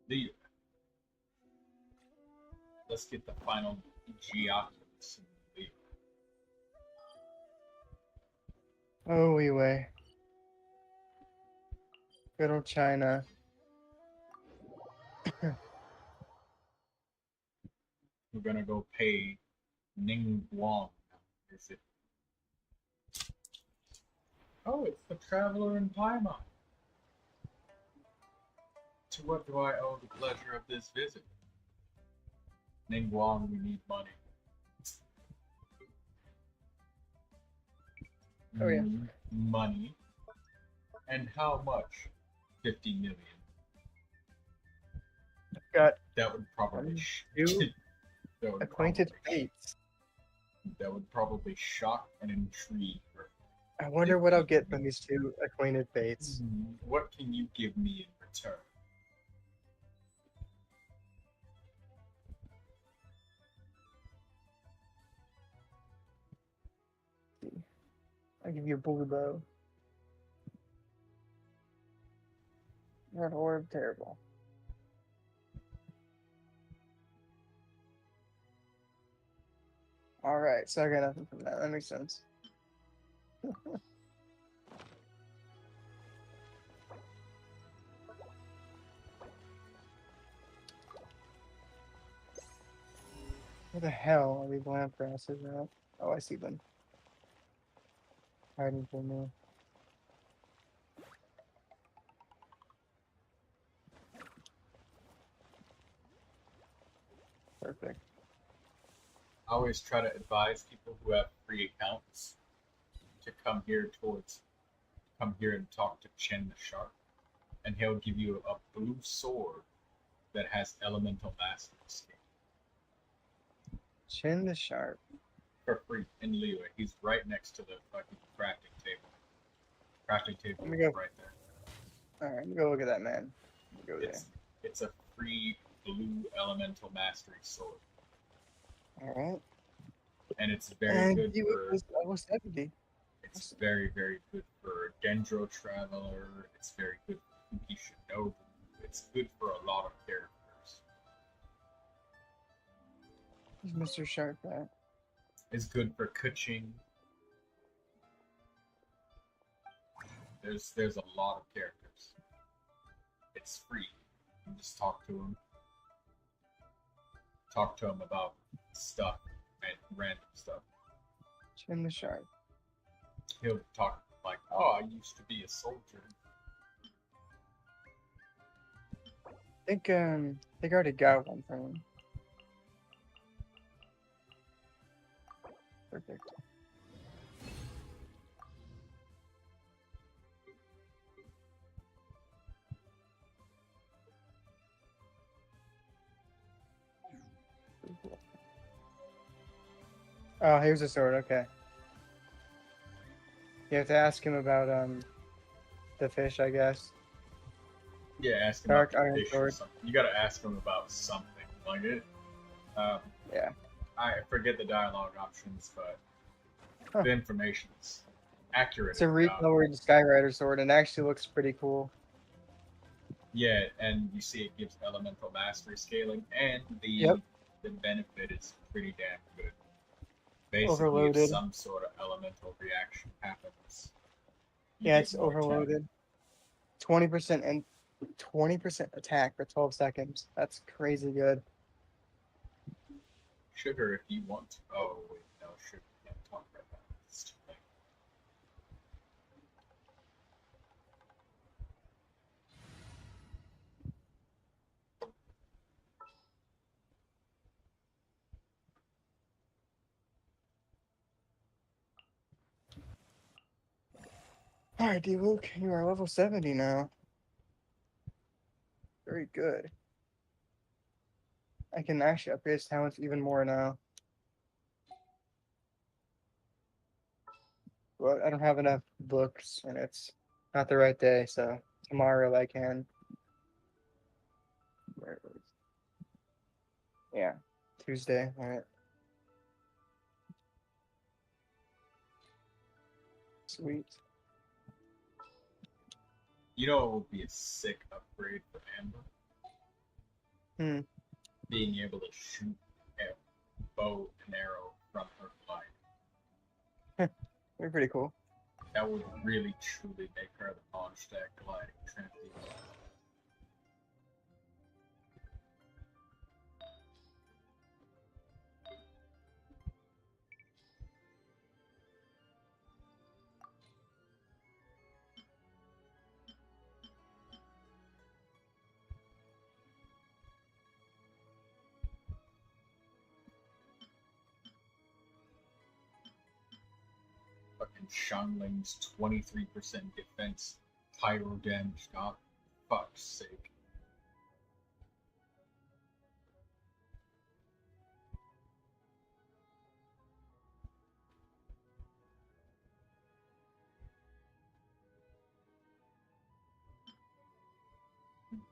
Speaker 1: Leader. Let's get the final Geoculus in the leader.
Speaker 5: Oh, we way. Good old China.
Speaker 1: We're gonna go pay Ning Guang. Is it? Oh, it's the traveler in Paimon. To what do I owe the pleasure of this visit? Ning Guang, we need money.
Speaker 5: Oh, yeah.
Speaker 1: Money. And how much? 50 million.
Speaker 5: Got
Speaker 1: That would probably
Speaker 5: two
Speaker 1: that would
Speaker 5: acquainted
Speaker 1: probably-
Speaker 5: fates.
Speaker 1: That would probably shock and intrigue her.
Speaker 5: I wonder what I'll get from these two acquainted fates.
Speaker 1: What can you give me in return?
Speaker 5: I'll give you a blue bow. That orb, terrible. Alright, so I got nothing from that. That makes sense. Where the hell are these lamp grasses at? Oh, I see them. Hiding from me. Perfect.
Speaker 1: I always try to advise people who have free accounts to come here and talk to Chen the Shark, and he'll give you a blue sword that has elemental mastery skill
Speaker 5: Chin the Sharp.
Speaker 1: for free in Liyue. He's right next to the fucking crafting table. Crafting table
Speaker 5: Let me
Speaker 1: is
Speaker 5: go.
Speaker 1: right there.
Speaker 5: Alright, let me go look at that man. Let me go there.
Speaker 1: It's a free blue elemental mastery sword,
Speaker 5: Alright.
Speaker 1: and it's very
Speaker 5: And
Speaker 1: good
Speaker 5: you
Speaker 1: for.
Speaker 5: was level 70.
Speaker 1: It's very, very good for Dendro Traveler. It's very good for Kuki Shinobu. It's good for a lot of characters.
Speaker 5: Who's Mr. Sharp at?
Speaker 1: It's good for Kuching. There's a lot of characters. It's free. You just talk to him. Talk to him about stuff and random stuff.
Speaker 5: Chin the Sharp.
Speaker 1: He'll talk like, "Oh, I used to be a soldier."
Speaker 5: I think I already got one from him. Perfect. Oh, here's a sword. Okay. You have to ask him about the fish, I guess.
Speaker 1: Yeah, ask him
Speaker 5: Dark
Speaker 1: about
Speaker 5: Iron
Speaker 1: the fish or
Speaker 5: Sword.
Speaker 1: something. You gotta ask him about something like it.
Speaker 5: Yeah.
Speaker 1: I forget the dialogue options, but
Speaker 5: Huh.
Speaker 1: the information's accurate.
Speaker 5: It's a
Speaker 1: enough.
Speaker 5: recolored Skyrider sword, and actually looks pretty cool.
Speaker 1: Yeah, and you see it gives elemental mastery scaling, and
Speaker 5: Yep.
Speaker 1: the benefit is pretty damn good. Basically,
Speaker 5: Overloaded.
Speaker 1: if some sort of elemental reaction happens, you
Speaker 5: Yeah,
Speaker 1: get
Speaker 5: it's
Speaker 1: more
Speaker 5: overloaded. 20% and 20% attack for 12 seconds. That's crazy good.
Speaker 1: Sugar if you want to. Oh, wait, no, sugar can't talk right now. It's too late.
Speaker 5: Alright, D-Luke, you are level 70 now. Very good. I can actually upgrade his talents even more now. Well, I don't have enough books, and it's not the right day, so tomorrow I can. Where it was. Yeah, Tuesday. Alright. Sweet.
Speaker 1: You know it would be a sick upgrade for Amber?
Speaker 5: Hmm.
Speaker 1: Being able to shoot a bow and arrow from her glide.
Speaker 5: They're pretty cool.
Speaker 1: That would really truly make her the launch that gliding trinity. and Shanling's 23% defense pyro damage. God, fuck's sake.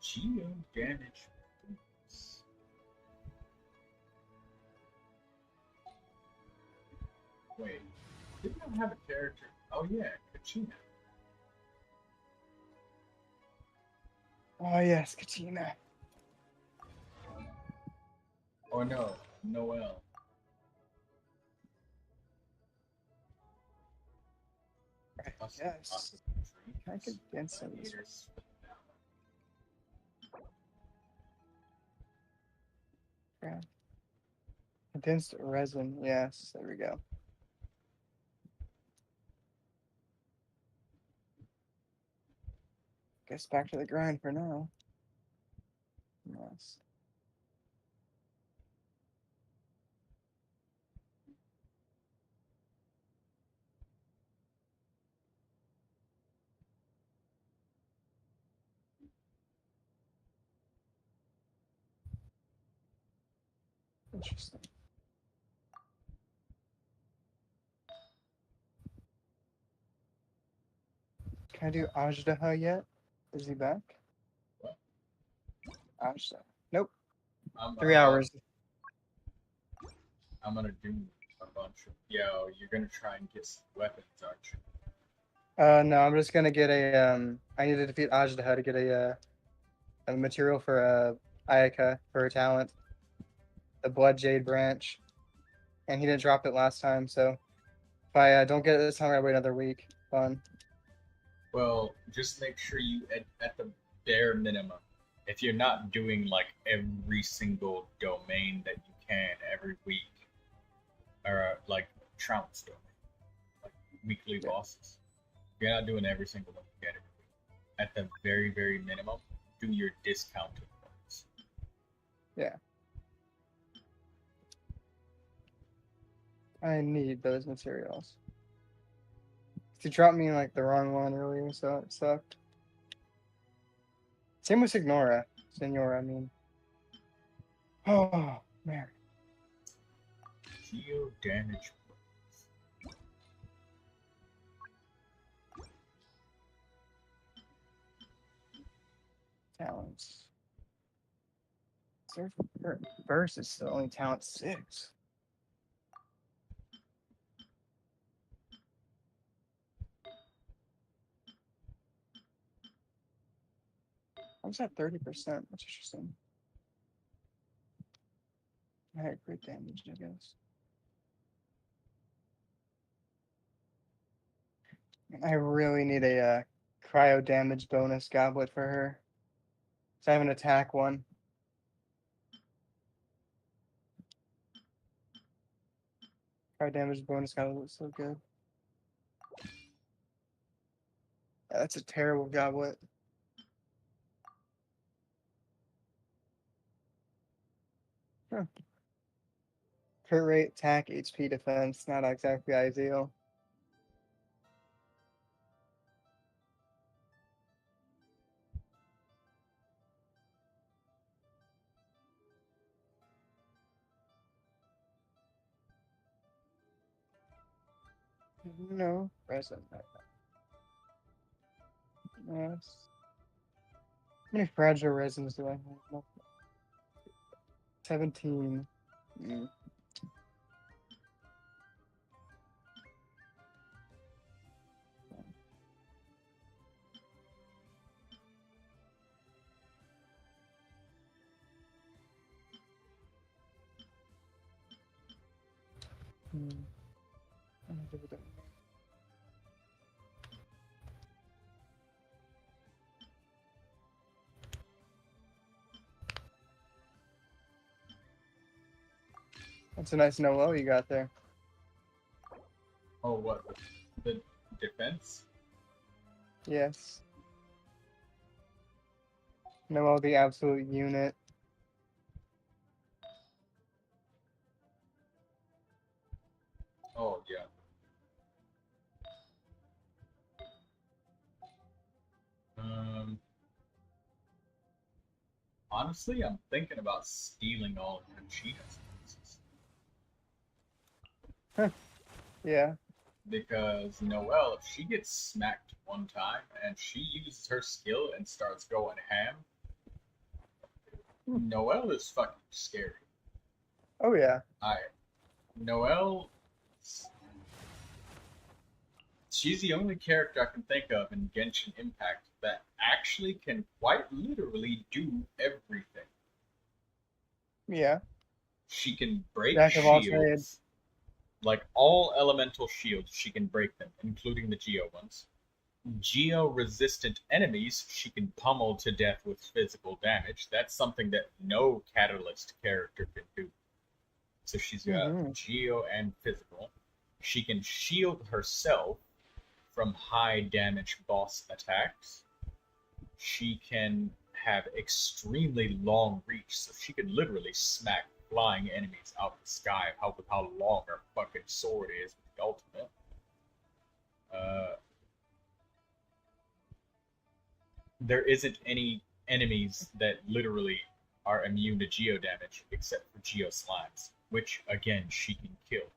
Speaker 1: Geo damage. Wait, didn't I have a character? Oh yeah, Kachina.
Speaker 5: Oh yes, Katina.
Speaker 1: Oh no, Noel.
Speaker 5: Yes. I could dance in this. Yeah. Condensed resin. Yes, there we go. Guess back to the grind for now. Yes. Interesting. Can I do Ajdaha yet? Is he back?
Speaker 1: What?
Speaker 5: Ajdaha. Nope.
Speaker 1: I'm
Speaker 5: 3 hours.
Speaker 1: I'm gonna do a bunch of. Yo, you're gonna try and get some weapons, aren't you?
Speaker 5: No, I'm just gonna get a I need to defeat Ajdaha to get a material for Ayaka for her talent. The Blood Jade branch. And he didn't drop it last time, so if I don't get it this time, I wait another week. Fun.
Speaker 1: Well, just make sure you at the bare minimum, if you're not doing like every single domain that you can every week, or like trounce domain, like weekly bosses, if you're not doing every single one you get every week. At the very, very minimum, do your discounted ones.
Speaker 5: Yeah. I need those materials. He dropped me like the wrong one earlier, so it sucked. Same with Signora. Senora, I mean. Oh, man.
Speaker 1: Geo damage.
Speaker 5: Talents. Surf Burst is still only talent 6. I was at 30%. That's interesting. I had great damage, I guess. I really need a cryo damage bonus goblet for her. So I have an attack one. Cryo damage bonus goblet looks so good. Yeah, that's a terrible goblet. Huh. Crit rate, attack, HP, defense. Not exactly ideal. No, resin. Yes. How many fragile resins do I have? No. 17. Mm. Hmm. I'm gonna do that. That's a nice Noel you got there.
Speaker 1: Oh, what? The defense?
Speaker 5: Yes. Noel, the absolute unit.
Speaker 1: Oh, yeah. Honestly, I'm thinking about stealing all of Conchita's pieces.
Speaker 5: Yeah.
Speaker 1: Because Noelle, if she gets smacked one time and she uses her skill and starts going ham, Noelle is fucking scary.
Speaker 5: Oh yeah.
Speaker 1: Noelle, she's the only character I can think of in Genshin Impact that actually can quite literally do everything.
Speaker 5: Yeah.
Speaker 1: She can break
Speaker 5: Jack of all trades.
Speaker 1: shields, like all elemental shields, she can break them, including the Geo ones. Geo-resistant enemies, she can pummel to death with physical damage. That's something that no Catalyst character can do. So she's got Geo and physical. She can shield herself from high damage boss attacks. She can have extremely long reach, so she can literally smack flying enemies out of the sky with how long her fucking sword is with the ultimate. There isn't any enemies that literally are immune to geo damage except for geo slimes, which again she can kill.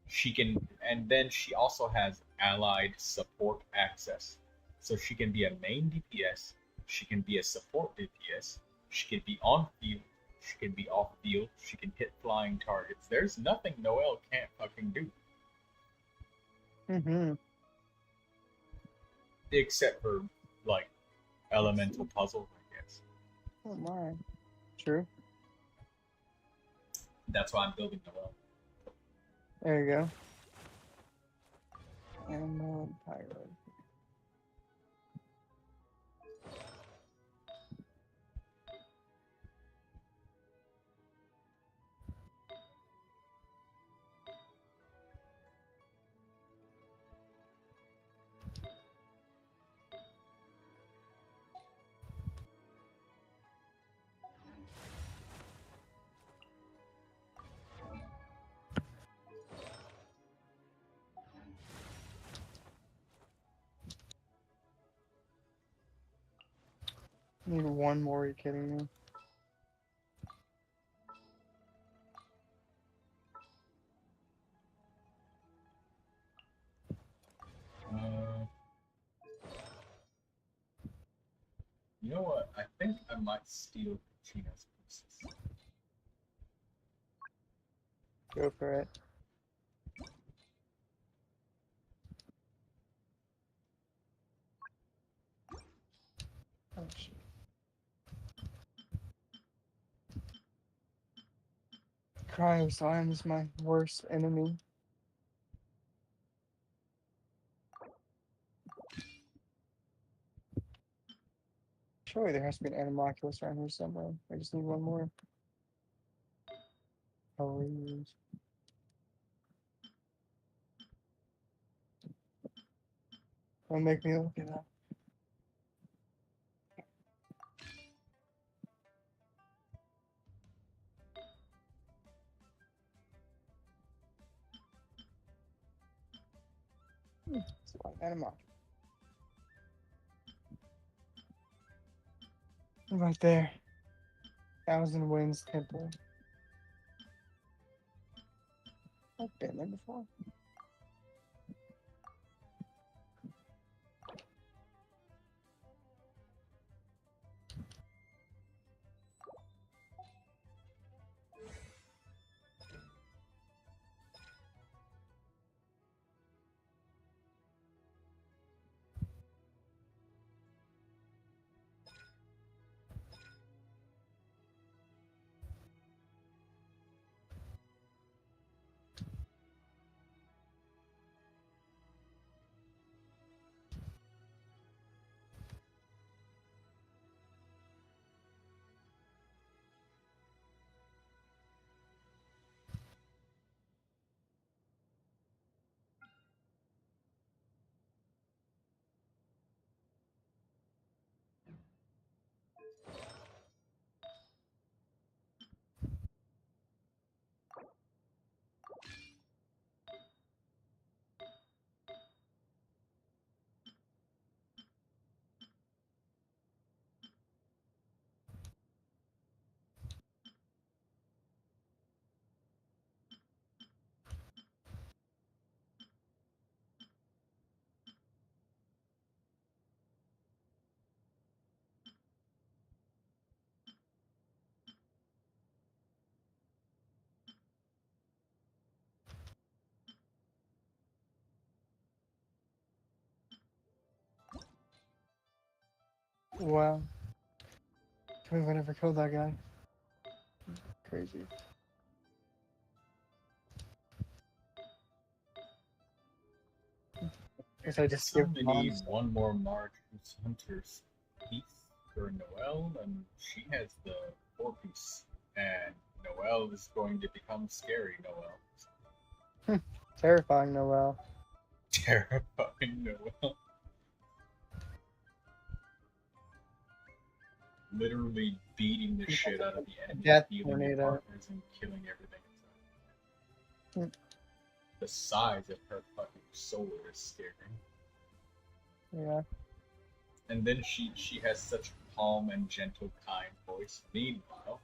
Speaker 1: She can, and then she also has allied support access, so she can be a main DPS, she can be a support DPS, she can be on field, she can be off field, she can hit flying targets. There's nothing Noelle can't fucking do. Except for, like, elemental puzzles, I guess.
Speaker 5: Oh my. True.
Speaker 1: That's why I'm building Noelle.
Speaker 5: There you go. Animal and pyro. Need one more, are you kidding me?
Speaker 1: You know what? I think I might steal China's pieces.
Speaker 5: Go for it. Oh shit. Cryo slime is my worst enemy. Surely there has to be an Animalculus around here somewhere. I just need one more. Please. Don't make me look it up. It's a lot of Animalculus. Right there. Thousand Winds Temple. I've been there before. Wow. Can't believe I never killed that guy. Crazy. Guess I just skipped
Speaker 1: only need
Speaker 5: bombs.
Speaker 1: one more March Hunter's piece for Noelle, and she has the 4-piece. And Noelle is going to become scary Noelle.
Speaker 5: Terrifying Noelle.
Speaker 1: Terrifying Noelle. Literally beating the shit out of the enemy,
Speaker 5: Death
Speaker 1: healing your
Speaker 5: tornado.
Speaker 1: partners, and killing everything
Speaker 5: Hmm.
Speaker 1: inside. The size of her fucking sword is scary.
Speaker 5: Yeah.
Speaker 1: And then she has such calm and gentle, kind voice. Meanwhile,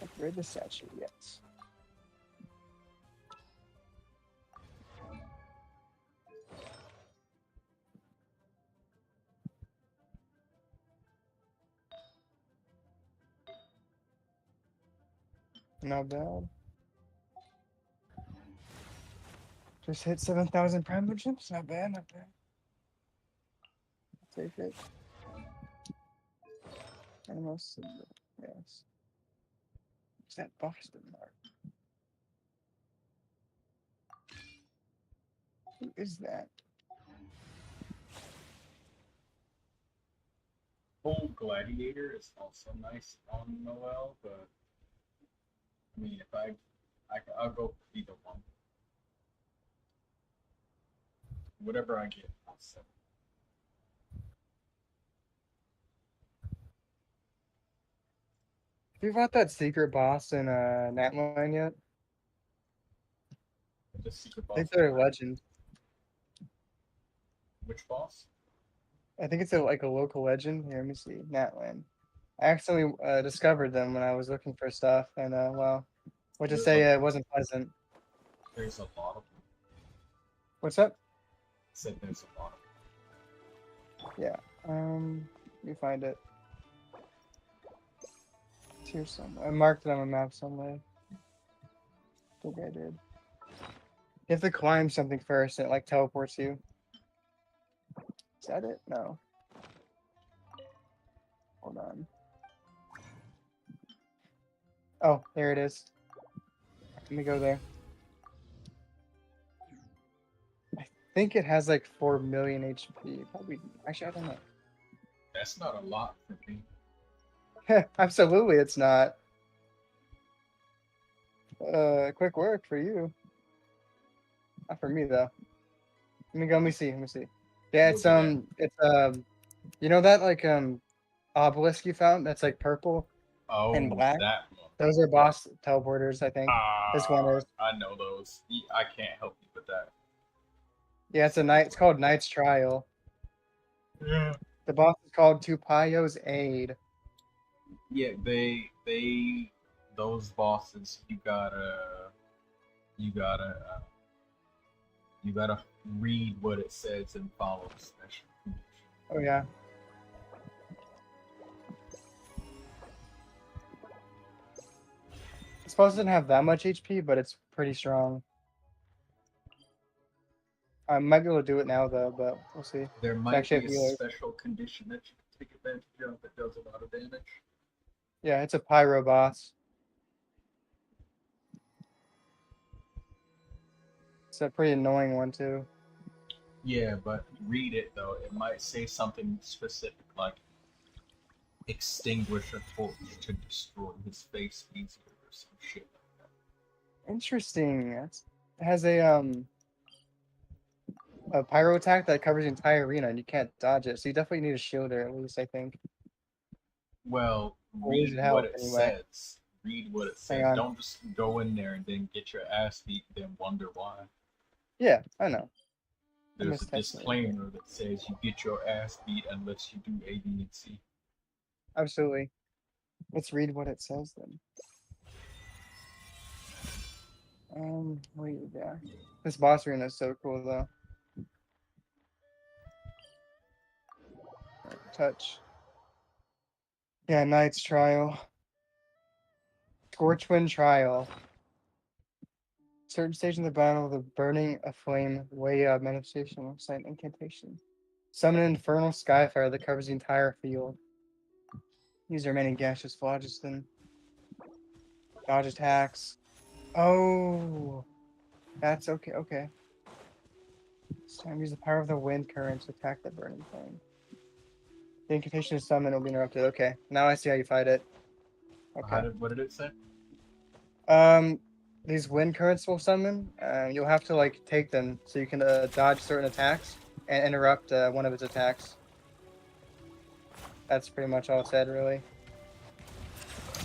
Speaker 5: Upgrade the statue, yes. Not bad. Just hit 7,000 Primo gems. Not bad, not bad. I'll take it. Almost. Yes. What's that Boston mark? Who is that?
Speaker 1: Full Gladiator is also nice on Noelle, but I mean, if I'll go for either one. Whatever I get, I'll sell.
Speaker 5: Have you fought that secret boss in Natline yet?
Speaker 1: The secret
Speaker 5: I
Speaker 1: boss.
Speaker 5: think they're a legend.
Speaker 1: Which boss?
Speaker 5: I think it's like a local legend. Here, let me see. Natland. I accidentally discovered them when I was looking for stuff, and well, we'll just say it wasn't pleasant.
Speaker 1: There's a lot of them.
Speaker 5: What's up?
Speaker 1: Said there's a lot of them.
Speaker 5: Yeah. Let me find it. It's here somewhere. I marked it on a map somewhere. I think I did. You have to climb something first, and it like teleports you. Is that it? No. Hold on. Oh, there it is. Let me go there. I think it has like 4 million HP. Probably. Actually, I don't know.
Speaker 1: That's not a lot for me.
Speaker 5: Absolutely, it's not. Quick work for you. Not for me though. Let me go. Let me see. Let me see. Yeah,
Speaker 1: Look at
Speaker 5: it's you know that like obelisk you found that's like purple
Speaker 1: Oh,
Speaker 5: and black.
Speaker 1: that one.
Speaker 5: Those are boss teleporters, I think. This one is.
Speaker 1: I know those. I can't help you with that.
Speaker 5: Yeah, it's a night. It's called Knight's Trial.
Speaker 1: Yeah.
Speaker 5: The boss is called Tupayo's Aid.
Speaker 1: Yeah, those bosses, you gotta, you gotta read what it says and follow special conditions.
Speaker 5: Oh yeah. It's supposed to not have that much HP, but it's pretty strong. I might be able to do it now though, but we'll see.
Speaker 1: There might
Speaker 5: actually
Speaker 1: be
Speaker 5: a
Speaker 1: a
Speaker 5: healer.
Speaker 1: special condition that you can take advantage of that does a lot of damage.
Speaker 5: Yeah, it's a pyro boss. It's a pretty annoying one too.
Speaker 1: Yeah, but read it though. It might say something specific like extinguish a torch to destroy his face easier or some shit like that.
Speaker 5: Interesting. It has a pyro attack that covers the entire arena and you can't dodge it. So you definitely need a shielder at least, I think.
Speaker 1: Well,
Speaker 5: Or use
Speaker 1: read
Speaker 5: it
Speaker 1: what
Speaker 5: help
Speaker 1: it
Speaker 5: anyway.
Speaker 1: says. Read what it
Speaker 5: Hang
Speaker 1: says.
Speaker 5: on.
Speaker 1: Don't just go in there and then get your ass beat and then wonder why.
Speaker 5: Yeah, I know.
Speaker 1: There's a
Speaker 5: mistesting it.
Speaker 1: disclaimer that says you get your ass beat unless you do A, B, and C.
Speaker 5: Absolutely. Let's read what it says then. Wait, yeah. This boss arena is so cool though. Touch. Yeah, Knight's Trial. Scorchwind Trial. Certain stage in the battle, the burning a flame way up manifestation site incantation. Summon an infernal skyfire that covers the entire field. Use remaining gaseous phlogiston. Dodge attacks. Oh, that's okay. Okay. This time use the power of the wind current to attack the burning flame. The incantation is summoned will be interrupted. Okay, now I see how you fight it. Okay.
Speaker 1: What did it say?
Speaker 5: These wind currents will summon. You'll have to like take them so you can dodge certain attacks and interrupt one of its attacks. That's pretty much all it said, really.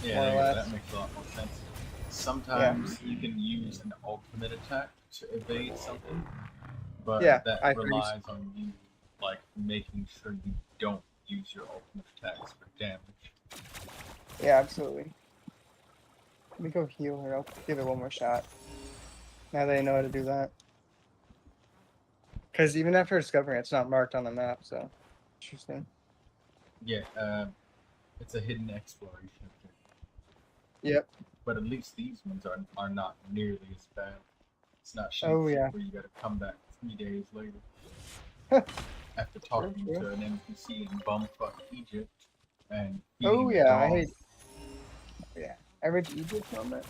Speaker 1: Yeah,
Speaker 5: More or
Speaker 1: there you go.
Speaker 5: less.
Speaker 1: That makes a lot more sense. Sometimes you can use an ultimate attack to evade something, but
Speaker 5: Yeah,
Speaker 1: that
Speaker 5: I freeze.
Speaker 1: relies on you like making sure you don't use your ultimate attacks for damage.
Speaker 5: Yeah, absolutely. Let me go heal her. I'll give it one more shot. Now that I know how to do that. Because even after discovering it, it's not marked on the map, so interesting.
Speaker 1: Yeah, it's a hidden exploration.
Speaker 5: Yep.
Speaker 1: But at least these ones are not nearly as bad. It's not shit
Speaker 5: Oh yeah.
Speaker 1: where you gotta come back 3 days later after
Speaker 5: True,
Speaker 1: talking
Speaker 5: true.
Speaker 1: to an NPC in bumfuck Egypt and
Speaker 5: Oh
Speaker 1: feeding a
Speaker 5: yeah, I
Speaker 1: dog.
Speaker 5: hate. Yeah, average Egypt moment.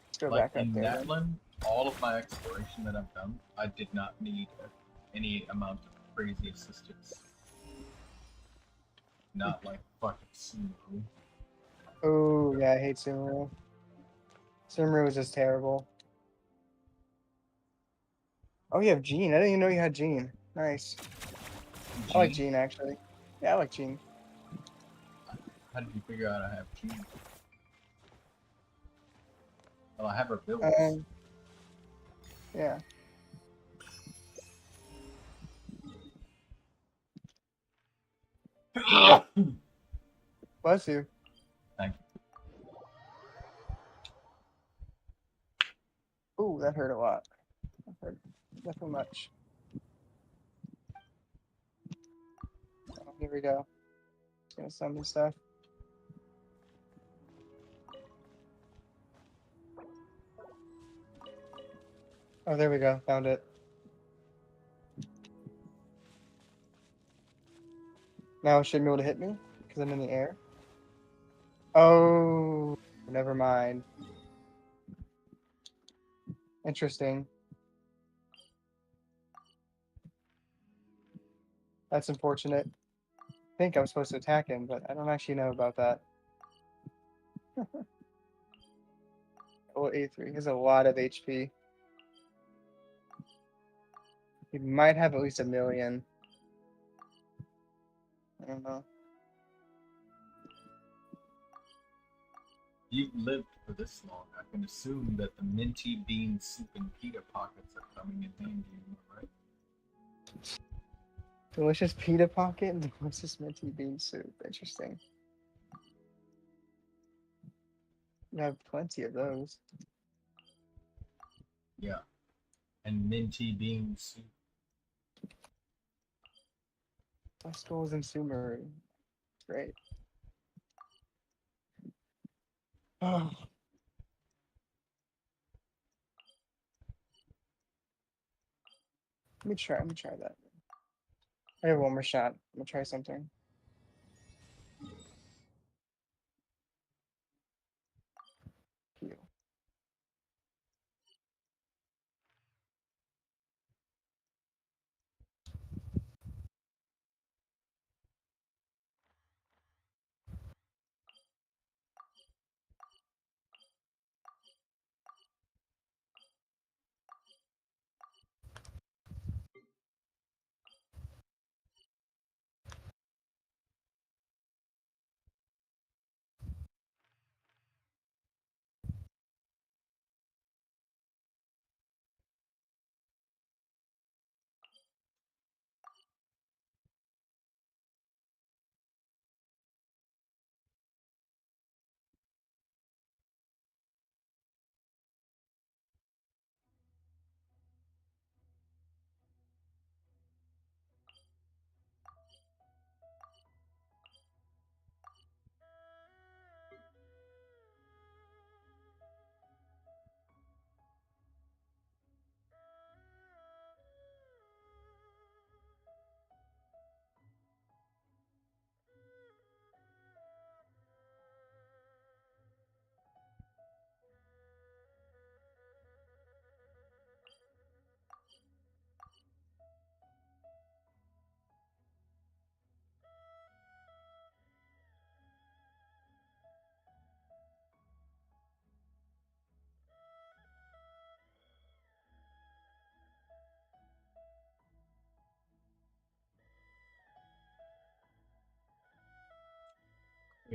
Speaker 5: Let's go
Speaker 1: Like
Speaker 5: back up
Speaker 1: in
Speaker 5: there. Then.
Speaker 1: Natlan, all of my exploration that I've done, I did not need any amount of crazy assistance. Not like fucking Sumeru.
Speaker 5: Oh yeah, I hate Sumeru. Sumeru is just terrible. Oh, you have Jean. I didn't even know you had Jean. Nice. I like Jean actually. Yeah, I like Jean.
Speaker 1: How did you figure out I have Jean? Well, I have her builds.
Speaker 5: Yeah. Bless you.
Speaker 1: Thank you.
Speaker 5: Ooh, that hurt a lot. That hurt definitely much. Oh, here we go. Just gonna summon stuff. Oh, there we go. Found it. Now it shouldn't be able to hit me because I'm in the air. Oh, never mind. Interesting. That's unfortunate. I think I'm supposed to attack him, but I don't actually know about that. Well, A3 he has a lot of HP. He might have at least 1,000,000. I don't know.
Speaker 1: You've lived for this long. I can assume that the minty bean soup and pita pockets are coming in handy, right?
Speaker 5: Delicious pita pocket and delicious minty bean soup. Interesting. You have plenty of those.
Speaker 1: Yeah. And minty bean soup.
Speaker 5: Festivals and Sumeru. Great. Oh. Let me try that. I have one more shot. I'm gonna try something. Heal.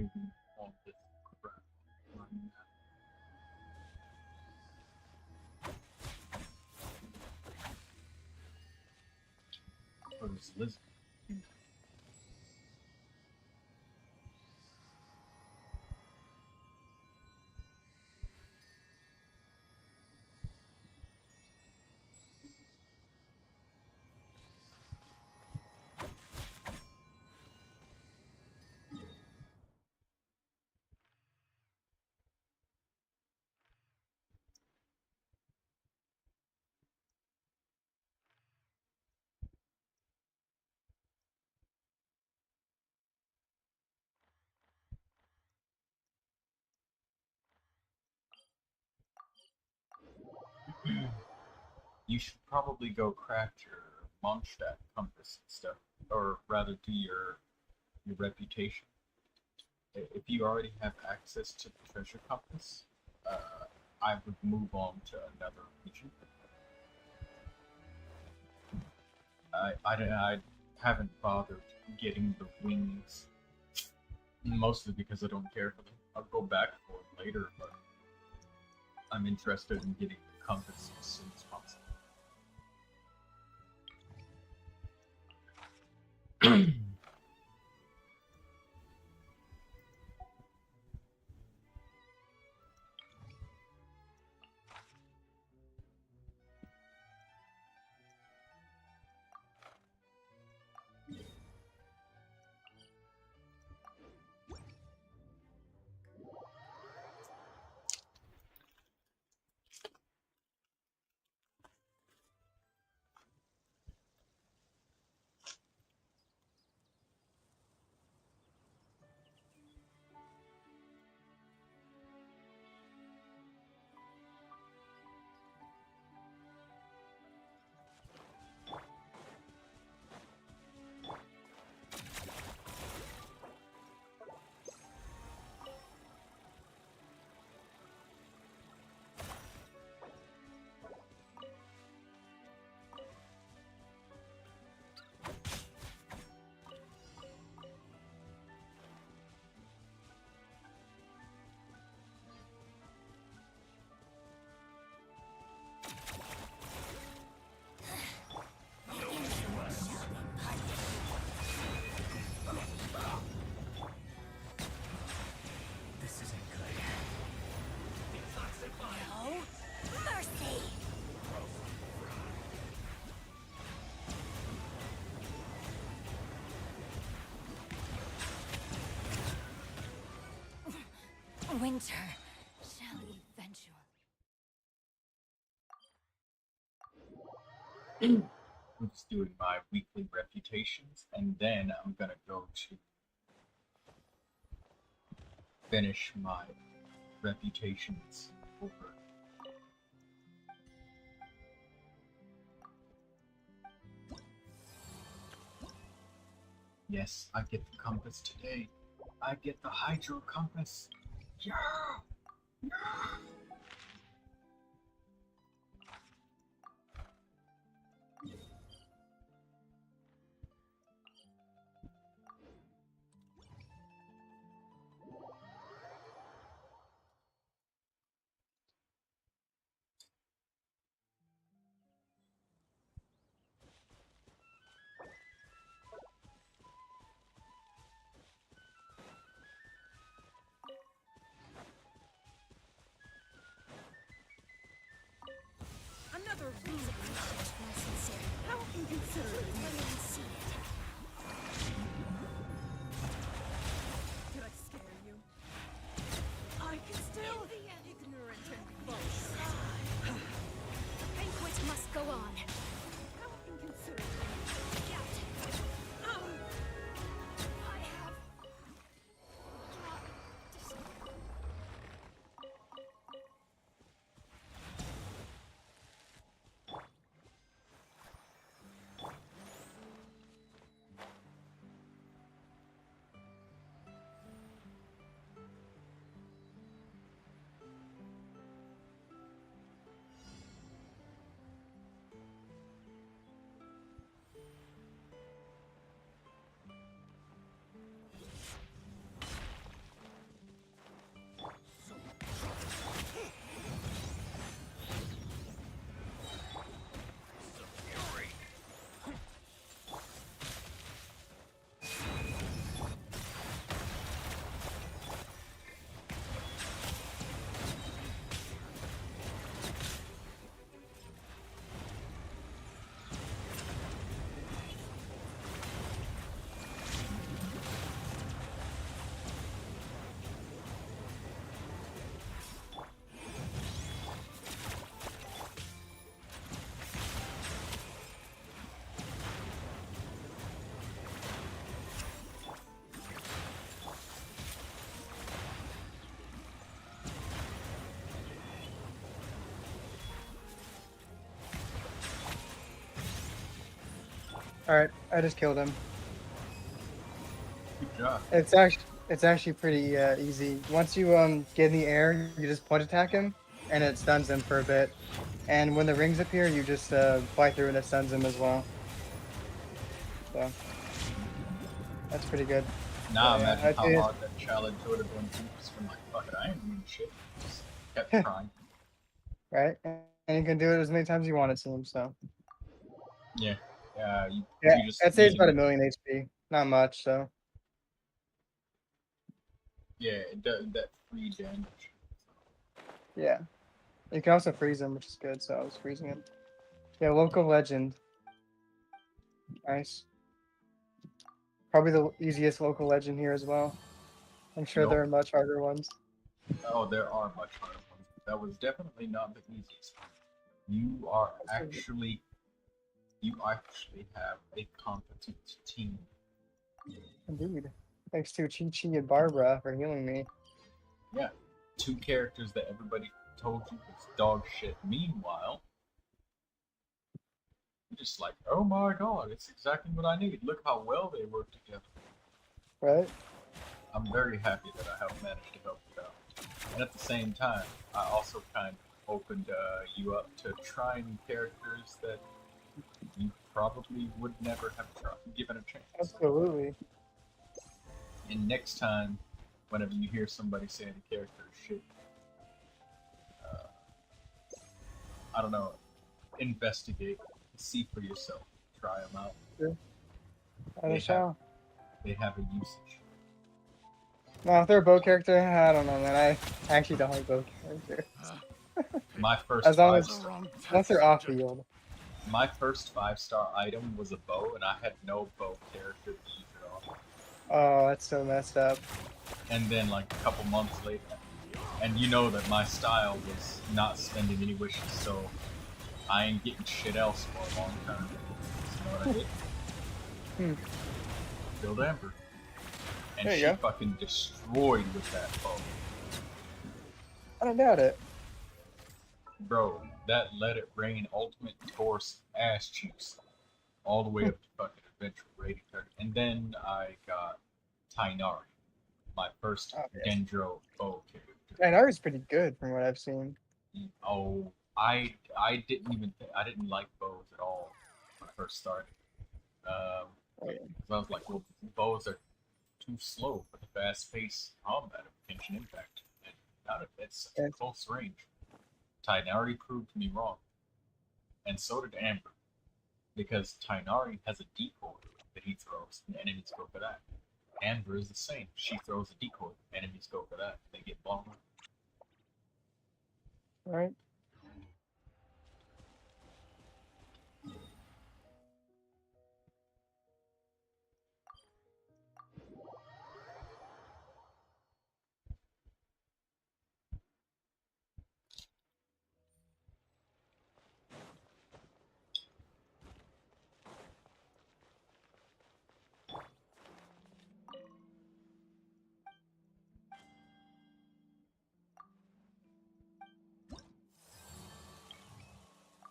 Speaker 1: even want this crap right now. Oh, there's Liz. You should probably go craft your Mondstadt compass and stuff, or rather do your reputation. If you already have access to the treasure compass, I would move on to another region. I haven't bothered getting the wings, mostly because I don't care for them. I'll go back for them later, but I'm interested in getting the compass as soon as possible.
Speaker 2: Winter shall eventually.
Speaker 1: I'm just doing my weekly reputations, and then I'm gonna go to finish my reputations over. Yes, I get the compass today. I get the hydro compass. Yeah! Yeah!
Speaker 2: Another reason how inconsiderate when I see it.
Speaker 4: Did I scare you? I can still be ignorant and boast.
Speaker 2: The banquet must go on.
Speaker 4: How inconsiderate.
Speaker 2: I have.
Speaker 5: All right, I just killed him.
Speaker 1: Good job.
Speaker 5: It's actually pretty easy. Once you get in the air, you just punch attack him, and it stuns him for a bit. And when the rings appear, you just fly through and it stuns him as well. So that's pretty good.
Speaker 1: Now
Speaker 5: Yeah,
Speaker 1: imagine
Speaker 5: I'd
Speaker 1: how
Speaker 5: say
Speaker 1: hard that challenge would have been. Just been like, fuck it, I ain't doing shit. Just kept trying.
Speaker 5: right, and you can do it as many times as you want, it seems. So
Speaker 1: Yeah. You,
Speaker 5: yeah,
Speaker 1: you just
Speaker 5: I'd say it's
Speaker 1: need
Speaker 5: about
Speaker 1: to,
Speaker 5: 1,000,000 HP. Not much, so
Speaker 1: yeah, it does that free damage.
Speaker 5: yeah. You can also freeze him, which is good. So I was freezing him. Yeah, local legend. Nice. Probably the easiest local legend here as well. I'm sure there
Speaker 1: Nope.
Speaker 5: are much harder ones.
Speaker 1: Oh, there are much harder ones. That was definitely not the easiest. You are actually, you actually have a competent team.
Speaker 5: Indeed. Thanks to Chi Chi and Barbara for healing me.
Speaker 1: Yeah, two characters that everybody told you was dog shit. Meanwhile, you're just like, oh my god, it's exactly what I need. Look how well they work together.
Speaker 5: Right?
Speaker 1: I'm very happy that I have managed to help you out. And at the same time, I also kind of opened you up to trying characters that you probably would never have given a chance.
Speaker 5: Absolutely.
Speaker 1: And next time, whenever you hear somebody say the character is shit, I don't know, investigate, see for yourself, try them out.
Speaker 5: Sure. I
Speaker 1: They
Speaker 5: shall.
Speaker 1: they have a usage.
Speaker 5: No, if they're a bow character, I don't know, man. I actually don't like bow characters.
Speaker 1: My first
Speaker 5: As long
Speaker 1: five
Speaker 5: as
Speaker 1: star,
Speaker 5: once they're off field.
Speaker 1: my first 5-star item was a bow, and I had no bow character to use it on.
Speaker 5: Oh, that's so messed up.
Speaker 1: And then like a couple months later, and you know that my style was not spending any wishes, so I ain't getting shit else for a long time. So you know what I did?
Speaker 5: Hmm.
Speaker 1: Killed Amber. And
Speaker 5: There you
Speaker 1: she
Speaker 5: go.
Speaker 1: fucking destroyed with that bow.
Speaker 5: I don't doubt it.
Speaker 1: Bro, that Let It Rain Ultimate Torse ass cheeks. All the way up to fucking Adventure Rating 30. And then I got Tainari, my first
Speaker 5: Oh, yes.
Speaker 1: Dendro bow character.
Speaker 5: Dynar's pretty good from what I've seen.
Speaker 1: Oh, I didn't even I didn't like bows at all when I first started. Um,
Speaker 5: Oh, yeah.
Speaker 1: 'Cause I was like, well, bows are too slow for the fast-paced combat of Genshin Impact, and not at such a
Speaker 5: Yes.
Speaker 1: close range. Tainari proved me wrong, and so did Amber, because Tainari has a decoy that he throws, and enemies go for that. Amber is the same. She throws a decoy, enemies go for that. They get blown up.
Speaker 5: All right.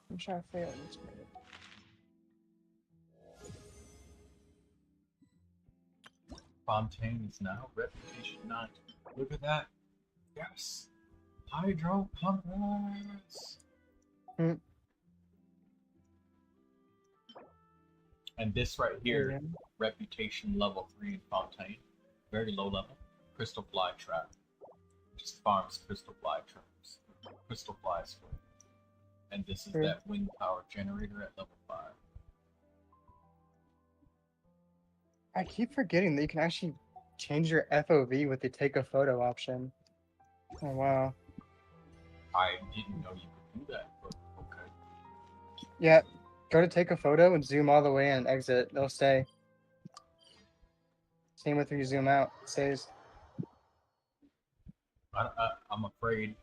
Speaker 5: I'm trying to fail this minute.
Speaker 1: Fontaine is now Reputation 9. Look at that. Yes. Hydro Congress.
Speaker 5: Hmm.
Speaker 1: And this right
Speaker 5: There
Speaker 1: here,
Speaker 5: you go.
Speaker 1: Reputation level 3 in Fontaine. Very low level. Crystal Fly Trap. Just farms Crystal Fly Traps. Crystal Flies for it. And this is
Speaker 5: Sure.
Speaker 1: that wind power generator at level 5.
Speaker 5: I keep forgetting that you can actually change your FOV with the take a photo option. Oh wow.
Speaker 1: I didn't know you could do that, but okay.
Speaker 5: Yeah. Go to take a photo and zoom all the way and exit. They'll stay. Same with when you zoom out. It stays.
Speaker 1: I'm afraid.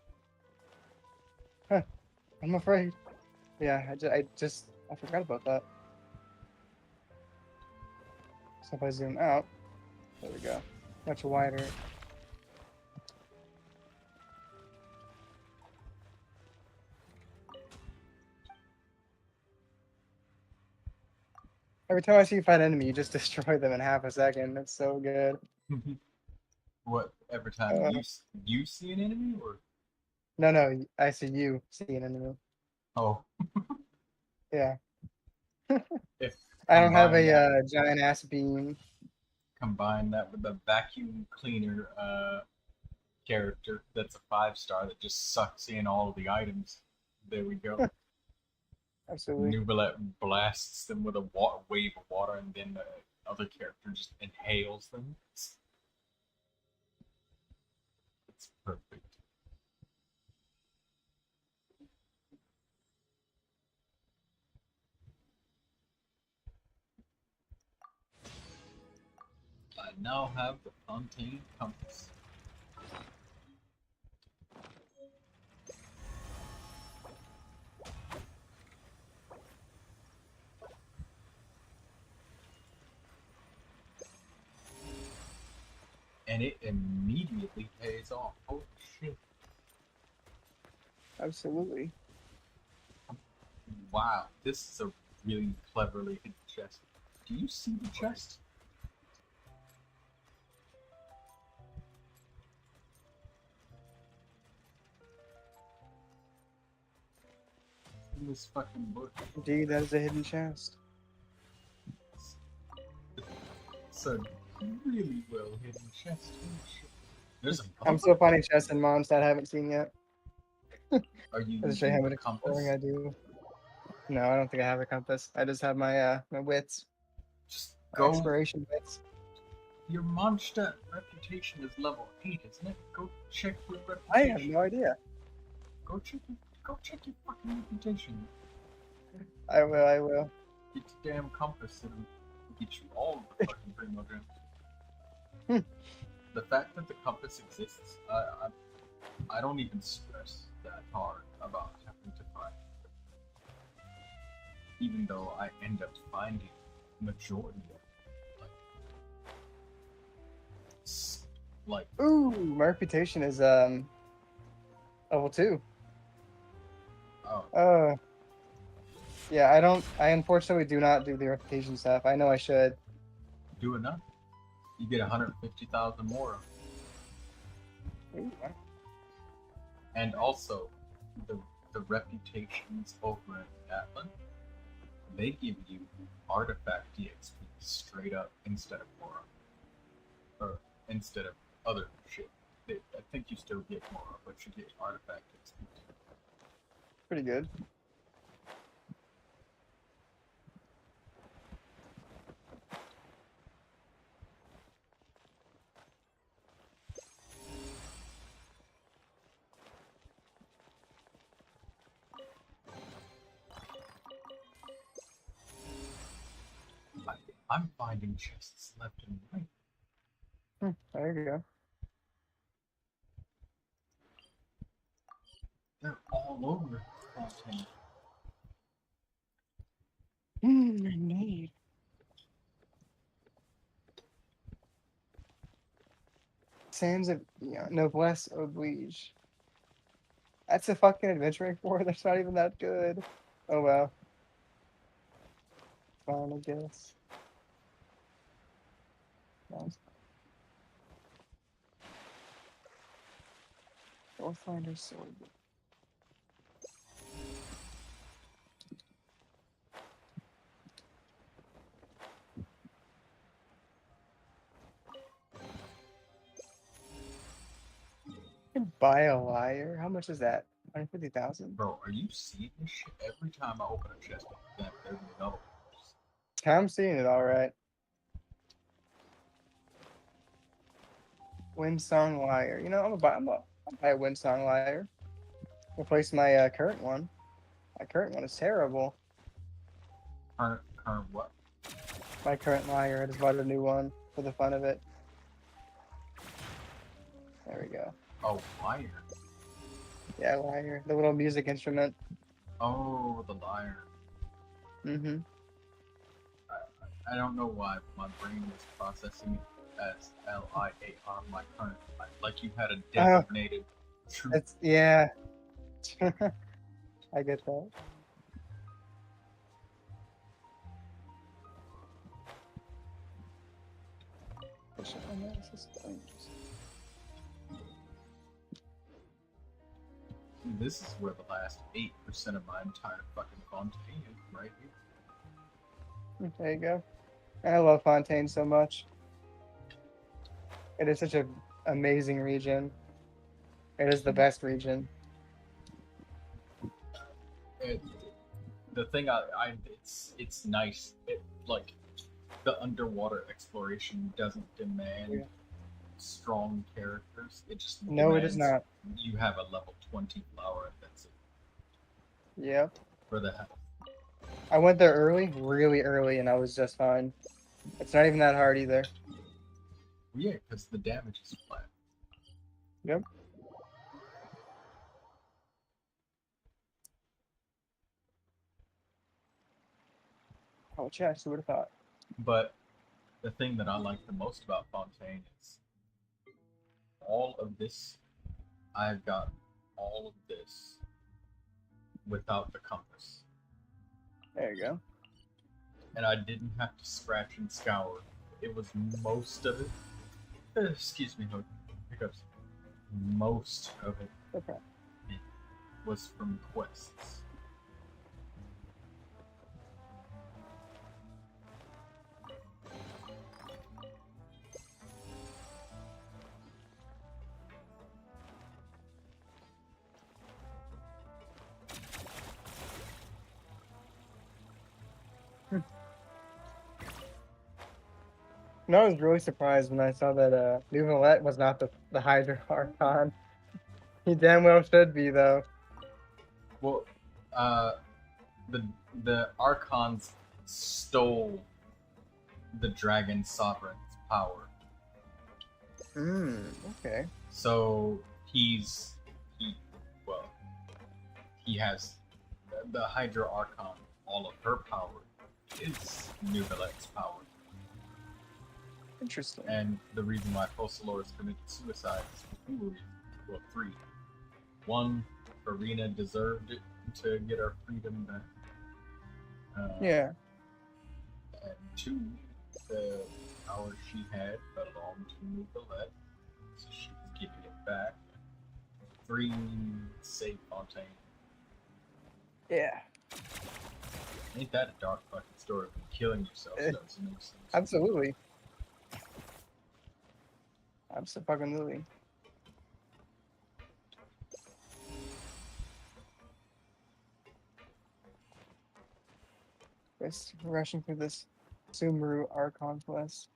Speaker 5: Huh. I'm afraid. Yeah, I forgot about that. So if I zoom out, there we go. Much wider. Every time I see you fight an enemy, you just destroy them in half a second. That's so good.
Speaker 1: What? Every time
Speaker 5: Uh,
Speaker 1: you see an enemy, or
Speaker 5: no, I see you see an enemy.
Speaker 1: oh,
Speaker 5: Yeah.
Speaker 1: if
Speaker 5: I don't have
Speaker 1: combine
Speaker 5: a
Speaker 1: that
Speaker 5: giant ass beam.
Speaker 1: combine that with the vacuum cleaner character that's a 5-star that just sucks in all of the items. There we go.
Speaker 5: Absolutely.
Speaker 1: Neuvilette blasts them with a wave of water, and then the other character just inhales them. It's perfect. I now have the Fontaine compass. And it immediately pays off. Oh shit.
Speaker 5: Absolutely.
Speaker 1: Wow, this is a really cleverly hidden chest. Do you see the chest? In this fucking book.
Speaker 5: Indeed, that is a hidden chest.
Speaker 1: It's a really well hidden chest. Oh, shit. There's
Speaker 5: I'm still finding chests and mons that I haven't seen yet.
Speaker 1: Are you
Speaker 5: Let's show you how
Speaker 1: using
Speaker 5: much
Speaker 1: the compass?
Speaker 5: exploring I do. No, I don't think I have a compass. I just have my my wits.
Speaker 1: Just
Speaker 5: My
Speaker 1: go.
Speaker 5: exploration wits.
Speaker 1: Your Mondstadt reputation is level 8, isn't it? Go check your
Speaker 5: I
Speaker 1: reputation.
Speaker 5: have no idea.
Speaker 1: Go check your fucking reputation.
Speaker 5: I will.
Speaker 1: Get your damn compass and get you all the fucking Primo gems. The fact that the compass exists, I don't even stress that hard about having to find it. Even though I end up finding majority of it. Like
Speaker 5: Ooh, my reputation is level 2.
Speaker 1: oh,
Speaker 5: Yeah, I unfortunately do not do the reputation stuff. I know I should.
Speaker 1: do enough. You get 150,000 more.
Speaker 5: Ooh,
Speaker 1: And also, the reputations over at Atlin, they give you artifact DXP straight up instead of Mora. Or instead of other shit. I think you still get Mora, but you get artifact XP.
Speaker 5: pretty good.
Speaker 1: I'm finding chests left and right.
Speaker 5: There you go.
Speaker 1: They're all over Fontaine.
Speaker 5: Indeed. Sands of Noblesse Oblige. That's a fucking adventuring for. That's not even that good. Oh well. Fine, I guess. Northfinder sword. You can buy a liar. How much is that? 150,000.
Speaker 1: Bro, are you seeing this shit? Every time I open a chest, there's no.
Speaker 5: I'm seeing it all right. Windsong Lyre. You know, I'm gonna buy a Windsong Lyre. Replace my current one. My current one is terrible.
Speaker 1: Current what?
Speaker 5: My current Lyre. I just bought a new one for the fun of it. There we go.
Speaker 1: Oh, lyre.
Speaker 5: Yeah, Lyre. The little music instrument.
Speaker 1: Oh, the lyre.
Speaker 5: Mm-hmm.
Speaker 1: I don't know why my brain was processing it as LIAR, my current life. Like you had a designated troop.
Speaker 5: It's yeah. I get that. Efficient analysis claims.
Speaker 1: This is where the last 8% of my entire fucking Fontaine is, right here.
Speaker 5: There you go. I love Fontaine so much. It is such an amazing region. It is the best region.
Speaker 1: The thing it's nice. It like the underwater exploration doesn't demand strong characters. It just
Speaker 5: No, it is not.
Speaker 1: You have a level 20 flower and that's it.
Speaker 5: Yep.
Speaker 1: For the hell.
Speaker 5: I went there early, really early, and I was just fine. It's not even that hard either.
Speaker 1: Yeah, because the damage is flat.
Speaker 5: Yep. Oh, chest, who would have thought?
Speaker 1: But the thing that I like the most about Fontaine is all of this. I've got all of this without the compass.
Speaker 5: There you go.
Speaker 1: And I didn't have to scratch and scour. It was most of it. Excuse me, hiccups. Most of it
Speaker 5: Okay.
Speaker 1: was from quests.
Speaker 5: No, I was really surprised when I saw that Neuvilette was not the Hydra Archon. He damn well should be, though.
Speaker 1: Well, the Archons stole the Dragon Sovereign's power.
Speaker 5: Okay.
Speaker 1: So he has the Hydra Archon. All of her power is Neuvilette's power.
Speaker 5: Interesting.
Speaker 1: And the reason why Focalors committed suicide is for 2 reasons. Well, 3. 1, Arena deserved it to get our freedom back.
Speaker 5: Yeah.
Speaker 1: And 2, the power she had belonged to Neuvilette, so she was giving it back. 3, save Fontaine.
Speaker 5: Yeah.
Speaker 1: Ain't that a dark fucking story? Killing yourself doesn't make sense.
Speaker 5: Absolutely. Absolutely. Just rushing through this Sumeru Archon quest.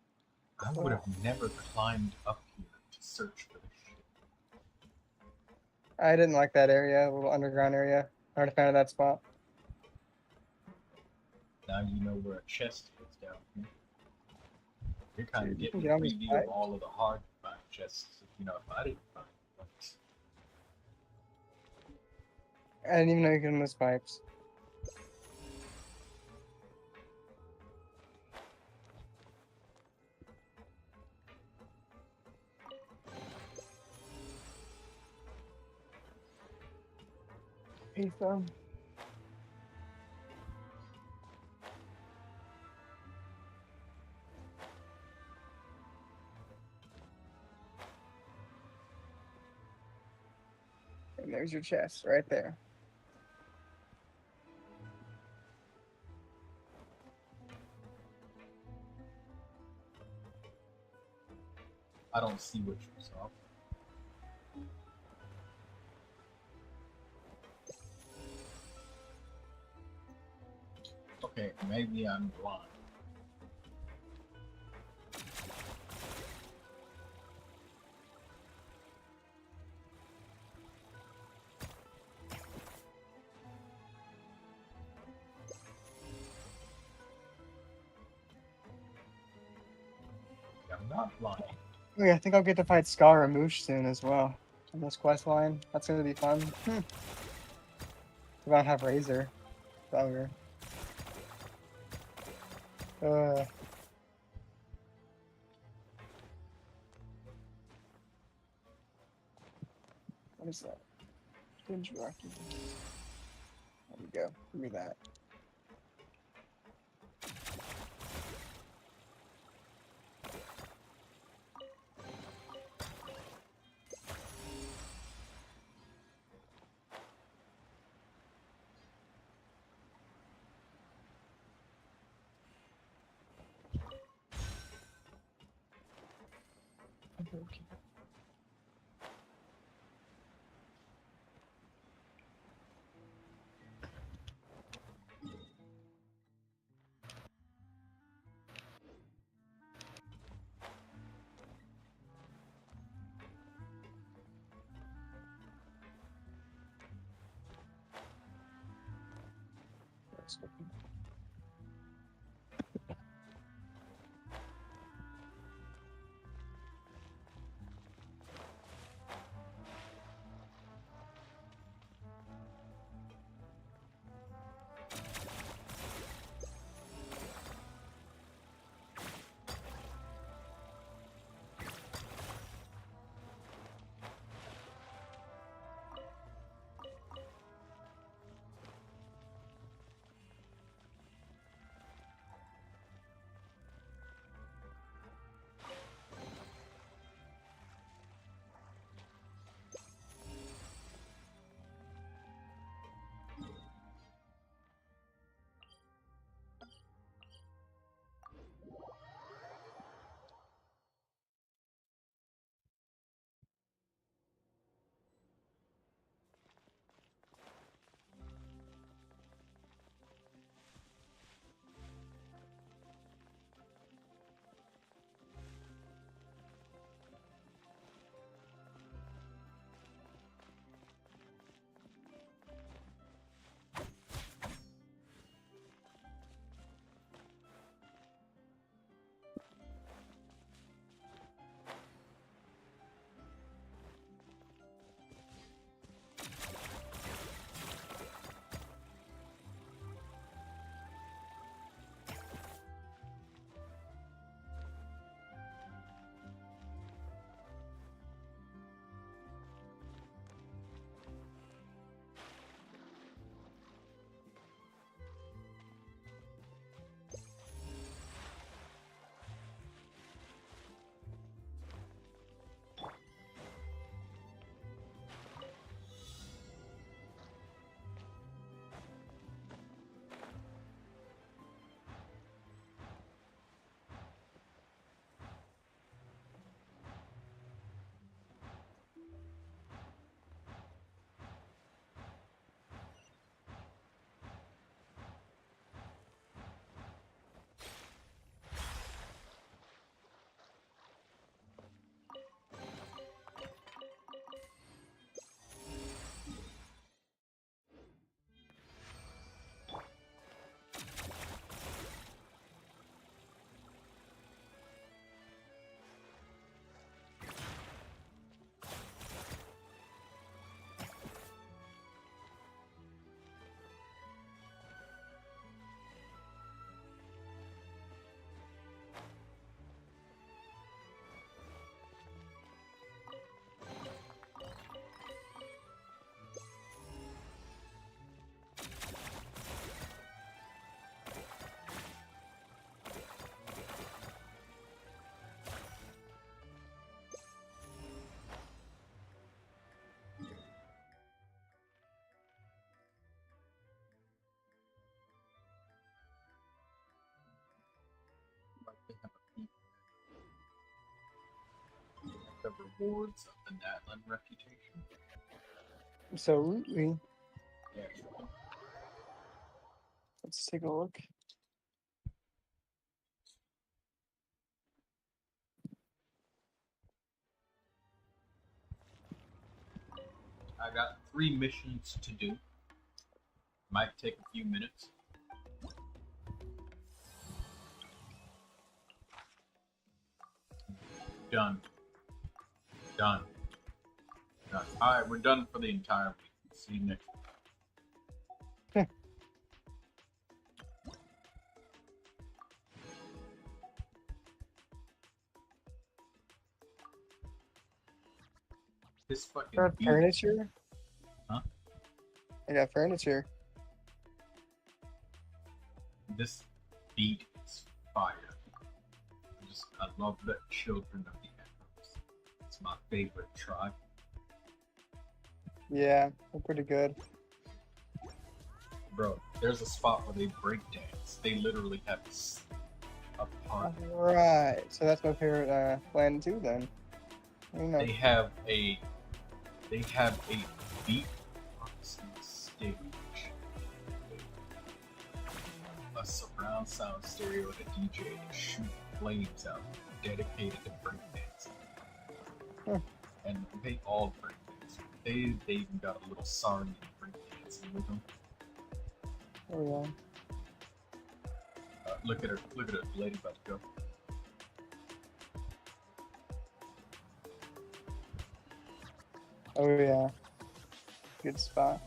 Speaker 1: I would have never climbed up here to search for this shit.
Speaker 5: I didn't like that area, a little underground area. Not a fan of that spot.
Speaker 1: Now you know where a chest is down here. You're kind of
Speaker 5: Dude, you
Speaker 1: getting
Speaker 5: can
Speaker 1: a
Speaker 5: get on this
Speaker 1: preview of
Speaker 5: pipe.
Speaker 1: all of the hard to find chests. If I didn't find one.
Speaker 5: I didn't even know you could miss pipes. Pizza. And there's your chest right there.
Speaker 1: I don't see what you saw. Okay, maybe I'm blind. I'm not blind.
Speaker 5: Oh, yeah, I think I'll get to fight Scar and Moosh soon as well. On this quest line. That's gonna be fun. If I don't have Razor. Bugger. What is that? Binge Rocky. There we go. Give me that. Okay. That's okay.
Speaker 1: They have a peak. The rewards of the Natlan reputation.
Speaker 5: Absolutely.
Speaker 1: Yeah, sure.
Speaker 5: Let's take a look.
Speaker 1: I got 3 missions to do. Might take a few minutes. Done. Done. Done. Alright, we're done for the entire week. See you next week. This fucking
Speaker 5: Got
Speaker 1: beat.
Speaker 5: furniture?
Speaker 1: Huh?
Speaker 5: I got furniture.
Speaker 1: This beat is fire. I love the children of the Echoes. It's my favorite tribe.
Speaker 5: Yeah, they're pretty good.
Speaker 1: Bro, there's a spot where they break dance. They literally have a party.
Speaker 5: Alright, so that's my favorite land too then. You know.
Speaker 1: They have a beatboxing stage, a surround sound stereo and a DJ to shoot flames out, dedicated to breakdancing.
Speaker 5: Huh.
Speaker 1: And they all breakdance. They even got a little Sarnian breakdancing with them.
Speaker 5: Oh
Speaker 1: Look at her, the lady about to go.
Speaker 5: yeah. Oh yeah. Good spot.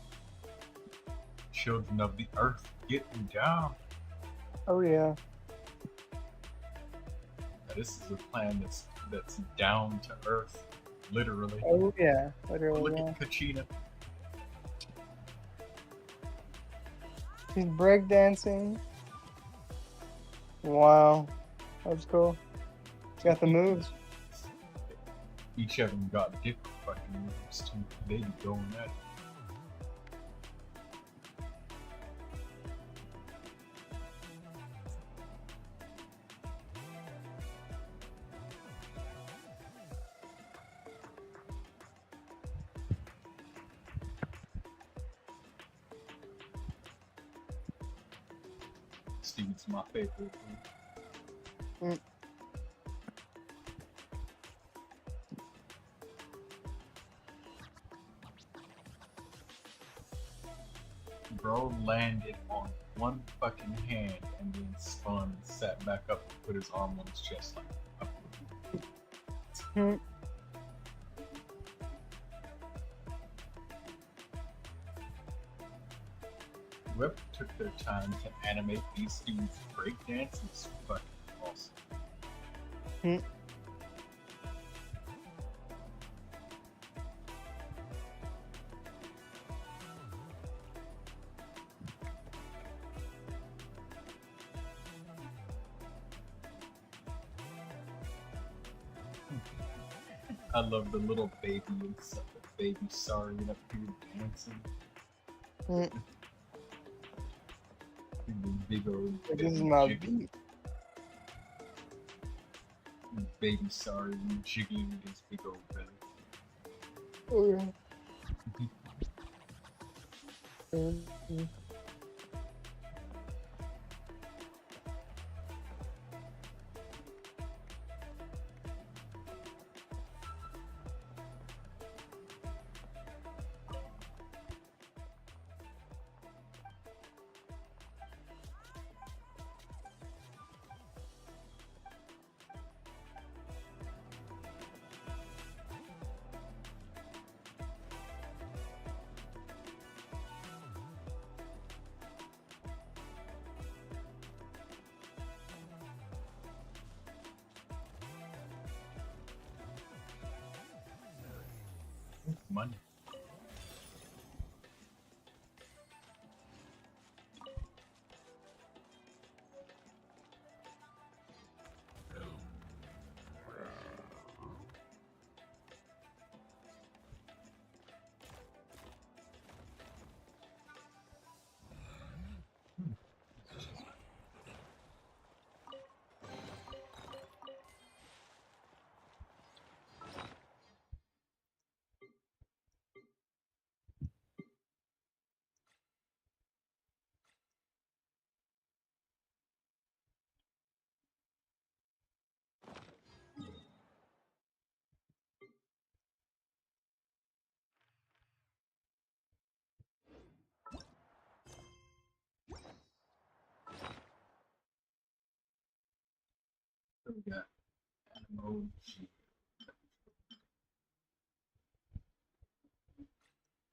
Speaker 1: Children of the earth, getting down.
Speaker 5: Oh yeah.
Speaker 1: Now, this is a plan that's down to earth, literally.
Speaker 5: Oh yeah. Literally.
Speaker 1: Look
Speaker 5: Yeah.
Speaker 1: at Kachina.
Speaker 5: He's breakdancing. Wow. That was cool. He's got the moves.
Speaker 1: Each of them got different fucking moves too. They be going at it. Steve's my favorite.
Speaker 5: Mm.
Speaker 1: Bro landed on one fucking hand and then spun and sat back up and put his arm on his chest like up.
Speaker 5: Mm.
Speaker 1: Whoever took their time to animate these dudes breakdance is fucking awesome.
Speaker 5: Mm.
Speaker 1: I love the little baby and stuff. Baby sorry up here dancing.
Speaker 5: Mm.
Speaker 1: And the big old
Speaker 5: This is
Speaker 1: baby
Speaker 5: my
Speaker 1: jiggling.
Speaker 5: beat.
Speaker 1: Baby sorry and jiggling with his big old belly.
Speaker 5: Oh yeah. Mm.
Speaker 1: Money. So we got emoji.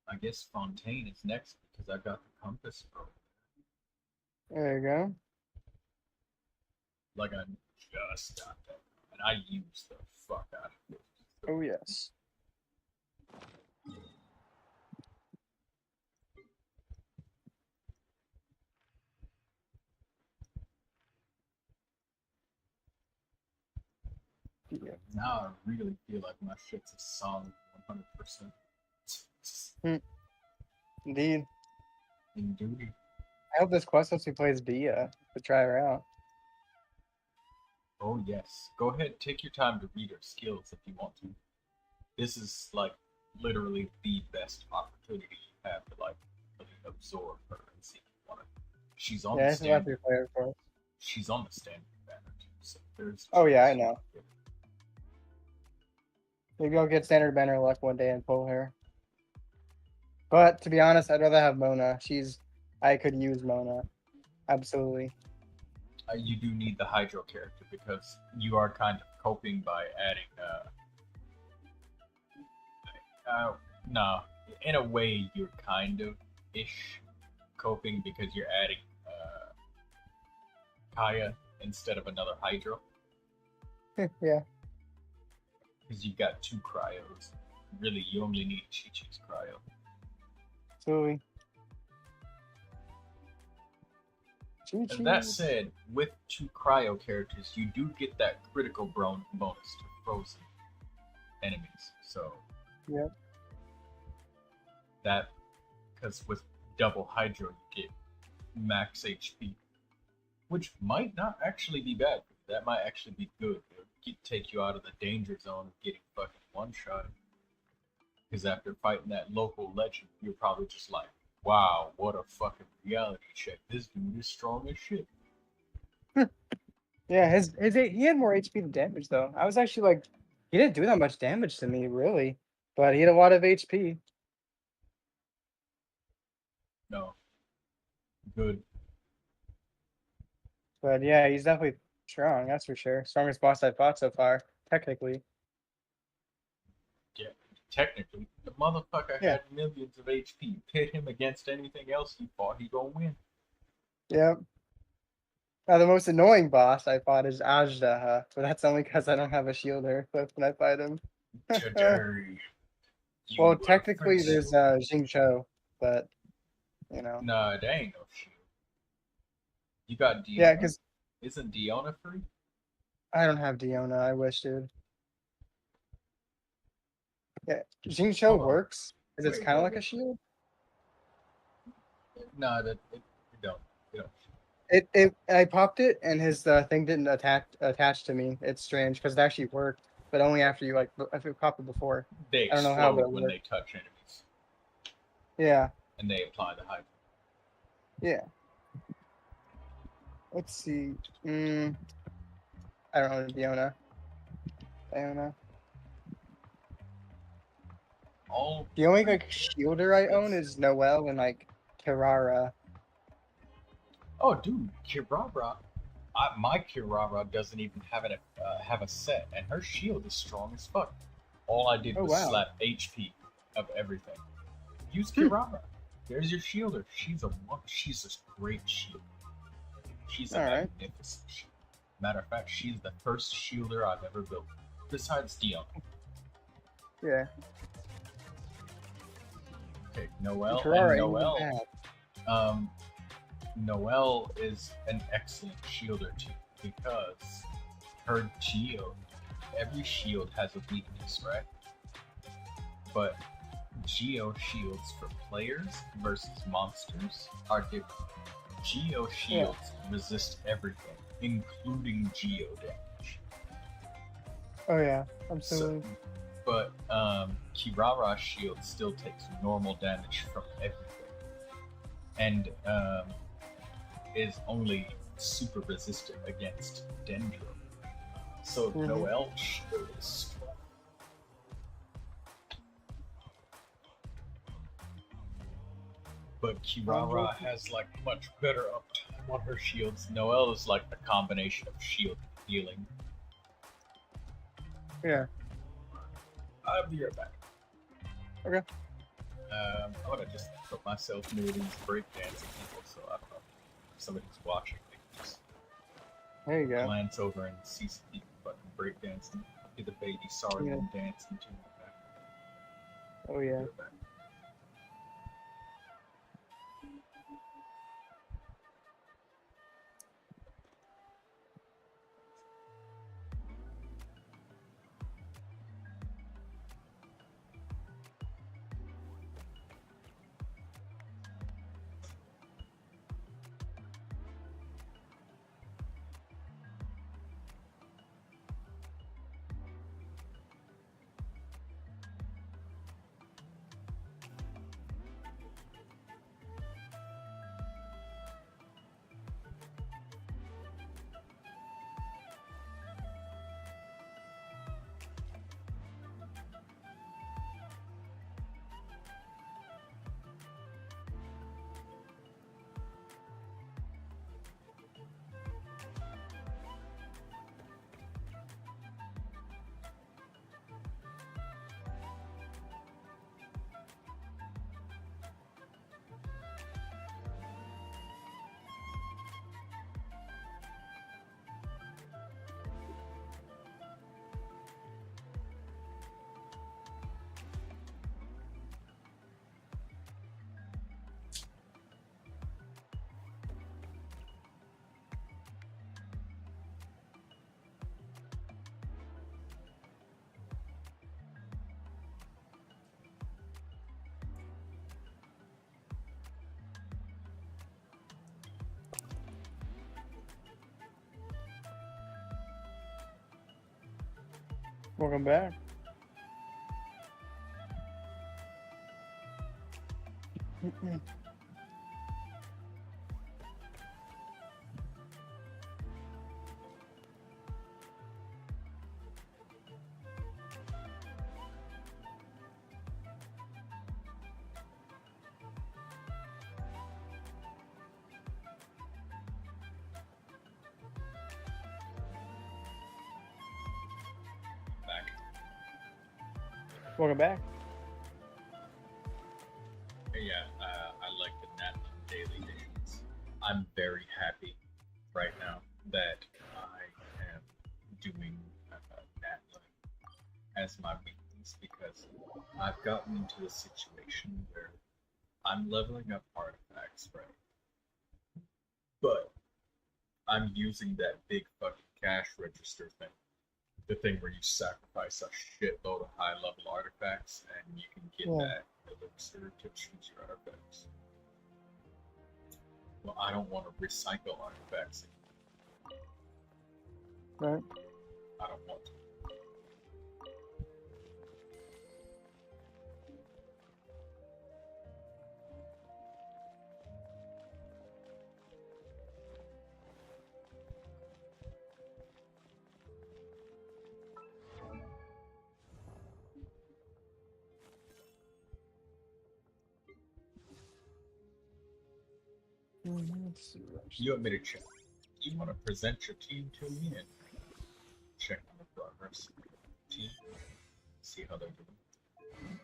Speaker 1: I guess Fontaine is next because I got the compass bro.
Speaker 5: There you go.
Speaker 1: Like I just got that. And I used the fuck out of it.
Speaker 5: Oh yes. Yeah.
Speaker 1: Now I really feel like my shit's a solid 100%.
Speaker 5: Indeed.
Speaker 1: In duty.
Speaker 5: I hope this quest lets me play as Bia to try her out.
Speaker 1: Oh yes. Go ahead, take your time to read her skills if you want to. this is like literally the best opportunity you have to like really absorb her and see if you want to. She's on
Speaker 5: Yeah,
Speaker 1: the
Speaker 5: it's about to
Speaker 1: standard.
Speaker 5: player for us.
Speaker 1: She's on the standard banner too. So there's.
Speaker 5: Oh yeah, I know. Maybe I'll get standard banner luck one day and pull her. But to be honest, I'd rather have Mona. I could use Mona. Absolutely.
Speaker 1: You do need the Hydro character because you are kind of coping by adding. No, in a way you're kind of ish coping because you're adding Kaya instead of another Hydro
Speaker 5: Yeah.
Speaker 1: because you've got 2 cryos. Really, you only need Chi-Chi's cryo.
Speaker 5: Absolutely.
Speaker 1: And that said, with 2 cryo characters, you do get that critical bonus to frozen enemies. So
Speaker 5: Yep.
Speaker 1: that, because with double Hydro, you get max HP, which might not actually be bad. That might actually be good. It'll take you out of the danger zone of getting fucking one-shot. Because after fighting that local legend, you're probably just like, wow, what a fucking reality check. This dude is strong as shit.
Speaker 5: Yeah, he had more HP than damage though. I was actually like, he didn't do that much damage to me really, but he had a lot of HP.
Speaker 1: No. Good.
Speaker 5: But yeah, he's definitely strong. That's for sure. Strongest boss I've fought so far, technically.
Speaker 1: Yeah. Technically, the motherfucker
Speaker 5: Yeah.
Speaker 1: had millions of HP. Pit him against anything else he fought, he gonna win.
Speaker 5: Yep. Now the most annoying boss I fought is Ajda, but that's only because I don't have a shielder equipped when I fight him.
Speaker 1: Today.
Speaker 5: Well, technically there's Xingqiu, but you know.
Speaker 1: Nah, that ain't no shit. You got Diona?
Speaker 5: Yeah, because
Speaker 1: Isn't Diona free?
Speaker 5: I don't have Diona. I wish, dude. Yeah, Xingqiu
Speaker 1: Hold on.
Speaker 5: works because it's
Speaker 1: Wait,
Speaker 5: kind of
Speaker 1: what?
Speaker 5: like a shield.
Speaker 1: Nah, it don't. You don't.
Speaker 5: I popped it and his thing didn't attach to me. It's strange because it actually worked, but only after you if you popped it before.
Speaker 1: They
Speaker 5: I don't know how, but
Speaker 1: explode
Speaker 5: it
Speaker 1: when
Speaker 5: worked.
Speaker 1: they touch enemies.
Speaker 5: Yeah,
Speaker 1: And they apply the Hydro.
Speaker 5: yeah. Let's see. I don't know Diona.
Speaker 1: All
Speaker 5: The only like shielder I own is Noelle and like Kirara.
Speaker 1: Oh, dude, Kirara. My Kirara doesn't even have a set, and her shield is strong as fuck. All I did
Speaker 5: Oh,
Speaker 1: was
Speaker 5: wow.
Speaker 1: slap HP of everything. Use Kirara. There's your shielder. She's a great shield. She's a
Speaker 5: Alright.
Speaker 1: magnificent shield. Matter of fact, she's the first shielder I've ever built, besides Diona.
Speaker 5: Yeah.
Speaker 1: Okay, Noelle
Speaker 5: Kirara
Speaker 1: and
Speaker 5: ain't even
Speaker 1: Noelle.
Speaker 5: bad.
Speaker 1: Noelle is an excellent shielder too because her every shield has a weakness, right? But Geo shields for players versus monsters are different. Geo shields resist everything, including Geo damage.
Speaker 5: Oh yeah, absolutely.
Speaker 1: But Kirara's shield still takes normal damage from everything. And is only super resistant against Dendro. So Noelle shield is strong. But Kirara has like much better uptime on her shields. Noelle is like a combination of shield and healing.
Speaker 5: Yeah.
Speaker 1: I'll be right back.
Speaker 5: Okay.
Speaker 1: I'm gonna just put myself near these breakdancing people, so I don't know if somebody's watching. They can just
Speaker 5: There you go.
Speaker 1: glance over and see some people fucking breakdancing. See the baby sorry
Speaker 5: Yeah.
Speaker 1: and dancing too.
Speaker 5: Oh yeah.
Speaker 1: Be right back.
Speaker 5: Welcome back.
Speaker 1: Back.
Speaker 5: Welcome back.
Speaker 1: Yeah, I like the Nat daily missions. I'm very happy right now that I am doing Nat as my weakness because I've gotten into a situation where I'm leveling up artifacts, right? But I'm using that big fucking cash register thing. The thing where you sacrifice a shitload of high level artifacts and you can get
Speaker 5: Yeah.
Speaker 1: that elixir to choose your artifacts. Well, I don't want to recycle artifacts.
Speaker 5: Right.
Speaker 1: I don't want to.
Speaker 5: Let's see.
Speaker 1: You want me to check? You want to present your team to me and check on the progress of your team? See how they're doing?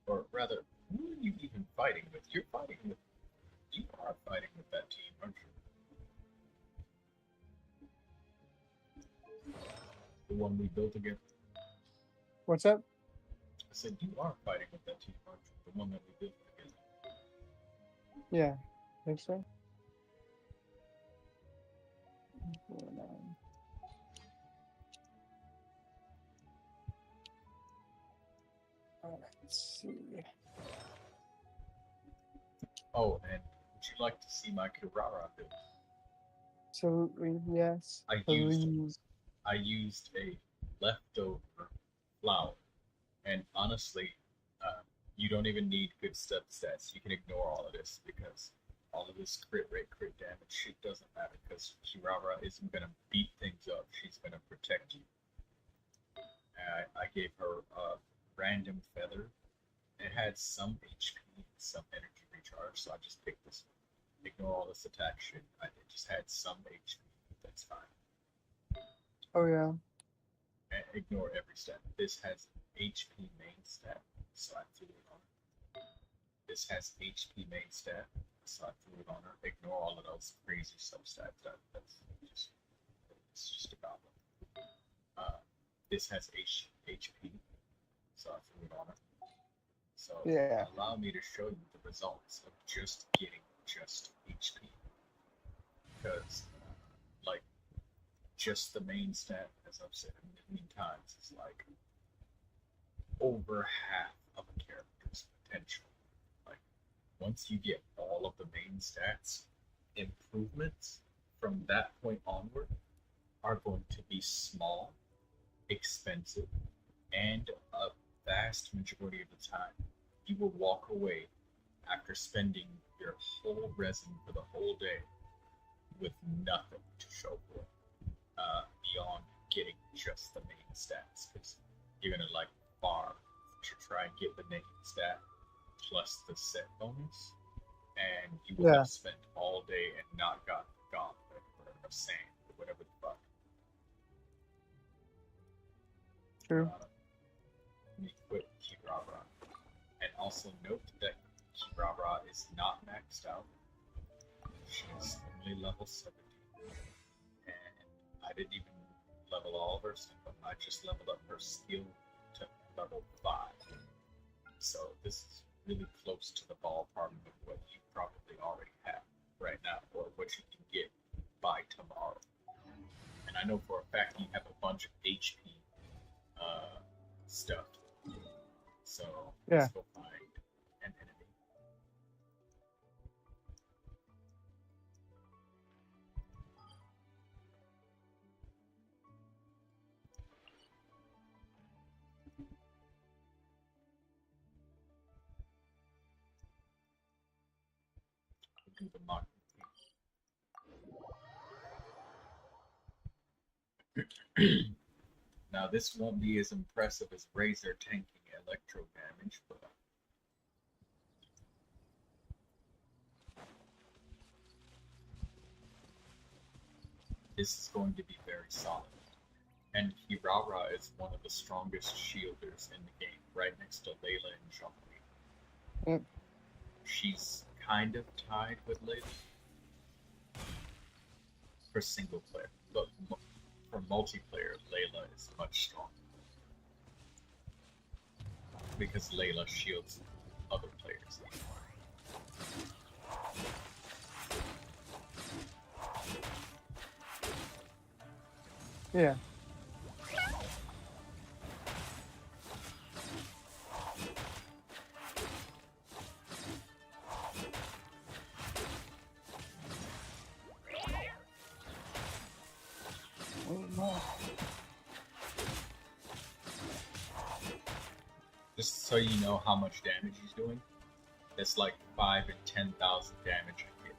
Speaker 1: Or rather, who are you even fighting with? You are fighting with that team, aren't you? The one we built again?
Speaker 5: What's up?
Speaker 1: I said, you are fighting with that team, aren't you? The one that we built together.
Speaker 5: Yeah. Think so? 4-9. Let's see.
Speaker 1: Oh, and would you like to see my Kirara build?
Speaker 5: Absolutely, yes. Please.
Speaker 1: I used a leftover flower, and honestly, you don't even need good step stats. You can ignore all of this because all of this crit rate, crit damage shit doesn't matter because Kirara isn't gonna beat things up. She's gonna protect you. I gave her a random feather. It had some HP and some energy recharge, so I just picked this one. Ignore all this attack shit. It just had some HP. That's fine.
Speaker 5: Oh, yeah.
Speaker 1: And ignore every stat. This has HP main stat, so I threw it on her. This has HP main stat, so I threw it on her. Ignore all of those crazy substats. It's just a goblin. This has HP, so I threw it on her. So
Speaker 5: Yeah.
Speaker 1: allow me to show you the results of just getting just HP. Because, like, just the main stat, as I've said a million times, is like over half of a character's potential. Like, once you get all of the main stats, improvements from that point onward are going to be small, expensive, and a vast majority of the time, you will walk away after spending your whole resin for the whole day with nothing to show for it beyond getting just the main stats. Because you're gonna like farm to try and get the main stat plus the set bonus, and you will have spent all day and not gotten a gauntlet or a sand or whatever the fuck.
Speaker 5: True.
Speaker 1: Let me quit Kirara. And also note that Kirara is not maxed out. She's only level 70. And I didn't even level all of her stuff. I just leveled up her skill to level 5. So this is really close to the ballpark of what you probably already have right now, or what you can get by tomorrow. And I know for a fact you have a bunch of HP stuff. So let's go find an enemy. do the mock. Now this won't be as impressive as Razor tanking electro damage, but this is going to be very solid. And Kirara is one of the strongest shielders in the game, right next to Layla and Jean-Marie.
Speaker 5: Yep.
Speaker 1: She's kind of tied with Layla for single player, but for multiplayer, Layla is much stronger because Layla shields other players.
Speaker 5: Yeah. Oh, no.
Speaker 1: Just so you know how much damage he's doing, it's like 5 and 10,000 damage a hit.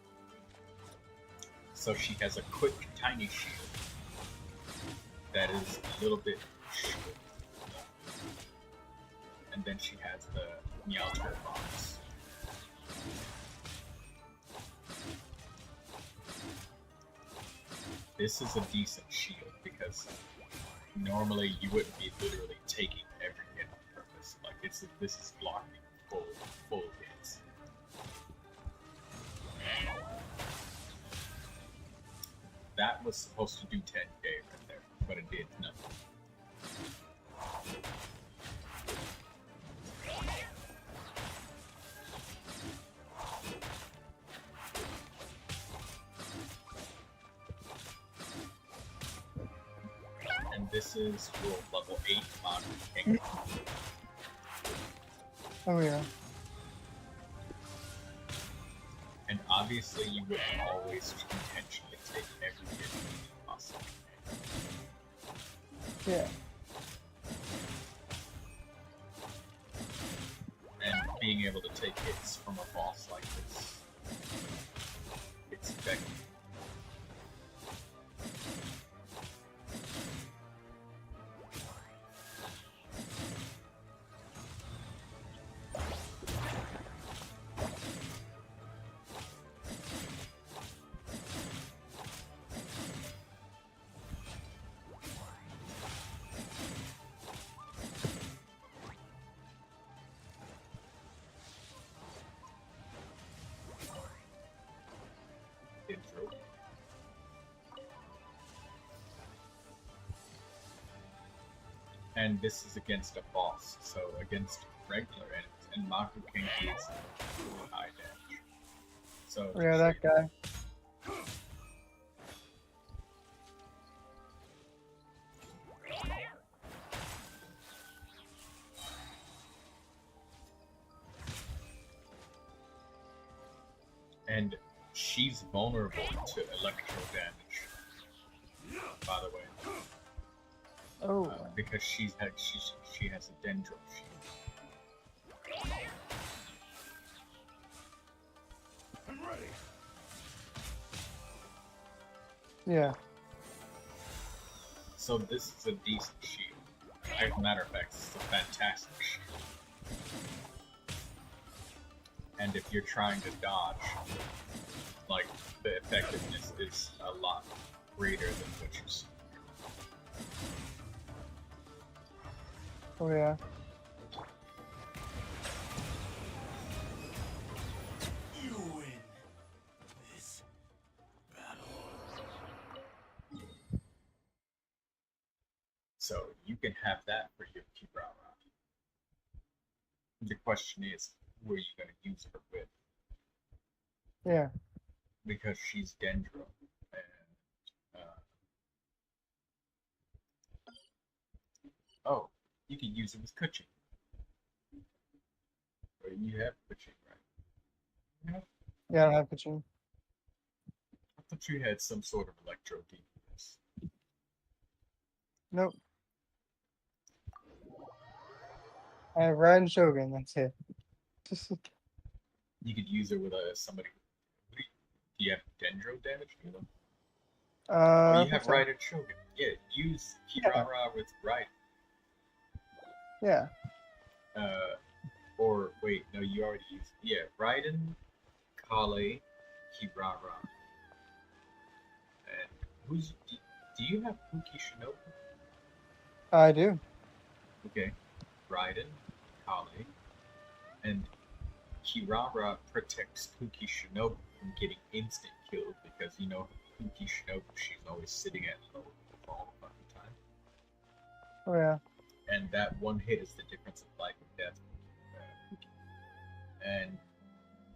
Speaker 1: So she has a quick, tiny shield that is a little bit short. And then she has the Meowth box. This is a decent shield because normally you wouldn't be literally taking every hit on purpose. Like this is blocking full hits. That was supposed to do 10k right there, but it did nothing. And this is your level 8 modern king.
Speaker 5: Oh yeah.
Speaker 1: And obviously you would always intentionally take every hit possible.
Speaker 5: Yeah.
Speaker 1: And being able to take hits from a boss like this, it's effective. Intro. And this is against a boss, so against regular enemies, and Maku Kenki is high damage. So
Speaker 5: Yeah, that guy.
Speaker 1: And she's vulnerable to electro damage, by the way,
Speaker 5: Oh.
Speaker 1: because she has a Dendro shield.
Speaker 3: I'm ready.
Speaker 5: Yeah.
Speaker 1: So this is a decent shield. As a matter of fact, it's a fantastic shield. And if you're trying to dodge, like, the effectiveness is a lot greater than what you see.
Speaker 5: Oh yeah.
Speaker 3: You win this battle.
Speaker 1: So you can have that for your Kirara. The question is, who are you going to use her with?
Speaker 5: Yeah.
Speaker 1: Because she's Dendro, and oh, you can use it with Kuching. Or you have Kuching, right?
Speaker 5: Yeah, I don't have pitching.
Speaker 1: I thought you had some sort of electro DPS.
Speaker 5: Nope. I have Red and Shogun, that's it.
Speaker 1: You could use it with somebody. Do you have Dendro damage dealer?
Speaker 5: I
Speaker 1: You
Speaker 5: think
Speaker 1: have
Speaker 5: so.
Speaker 1: Raiden Shogun. Yeah, use Kirara with Raiden.
Speaker 5: Yeah.
Speaker 1: Or wait, no, you already used. Yeah, Raiden, Kale, Kirara, and who's? Do you have Fuki Shinobu?
Speaker 5: I do.
Speaker 1: Okay, Raiden, Kale, and Kirara protects Fuki Shinobu from getting instant killed because you know Fuki Shinobu, she's always sitting at low all the fucking time.
Speaker 5: Oh yeah.
Speaker 1: And that one hit is the difference of life and death. And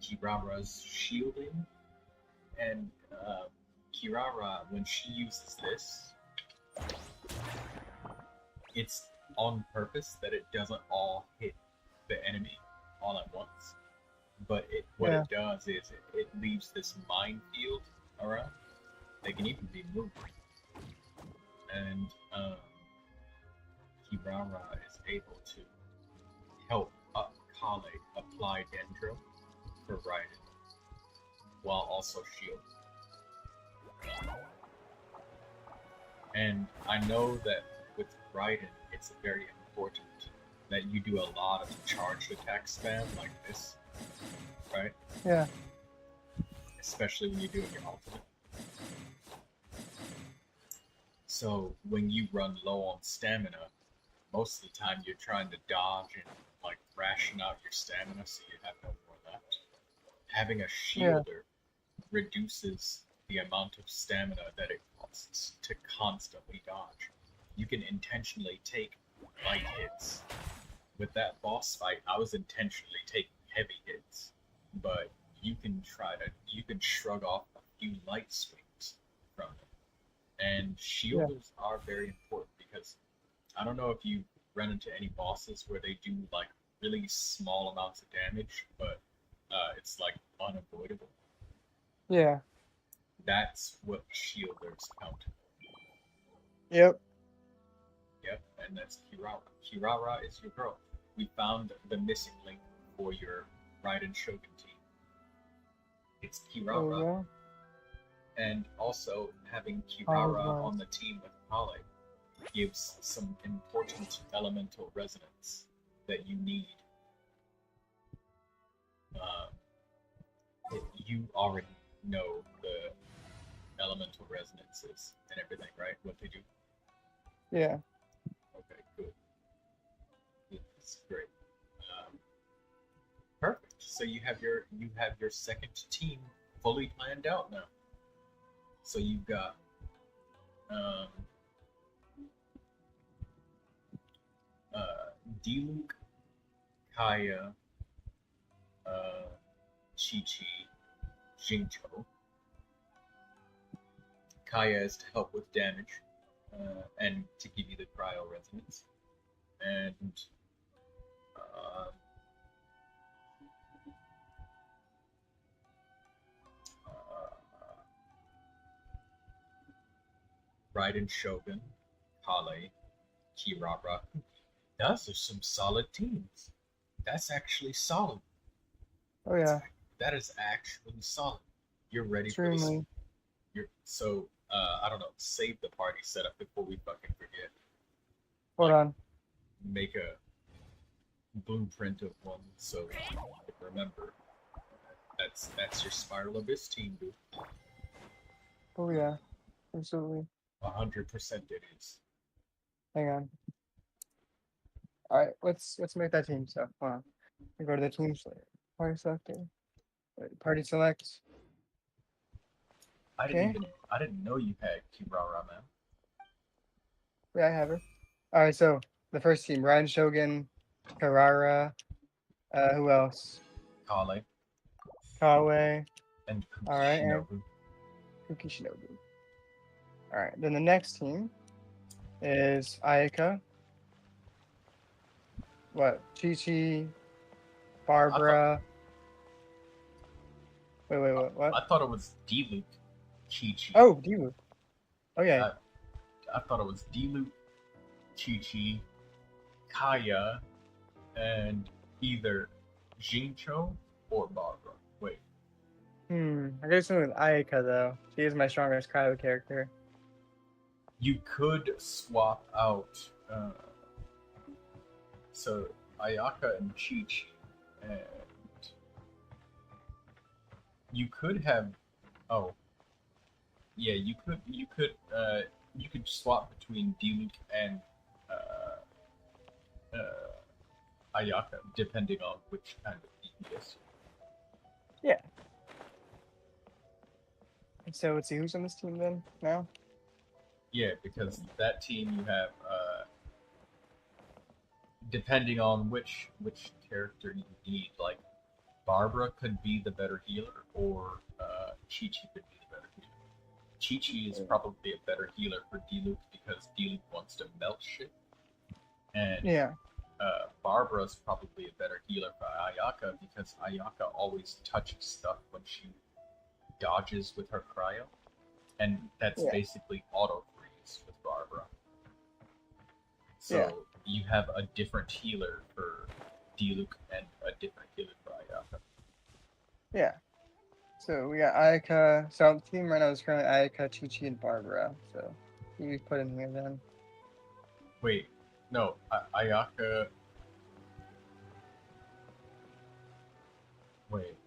Speaker 1: Kirara's shielding, and Kirara, when she uses this, it's on purpose that it doesn't all hit the enemy all at once. But what
Speaker 5: Yeah.
Speaker 1: it does is it leaves this minefield around. They can even be moved. And Kirara is able to help Kale apply Dendro for Raiden, while also shielding. And I know that with Raiden, it's very important that you do a lot of charged attack spam like this, right?
Speaker 5: Yeah.
Speaker 1: Especially when you're doing your ultimate. So when you run low on stamina, most of the time you're trying to dodge and like ration out your stamina so you have no more left. Having a shielder reduces the amount of stamina that it costs to constantly dodge. You can intentionally take light hits. With that boss fight, I was intentionally taking heavy hits, but you can shrug off a few light swings from it. And shielders are very important because I don't know if you run into any bosses where they do like really small amounts of damage, but it's like unavoidable.
Speaker 5: Yeah.
Speaker 1: That's what shielders count.
Speaker 5: Yep.
Speaker 1: Yep, and that's Kirara. Kirara is your girl. We found the missing link for your Raiden Shogun team. It's Kirara,
Speaker 5: There
Speaker 1: and also having
Speaker 5: Oh,
Speaker 1: Kirara
Speaker 5: right.
Speaker 1: on the team with Kale gives some important elemental resonance that you need. You already know the elemental resonances and everything, right? What they do.
Speaker 5: we go. Yeah.
Speaker 1: Okay, good. It's great. Perfect. So you have your second team fully planned out now. So you've got Diluc, Kaya, Chi-Chi, Jincho. Kaya is to help with damage and to give you the cryo resonance. And Raiden Shogun, Kale, Kirara. Those are some solid teams. That's actually solid.
Speaker 5: Oh yeah.
Speaker 1: That is actually solid. You're ready for this.
Speaker 5: Extremely.
Speaker 1: I don't know. Save the party setup before we fucking forget.
Speaker 5: Hold on.
Speaker 1: Make a blueprint of one so you can remember. That's your Spiral Abyss team, dude.
Speaker 5: Oh yeah. Absolutely.
Speaker 1: 100% it is.
Speaker 5: Hang on. All right. Let's make that team. So hold on. We go to the team party selector. Wait, party select.
Speaker 1: I
Speaker 5: Okay.
Speaker 1: didn't know you had Kirara, man.
Speaker 5: Yeah, I have her. All right. So the first team: Ryan Shogun, Carrara. Who else?
Speaker 1: Kale
Speaker 5: Kawe.
Speaker 1: and
Speaker 5: All right, and
Speaker 1: Shinobu.
Speaker 5: Kuki Shinobu. All right. Then the next team is Ayaka. What? Chi-Chi. Barbara. Wait. What?
Speaker 1: I thought it was Diluc, Chi-Chi.
Speaker 5: Oh, Divu. Oh yeah.
Speaker 1: I thought it was Diluc, Chi-Chi, Kaya, and either Jincho or Barbara. Wait.
Speaker 5: I guess something with Ayaka though. She is my strongest cryo character.
Speaker 1: You could swap out. So Ayaka and Chi-Chi, and you could have. Oh, yeah, you could swap between Diluc and Ayaka depending on which kind of DPS.
Speaker 5: Yeah. So let's see who's on this team then now.
Speaker 1: Yeah, because that team you have, depending on which character you need, like Barbara could be the better healer, or Chi-Chi could be the better healer. Chi-Chi is probably a better healer for Diluc because Diluc wants to melt shit, and
Speaker 5: Yeah.
Speaker 1: Barbara's probably a better healer for Ayaka because Ayaka always touches stuff when she dodges with her cryo, and that's
Speaker 5: Yeah.
Speaker 1: basically auto freeze with Barbara. So
Speaker 5: Yeah.
Speaker 1: you have a different healer for Diluc and a different healer for Ayaka.
Speaker 5: Yeah. So we got Ayaka. So the team right now is currently Ayaka, Chi-Chi, and Barbara. So you put in here then.
Speaker 1: Wait, no, Ayaka. Wait.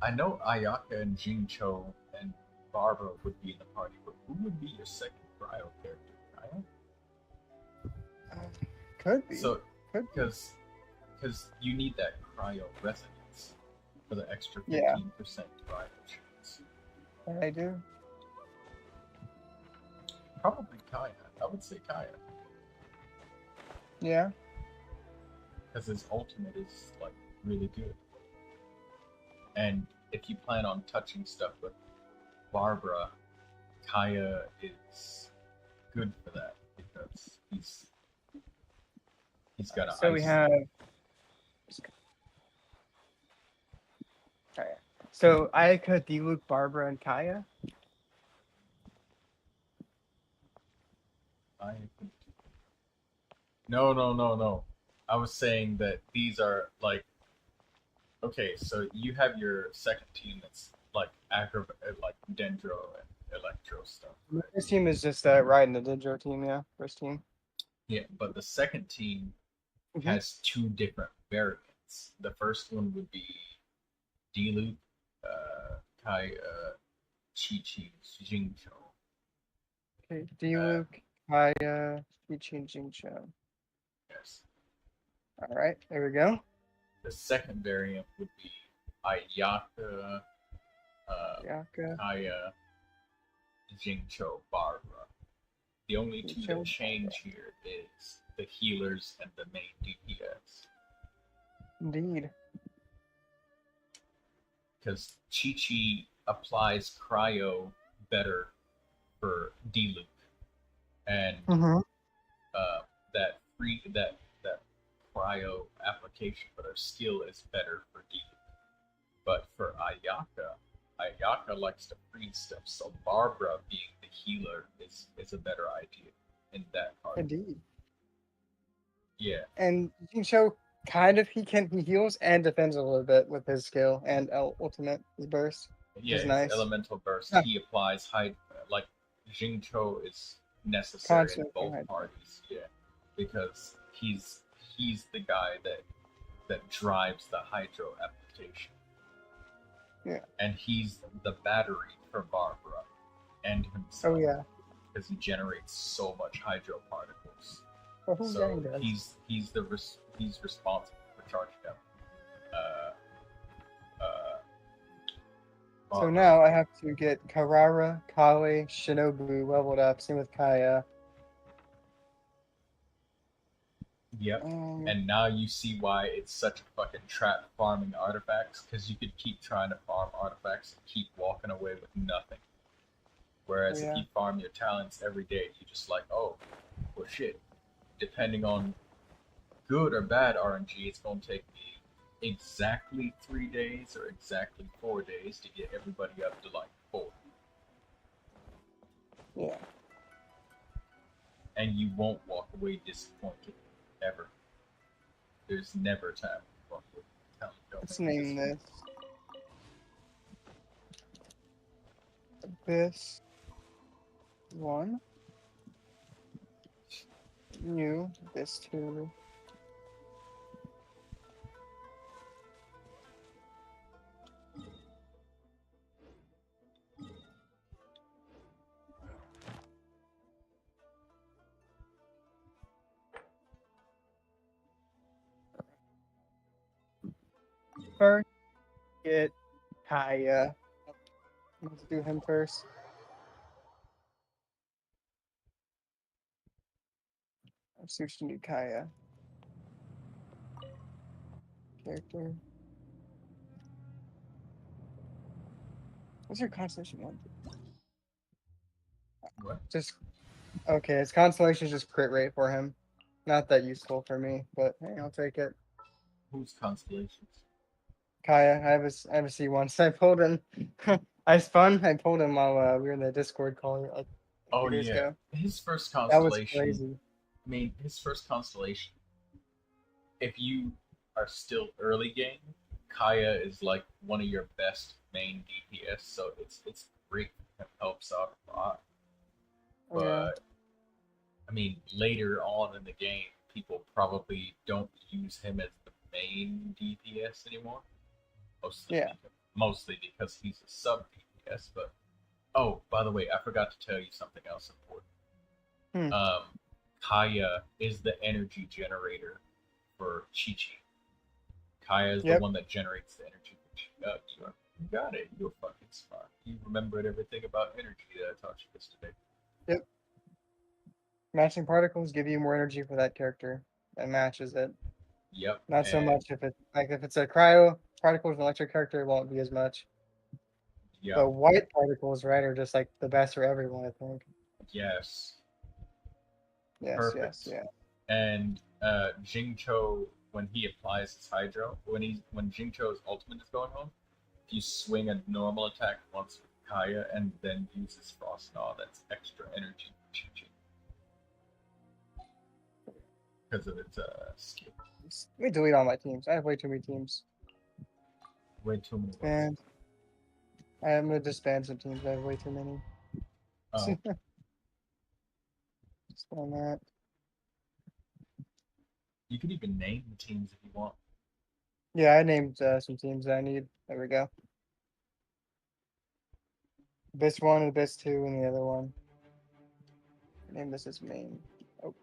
Speaker 1: I know Ayaka and Jincho and Barbara would be in the party, but who would be your second cryo character? Cryo?
Speaker 5: Could be.
Speaker 1: So,
Speaker 5: Could be.
Speaker 1: because you need that cryo resonance for the extra 15%
Speaker 5: Yeah.
Speaker 1: cryo chance.
Speaker 5: I do.
Speaker 1: Probably Kaya. I would say Kaya.
Speaker 5: Yeah.
Speaker 1: Because his ultimate is like really good. And if you plan on touching stuff with Barbara, Kaya is good for that because he's got a
Speaker 5: So we have. Kaya. So Ayaka, Diluc, Barbara, and Kaya.
Speaker 1: No. I was saying that these are like, okay, so you have your second team that's like like Dendro and Electro stuff. Right?
Speaker 5: This team is just riding the Dendro team. Yeah, first team.
Speaker 1: Yeah, but the second team has two different variants. The first one would be Diluc, Kaya, Chi-Chi, Jincho.
Speaker 5: Okay, Diluc, Kaya, Chi-Chi, and Jincho.
Speaker 1: Yes.
Speaker 5: All right, there we go.
Speaker 1: The second variant would be Ayaka,
Speaker 5: Ayaka.
Speaker 1: Kaya, Jincho, Barbara. The only two that
Speaker 5: Jincho,
Speaker 1: change here is the healers and the main DPS.
Speaker 5: Indeed.
Speaker 1: Because Chi-Chi applies cryo better for Diluc, and that cryo application for their skill is better for Diluc. But for Ayaka likes to freeze stuff, so Barbara being the healer is a better idea in that part.
Speaker 5: Indeed.
Speaker 1: Yeah.
Speaker 5: And Jincho kind of he heals and defends a little bit with his skill and ultimate his burst.
Speaker 1: Yeah,
Speaker 5: is
Speaker 1: his
Speaker 5: nice.
Speaker 1: elemental burst.
Speaker 5: Yeah.
Speaker 1: He applies like Jincho is necessary
Speaker 5: Constant
Speaker 1: in both
Speaker 5: hydro.
Speaker 1: parties. Yeah, because he's the guy that drives the hydro application.
Speaker 5: Yeah.
Speaker 1: And he's the battery for Barbara and himself.
Speaker 5: Oh yeah.
Speaker 1: Because he generates so much hydro particles.
Speaker 5: Well, who
Speaker 1: So
Speaker 5: dang does?
Speaker 1: he's responsible for charging up.
Speaker 5: So
Speaker 1: Barbara.
Speaker 5: now I have to get Karara, Kale, Shinobu leveled up. Same with Kaya.
Speaker 1: Yep. And now you see why it's such a fucking trap farming artifacts, because you could keep trying to farm artifacts and keep walking away with nothing. Whereas if you farm your talents every day, you're just like, oh, well shit. Depending on good or bad RNG, it's going to take me exactly 3 days or exactly 4 days to get everybody up to like 4.
Speaker 5: Yeah.
Speaker 1: And you won't walk away disappointed, ever. There's never time to fuck with talent.
Speaker 5: Let's name this. Abyss 1. New Abyss 2. First, get Kaya. Let's do him first. Let's switch to new Kaya. Character. What's your constellation one?
Speaker 1: What?
Speaker 5: Just okay. His constellation is just crit rate for him. Not that useful for me, but hey, I'll take it.
Speaker 1: Whose constellations?
Speaker 5: Kaya, I have a C1. So I pulled him. I spun. I pulled him while we were in the Discord call like
Speaker 1: Oh
Speaker 5: 2 days
Speaker 1: yeah,
Speaker 5: ago.
Speaker 1: his first
Speaker 5: That was
Speaker 1: constellation.
Speaker 5: crazy.
Speaker 1: I mean, his first constellation. If you are still early game, Kaya is like one of your best main DPS, so it's great. It helps out a lot.
Speaker 5: Oh, yeah.
Speaker 1: But I mean, later on in the game, people probably don't use him as the main DPS anymore.
Speaker 5: Yeah.
Speaker 1: Mostly because he's a sub DPS. But oh, by the way, I forgot to tell you something else important. Kaya is the energy generator for Chi-Chi. Kaya is the
Speaker 5: Yep.
Speaker 1: one that generates the energy for Chi. You got it. You're fucking smart. You remembered everything about energy that I taught you yesterday.
Speaker 5: Yep. Matching particles give you more energy for that character that matches it.
Speaker 1: Yep.
Speaker 5: Not so
Speaker 1: and-
Speaker 5: much if it's a cryo particle with an electric character, it won't be as much.
Speaker 1: Yep.
Speaker 5: But white particles, right, are just like the best for everyone, I think.
Speaker 1: Yes.
Speaker 5: Yes,
Speaker 1: Perfect.
Speaker 5: yes, yeah.
Speaker 1: And Jingcho, when he applies his Hydro, when Jingcho's ultimate is going home, if you swing a normal attack once with Kaya and then use his Frost Gnaw, that's extra energy for Chi-Chi. Because of its skill.
Speaker 5: Let me delete all my teams. I have way too many teams.
Speaker 1: Way too many.
Speaker 5: And I'm gonna disband some teams. I have way too many.
Speaker 1: Oh,
Speaker 5: Just on that.
Speaker 1: you could even name the teams if you want.
Speaker 5: Yeah, I named some teams that I need. There we go. Abyss 1, Abyss 2, and the other one. Name this as main. Oh.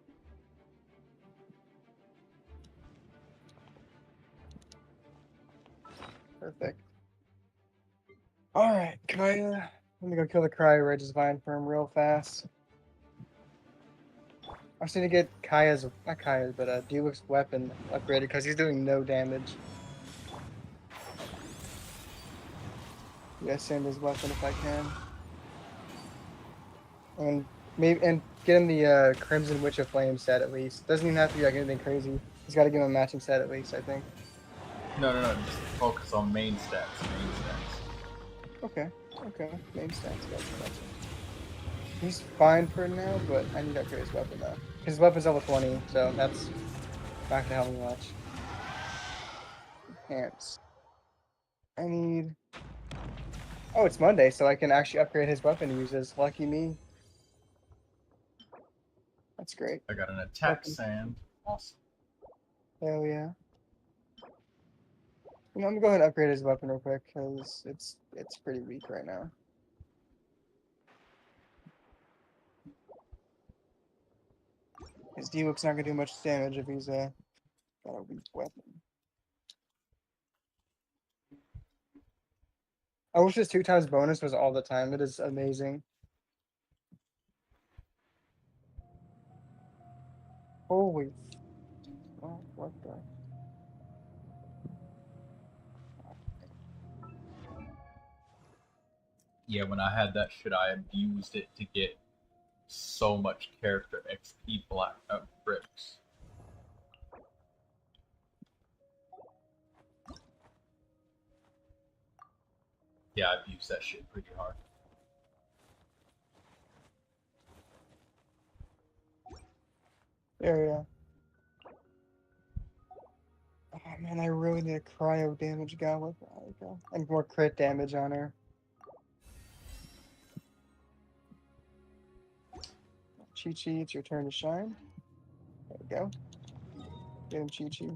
Speaker 5: Perfect. Alright, Kaya. Let me go kill the Cryo Ridge Vine Firm real fast. I just need to get Kaya's, not Kaya's, but Dulux weapon upgraded because he's doing no damage. Yeah, send his weapon if I can. And get him the Crimson Witch of Flame set at least. Doesn't even have to be like anything crazy. He's got to give him a matching set at least, I think.
Speaker 1: No. Just focus on main stats. Main stats.
Speaker 5: Okay. Main stats. Gotcha. He's fine for now, but I need to upgrade his weapon though. His weapon's level 20, so that's not gonna help me much. Enhance. I need. Oh, it's Monday, so I can actually upgrade his weapon he uses. Lucky me. That's great.
Speaker 1: I got an attack
Speaker 5: Okay.
Speaker 1: sand. Awesome.
Speaker 5: Hell yeah. I'm gonna go ahead and upgrade his weapon real quick because it's pretty weak right now. His D-Look's not gonna do much damage if he's got a weak weapon. I wish his 2 times bonus was all the time. It is amazing. Holy. Oh, what the?
Speaker 1: Yeah, when I had that shit, I abused it to get so much character XP black bricks. Yeah, I abused that shit pretty hard.
Speaker 5: Yeah. man, I really need a cryo damage goblet. There we go. And more crit damage on her. Chi-Chi, it's your turn to shine. There we go. Get him, Chi-Chi.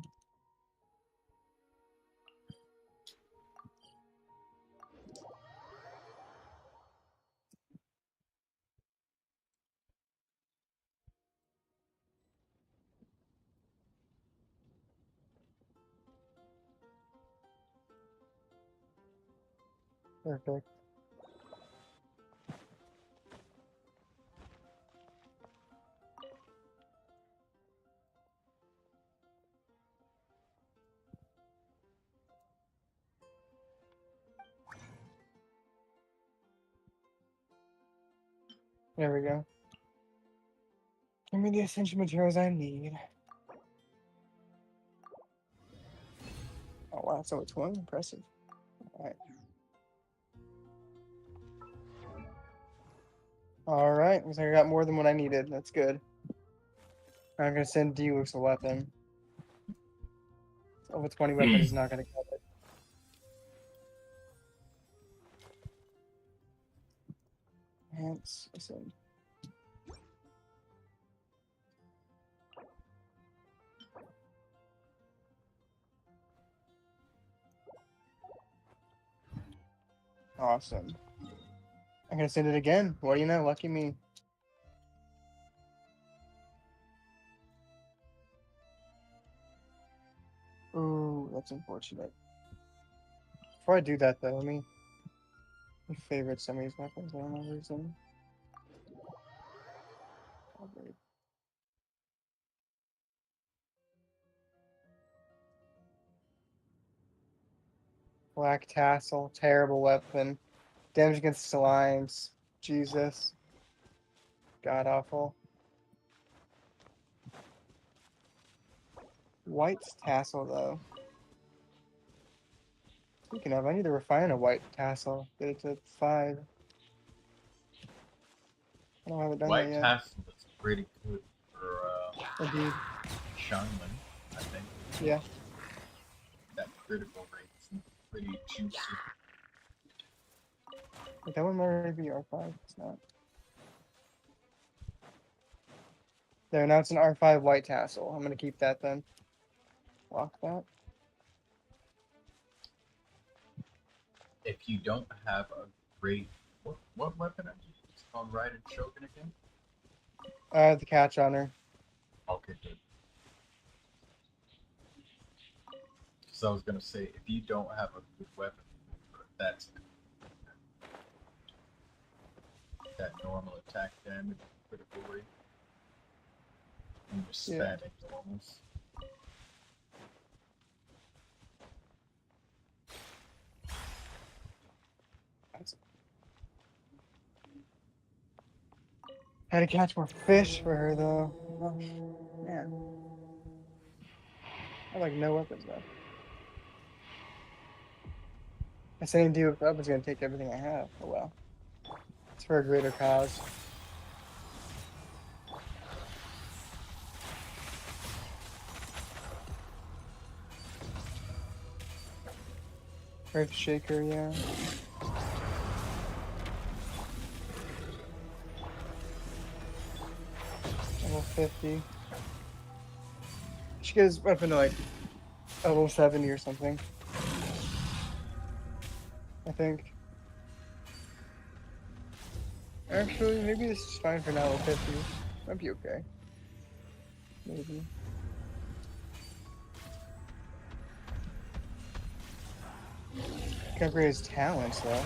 Speaker 5: Perfect. There we go. Give me the essential materials I need. Oh wow, so it's one impressive. Alright. Alright, looks like I got more than what I needed. That's good. I'm gonna send Diluc a weapon. Over 20 weapon is not gonna cut it. Hence, listen. Awesome. I'm gonna send it again. What do you know? Lucky me. Ooh, that's unfortunate. Before I do that though, let me favorite some of these weapons. I don't know reason. Black Tassel, terrible weapon. Damage against alliance. Jesus. God awful. White Tassel though. Speaking of, I need to refine a white tassel. Get it to 5. I don't have it done
Speaker 1: White
Speaker 5: that yet.
Speaker 1: tassel is pretty good for
Speaker 5: Indeed.
Speaker 1: Shaman, I think.
Speaker 5: Yeah.
Speaker 1: That critical rate is pretty juicy.
Speaker 5: Wait, that one might be R5. It's not. There, now it's an R5 white tassel. I'm gonna keep that then. Lock that.
Speaker 1: If you don't have a great what weapon are you using on Raiden Shogun again?
Speaker 5: The catch on her.
Speaker 1: Okay, good. So I was gonna say, if you don't have a good weapon, that's that normal attack damage, critical rate, and just
Speaker 5: Yeah.
Speaker 1: spamming normals.
Speaker 5: Had to catch more fish for her though. Oh, man. I have like no weapons left. I saying do with weapons gonna take everything I have. Oh well. It's for a greater cause. Earth Shaker, yeah. Level 50. She gets weapon to like level 70 or something. I think. Actually, maybe this is fine for now, level 50. Might be okay. Maybe. Can upgrade his talents though.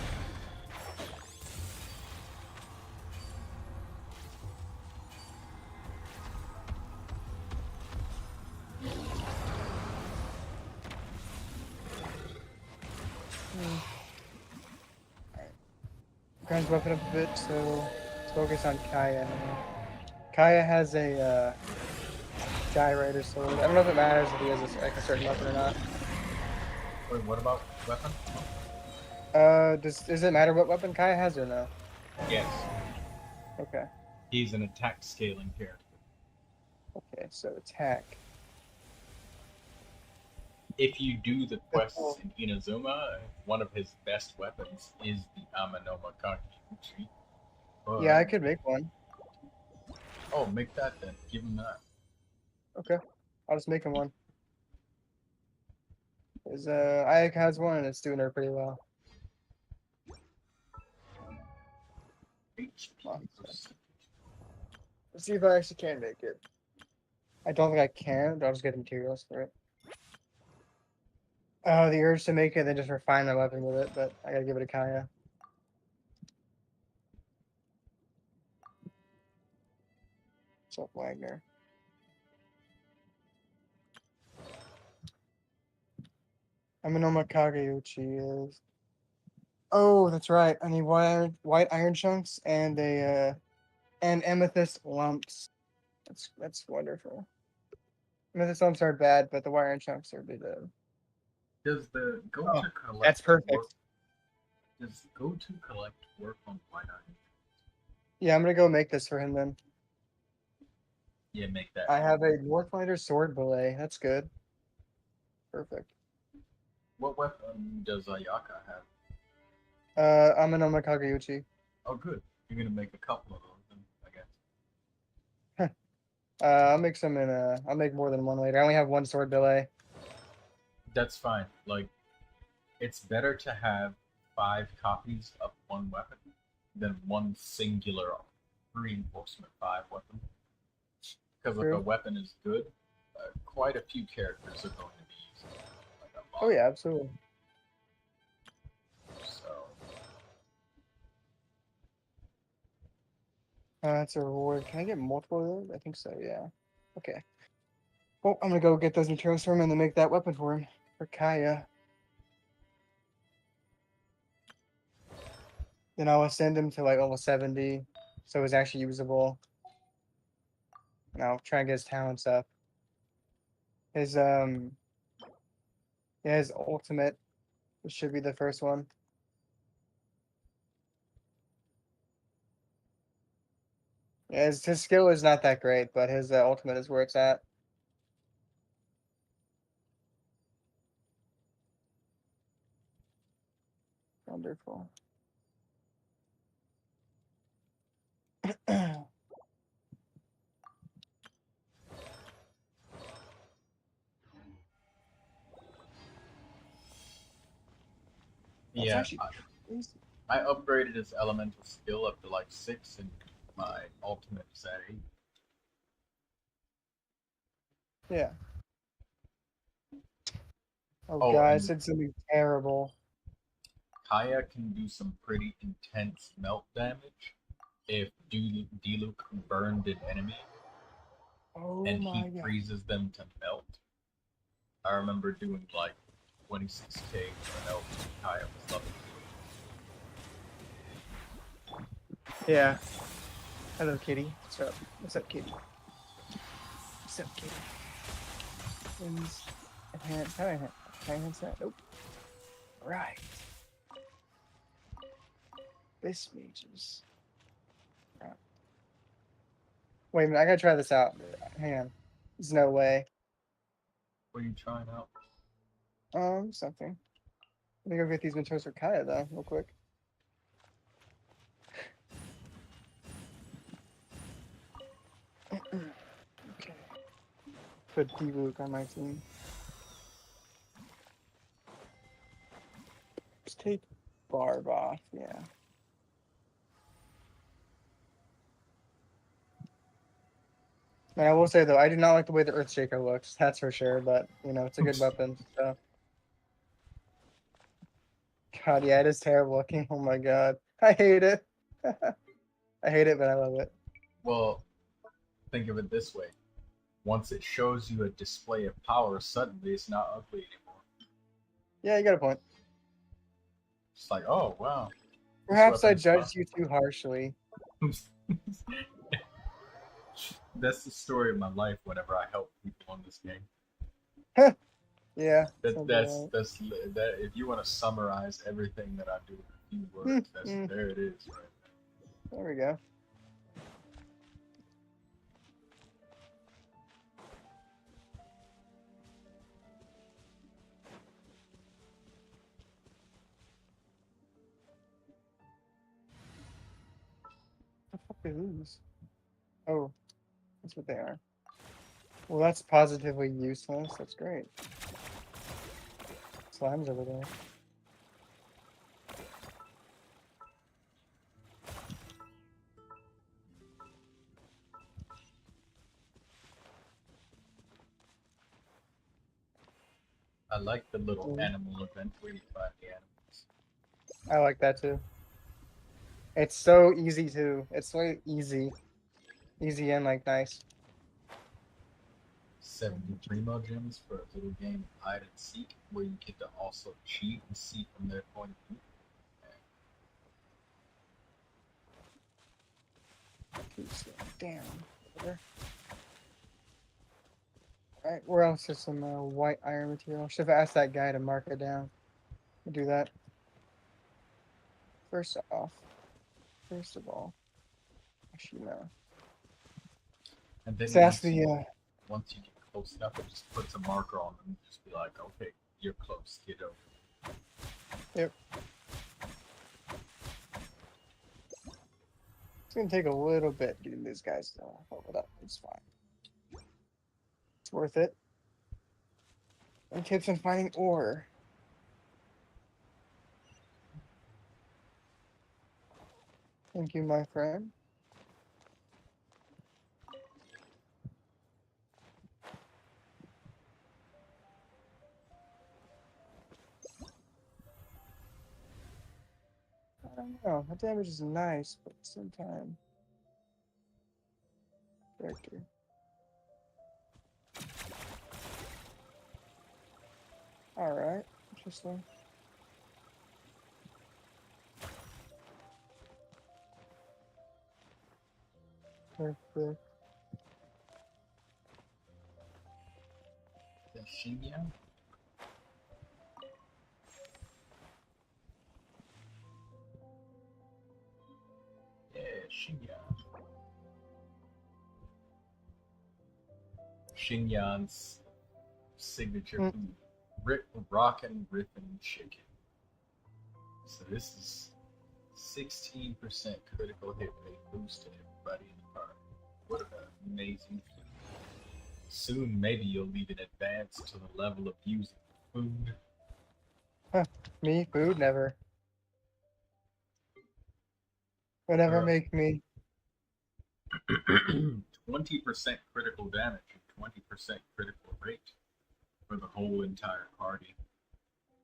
Speaker 5: Grind weapon up a bit, so let's focus on Kaya now. Kaya has a gyrator sword. I don't know if it matters if he has like a certain weapon or not.
Speaker 1: Wait, what about weapon?
Speaker 5: Does it matter what weapon Kaya has or no?
Speaker 1: Yes,
Speaker 5: Okay.
Speaker 1: he's an attack scaling character.
Speaker 5: Okay, so attack.
Speaker 1: if you do the
Speaker 5: That's cool.
Speaker 1: quests in Inazuma, one of his best weapons is the Amanoma Kakeuchi.
Speaker 5: Yeah, I
Speaker 1: But
Speaker 5: could make one.
Speaker 1: oh, make that then. Give him that.
Speaker 5: Okay. I'll just make him one. Cause Ayak has one and it's doing her pretty well.
Speaker 1: HP
Speaker 5: Come on.
Speaker 1: percent.
Speaker 5: Let's see if I actually can make it. I don't think I can, but I'll just get materials for it. The urge to make it, then just refine my weapon with it, but I gotta give it a Kaya. What's up, Wagner? I'm gonna know what Kageuchi is. Oh, that's right. I need white iron chunks and a and amethyst lumps. That's wonderful. Amethyst lumps are bad, but the white iron chunks are a bit.
Speaker 1: Does the go
Speaker 5: Oh,
Speaker 1: to collect
Speaker 5: that's perfect.
Speaker 1: work? Does go to collect work on white iron?
Speaker 5: Yeah, I'm gonna go make this for him then.
Speaker 1: Yeah, make that.
Speaker 5: I have a Northlighter sword belay. That's good. Perfect.
Speaker 1: What weapon does Ayaka have?
Speaker 5: I'm gonna know my Kageuchi.
Speaker 1: Oh, good. You're gonna make a couple of those, then, I guess.
Speaker 5: I'll make some in I'll make more than one later. I only have one sword belay.
Speaker 1: That's fine. Like, it's better to have 5 copies of one weapon than one singular reinforcement 5 weapon. Because if a
Speaker 5: True.
Speaker 1: weapon is good, quite a few characters are going to be using it. Like a lot.
Speaker 5: Oh yeah, absolutely.
Speaker 1: So,
Speaker 5: That's a reward. Can I get multiple of those? I think so, yeah. Okay. Well, I'm gonna go get those materials for him and then make that weapon for him. For Kaya. Then I'll ascend him to like level 70. So it's actually usable. And I'll try and get his talents up. His yeah, his ultimate, which should be the first one. Yeah, his skill is not that great, but his ultimate is where it's at. Wonderful. That's
Speaker 1: yeah,
Speaker 5: actually crazy.
Speaker 1: I upgraded his elemental skill up to like 6, and my ultimate is at 8.
Speaker 5: Yeah. Oh,
Speaker 1: Oh,
Speaker 5: guys,
Speaker 1: and
Speaker 5: it's gonna be terrible.
Speaker 1: Kaya can do some pretty intense melt damage if Diluc burned an enemy
Speaker 5: Oh
Speaker 1: and he
Speaker 5: my god.
Speaker 1: freezes them to melt. I remember doing like 26k to melt Kaya was level
Speaker 5: Yeah. Hello, kitty. What's up? What's up, kitty? What's up, kitty? Wins. Enhance. How do I enhance that? Nope. Right. This mages. Wait a minute, I gotta try this out. Hang on. There's no way.
Speaker 1: What are you trying out?
Speaker 5: Something. Let me go get these materials for Kaya though, real quick. Okay. Put D-Luke on my team. Just take Barb off, yeah. And I will say though, I do not like the way the Earthshaker looks, that's for sure, but you know, it's a good weapon, so. God, yeah, it is terrible looking. Oh my god. I hate it. I hate it, but I love it.
Speaker 1: Well, think of it this way. Once it shows you a display of power, suddenly it's not ugly anymore.
Speaker 5: Yeah, you got a point.
Speaker 1: It's like, oh, wow.
Speaker 5: Perhaps I
Speaker 1: weapon's
Speaker 5: judged you too harshly.
Speaker 1: That's the story of my life whenever I help people in this game.
Speaker 5: Yeah.
Speaker 1: That if you want to summarize everything that I do in a few words, there it is, right?
Speaker 5: There we go. Ooze. Oh, that's what they are. Well, that's positively useless. That's great. Slime's over there.
Speaker 1: I like the little
Speaker 5: Mm.
Speaker 1: animal event where you find the animals.
Speaker 5: I like that too. It's so easy too. It's so easy. Easy and like nice.
Speaker 1: 70 Primo gems for a little game of hide and seek where you get to also cheat and see from their point of view.
Speaker 5: Damn. Alright, where else is some white iron material? Should have asked that guy to mark it down. I'll do that. First of all, actually no.
Speaker 1: And then
Speaker 5: So that's
Speaker 1: once,
Speaker 5: the
Speaker 1: once you get close enough, it just puts a marker on them and just be like, okay, you're close, get over.
Speaker 5: Yep. It's gonna take a little bit getting these guys to hold it up. It's fine. It's worth it. And tips on finding ore. Thank you, my friend. I don't know. That damage is nice, but at the same time. Character. Alright. Interesting. Perfect.
Speaker 1: The Shinya? Yeah, Shinya. Shinyan's signature food. Rockin' Rippin' Chicken. So this is 16% critical hit rate boost to everybody in the party. What an amazing food. Soon maybe you'll even advance to the level of using food.
Speaker 5: Me? Food? Never. Would never make me.
Speaker 1: 20% critical damage and 20% critical rate for the whole entire party.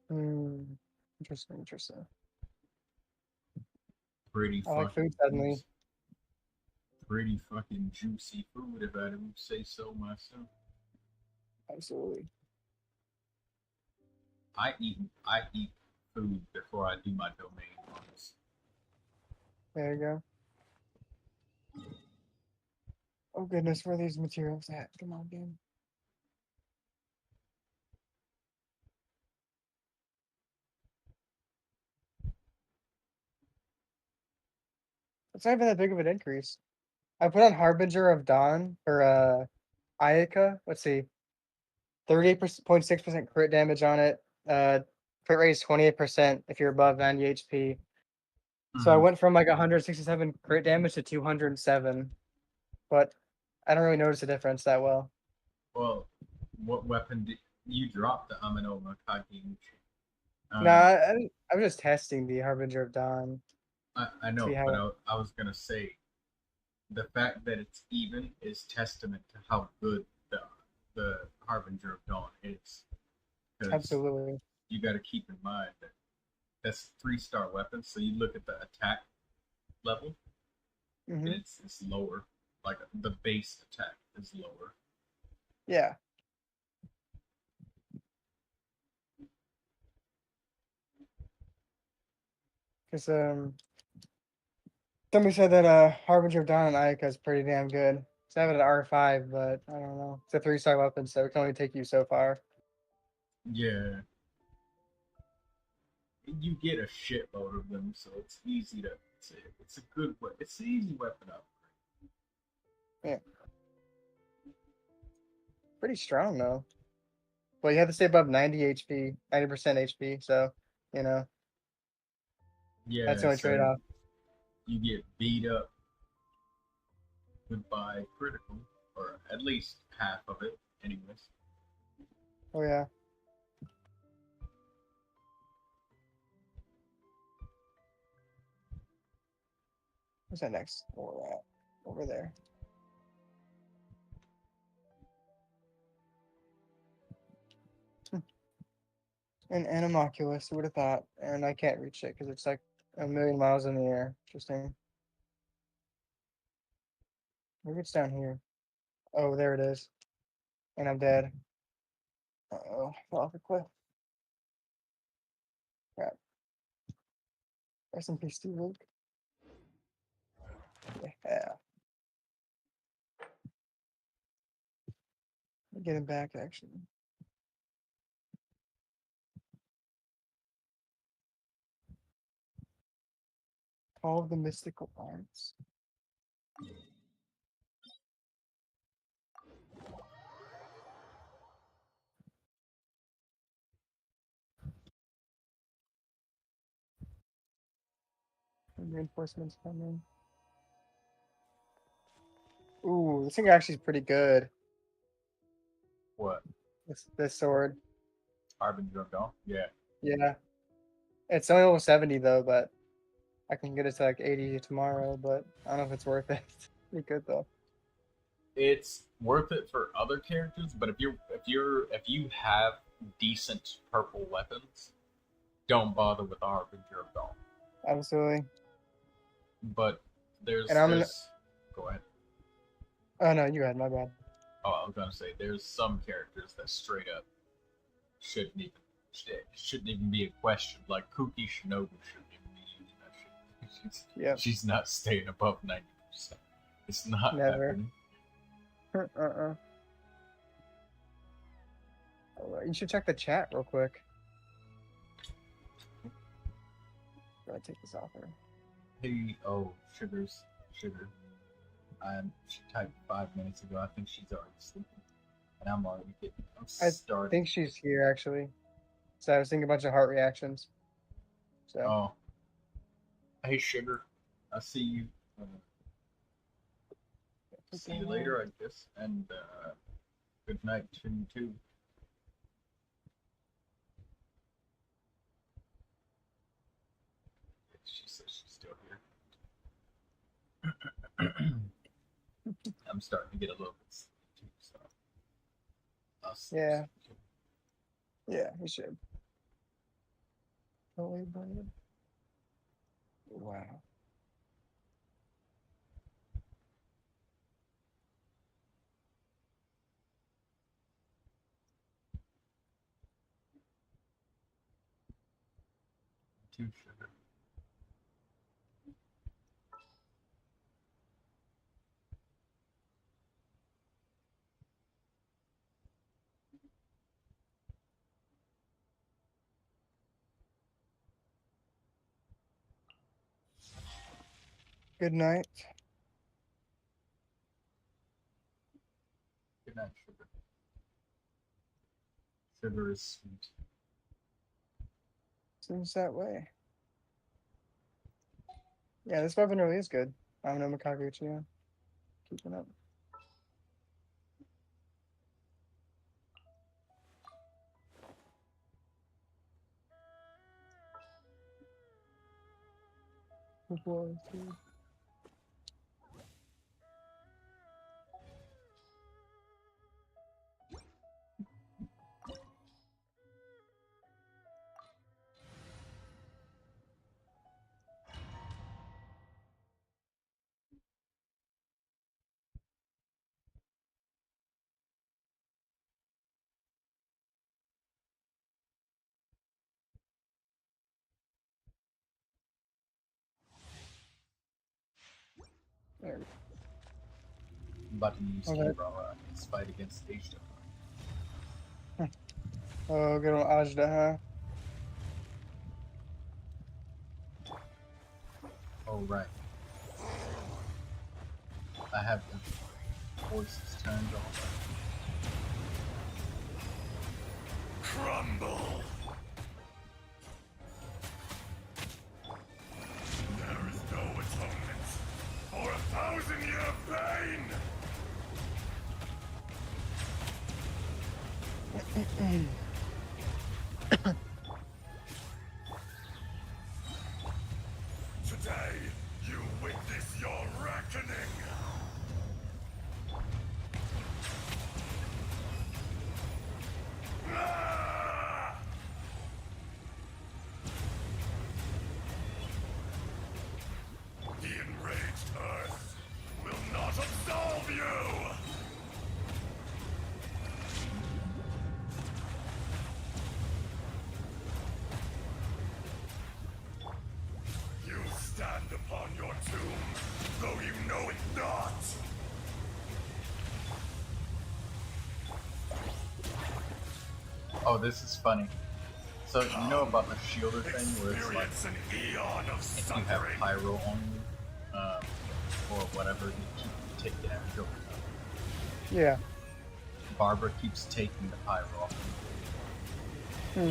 Speaker 5: Interesting, interesting.
Speaker 1: Pretty
Speaker 5: I like
Speaker 1: fucking
Speaker 5: food suddenly.
Speaker 1: juicy. Pretty fucking juicy food if I do say so myself.
Speaker 5: Absolutely.
Speaker 1: I eat food before I do my domain runs.
Speaker 5: There you go. Oh goodness, where are these materials at? Come on, game. It's not even that big of an increase. I put on Harbinger of Dawn for Ayaka. Let's see. 38.6% crit damage on it. Crit rate is 28% if you're above 90 HP. So I went from like 167 crit damage to 207. But I don't really notice the difference that well.
Speaker 1: Well, what weapon did you drop? The Amino Makagi?
Speaker 5: Nah, I'm just testing the Harbinger of Dawn.
Speaker 1: I know,
Speaker 5: See how
Speaker 1: but I was gonna say the fact that it's even is testament to how good the Harbinger of Dawn is. 'Cause
Speaker 5: absolutely.
Speaker 1: you got to keep in mind that that's 3-star weapon. So you look at the attack level, and
Speaker 5: Hmm.
Speaker 1: it's lower. Like the base attack is lower.
Speaker 5: Yeah. Because somebody said that Harbinger of Dawn and Ayaka is pretty damn good. It's having an R5, but I don't know. It's a 3-star weapon, so it can only take you so far.
Speaker 1: Yeah. You get a shitload of them, so it's easy to. It's a good weapon. It's an easy weapon up.
Speaker 5: Yeah. Pretty strong though. Well, you have to stay above 90 HP, 90% HP. So, you know,
Speaker 1: Yeah,
Speaker 5: that's the only
Speaker 1: so
Speaker 5: trade-off.
Speaker 1: you get beat up Goodbye critical, or at least half of it, anyways.
Speaker 5: Oh yeah. Where's that next door at? Over there. An Animalculus, who would have thought? And I can't reach it because it's like a million miles in the air. Interesting. Maybe it's down here. Oh, there it is. And I'm dead. Uh-oh. Fell off a cliff. Crap. Rest in peace, Steve Luke. Yeah. Get him back, actually. Call of the Mystical Arts. Reinforcements coming. Ooh, this thing actually is pretty good.
Speaker 1: What?
Speaker 5: This sword.
Speaker 1: Harbinger of Dawn? Yeah.
Speaker 5: Yeah. It's only level 70 though, but I can get it to like 80 tomorrow, but I don't know if it's worth it. Pretty good though.
Speaker 1: It's worth it for other characters, but if you have decent purple weapons, don't bother with the Harbinger of Dawn.
Speaker 5: Absolutely.
Speaker 1: But there's,
Speaker 5: And I'm gonna-
Speaker 1: there's go ahead.
Speaker 5: Oh no, you had my bad.
Speaker 1: Oh, I was gonna say there's some characters that straight up shouldn't even be a question. Like Kuki Shinobu shouldn't even be using that shit.
Speaker 5: Yep.
Speaker 1: She's not staying above 90%. It's not
Speaker 5: Never.
Speaker 1: happening.
Speaker 5: Oh, you should check the chat real quick. Gotta take this off her.
Speaker 1: Hey, sugar. She typed 5 minutes ago. I think she's already sleeping, and I'm
Speaker 5: I
Speaker 1: starting.
Speaker 5: think she's here actually. So I was thinking a bunch of heart reactions. So
Speaker 1: Oh, hey, sugar. I see you. See you later, I guess. And good night to you too. She says she's still here. I'm starting to get a little bit sleepy too, so I'll see.
Speaker 5: Yeah. Yeah, you should. Oh wait, buddy. Wow.
Speaker 1: Too sugar.
Speaker 5: Good night.
Speaker 1: Good night, sugar. Sugar is sweet.
Speaker 5: Seems that way. Yeah, this weapon really is good. I don't know Makaguchi. Yeah. Keeping up. Good boy, dude. There we go.
Speaker 1: I'm about to use
Speaker 5: Okay.
Speaker 1: Kimura in this fight against Asia.
Speaker 5: Oh, good old Ajda, huh?
Speaker 1: Oh, right. I have the voices turned off.
Speaker 3: Crumble! There is no atonement for 1,000-year pain! Today, you witness your reckoning. Ah! The enraged Earth will not absolve you! You stand upon your tomb, though you know it not!
Speaker 1: Oh, this is funny. So you know about the shielder thing where it's like
Speaker 3: Experience an eon of
Speaker 1: if you have
Speaker 3: suffering.
Speaker 1: pyro on you, or whatever, you take damage over time.
Speaker 5: Yeah.
Speaker 1: Barbara keeps taking the pyro off.
Speaker 5: Hmm.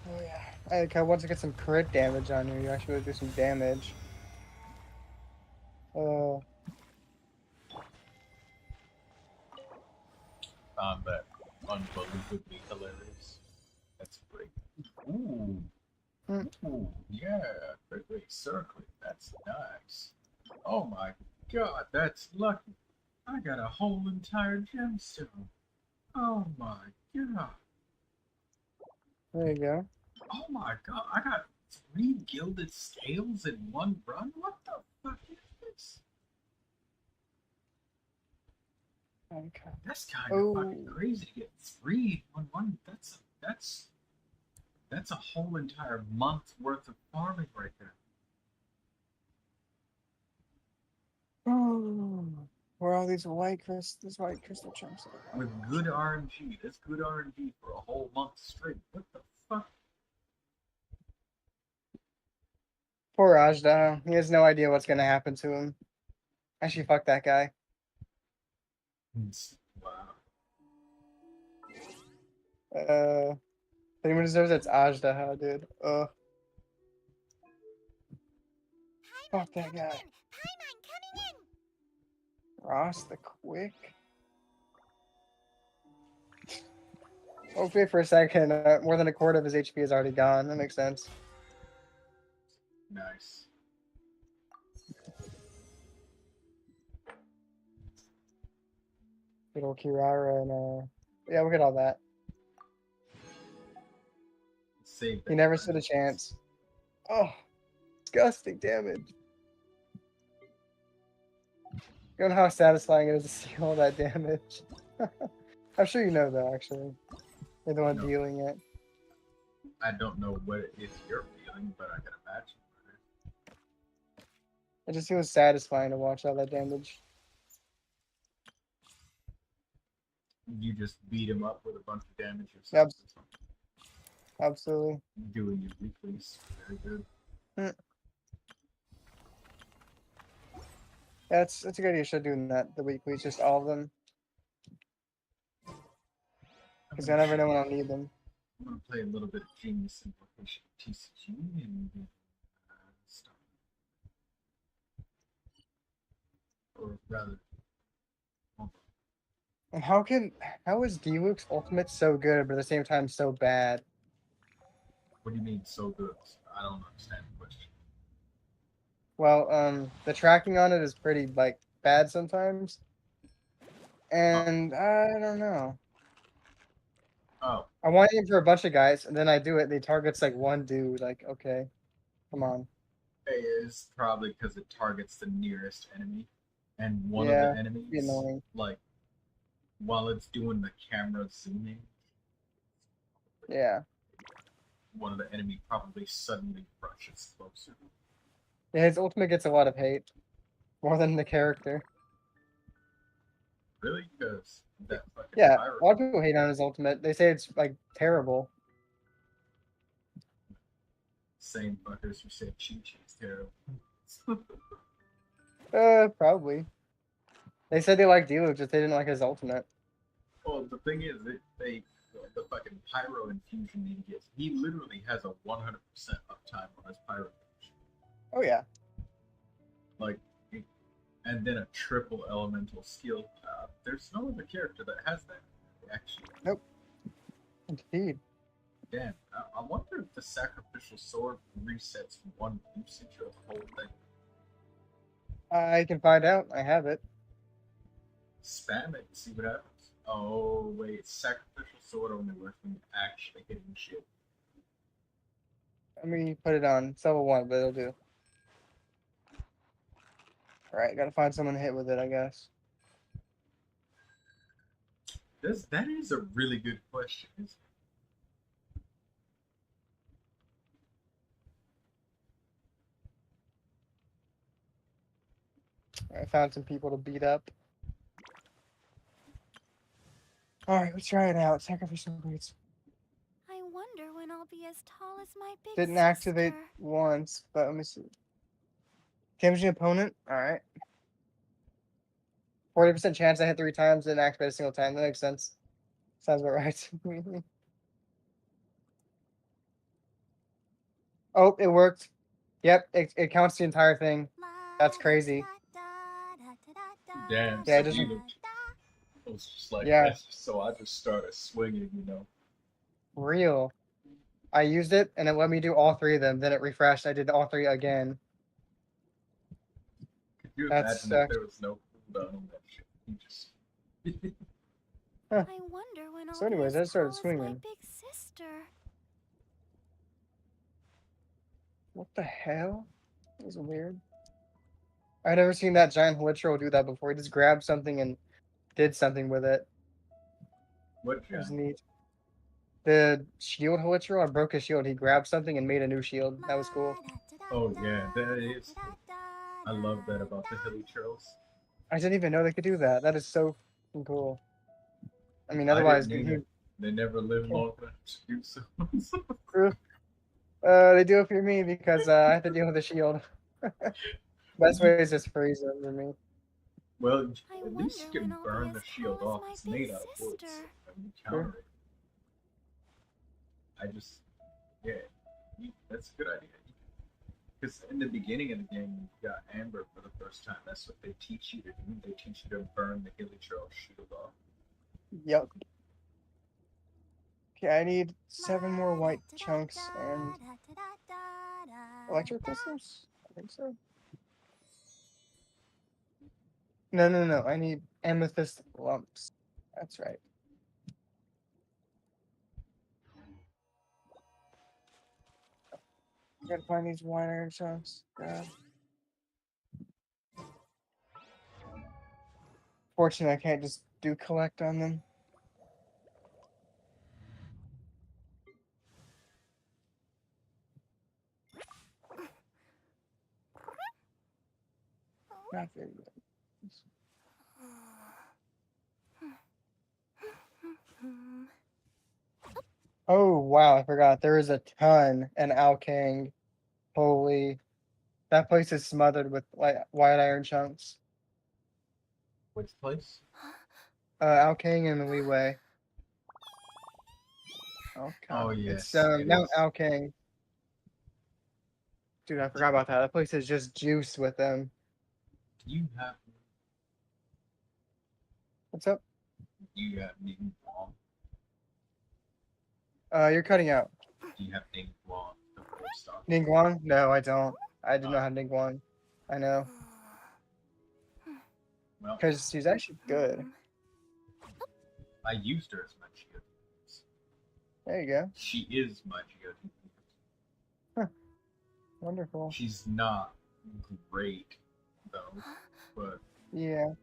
Speaker 5: Oh yeah. I want to get some crit damage on you. You actually do some damage.
Speaker 1: Combat unbelievably hilarious. That's great. Ooh.
Speaker 5: Hmm.
Speaker 1: Ooh, yeah. Great circling. That's nice. Oh my god, that's lucky. I got a whole entire gemstone. Oh my god.
Speaker 5: There you go.
Speaker 1: Oh my god, I got 3 gilded scales in one run? What the fuck is this?
Speaker 5: Okay.
Speaker 1: That's kind of fucking crazy to get 3 in one. That's a whole entire month worth of farming right there.
Speaker 5: Oh. Where are all these white crystal chunks at?
Speaker 1: With good RNG. That's good RNG for a whole month straight. What the fuck?
Speaker 5: Poor Ajda. He has no idea what's gonna happen to him. Actually, fuck that guy.
Speaker 1: Wow.
Speaker 5: If anyone deserves it, it's Ajda, dude. Fuck that guy.
Speaker 2: Paimon coming in!
Speaker 5: Ross the Quick. Okay, for a second, more than a quarter of his HP is already gone. That makes sense.
Speaker 1: Nice.
Speaker 5: Good old Kirara and yeah, we'll get all that.
Speaker 1: Save
Speaker 5: He never stood a chance. Oh, disgusting damage. You know how satisfying it is to see all that damage. I'm sure you know that, actually. You're the one
Speaker 1: No.
Speaker 5: dealing it.
Speaker 1: I don't know what it is you're feeling, but I can imagine.
Speaker 5: It just feels satisfying to watch all that damage.
Speaker 1: You just beat him up with a bunch of damage
Speaker 5: Yep.
Speaker 1: yourself.
Speaker 5: Absolutely.
Speaker 1: Doing your weeklies. Very good.
Speaker 5: Yeah, it's a good idea. You should doing that the weeklies, just all of them. Because I never know when I'll need them.
Speaker 1: I'm going to play a little bit of Genius Simplification TCG and stuff. Or rather,
Speaker 5: And how is Diluc's ultimate so good, but at the same time so bad?
Speaker 1: what do you mean so good? I don't understand the question.
Speaker 5: Well, the tracking on it is pretty like bad sometimes. And I don't know.
Speaker 1: Oh,
Speaker 5: I want to aim for a bunch of guys, and then I do it, and he targets like one dude. Like, okay, come on.
Speaker 1: it is probably because it targets the nearest enemy. And one of
Speaker 5: Yeah,
Speaker 1: the enemies,
Speaker 5: be annoying.
Speaker 1: like, while it's doing the camera zooming,
Speaker 5: Yeah.
Speaker 1: one of the enemy probably suddenly rushes closer.
Speaker 5: Yeah, his ultimate gets a lot of hate. More than the character.
Speaker 1: Really? Because that fucking
Speaker 5: Yeah,
Speaker 1: pirate.
Speaker 5: a lot of people hate on his ultimate. They say it's like terrible.
Speaker 1: Same fuckers who said Chi-Chi's terrible.
Speaker 5: Probably. They said they liked Diluc, just they didn't like his ultimate.
Speaker 1: Well, the thing is, the fucking pyro infusion he gets. He literally has a 100% uptime on his pyro infusion.
Speaker 5: Oh yeah.
Speaker 1: Like, and then a triple elemental skill. There's no other character that has that. Actually,
Speaker 5: Nope. Indeed.
Speaker 1: damn. I wonder if the sacrificial sword resets one usage of the whole thing.
Speaker 5: I can find out. I have it.
Speaker 1: Spam it and see what happens. Oh wait, sacrificial sword only works when you're actually hitting shit.
Speaker 5: Let me put it on. It's level 1, but it'll do. Alright, gotta find someone to hit with it, I guess.
Speaker 1: That is a really good question.
Speaker 5: I found some people to beat up. Alright, let's try it out. Sacrificial boots.
Speaker 2: I wonder when I'll be as tall as my big
Speaker 5: Didn't
Speaker 2: sister.
Speaker 5: activate once, but let me see. Damage the opponent. Alright. 40% chance I hit 3 times, didn't activate a single time. That makes sense. Sounds about right. Oh, it worked. Yep, it counts the entire thing. That's crazy.
Speaker 1: Damn.
Speaker 5: Yeah,
Speaker 1: So
Speaker 5: it doesn't-
Speaker 1: it was just like
Speaker 5: Yeah.
Speaker 1: this. So I just started swinging, you know.
Speaker 5: Real. I used it, and it let me do all 3 of them. Then it refreshed. I did all 3 again.
Speaker 1: Could you
Speaker 5: That
Speaker 1: imagine if
Speaker 5: sucked.
Speaker 1: there was no cooldown on that shit? You just
Speaker 2: I wonder when I'll
Speaker 5: So anyways,
Speaker 2: be
Speaker 5: I
Speaker 2: as
Speaker 5: started
Speaker 2: tall as
Speaker 5: swinging.
Speaker 2: my big sister.
Speaker 5: What the hell? That was weird. I'd never seen that giant Halitro do that before. He just grabbed something and did something with it.
Speaker 1: what
Speaker 5: It was
Speaker 1: John?
Speaker 5: neat. The shield Halitro, I broke his shield. He grabbed something and made a new shield. That was cool.
Speaker 1: Oh yeah, that is. I love that about the hilly trails.
Speaker 5: I didn't even know they could do that. That is so f***ing cool. I mean,
Speaker 1: I
Speaker 5: otherwise,
Speaker 1: didn't either. They never live long enough to do so.
Speaker 5: they do it for me because I have to deal with the shield. Best way is just freeze them for me.
Speaker 1: Well,
Speaker 2: I
Speaker 1: at least you
Speaker 2: wonder
Speaker 1: can
Speaker 2: when I'll
Speaker 1: burn
Speaker 2: be
Speaker 1: the
Speaker 2: as
Speaker 1: shield
Speaker 2: tall as
Speaker 1: off.
Speaker 2: my
Speaker 1: It's
Speaker 2: big
Speaker 1: made out of wood, so
Speaker 2: sister.
Speaker 1: you counter it. I just, yeah, that's a good idea. Because in the beginning of the game, you got Amber for the first time. That's what they teach you to do. They teach you to burn the hilly trail shield off.
Speaker 5: Yep. Okay, I need 7 more white chunks and electric crystals? I think so. No. I need amethyst lumps. That's right. I gotta find these white iron chunks. Fortunately, I can't just do collect on them. Not very good. Oh wow, I forgot. There is a ton in Alkang. Holy, that place is smothered with like white iron chunks.
Speaker 1: Which place?
Speaker 5: Alkang and Leeway. Okay.
Speaker 1: Oh,
Speaker 5: It's
Speaker 1: yes, it
Speaker 5: Mount
Speaker 1: is.
Speaker 5: Alkang. Dude, I forgot about that. That place is just juiced with them.
Speaker 1: You have
Speaker 5: What's up?
Speaker 1: Ning Guang.
Speaker 5: You're cutting out.
Speaker 1: Do you have Ning Guang, the 4-star?
Speaker 5: Ningguang? No, I don't. I do not have Ningguang. I know.
Speaker 1: Well,
Speaker 5: Because she's actually good.
Speaker 1: I used her as my GOT.
Speaker 5: There you go.
Speaker 1: She is my GOT.
Speaker 5: Wonderful.
Speaker 1: She's not great, though, but
Speaker 5: Yeah.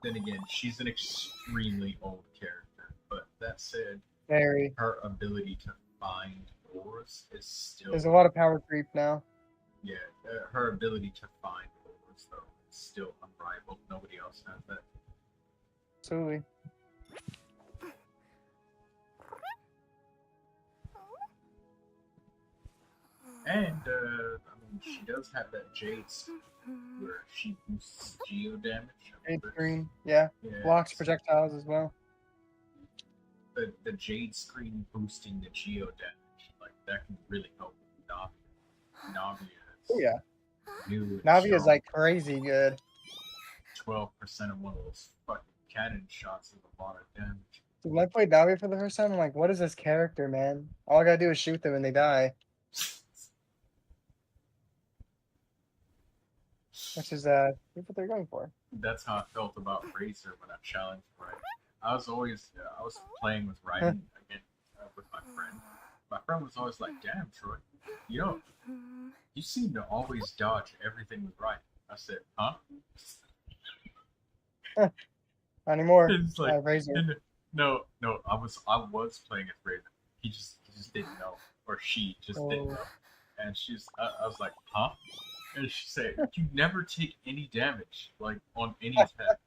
Speaker 1: then again, she's an extremely old character. But that said,
Speaker 5: Very.
Speaker 1: her ability to find ores is still.
Speaker 5: There's a lot of power creep now.
Speaker 1: Yeah, her ability to find ores, though, is still unrivaled. Nobody else has that.
Speaker 5: Absolutely.
Speaker 1: And, she does have that Jade skill where she boosts geo damage.
Speaker 5: It's green. Yeah.
Speaker 1: Yeah,
Speaker 5: Blocks
Speaker 1: so-
Speaker 5: projectiles as well.
Speaker 1: the jade screen boosting the geo damage, like that can really help with Navi. Navi
Speaker 5: Oh
Speaker 1: is
Speaker 5: yeah,
Speaker 1: new and
Speaker 5: Navi is
Speaker 1: strong.
Speaker 5: like crazy good.
Speaker 1: 12% of one of those fucking cannon shots is a lot of damage.
Speaker 5: Dude, when I played Navi for the first time, I'm like, what is this character, man? All I gotta do is shoot them and they die. Which is what they're going for.
Speaker 1: That's how I felt about Razor when I challenged Raiden. I was playing with Raiden again with my friend. My friend was always like, "Damn, Troy, you know, you seem to always dodge everything with Raiden." I said, "Huh?"
Speaker 5: Not anymore.
Speaker 1: It's like,
Speaker 5: Razor.
Speaker 1: no, I was playing as Raiden. He just didn't know, or she just didn't know. And I was like, "Huh?" And she said, "You never take any damage, like on any attack."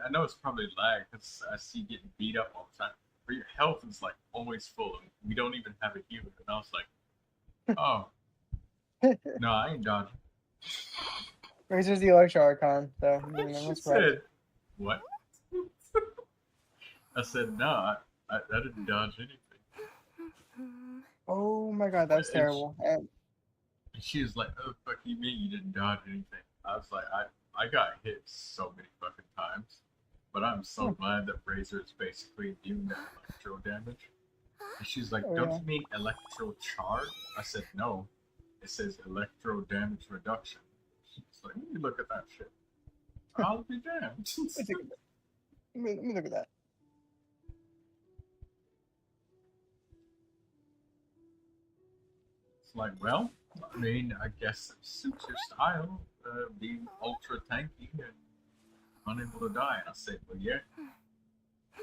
Speaker 1: I know it's probably lag because I see you getting beat up all the time, but your health is like always full. And we don't even have a healer. And I was like, "Oh no, I ain't dodging."
Speaker 5: Razor's the Electro Archon, so
Speaker 1: She
Speaker 5: that's right.
Speaker 1: said, "What?" I said, "No, I didn't dodge anything."
Speaker 5: Oh my god, that was terrible. And
Speaker 1: And she was like, "Oh, the fuck you mean you didn't dodge anything?" I was like, I got hit so many fucking times. But I'm so glad that Razor is basically immune to electro damage. And she's like,
Speaker 5: oh,
Speaker 1: "Don't
Speaker 5: yeah.
Speaker 1: you mean electro charge?" I said, "No. It says electro damage reduction." She's like, "Let me look at that shit." I'll be damned.
Speaker 5: Let me look at that.
Speaker 1: It's like, well, I mean, I guess it suits your style, being ultra tanky and unable to die. And I said, well, yeah,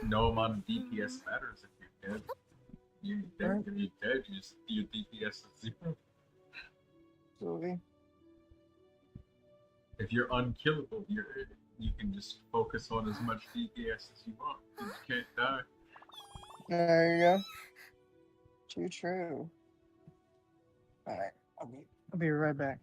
Speaker 1: no amount of DPS matters if you're dead. You're dead. If you're dead, your DPS is zero.
Speaker 5: Absolutely.
Speaker 1: If you're unkillable, you can just focus on as much DPS as you want. You just can't die.
Speaker 5: There you go. Too true. Alright, I'll be right back.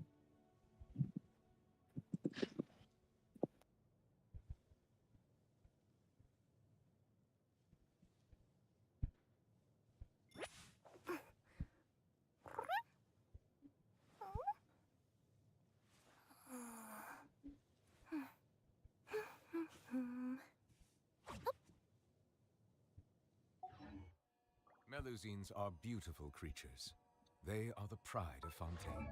Speaker 6: Melusines are beautiful creatures. They are the pride of Fontaine.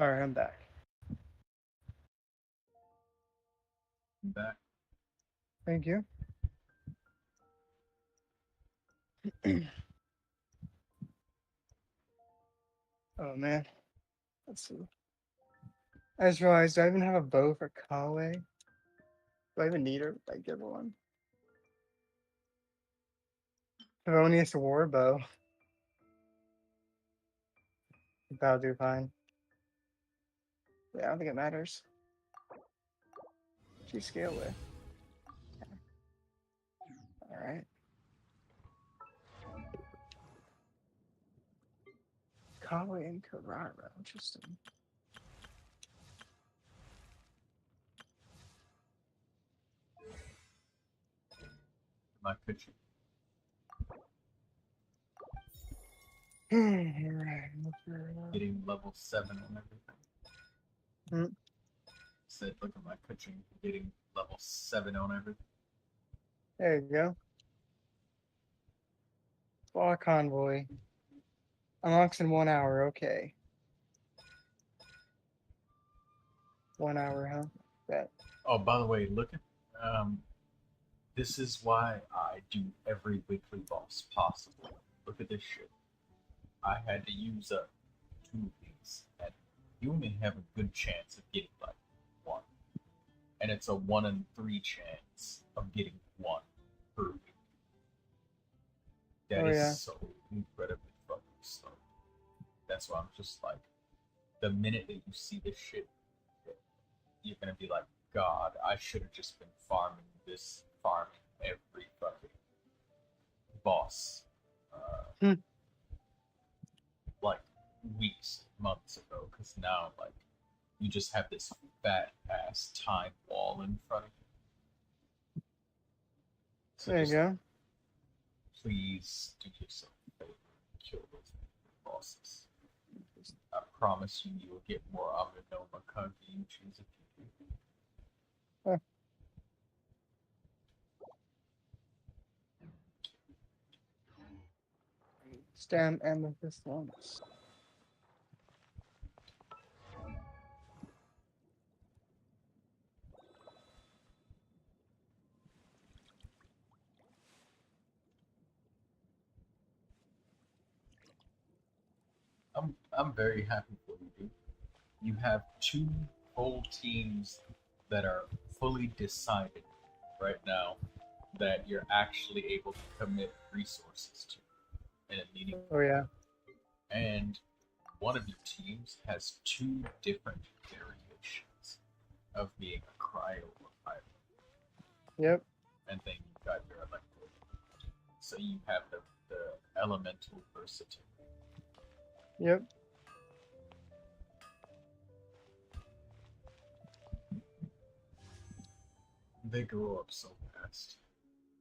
Speaker 5: Alright, I'm back.
Speaker 1: I'm back.
Speaker 5: Thank you. Oh man. Let's see. I just realized, do I even have a bow for Kawe? Do I even need her? I give her one. Favonius war bow. That'll do fine. Yeah, I don't think it matters. She scale with. Alright. Kawe and Carrara. Interesting.
Speaker 1: My pitching.
Speaker 5: Alright.
Speaker 1: Getting level 7 on everything.
Speaker 5: Hmm.
Speaker 1: Said, look at my pitching. Getting level 7 on everything.
Speaker 5: There you go. Flaw convoy. Unlocks in 1 hour, okay. 1 hour, huh? Bet.
Speaker 1: Oh, by the way, look at this is why I do every weekly boss possible. Look at this shit. I had to use up 2 of these, and you only have a good chance of getting like 1, and it's a 1 in 3 chance of getting 1 per week. That
Speaker 5: Oh,
Speaker 1: is
Speaker 5: yeah.
Speaker 1: so incredibly fucking slow. That's why I'm just like, the minute that you see this shit, you're gonna be like, God, I should have just been farming every fucking boss,
Speaker 5: Hmm.
Speaker 1: like weeks, months ago. Because now, like, you just have this fat ass time wall in front of you. So
Speaker 5: There you
Speaker 1: just
Speaker 5: go.
Speaker 1: please do yourself a favor and kill those bosses. I promise you, you will get more Amenoma Kangyuchis if you do.
Speaker 5: Huh. Stem amethyst lumps.
Speaker 1: I'm very happy for you, dude. You have 2 whole teams that are fully decided right now that you're actually able to commit resources to in a meaningful
Speaker 5: Oh yeah.
Speaker 1: and one of your teams has 2 different variations of being a cryo pilot,
Speaker 5: Yep.
Speaker 1: and then you've got your electro. So you have the elemental versatility.
Speaker 5: Yep.
Speaker 1: They grow up so fast.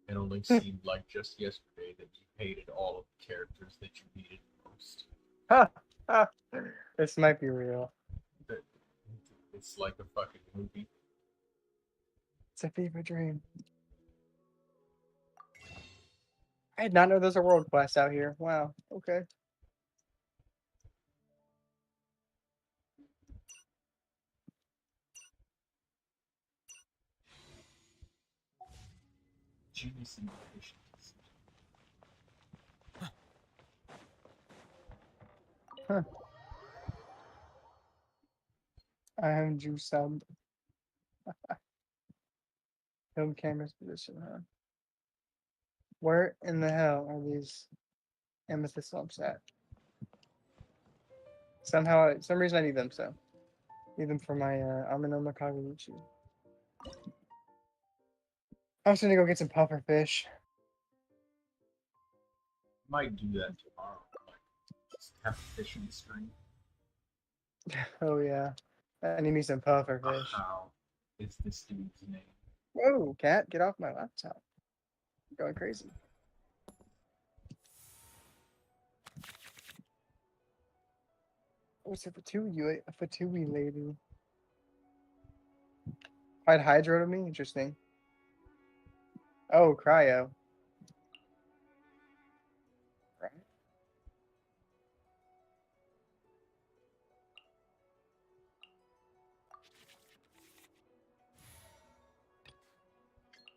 Speaker 1: It only seemed like just yesterday that you hated all of the characters that you needed most.
Speaker 5: Ha! Ha! This might be real.
Speaker 1: That- It's like a fucking movie.
Speaker 5: It's a fever dream. I did not know there's a world quest out here. Wow. Okay.
Speaker 1: Genius innovation.
Speaker 5: Huh. I am juice sub. Film camera's position, huh? Where in the hell are these amethyst lumps at? Somehow, some reason I need them, so. Need them for my Amenoma Kageuchi. I'm just gonna go get some puffer fish.
Speaker 1: Might do that tomorrow. Like, just have a fishing stream.
Speaker 5: Oh yeah. I need me some puffer fish.
Speaker 1: How is this dude's name?
Speaker 5: Whoa, cat, get off my laptop. You're going crazy. What's a Fatui lady? Quite hydro to me? Interesting. Oh, cryo. Right.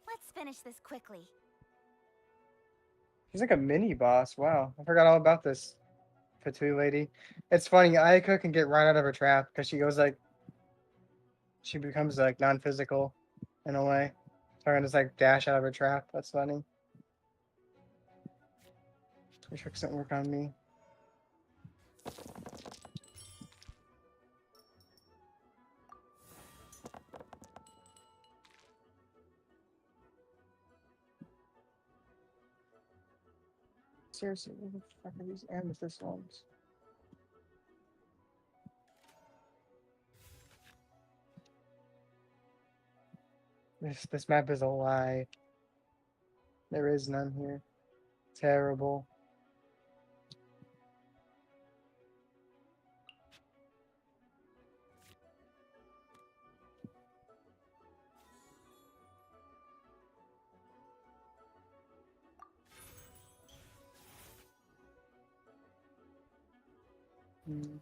Speaker 2: Let's finish this quickly.
Speaker 5: She's like a mini boss. Wow, I forgot all about this Fatui lady. It's funny. Ayaka can get right out of her trap because she goes like she becomes like non-physical in a way. So I can just like dash out of her trap. That's funny. Your tricks don't work on me. Seriously, what the fuck are these amethyst ones? This map is a lie. There is none here. Terrible. Hmm.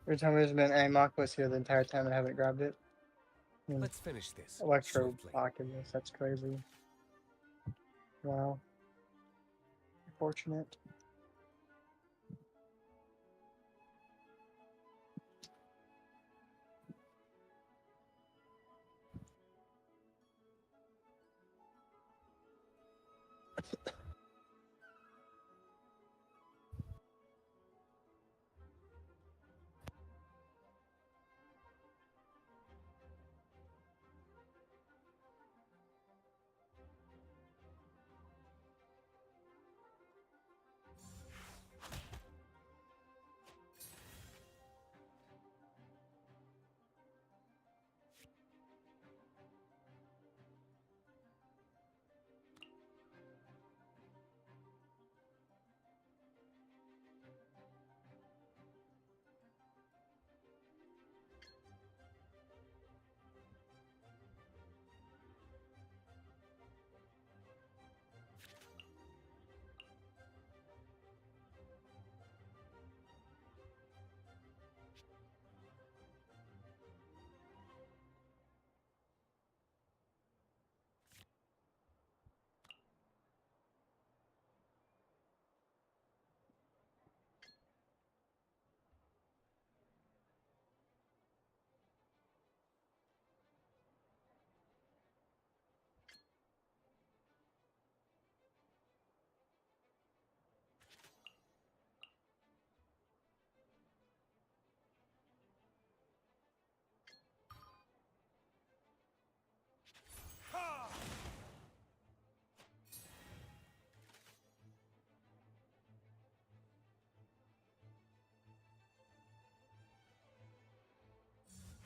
Speaker 5: Every time there's been a Machlis here the entire time I haven't grabbed it.
Speaker 6: Let's finish this.
Speaker 5: Electro
Speaker 6: swiftly.
Speaker 5: blocking this. That's crazy. Wow. Unfortunate.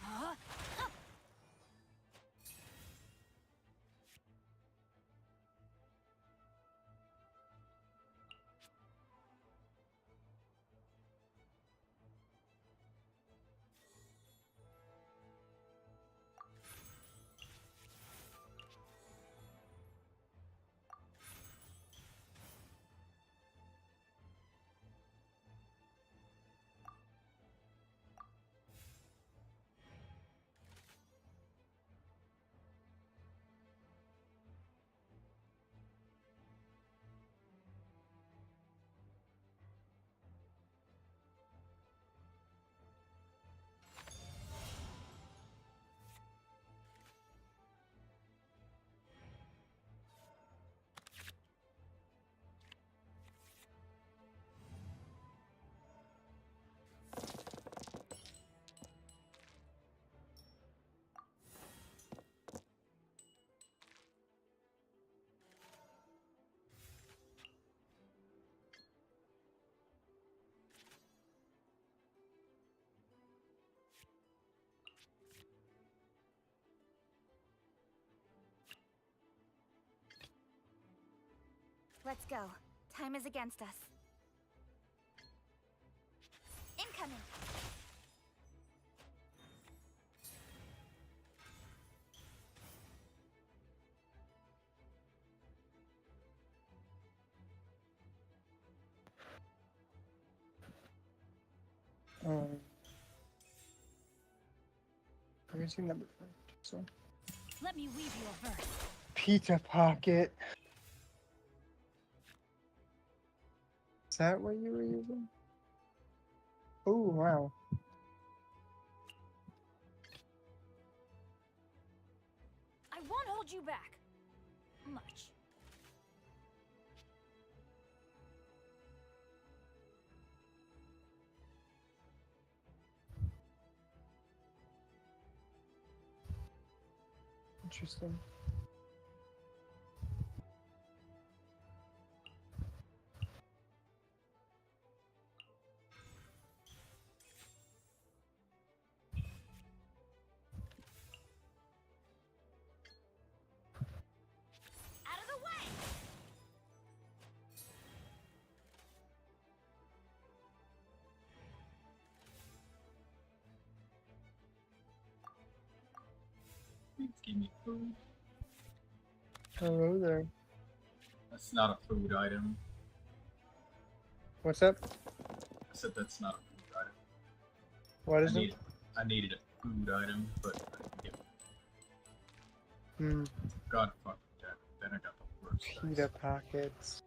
Speaker 2: Huh? Let's go. Time is against us. Incoming!
Speaker 5: Where's your number? So,
Speaker 4: Let me weave you a verse.
Speaker 5: pizza pocket. Is that what you were using? Oh wow.
Speaker 4: I won't hold you back. Much.
Speaker 5: Interesting.
Speaker 4: Out of the way!
Speaker 1: Please give me food.
Speaker 5: Hello there.
Speaker 1: That's not a food item.
Speaker 5: What's up?
Speaker 1: I said that's not a food item.
Speaker 5: What is it?
Speaker 1: I needed a food item, but I didn't get it.
Speaker 5: Hmm.
Speaker 1: God fucking damn it. Then I got the worst.
Speaker 5: Pita pockets.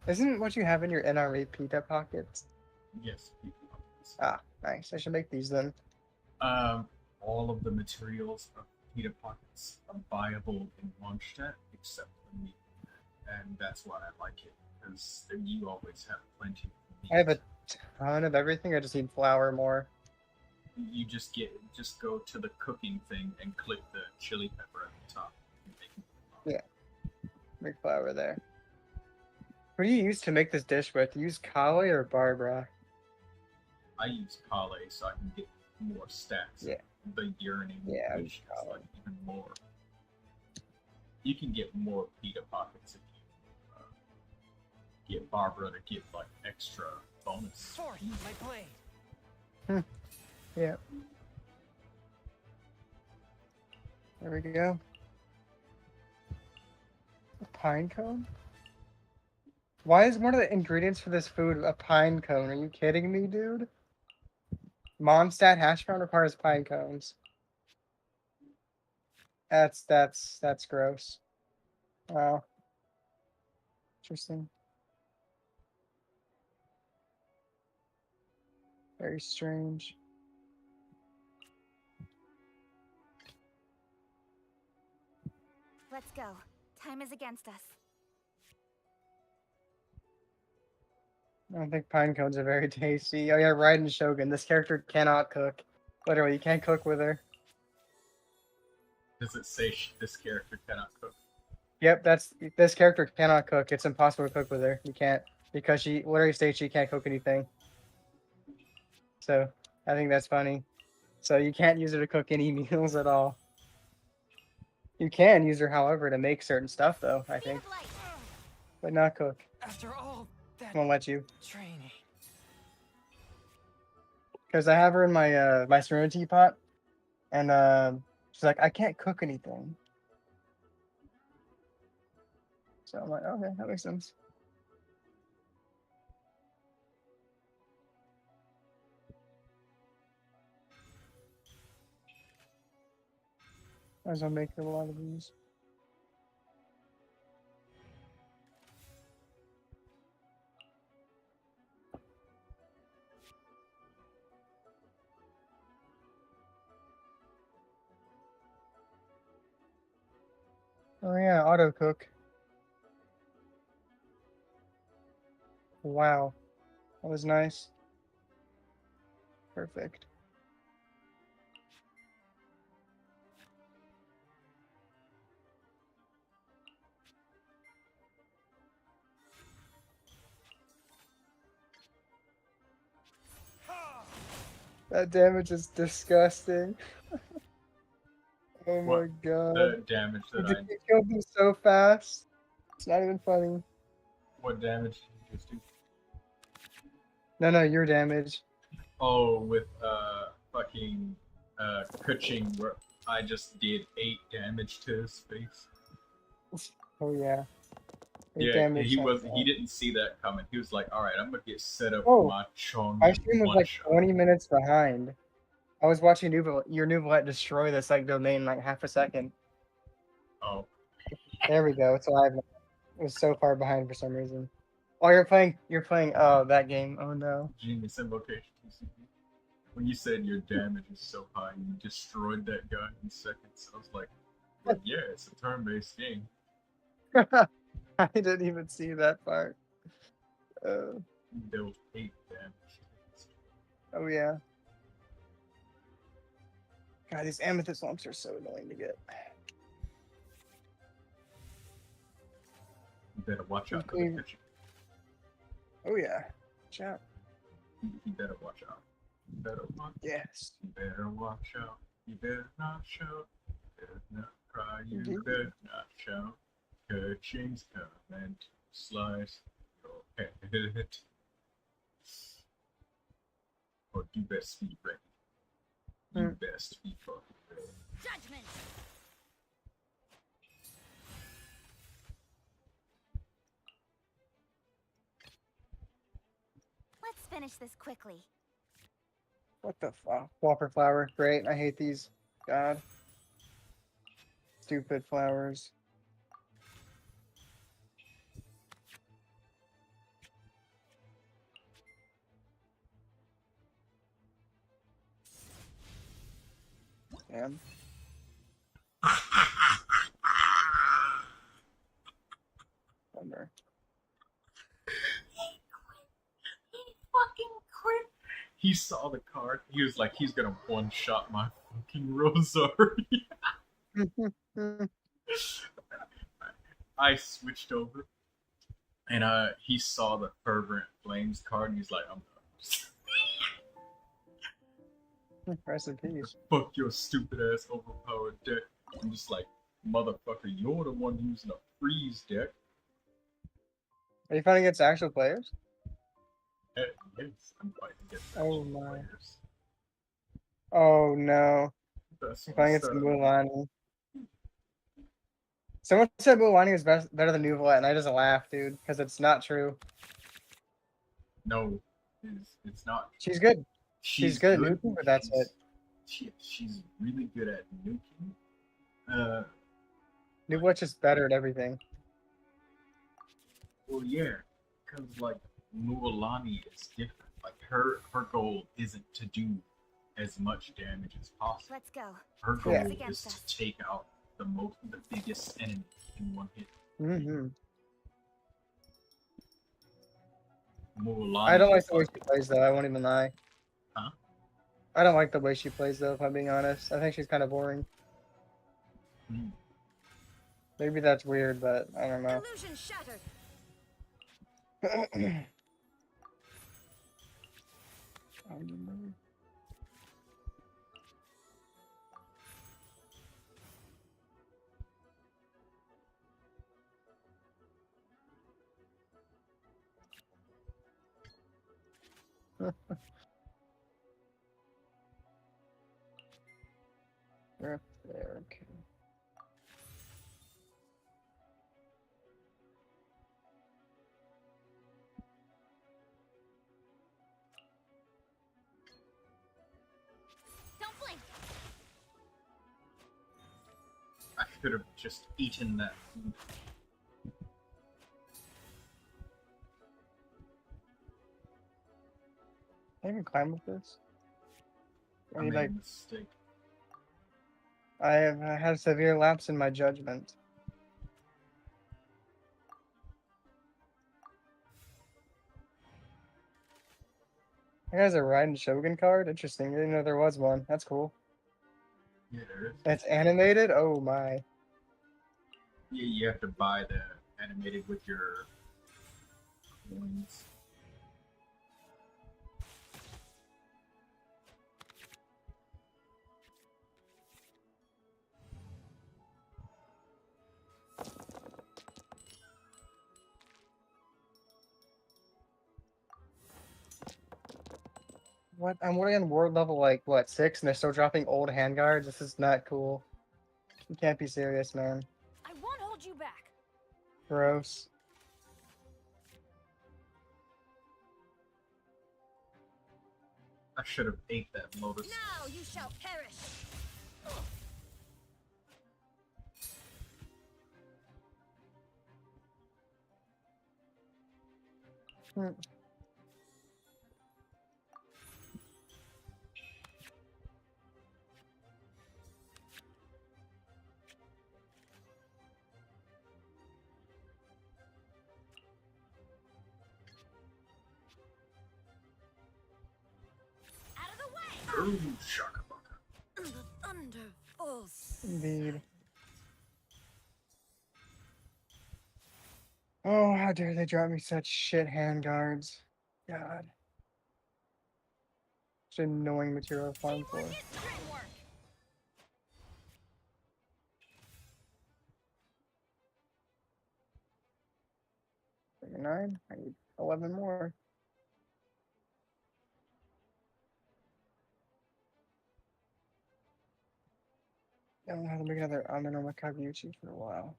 Speaker 5: Isn't what you have in your NRA pita pockets?
Speaker 1: Yes, people love this.
Speaker 5: Ah, nice. I should make these then.
Speaker 1: All of the materials of pita pockets are viable in Mondstadt except the meat, and that's why I like it because you always have plenty of meat.
Speaker 5: I have a ton of everything. I just need flour more.
Speaker 1: You just go to the cooking thing and click the chili pepper at the top. And make it.
Speaker 5: Make flour there. What do you use to make this dish with? Do you use Kale or Barbara?
Speaker 1: I use Kale so I can get more stacks.
Speaker 5: Yeah.
Speaker 1: The yearning
Speaker 5: Yeah, I
Speaker 1: dish
Speaker 5: use
Speaker 1: is
Speaker 5: Kale.
Speaker 1: like even more. You can get more pita pockets if you get Barbara to get like extra bonus.
Speaker 2: Sorry, my blade.
Speaker 5: Yeah. There we go. A pine cone? Why is one of the ingredients for this food a pine cone? Are you kidding me, dude? Mondstadt hash brown requires pine cones. That's gross. Wow. Interesting. Very strange.
Speaker 4: Let's go. Time is against us.
Speaker 5: I don't think pine cones are very tasty. Oh yeah, Raiden Shogun. This character cannot cook. Literally, you can't cook with her.
Speaker 1: Does it say this character cannot cook?
Speaker 5: Yep, this character cannot cook. It's impossible to cook with her. You can't because she literally states she can't cook anything. So I think that's funny. So you can't use her to cook any meals at all. You can use her, however, to make certain stuff though, I think, but not cook.
Speaker 2: After all that
Speaker 5: Won't let you.
Speaker 2: training.
Speaker 5: Because I have her in my my Serenity pot, and she's like, I can't cook anything. So I'm like, okay, that makes sense. Might as well make a lot of these. Oh yeah, auto cook. Wow, that was nice. Perfect. That damage is disgusting. Oh my
Speaker 1: What?
Speaker 5: god.
Speaker 1: The damage that I.
Speaker 5: You killed me so fast. It's not even funny.
Speaker 1: What damage did you just do?
Speaker 5: No, your damage.
Speaker 1: Oh, with fucking Kuching, where I just did 8 damage to his face.
Speaker 5: Oh yeah. Eight
Speaker 1: Yeah,
Speaker 5: damage.
Speaker 1: he
Speaker 5: on
Speaker 1: was.
Speaker 5: that.
Speaker 1: He didn't see that coming. He was like, "All right, I'm gonna get set up
Speaker 5: Oh,
Speaker 1: for my Chong
Speaker 5: my stream was
Speaker 1: one
Speaker 5: like
Speaker 1: shot."
Speaker 5: 20 minutes behind. I was watching your Neuvilette destroy this like domain in like half a second.
Speaker 1: Oh,
Speaker 5: There we go. It's live now. It was so far behind for some reason. Oh, you're playing that game. Oh no.
Speaker 1: Genius Invocation. When you said your damage is so high, you destroyed that guy in seconds. I was like, yeah, it's a turn-based game.
Speaker 5: I didn't even see that part.
Speaker 1: You dealt 8 damage.
Speaker 5: Oh yeah. God, these amethyst lumps are so annoying to get.
Speaker 1: You better watch out for
Speaker 5: Okay.
Speaker 1: the pitcher.
Speaker 5: Oh yeah. Chat.
Speaker 1: You better watch out. You better watch.
Speaker 5: Yes.
Speaker 1: You better watch out. You better not shout. You better not cry. You
Speaker 5: Indeed.
Speaker 1: better not shout. Coaching's coming to slice your head. Or you best be ready. You best be fucking ready.
Speaker 2: Judgment. Let's finish this quickly.
Speaker 5: What the fuck? Whopper flower. Great. I hate these. God. Stupid flowers. Damn. Bummer.
Speaker 1: Fucking quit. He saw the card. He was like, he's gonna one-shot my fucking Rosary. I switched over. And he saw the Fervent Flames card and he's like, I'm done.
Speaker 5: Rest in peace.
Speaker 1: Fuck your stupid ass overpowered deck. I'm just like, motherfucker, you're the one using a freeze deck.
Speaker 5: Are you fighting against actual players?
Speaker 1: Yes, I'm fighting against
Speaker 5: Oh
Speaker 1: actual
Speaker 5: my.
Speaker 1: players.
Speaker 5: Oh no.
Speaker 1: That's
Speaker 5: You're
Speaker 1: what
Speaker 5: fighting
Speaker 1: I
Speaker 5: against
Speaker 1: said.
Speaker 5: Mulan. Someone said Mulan is better than Neuvilette, and I just laughed, dude, because it's not true.
Speaker 1: No, it's not.
Speaker 5: She's good. She's good at nuking, but that's it.
Speaker 1: She's really good at nuking.
Speaker 5: Neuvilette's just better at everything.
Speaker 1: Well, yeah, because like Mualani is different. Like her goal isn't to do as much damage as possible.
Speaker 2: Let's go.
Speaker 1: Her goal
Speaker 5: Yeah.
Speaker 1: is
Speaker 2: Against
Speaker 1: to
Speaker 2: us.
Speaker 1: take out the biggest enemy in one hit.
Speaker 5: Mm-hmm.
Speaker 1: Mualani.
Speaker 5: I don't like
Speaker 1: is
Speaker 5: the way she plays, though. I won't even lie.
Speaker 1: Huh?
Speaker 5: I don't like the way she plays, though, if I'm being honest. I think she's kind of boring.
Speaker 1: Hmm.
Speaker 5: Maybe that's weird, but I don't know.
Speaker 2: Illusion shattered.
Speaker 5: There, okay.
Speaker 2: Don't blink.
Speaker 1: I should have just eaten that food.
Speaker 5: Can I even climb with this?
Speaker 1: I
Speaker 5: I need,
Speaker 1: made a
Speaker 5: like,
Speaker 1: mistake.
Speaker 5: I have had a severe lapse in my judgment. You guys are riding Shogun card? Interesting. I didn't know there was one. That's cool.
Speaker 1: Yeah, there is.
Speaker 5: It's animated? Oh my.
Speaker 1: Yeah, you have to buy the animated with your coins.
Speaker 5: What? I'm already on world level, like, what, 6? And they're still dropping old handguards? This is not cool. You can't be serious, man.
Speaker 2: I won't hold you back.
Speaker 5: Gross.
Speaker 1: I should have ate that lotus.
Speaker 2: Now you shall perish.
Speaker 5: Hmm.
Speaker 2: Out of the way.
Speaker 1: Ooh, shakabaka.
Speaker 2: The thunder falls.
Speaker 5: Indeed. Oh, how dare they drop me such shit handguards. God. Such annoying material to farm for.
Speaker 2: Teamwork is dreamwork.
Speaker 5: 9. I need 11 more. I don't know how to make another Amino Makaguchi for a while.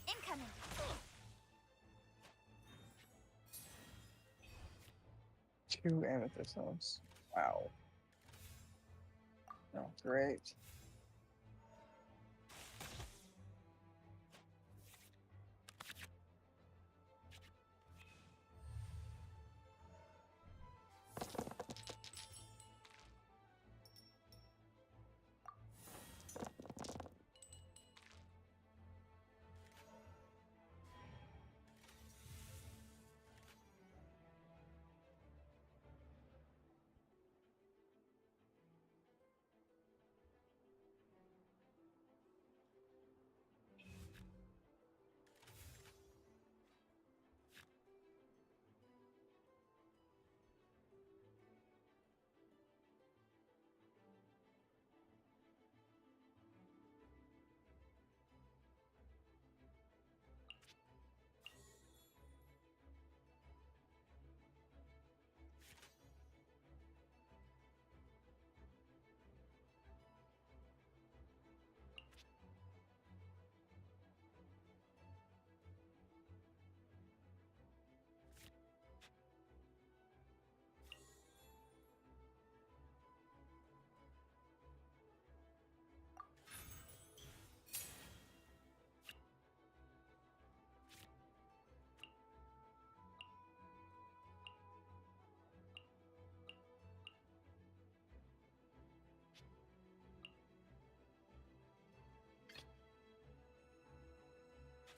Speaker 2: Incoming.
Speaker 5: 2 amethyst stones. Wow. Oh, great.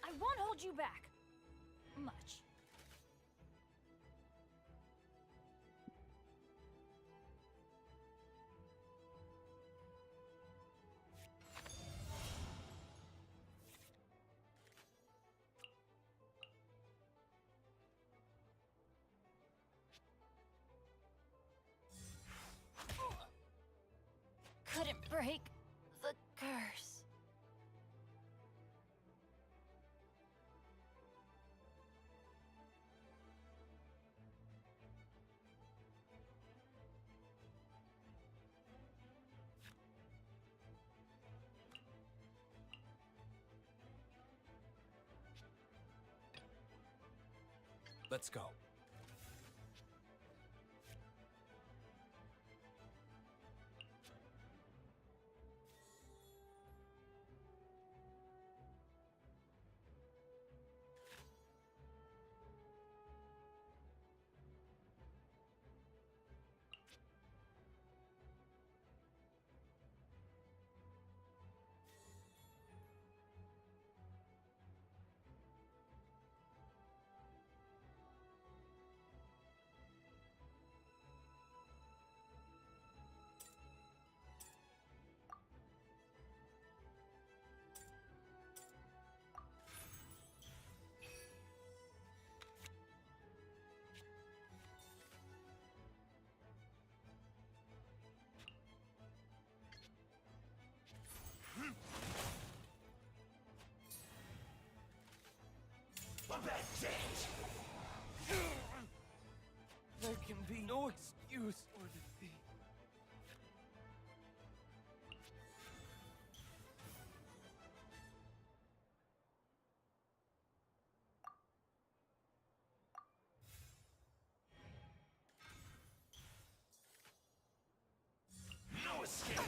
Speaker 2: I won't hold you back. Much. Couldn't break the curse.
Speaker 6: Let's go.
Speaker 7: There can be no excuse for defeat.
Speaker 3: No escape!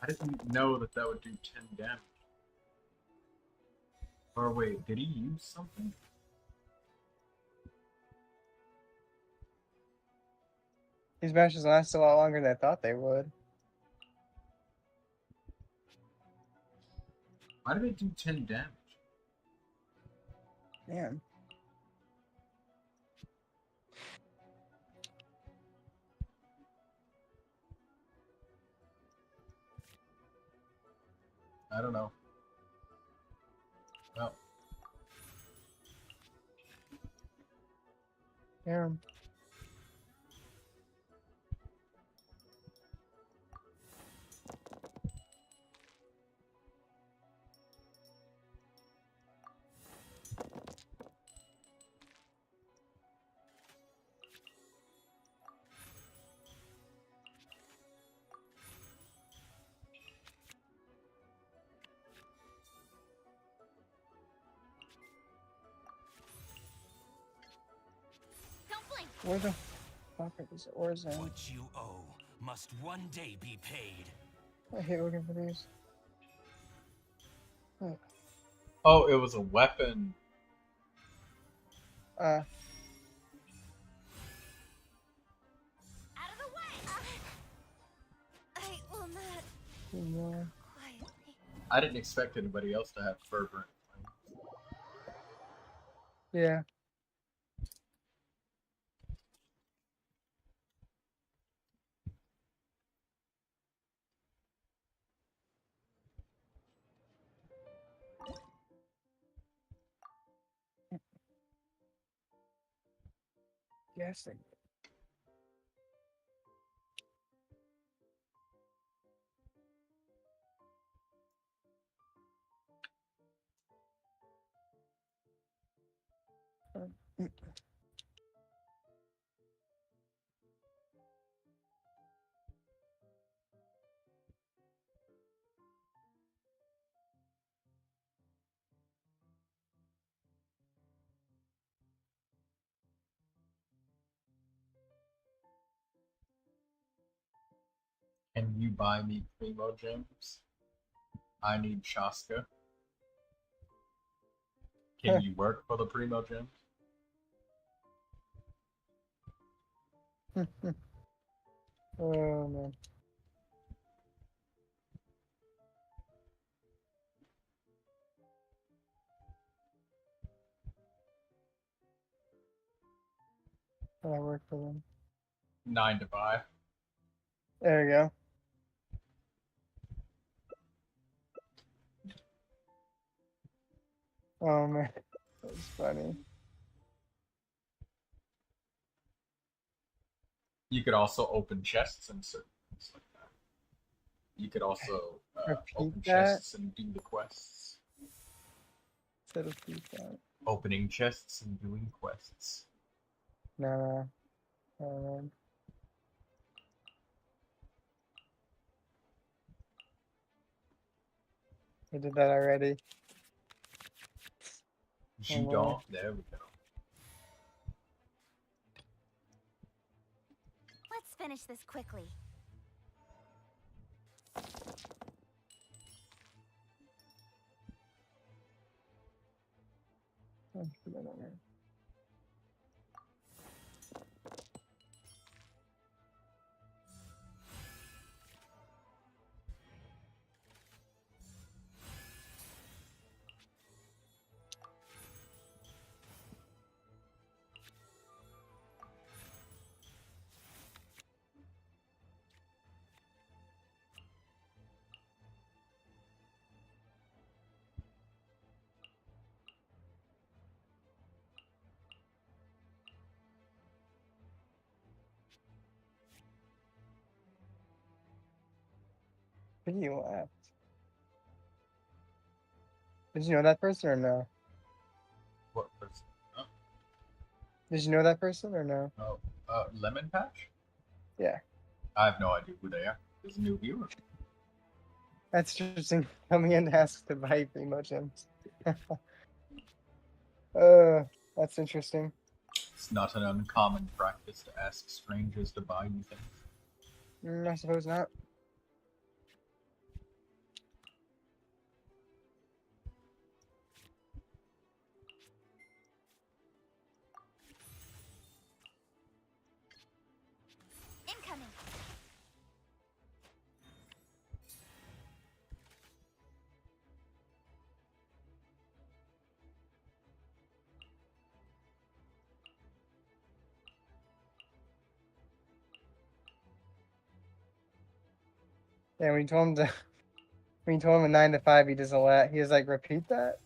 Speaker 1: I didn't know that that would do 10 damage. Or wait, did he use something?
Speaker 5: These matches last a lot longer than I thought they would.
Speaker 1: Why did it do 10 damage?
Speaker 5: Man.
Speaker 1: I don't know. Well,
Speaker 5: Damn.
Speaker 2: Don't blink.
Speaker 5: Where the fuck are these ores in?
Speaker 3: What you owe must one day be paid.
Speaker 5: I hate looking for these.
Speaker 1: oh, it was a weapon.
Speaker 2: Out of the way. I will not
Speaker 5: Yeah.
Speaker 2: quietly.
Speaker 1: I didn't expect anybody else to have fervent.
Speaker 5: Yeah. Guessing.
Speaker 1: Can you buy me Primo gems? I need Shaska. Can you work for the Primo gems?
Speaker 5: Oh man. I work for them.
Speaker 1: 9 to buy.
Speaker 5: There you go. Oh man. That's funny.
Speaker 1: You could also open chests and certain things like that. You could also open
Speaker 5: Repeat that?
Speaker 1: chests and do the quests.
Speaker 5: Instead of that.
Speaker 1: Opening chests and doing quests.
Speaker 5: No. Um, I did that already.
Speaker 1: Judon, there we go.
Speaker 2: Let's finish this quickly.
Speaker 5: Oh, put that on there. He left. Did you know that person or no?
Speaker 1: What person? Oh,
Speaker 5: Did you know that person or no?
Speaker 1: oh, Lemon Patch?
Speaker 5: Yeah.
Speaker 1: I have no idea who they are. There's a new viewer.
Speaker 5: That's interesting. Coming in to ask to buy Primo gems. That's interesting.
Speaker 1: It's not an uncommon practice to ask strangers to buy you things.
Speaker 5: I suppose not.
Speaker 2: Incoming.
Speaker 5: Yeah, when you told him to, when you told him a 9 to 5, he doesn't let. He was like, repeat that.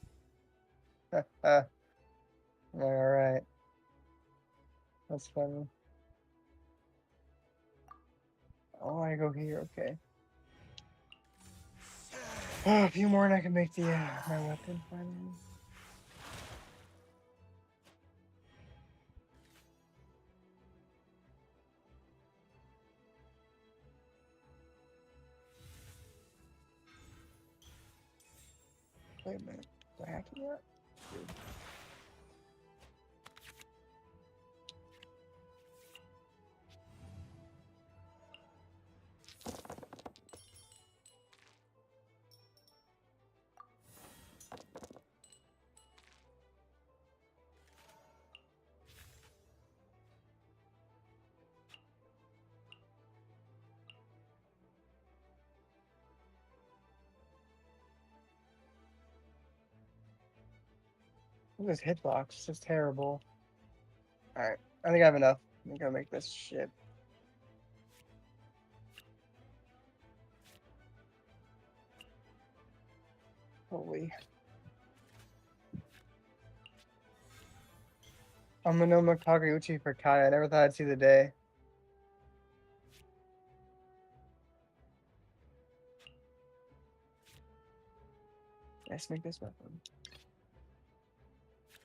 Speaker 5: I'm like, all right. That's funny. Oh, I go here. Okay. Oh, a few more, and I can make the my weapon finally. Wait a minute. Do I have to do that? Dude. Look at this hitbox. It's just terrible. Alright. I think I have enough. I think I'll make this shit. Holy. I'm gonna know Makagauchi for Kai. I never thought I'd see the day. Let's make this weapon.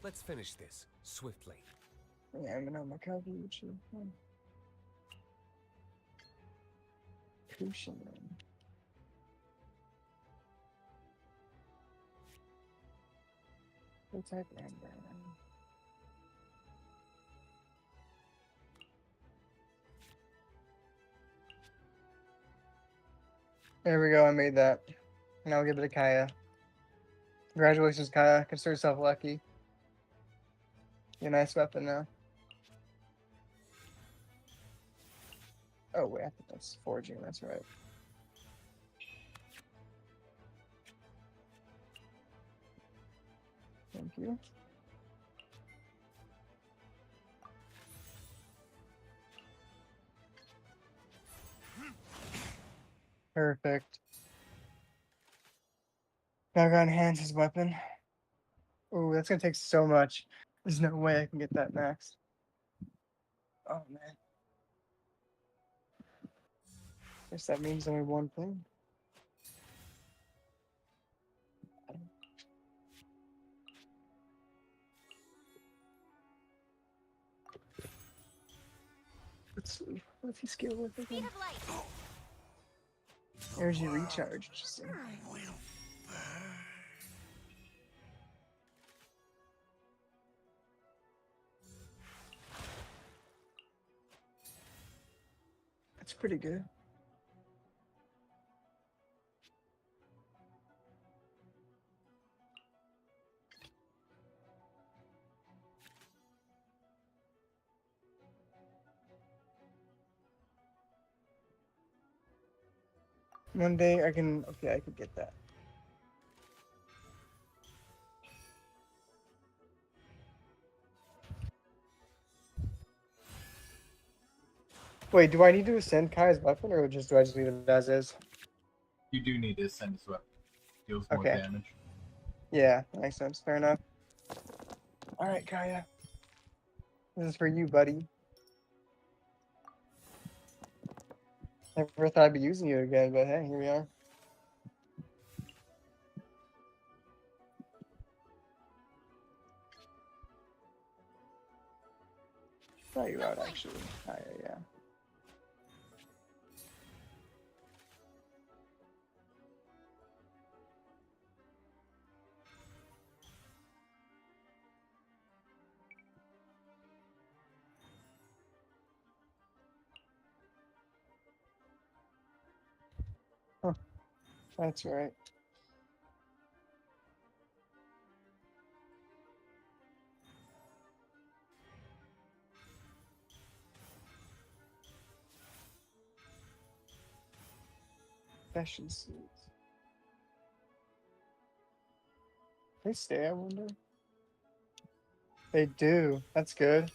Speaker 6: Let's finish this swiftly.
Speaker 5: Yeah, I'm gonna know Makagauchi. Kushin. What type of amber? There we go, I made that. Now I'll give it to Kaya. Congratulations, Kaya. Consider yourself lucky. Get a nice weapon now. Oh, wait, I think that's forging, that's right. Thank you. Perfect. Now I gotta enhance his weapon. Oh, that's gonna take so much. There's no way I can get that max. Oh man. Guess that means only one thing. Let's see. What's he skill with
Speaker 2: Speed
Speaker 5: again?
Speaker 2: of light.
Speaker 5: Energy recharge. Interesting.
Speaker 3: will burn.
Speaker 5: That's pretty good. One day I can. Okay, I could get that. Wait, do I need to ascend Kai's weapon, or just do I just leave it as is?
Speaker 1: You do need to send his weapon. Deals more
Speaker 5: Okay.
Speaker 1: damage.
Speaker 5: Yeah, makes sense. Fair enough. All right, Kaya. This is for you, buddy. Never thought I'd be using you again, but hey, here we are. Try you out actually. Oh, yeah. Huh. That's right. Fashion suits. They stay, I wonder. They do. That's good.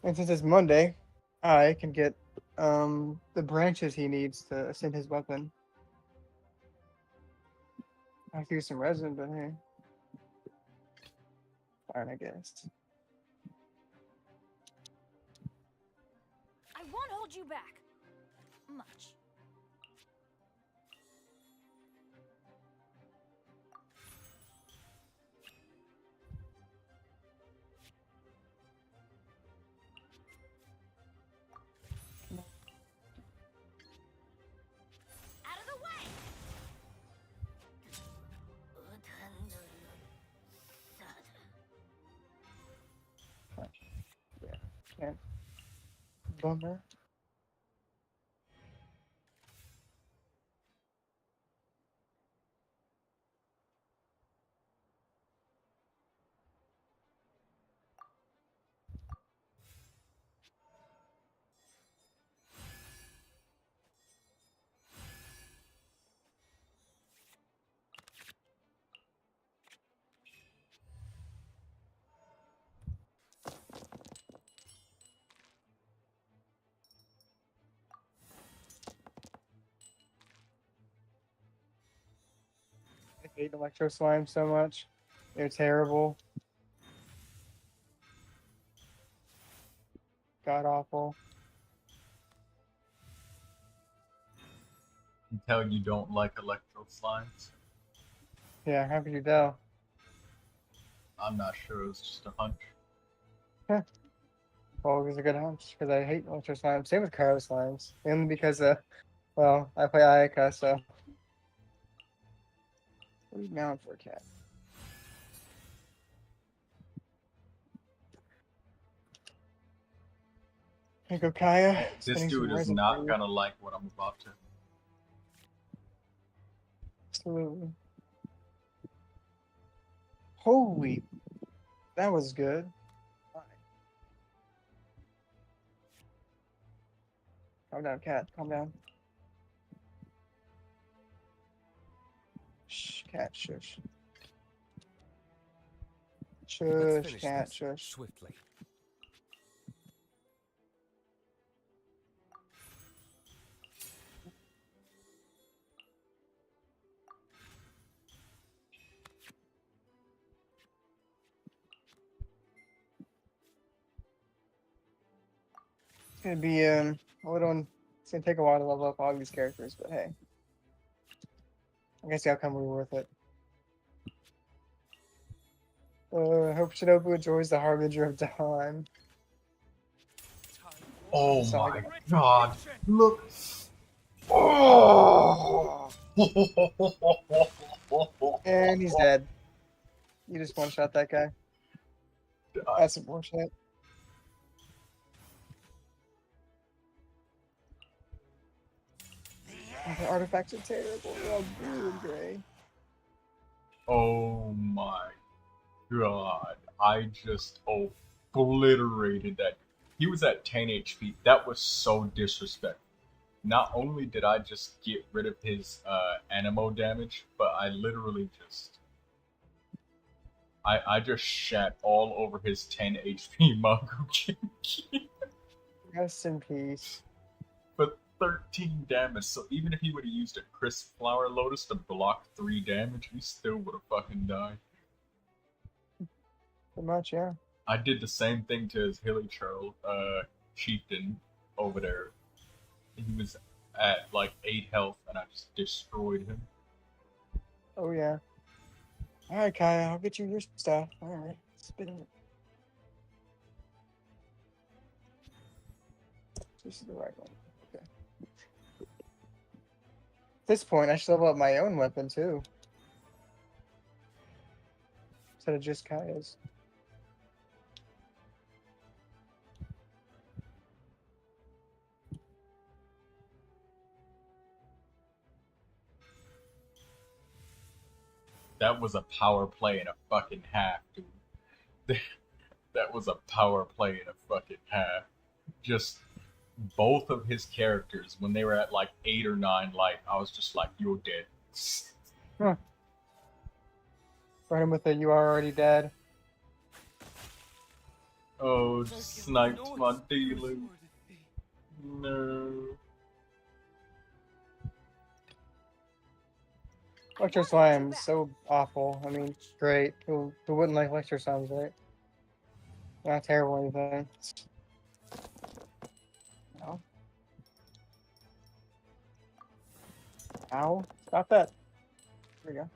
Speaker 5: And since it's Monday, I can get the branches he needs to ascend his weapon. I have to use some resin, but hey. Fine, I guess.
Speaker 2: I won't hold you back. Much. Out of the way!
Speaker 5: Can't. Bummer. I hate electro slime so much. They're terrible. God awful.
Speaker 1: You tell you don't like electro slimes.
Speaker 5: Yeah, how could you tell?
Speaker 1: I'm not sure. It was just a hunch.
Speaker 5: Well, it was a good hunch because I hate electro slime. Same with cryo slimes. Mainly because well, I play Ayaka, so. What are you mount for, cat? Here you go, Kaya.
Speaker 1: This
Speaker 5: Spinning some
Speaker 1: dude is
Speaker 5: resin for
Speaker 1: not
Speaker 5: you.
Speaker 1: gonna like what I'm about to.
Speaker 5: Absolutely. Holy, that was good. Calm down, cat. Calm down. Shh, cat, shush.
Speaker 6: Let's
Speaker 5: Shush,
Speaker 6: finish
Speaker 5: cat,
Speaker 6: this
Speaker 5: shush.
Speaker 6: swiftly.
Speaker 5: It's gonna be a little. It's gonna take a while to level up all these characters, but hey, I guess the outcome will be worth it. I hope Shinobu enjoys the Harbinger of Dawn.
Speaker 1: Oh
Speaker 5: That's all I
Speaker 1: my
Speaker 5: got.
Speaker 1: god! Look. Oh.
Speaker 5: And he's dead. You just one shot that guy. That's unfortunate. The artifacts are terrible. They're all blue and gray.
Speaker 1: Oh my god. I just obliterated that. He was at 10 HP. That was so disrespectful. Not only did I just get rid of his animo damage, but I literally just. I just shat all over his 10 HP Mango
Speaker 5: Rest in peace.
Speaker 1: for 13 damage. So even if he would have used a Crisp Flower Lotus to block 3 damage, he still would have fucking died.
Speaker 5: Pretty much, yeah.
Speaker 1: I did the same thing to his Hilly Churl chieftain over there. He was at like 8 health, and I just destroyed him.
Speaker 5: Oh yeah. All right, Kaya, I'll get you your stuff. All right, spit in it. This is the right one. Okay. At this point, I should level up my own weapon too, instead of just Kaya's.
Speaker 1: That was a power play and a fucking half, dude. That was a power play and a fucking half. Just both of his characters, when they were at like 8 or 9 life, I was just like, you're dead.
Speaker 5: Huh. Hit him with a "you are already dead."
Speaker 1: Oh, sniped my dealer. No.
Speaker 5: Electro Slime is so awful. I mean, great. Who wouldn't like Electro Slimes, right? Not terrible or anything. No. Ow. Stop that. There we go.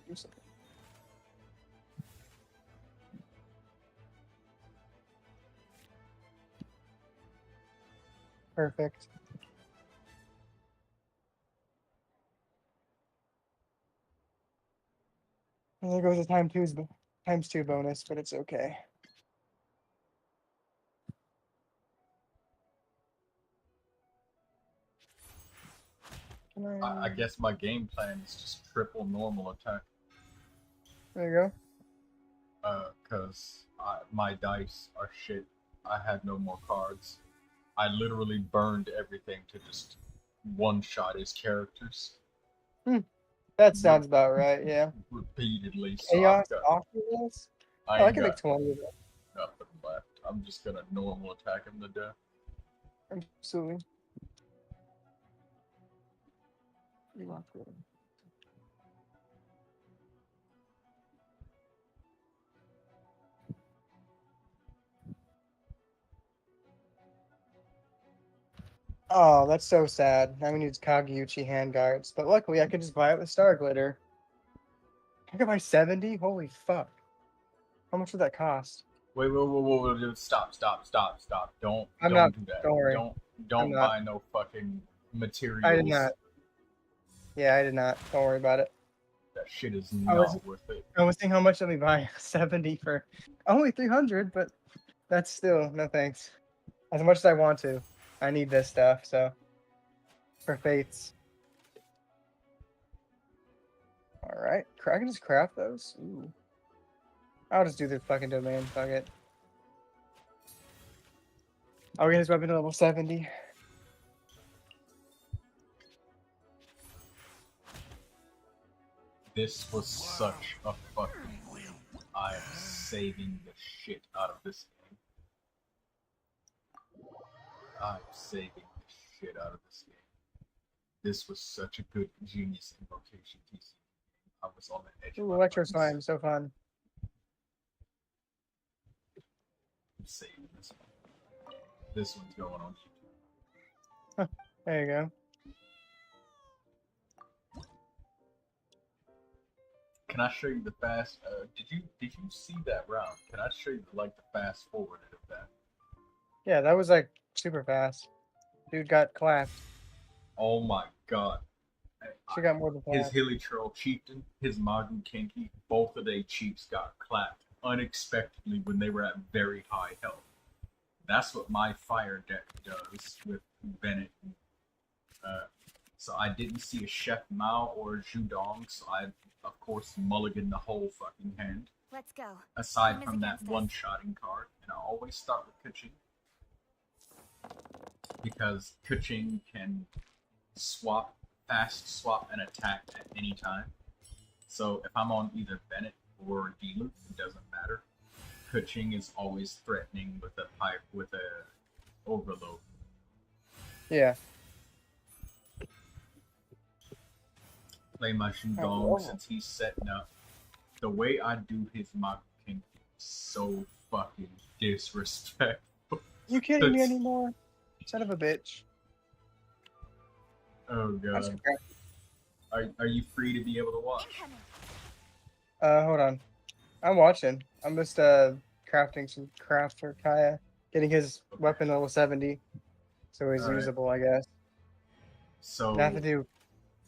Speaker 5: Do something. Perfect. And there goes the times two bonus, but it's okay.
Speaker 1: I guess my game plan is just triple normal attack.
Speaker 5: There you go.
Speaker 1: Because my dice are shit. I had no more cards. I literally burned everything to just one-shot his characters.
Speaker 5: That sounds about right, yeah.
Speaker 1: Repeatedly. So
Speaker 5: Chaos
Speaker 1: I've got,
Speaker 5: Oculus?
Speaker 1: I
Speaker 5: Oh, I
Speaker 1: ain't
Speaker 5: can make
Speaker 1: got
Speaker 5: 20 of that.
Speaker 1: nothing left. I'm just gonna normal attack him to death.
Speaker 5: Absolutely. You want to. Oh, that's so sad. Now we need Kaguchi handguards, but luckily I can just buy it with Star Glitter. I can buy 70? Holy fuck. How much would that cost?
Speaker 1: Wait, stop. Don't
Speaker 5: I'm
Speaker 1: don't
Speaker 5: not-
Speaker 1: do that.
Speaker 5: don't worry.
Speaker 1: Don't
Speaker 5: I'm not.
Speaker 1: buy no fucking materials.
Speaker 5: I did not. Yeah, I did not. Don't worry about it.
Speaker 1: That shit is
Speaker 5: I was-
Speaker 1: not worth it.
Speaker 5: I was thinking how much let me buy 70 for only 300, but that's still no thanks. As much as I want to. I need this stuff, so for fates. Alright. I can just craft those. Ooh. I'll just do the fucking domain, fuck it. I'll get his weapon to level 70.
Speaker 1: This was such a fucking. I am saving the shit out of this game. I'm saving the shit out of this game. This was such a good genius invocation TC. I was on the edge of
Speaker 5: Ooh,
Speaker 1: my
Speaker 5: Electro
Speaker 1: buttons.
Speaker 5: Slime, so fun.
Speaker 1: I'm saving this one. This one's going on.
Speaker 5: There you go.
Speaker 1: Can I show you the fast? Did you see that round? Can I show you like the fast forward of that?
Speaker 5: Yeah, that was like super fast. Dude got clapped.
Speaker 1: Oh my god!
Speaker 5: She got more than
Speaker 1: His
Speaker 5: clapped.
Speaker 1: Hilly Troll Chieftain, his Magu Kinky, both of their chiefs got clapped unexpectedly when they were at very high health. That's what my fire deck does with Bennett. So I didn't see a Chef Mao or a Zhudong, so I, of course, mulligan the whole fucking hand.
Speaker 2: Let's go.
Speaker 1: Aside
Speaker 2: Time is
Speaker 1: from that
Speaker 2: against us.
Speaker 1: one-shotting card, and I always start with Kuching. Because Kuching can fast swap and attack at any time. So if I'm on either Bennett or Diluc, it doesn't matter. Kuching is always threatening with a pipe with a overload.
Speaker 5: Yeah.
Speaker 1: Play my Zhudong since he's setting up. The way I do his Magu King is so fucking disrespectful.
Speaker 5: You kidding me
Speaker 1: That's-
Speaker 5: anymore? Son of a bitch.
Speaker 1: Oh
Speaker 5: I should
Speaker 1: god.
Speaker 5: craft.
Speaker 1: Are you free to be able to watch?
Speaker 2: Incoming.
Speaker 5: Hold on. I'm watching. I'm just crafting some crafts for Kaya, getting his weapon level 70, so he's
Speaker 1: Alright.
Speaker 5: usable, I guess.
Speaker 1: So
Speaker 5: Now I have to do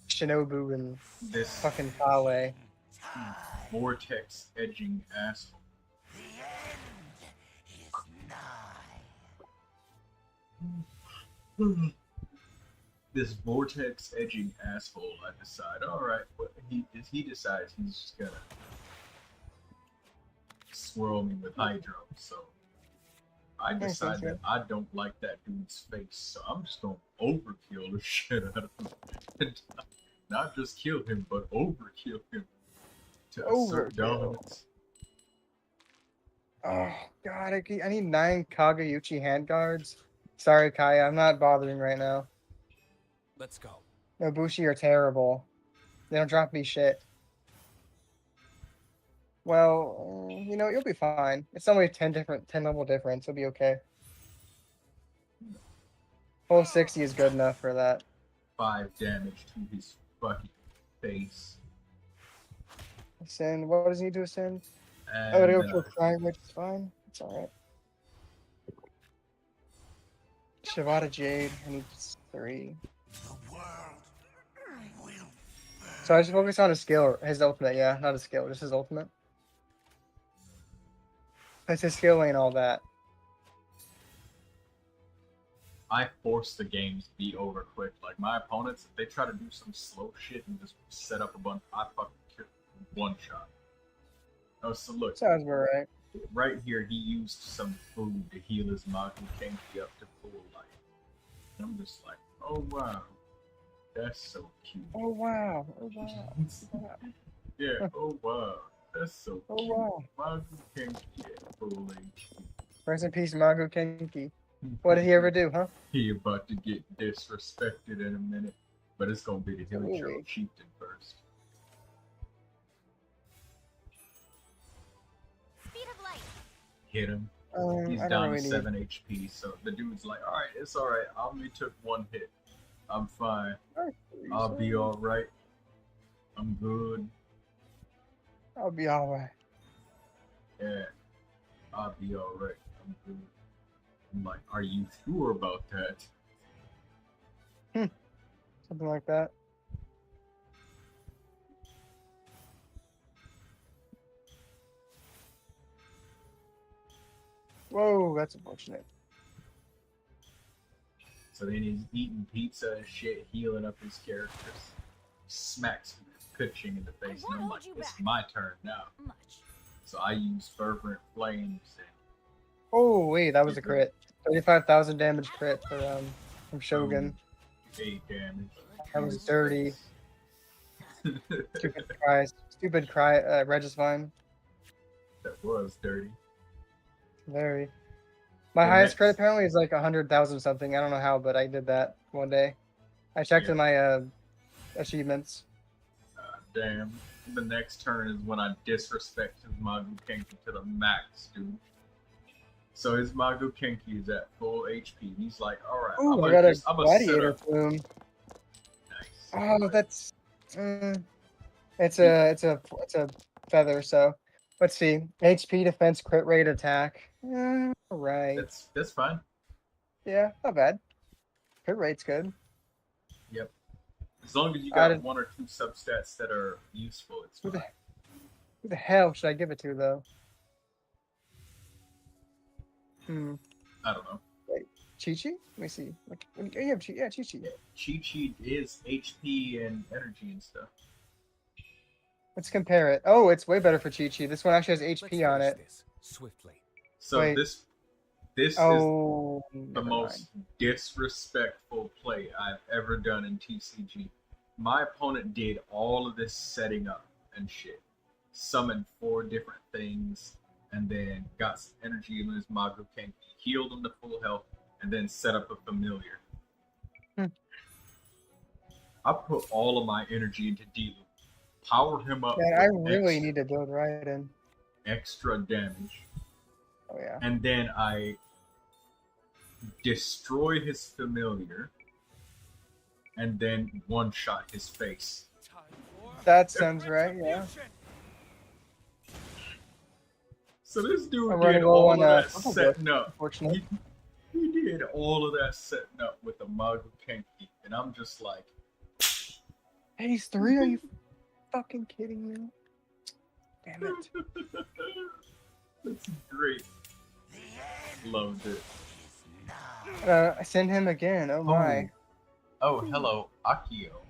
Speaker 5: Shinobu and
Speaker 1: this
Speaker 5: fucking Kale.
Speaker 1: vortex edging asshole.
Speaker 3: The end is nigh.
Speaker 1: This vortex edging asshole, I decide, alright, he decides he's just gonna swirl me with hydro, so I decide that I don't like that dude's face, so I'm just gonna overkill the shit out of him. And not just kill him, but overkill him to assert
Speaker 5: Overkill.
Speaker 1: dominance.
Speaker 5: Oh god, I need 9 Kageyuchi handguards. Sorry, Kaya, I'm not bothering right now.
Speaker 7: Let's go.
Speaker 5: Nobushi are terrible. They don't drop me shit. Well, you know, you'll be fine. It's only 10 level difference. It'll be okay. Full 60 is good enough for that.
Speaker 1: 5 damage to his fucking face.
Speaker 5: Ascend. What does he need to ascend?
Speaker 1: And,
Speaker 5: Oh, to go for a crime, which is fine. It's alright. Shavada Jade. I need 3.
Speaker 3: The world will
Speaker 5: So I just focus on his skill, his ultimate. Yeah, not his skill, just his ultimate. That's his skill ain't all that.
Speaker 1: I force the game to be over quick. Like my opponents, if they try to do some slow shit and just set up a bunch, I fucking kill one shot. Oh, so look,
Speaker 5: Sounds about right.
Speaker 1: right here, he used some food to heal his Magu Kenki up to full life. And I'm just like, oh wow, that's so cute.
Speaker 5: Oh wow. Oh wow. Wow.
Speaker 1: Yeah, oh wow, that's so
Speaker 5: Oh,
Speaker 1: cute.
Speaker 5: wow.
Speaker 1: Magu Kenki at full HP.
Speaker 5: Rest in peace, Mago Kenki. What did he ever do, huh?
Speaker 1: He about to get disrespected in a minute, but it's gonna be the Hilly Troll
Speaker 5: Holy.
Speaker 1: Chieftain first.
Speaker 2: Speed of light.
Speaker 1: Hit him. He's
Speaker 5: I don't
Speaker 1: down
Speaker 5: really
Speaker 1: to
Speaker 5: need.
Speaker 1: 7 HP, so the dude's like, alright, it's alright. I only took 1 hit. I'm fine. I'll be alright. I'm good.
Speaker 5: I'll be alright.
Speaker 1: Yeah. I'll be alright. I'm good. I'm like, are you sure about that?
Speaker 5: Something like that. Whoa, that's unfortunate.
Speaker 1: So then he's eating pizza and shit, healing up his characters. Smacks pitching in the face,
Speaker 2: won't
Speaker 1: and I'm
Speaker 2: hold
Speaker 1: like,
Speaker 2: you
Speaker 1: it's
Speaker 2: back.
Speaker 1: my turn now.
Speaker 2: Much.
Speaker 1: So I use Fervent Flames and
Speaker 5: Oh wait, that was a crit. 35,000 damage crit from Shogun.
Speaker 1: 8 damage.
Speaker 5: That was dirty. Stupid cry, Regisvine.
Speaker 1: That was dirty.
Speaker 5: Very. My
Speaker 1: The
Speaker 5: highest crit
Speaker 1: next-
Speaker 5: apparently is like 100,000 something. I don't know how, but I did that one day. I checked
Speaker 1: Yeah.
Speaker 5: in my achievements.
Speaker 1: Damn. The next turn is when I disrespect his Magu Kenki to the max, dude. So his Magu Kenki is at full HP. He's like, alright,
Speaker 5: Ooh, I
Speaker 1: I'm
Speaker 5: got a
Speaker 1: gonna set
Speaker 5: gladiator
Speaker 1: up.
Speaker 5: plume.
Speaker 1: Nice.
Speaker 5: Oh, that's. It's a feather. So, let's see. HP, defense, crit rate, attack. Right.
Speaker 1: That's fine.
Speaker 5: Yeah, not bad. Crit rate's good.
Speaker 1: Yep. As long as you
Speaker 5: I
Speaker 1: got
Speaker 5: did-
Speaker 1: 1 or 2 substats that are useful, it's
Speaker 5: Who
Speaker 1: fine.
Speaker 5: Who the hell should I give it to though?
Speaker 1: I don't know.
Speaker 5: Chi-Chi? Let me see. Like, you have yeah, Chi-Chi.
Speaker 1: Chi-Chi is HP and energy and stuff.
Speaker 5: Let's compare it. Oh, it's way better for Chi-Chi. This one actually has
Speaker 7: Let's
Speaker 5: HP on
Speaker 7: finish
Speaker 5: it.
Speaker 7: this swiftly.
Speaker 1: So
Speaker 5: Wait.
Speaker 1: this is
Speaker 5: Oh,
Speaker 1: the
Speaker 5: never
Speaker 1: most disrespectful play I've ever done in TCG. My opponent did all of this setting up and shit. Summoned 4 different things, and then got some energy in his Magu Kenki, healed him to full health, and then set up a familiar.
Speaker 5: Hmm.
Speaker 1: I put all of my energy into Dilu. Power him up
Speaker 5: Man, I
Speaker 1: with
Speaker 5: really need to build Raiden.
Speaker 1: extra damage.
Speaker 5: Oh yeah.
Speaker 1: And then I destroy his familiar, and then one shot his face.
Speaker 7: Time for
Speaker 5: That sounds right, yeah.
Speaker 7: retribution.
Speaker 1: So this dude
Speaker 5: I'm running
Speaker 1: did
Speaker 5: low
Speaker 1: all
Speaker 5: on
Speaker 1: of that
Speaker 5: Purple
Speaker 1: setting up.
Speaker 5: unfortunately.
Speaker 1: He did all of that setting up with the Magu Kenki, and I'm just like,
Speaker 5: Phase 3? Are you fucking kidding me? Damn it.
Speaker 1: that's great. Loved it.
Speaker 5: I send him again. Oh my.
Speaker 1: Oh, hello, Akio.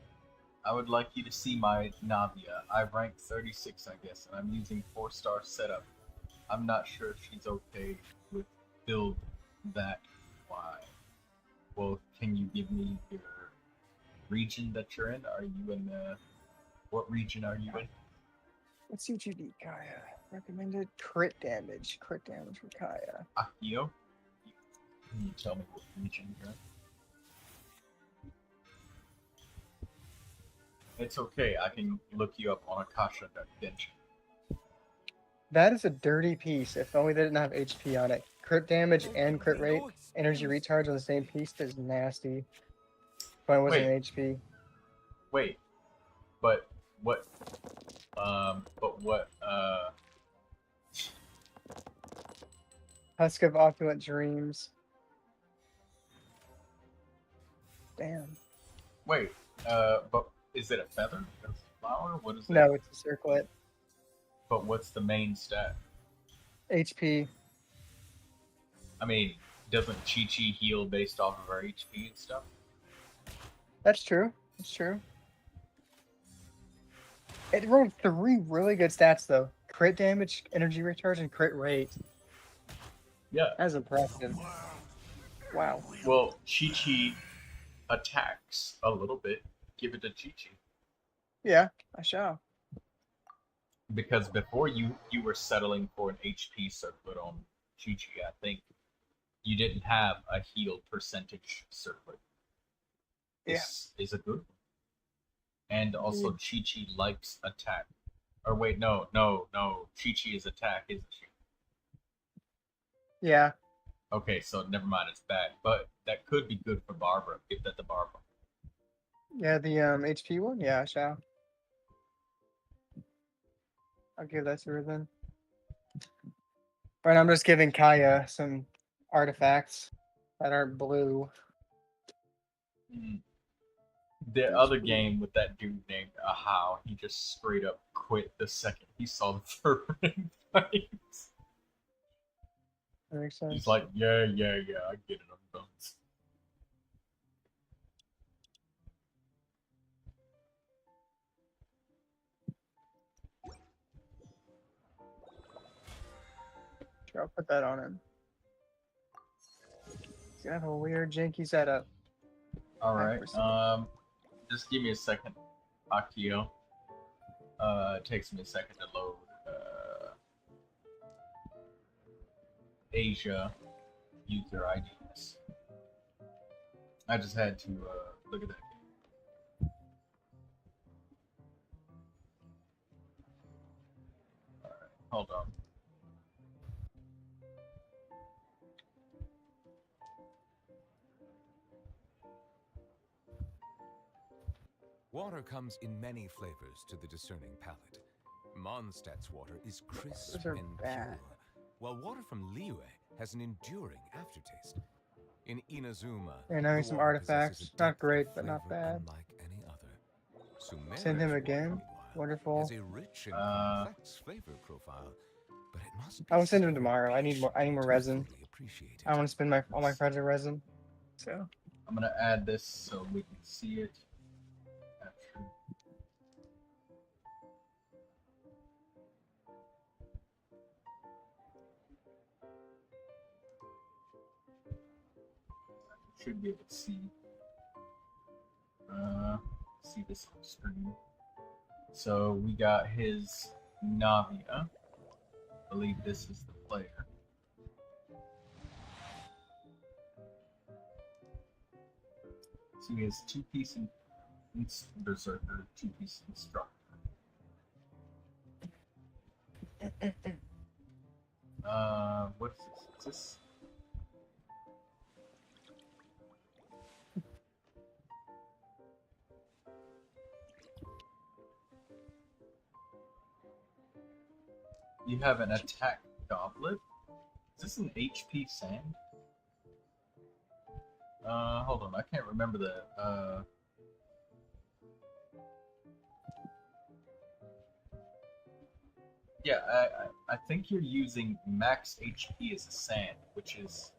Speaker 1: I would like you to see my Navia. I ranked 36, I guess, and I'm using 4-star setup. I'm not sure if she's okay with build that. Why? Well, can you give me your region that you're in? Are you in the... What region are you in?
Speaker 5: What's UGD, Kaya? Recommended crit damage. Crit damage for Kaya.
Speaker 1: Akio? Can you tell me what region you're in? It's okay, I can look you up on Akasha.Genshin.
Speaker 5: That is a dirty piece. If only they didn't have HP on it. Crit damage and crit rate, energy recharge on the same piece is nasty. But it wasn't
Speaker 1: Wait.
Speaker 5: HP.
Speaker 1: Wait, but what,
Speaker 5: Husk of Opulent Dreams. Damn.
Speaker 1: wait, but is it a feather? A flower? What is it?
Speaker 5: No, it's a circlet.
Speaker 1: But what's the main stat?
Speaker 5: HP.
Speaker 1: I mean, doesn't Chi-Chi heal based off of her HP and stuff?
Speaker 5: That's true. That's true. It rolled 3 really good stats though. Crit damage, energy recharge, and crit rate.
Speaker 1: Yeah.
Speaker 5: That's impressive. Wow.
Speaker 1: Well, Chi-Chi attacks a little bit. Give it to Chi-Chi.
Speaker 5: Yeah, I shall.
Speaker 1: Because before you were settling for an HP circlet on Chi-Chi, I think. You didn't have a heal percentage circlet. This is a good one. And also Chi-Chi likes attack. Or wait, no. Chi-Chi is attack, isn't she?
Speaker 5: Yeah.
Speaker 1: Okay, so never mind, it's bad. But that could be good for Barbara. Give that to Barbara.
Speaker 5: Yeah, the HP one? Yeah, I shall. I'll give that to her then. Right, I'm just giving Kaya some artifacts that aren't blue.
Speaker 1: The other game with that dude named Ahau, he just straight up quit the second he saw the fervent flames.
Speaker 5: That makes sense.
Speaker 1: He's like, yeah, I get it, I'm done.
Speaker 5: Sure, I'll put that on him. He's gonna have a weird janky setup.
Speaker 1: Alright, just give me a second, Akio. It takes me a second to load, Asia user IDs. I just had to, look at that game. Alright, hold on.
Speaker 6: Water comes in many flavors to the discerning palate. Mondstadt's water is crisp
Speaker 5: Those are
Speaker 6: and
Speaker 5: bad.
Speaker 6: pure, while water from Liyue has an enduring aftertaste. In Inazuma,
Speaker 5: Yeah, now
Speaker 6: the
Speaker 5: he's some
Speaker 6: water possesses
Speaker 5: artifacts.
Speaker 6: a
Speaker 5: Not
Speaker 6: depth
Speaker 5: great,
Speaker 6: of
Speaker 5: but not
Speaker 6: flavor
Speaker 5: bad.
Speaker 6: unlike any other.
Speaker 5: Send
Speaker 6: Sumeria's
Speaker 5: him
Speaker 6: water,
Speaker 5: again.
Speaker 6: meanwhile,
Speaker 5: Wonderful.
Speaker 6: has a rich and complex flavor profile, but it must be
Speaker 5: I will send him
Speaker 6: savored
Speaker 5: tomorrow. I need more
Speaker 6: to
Speaker 5: resin.
Speaker 6: fully appreciate
Speaker 5: I
Speaker 6: it.
Speaker 5: want to spend all my fragile resin. So
Speaker 1: I'm gonna add this so we can see it. Capture. Should be able to see this on screen. So we got his Navia. I believe this is the player. So he has 2-piece Berserker, 2-piece Instructor. What is this? Is this? You have an attack goblet. Is this an HP sand? Hold on, I can't remember the yeah, I think you're using max HP as a sand, which is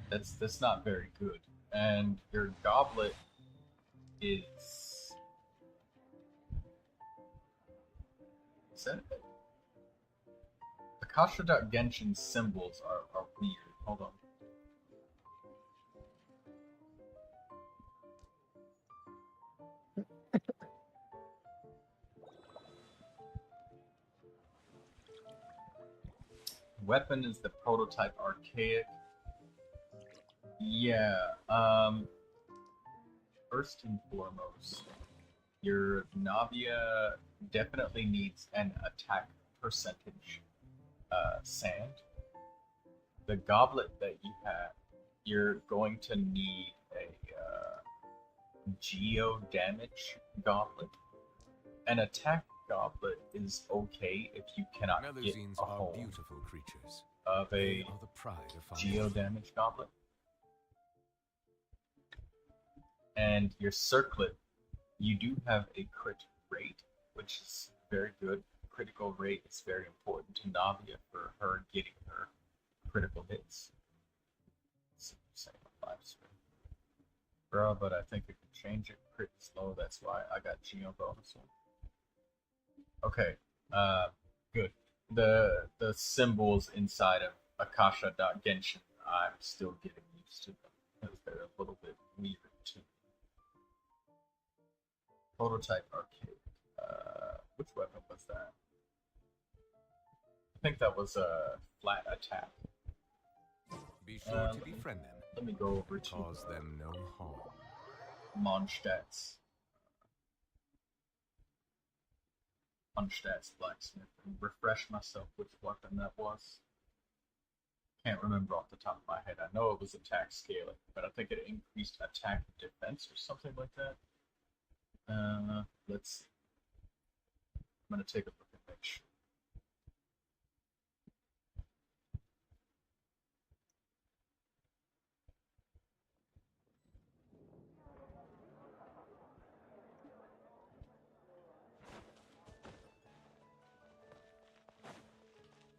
Speaker 1: that's not very good. And your goblet is that it? Akasha.Genshin symbols are weird. Hold on. Weapon is the prototype archaic. Yeah, first and foremost, your Navia definitely needs an attack percentage sand. The goblet that you have, you're going to need a geo damage goblet. An attack goblet is okay if you cannot get
Speaker 6: Melusines
Speaker 1: a
Speaker 6: are
Speaker 1: hold
Speaker 6: beautiful creatures.
Speaker 1: of
Speaker 6: They
Speaker 1: a
Speaker 6: are the pride of our
Speaker 1: geo damage goblet. And your circlet, you do have a crit rate, which is very good. Critical rate is very important to Navia for her getting her critical hits. Bro, but I think it could change it pretty slow. That's why I got Geo bonus. Okay, good. The symbols inside of Akasha.Genshin, I'm still getting used to them because they're a little bit weird too. Prototype arcade. Which weapon was that? I think that was a flat attack.
Speaker 6: Be sure to befriend them.
Speaker 1: Let me go over to
Speaker 6: Cause them no harm.
Speaker 1: Mondstadt's blacksmith and refresh myself which weapon that was. Can't remember off the top of my head. I know it was attack scaling, but I think it increased attack and defense or something like that. Let's see. I'm gonna take a look and make sure.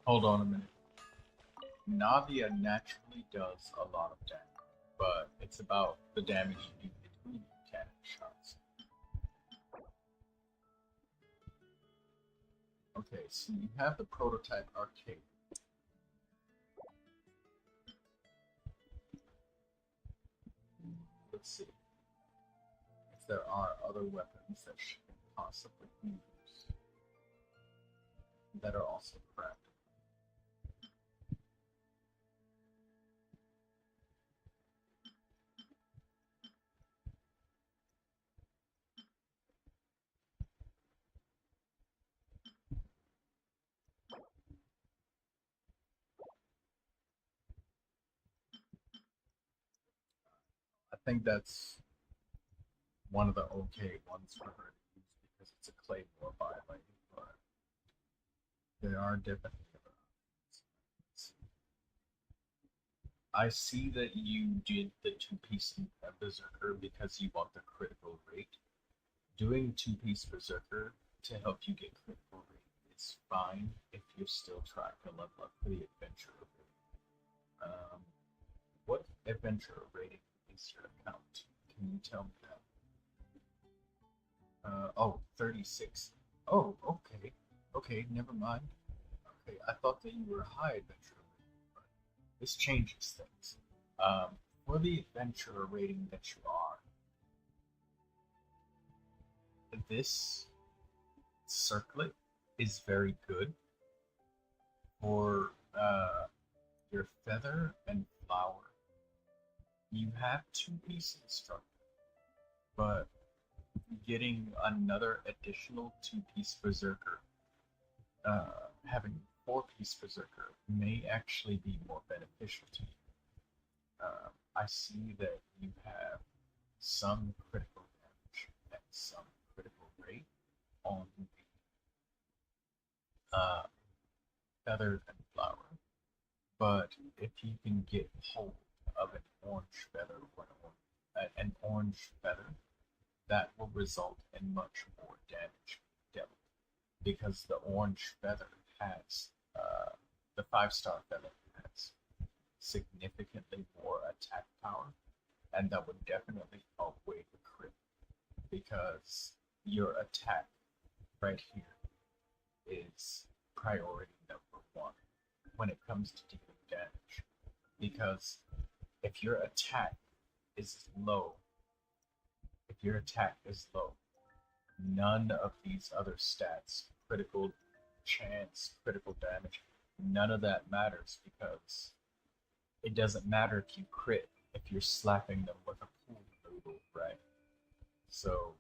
Speaker 1: Hold on a minute. Navia naturally does a lot of damage, but it's about the damage you do between cannon shots. Okay, so you have the prototype arcade. Let's see if there are other weapons that she can possibly use that are also crafted. I think that's one of the okay ones for her to use because it's a claymore violate, but there are different. I see that you did the two-piece berserker because you want the critical rate. Doing two-piece berserker to help you get critical rate is fine if you're still trying to level up for the adventurer rating. What adventurer rating is your account? Can you tell me that? Oh, 36. Oh, okay. Okay, never mind. Okay, I thought that you were a high adventurer rating, but this changes things. For the adventurer rating that you are, this circlet is very good for your feather and flower. You have two pieces structure, but getting another additional two-piece berserker, having four-piece berserker may actually be more beneficial to you. I see that you have some critical damage and some critical rate on the feather than flower. But if you can get hold of an orange feather or an orange feather, that will result in much more damage dealt. Because the orange feather has, the 5-star feather has significantly more attack power, and that would definitely outweigh the crit. Because your attack right here is priority number 1 when it comes to dealing damage. Because if your attack is low, none of these other stats, critical chance, critical damage, none of that matters, because it doesn't matter if you crit if you're slapping them with a pool noodle, right? So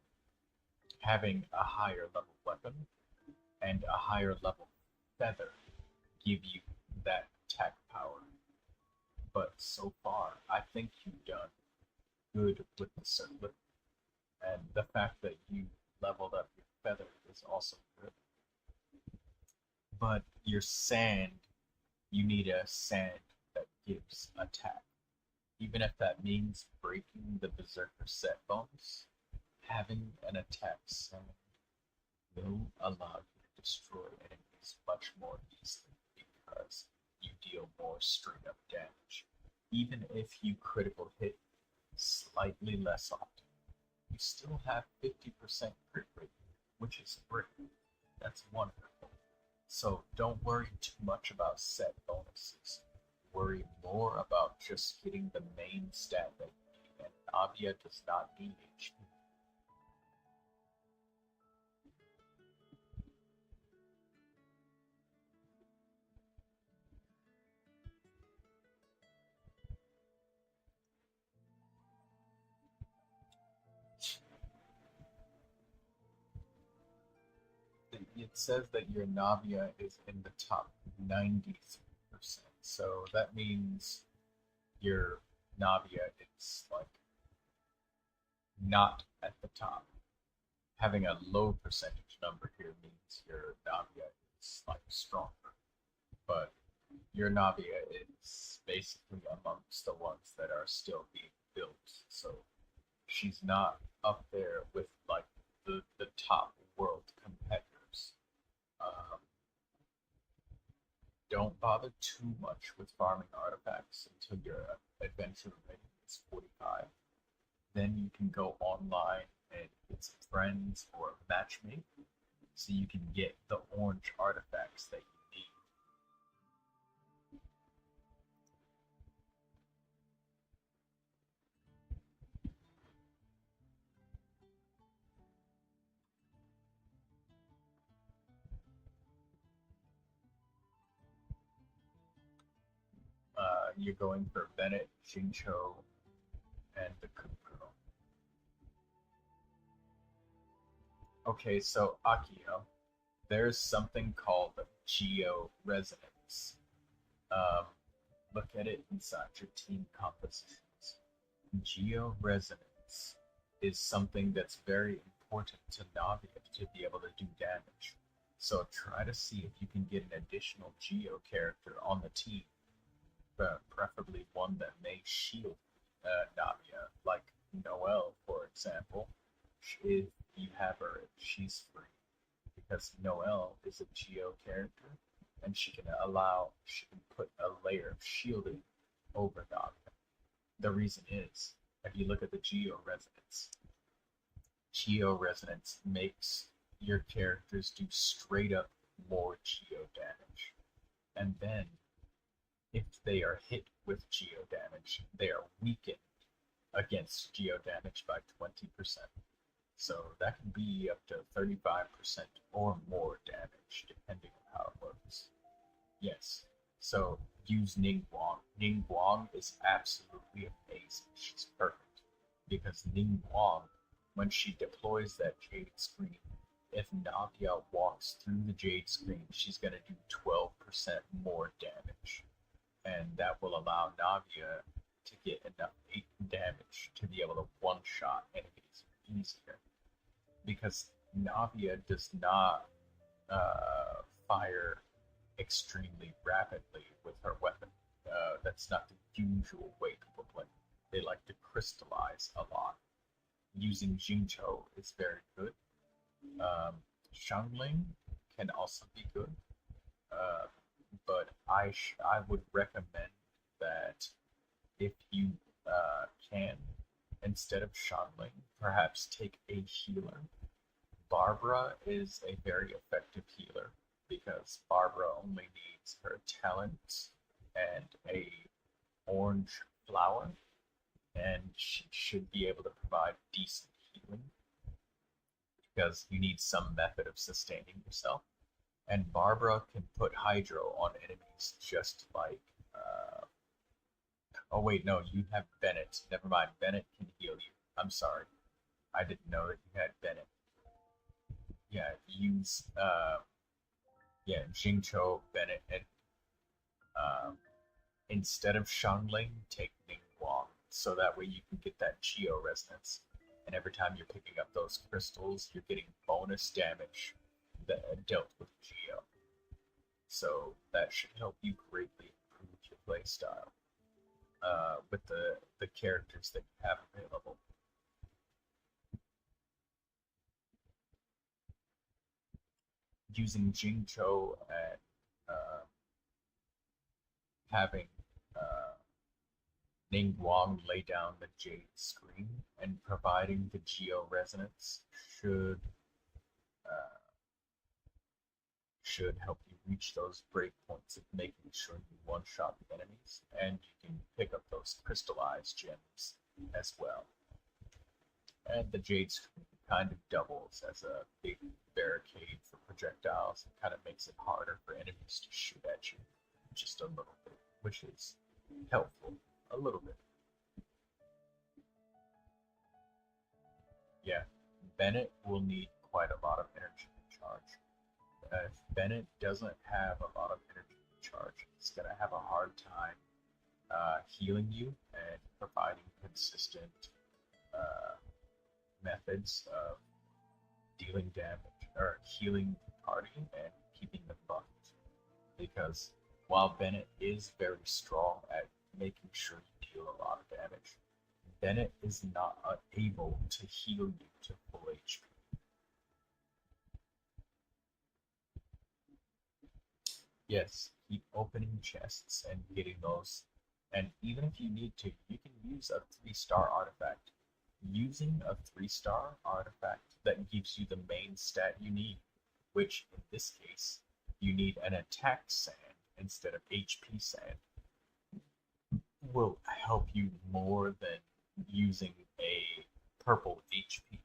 Speaker 1: having a higher level weapon and a higher level feather give you that attack power. But so far, I think you've done good with the circlet, and the fact that you leveled up your feather is also good. But your sand, you need a sand that gives attack. Even if that means breaking the Berserker set bonus, having an attack sand will allow you to destroy enemies much more easily because you deal more straight up damage. Even if you critical hit slightly less often, you still have 50% crit rate, which is great. That's wonderful. So don't worry too much about set bonuses. Worry more about just getting the main stat that you need, and Navia does not need HP. It says that your Navia is in the top 93%. So that means your Navia is like not at the top. Having a low percentage number here means your Navia is like stronger. But your Navia is basically amongst the ones that are still being built. So she's not up there with like the top world competitors. Don't bother too much with farming artifacts until your adventure rating is 45. Then you can go online and get some friends or matchmake so you can get the orange artifacts that you need. You're going for Bennett, Jincho, and the Cook Girl. Okay, so Akio, there's something called georesonance. Look at it inside your team compositions. Georesonance is something that's very important to Navia to be able to do damage. So try to see if you can get an additional Geo character on the team. Preferably one that may shield Navia, like Noelle, for example. If you have her, she's free. Because Noelle is a Geo character, and she can put a layer of shielding over Navia. The reason is, if you look at the Geo Resonance makes your characters do straight up more Geo damage. And then if they are hit with geo damage, they are weakened against geo damage by 20%. So that can be up to 35% or more damage, depending on how it works. Yes, so use Ningguang. Ningguang is absolutely amazing. She's perfect. Because Ningguang, when she deploys that Jade Screen, if Navia walks through the Jade Screen, she's going to do 12% more damage. And that will allow Navia to get enough damage to be able to one-shot enemies easier. Because Navia does not fire extremely rapidly with her weapon. That's not the usual way people play. They like to crystallize a lot. Using Jincho is very good. Xiangling can also be good, but I would recommend that if you can, instead of Xiangling, perhaps take a healer. Barbara is a very effective healer because Barbara only needs her talent and a orange flower, and she should be able to provide decent healing because you need some method of sustaining yourself. And Barbara can put Hydro on enemies just like. Oh wait, no, you have Bennett. Never mind, Bennett can heal you. I'm sorry, I didn't know that you had Bennett. Yeah, use Jingcho, Bennett, and instead of Xiangling, take Ningguang, so that way you can get that Geo resonance. And every time you're picking up those crystals, you're getting bonus damage that dealt with Geo. So that should help you greatly improve your playstyle with the characters that you have available. Using Jingcho and having Ningguang lay down the Jade Screen and providing the Geo Resonance should help you reach those breakpoints of making sure you one-shot the enemies, and you can pick up those crystallized gems as well. And the Jade Screen kind of doubles as a big barricade for projectiles and kind of makes it harder for enemies to shoot at you just a little bit, which is helpful a little bit. Yeah, Bennett will need quite a lot of energy recharge. If Bennett doesn't have a lot of energy recharge, he's going to have a hard time healing you and providing consistent methods of dealing damage or healing the party and keeping them buffed. Because while Bennett is very strong at making sure you deal a lot of damage, Bennett is not able to heal you to full HP. Yes, keep opening chests and getting those. And even if you need to, you can use a 3-star artifact. Using a 3-star artifact that gives you the main stat you need, which in this case, you need an attack sand instead of HP sand, will help you more than using a purple HP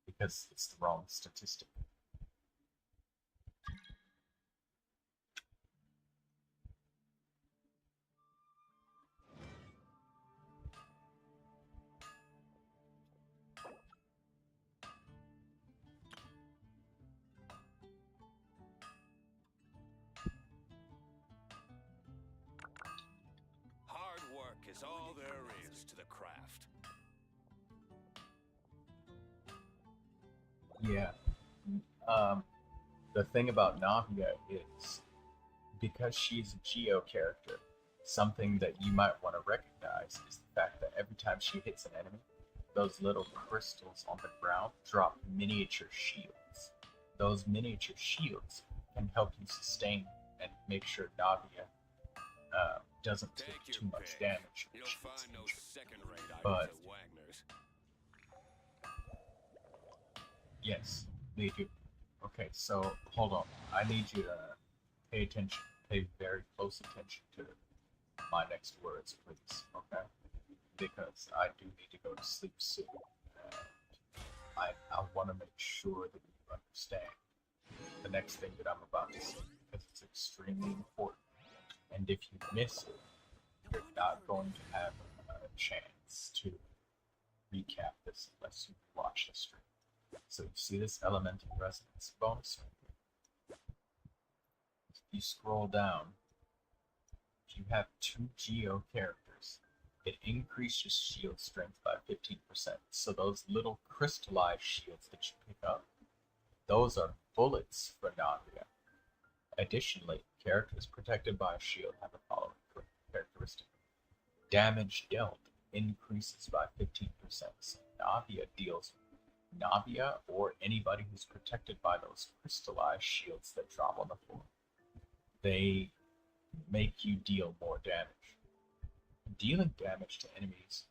Speaker 1: because it's the wrong statistic.
Speaker 7: Hard work is all there is to the craft.
Speaker 1: Yeah. The thing about Navia is, because she's a Geo character, something that you might want to recognize is the fact that every time she hits an enemy, those little crystals on the ground drop miniature shields. Those miniature shields can help you sustain and make sure Navia doesn't take
Speaker 7: Take
Speaker 1: too
Speaker 7: your
Speaker 1: much
Speaker 7: pick.
Speaker 1: damage when
Speaker 7: You'll
Speaker 1: she
Speaker 7: find
Speaker 1: gets
Speaker 7: no
Speaker 1: injured.
Speaker 7: second-rate items
Speaker 1: But-
Speaker 7: at Wagner's.
Speaker 1: Yes, they do. Okay, so hold on. I need you to pay attention. Pay very close attention to my next words, please. Okay? Because I do need to go to sleep soon. And I want to make sure that you understand the next thing that I'm about to say, because it's extremely important. And if you miss it, you're not going to have a chance to recap this unless you watch the stream. So you see this elemental resonance bonus right here. If you scroll down, if you have 2 Geo characters, it increases shield strength by 15%. So those little crystallized shields that you pick up, those are bullets for Navia. Additionally, Characters protected by a shield have the following characteristic. Damage dealt increases by 15%. So Navia or anybody who's protected by those crystallized shields that drop on the floor, they make you deal more damage. Dealing damage to enemies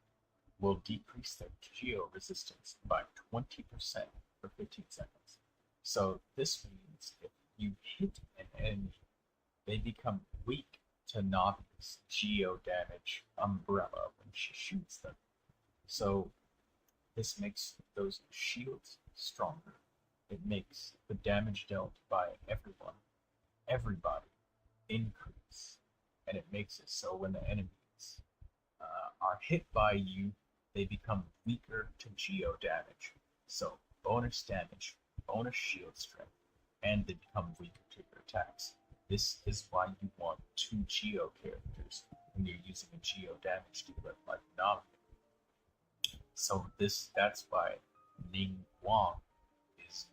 Speaker 1: will decrease their geo resistance by 20% for 15 seconds. So this means if you hit an enemy, they become weak to Navi's geo damage umbrella when she shoots them. So this makes those shields stronger. It makes the damage dealt by everybody, increase. And it makes it so when the enemies are hit by you, they become weaker to geo damage. So bonus damage, bonus shield strength, and they become weaker to your attacks. This is why you want 2 geo characters when you're using a geo damage dealer like Navi. So that's why Ning Guang is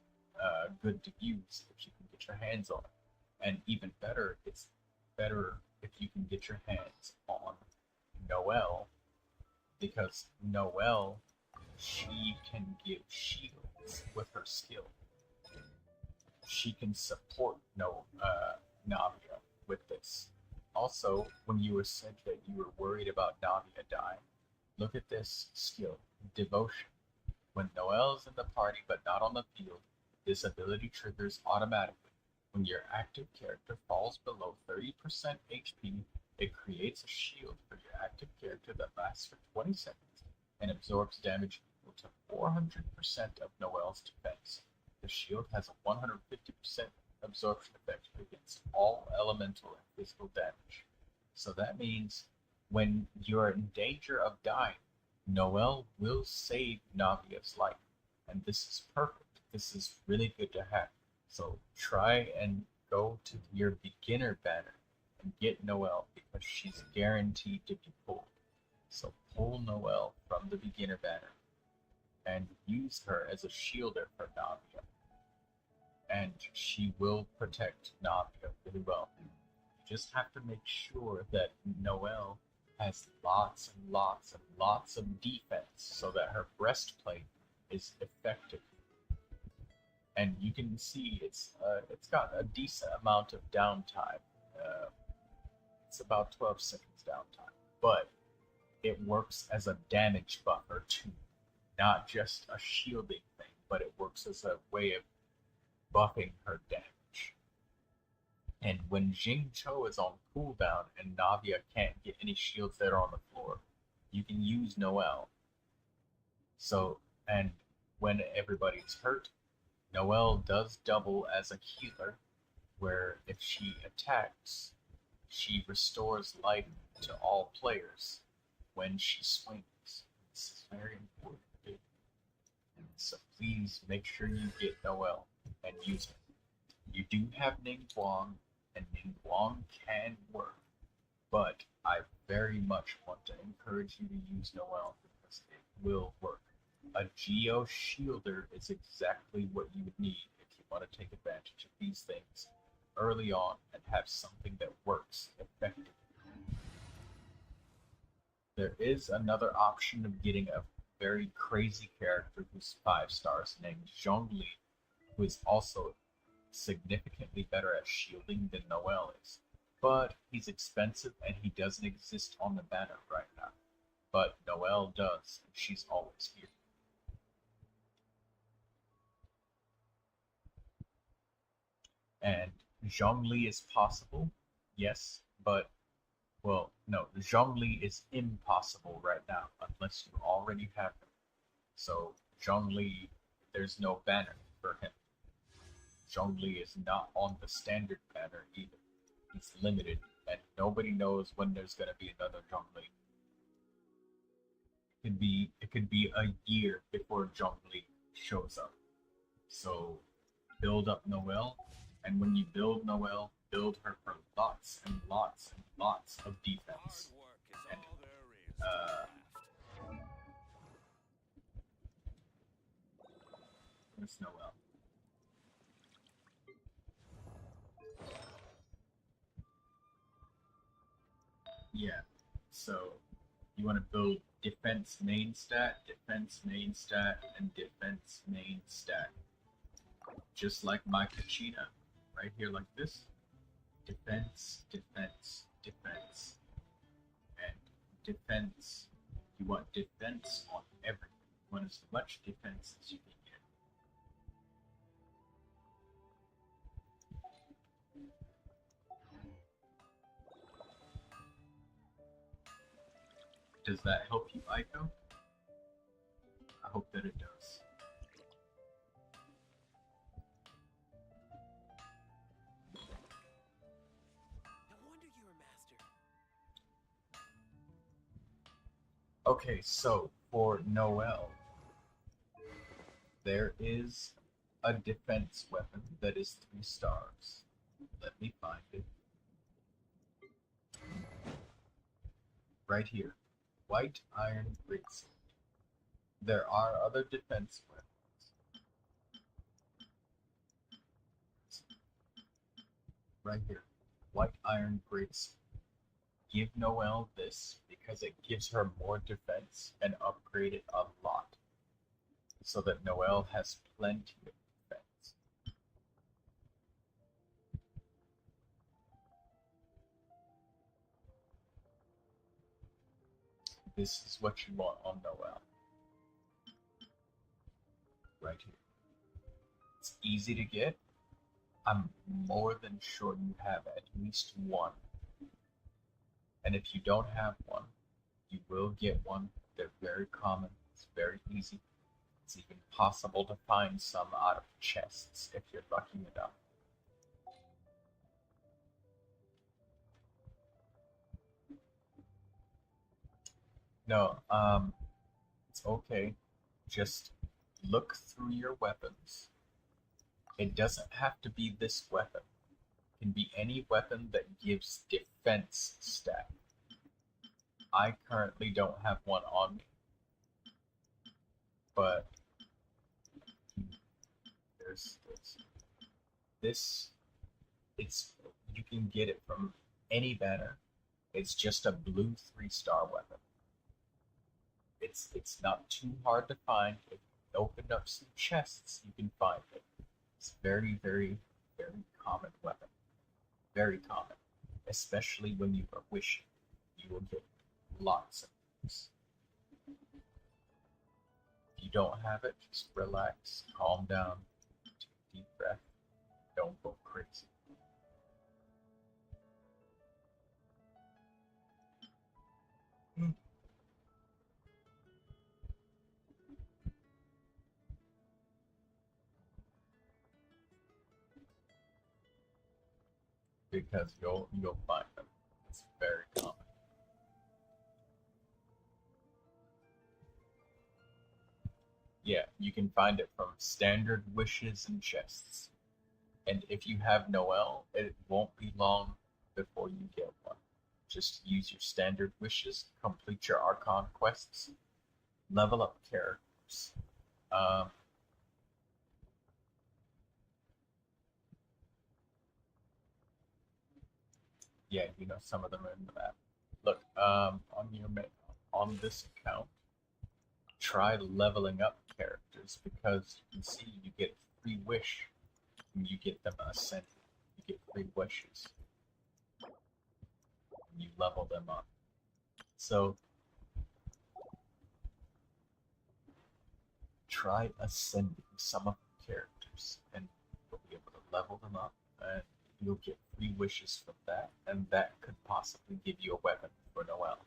Speaker 1: good to use if you can get your hands on it. And even better, it's better if you can get your hands on Noelle, because Noelle, she can give shields with her skill. She can support Navia with this. Also, when you were said that you were worried about Navia dying, look at this skill, Devotion. When Noelle's in the party but not on the field, this ability triggers automatically. When your active character falls below 30% HP, it creates a shield for your active character that lasts for 20 seconds and absorbs damage equal to 400% of Noelle's defense. The shield has a 150% absorption effect against all elemental and physical damage. So that means when you're in danger of dying, Noelle will save Navia's life. And this is perfect. This is really good to have. So try and go to your beginner banner and get Noelle, because she's guaranteed to be pulled. So pull Noelle from the beginner banner and use her as a shielder for Navia. And she will protect Navia really well. You just have to make sure that Noelle has lots and lots and lots of defense so that her breastplate is effective. And you can see it's got a decent amount of downtime. It's about 12 seconds downtime, but it works as a damage buffer too, not just a shielding thing, but it works as a way of buffing her damage. And when Xingqiu is on cooldown and Navia can't get any shields that are on the floor, you can use Noelle. So, and when everybody's hurt, Noelle does double as a healer, where if she attacks, she restores life to all players when she swings. This is very important. So please make sure you get Noelle and use her. You do have Ning Guang, and Ning Guang can work, but I very much want to encourage you to use Noelle because it will work. A Geo Shielder is exactly what you would need if you want to take advantage of these things early on and have something that works effectively. There is another option of getting a very crazy character who's 5 stars named Zhongli, who is also significantly better at shielding than Noelle is. But he's expensive and he doesn't exist on the banner right now. But Noelle does, and she's always here. And Zhongli is possible, yes, but, well, no, Zhongli is impossible right now, unless you already have him. So, Zhongli, there's no banner for him. Zhongli is not on the standard banner either. He's limited, and nobody knows when there's going to be another Zhongli. It could be a year before Zhongli shows up. So, build up Noelle. And when you build Noelle, build her for lots and lots and lots of defense. And, where's Noelle? Yeah. So you want to build defense main stat, and defense main stat. Just like my Kachina. Right here like this. Defense, defense, defense. And defense. You want defense on everything. You want as much defense as you can get. Does that help you, Aiko? I hope that it does.
Speaker 7: No wonder you're a master.
Speaker 1: Okay, so for Noelle, there is a defense weapon that is 3 stars. Let me find it. Right here. White Iron Greatsword. There are other defense weapons. Right here. White Iron Greatsword. Give Noelle this because it gives her more defense and upgrade it a lot. So that Noelle has plenty of defense. This is what you want on Noelle. Right here. It's easy to get. I'm more than sure you have at least one. And if you don't have one, you will get one. They're very common. It's very easy. It's even possible to find some out of chests if you're lucky enough. No, it's okay. Just look through your weapons. It doesn't have to be this weapon. It can be any weapon that gives defense stat. I currently don't have one on me. But there's this. You can get it from any banner. It's just a blue 3-star weapon. It's not too hard to find. If you open up some chests, you can find it. It's very, very, very common weapon. Very common. Especially when you are wishing. You will get lots of things. If you don't have it, just relax, calm down, take a deep breath, don't go crazy. Because you'll find them. It's very common. Yeah, you can find it from standard wishes and chests. And if you have Noelle, it won't be long before you get one. Just use your standard wishes, complete your Archon quests, level up characters. Yeah, you know, some of them are in the map. Look, on this account, try leveling up characters because you can see you get free wish when you get them ascended. You get free wishes. You level them up. So try ascending some of the characters and you'll be able to level them up and you'll get free wishes from that, and that could possibly give you a weapon for Noelle.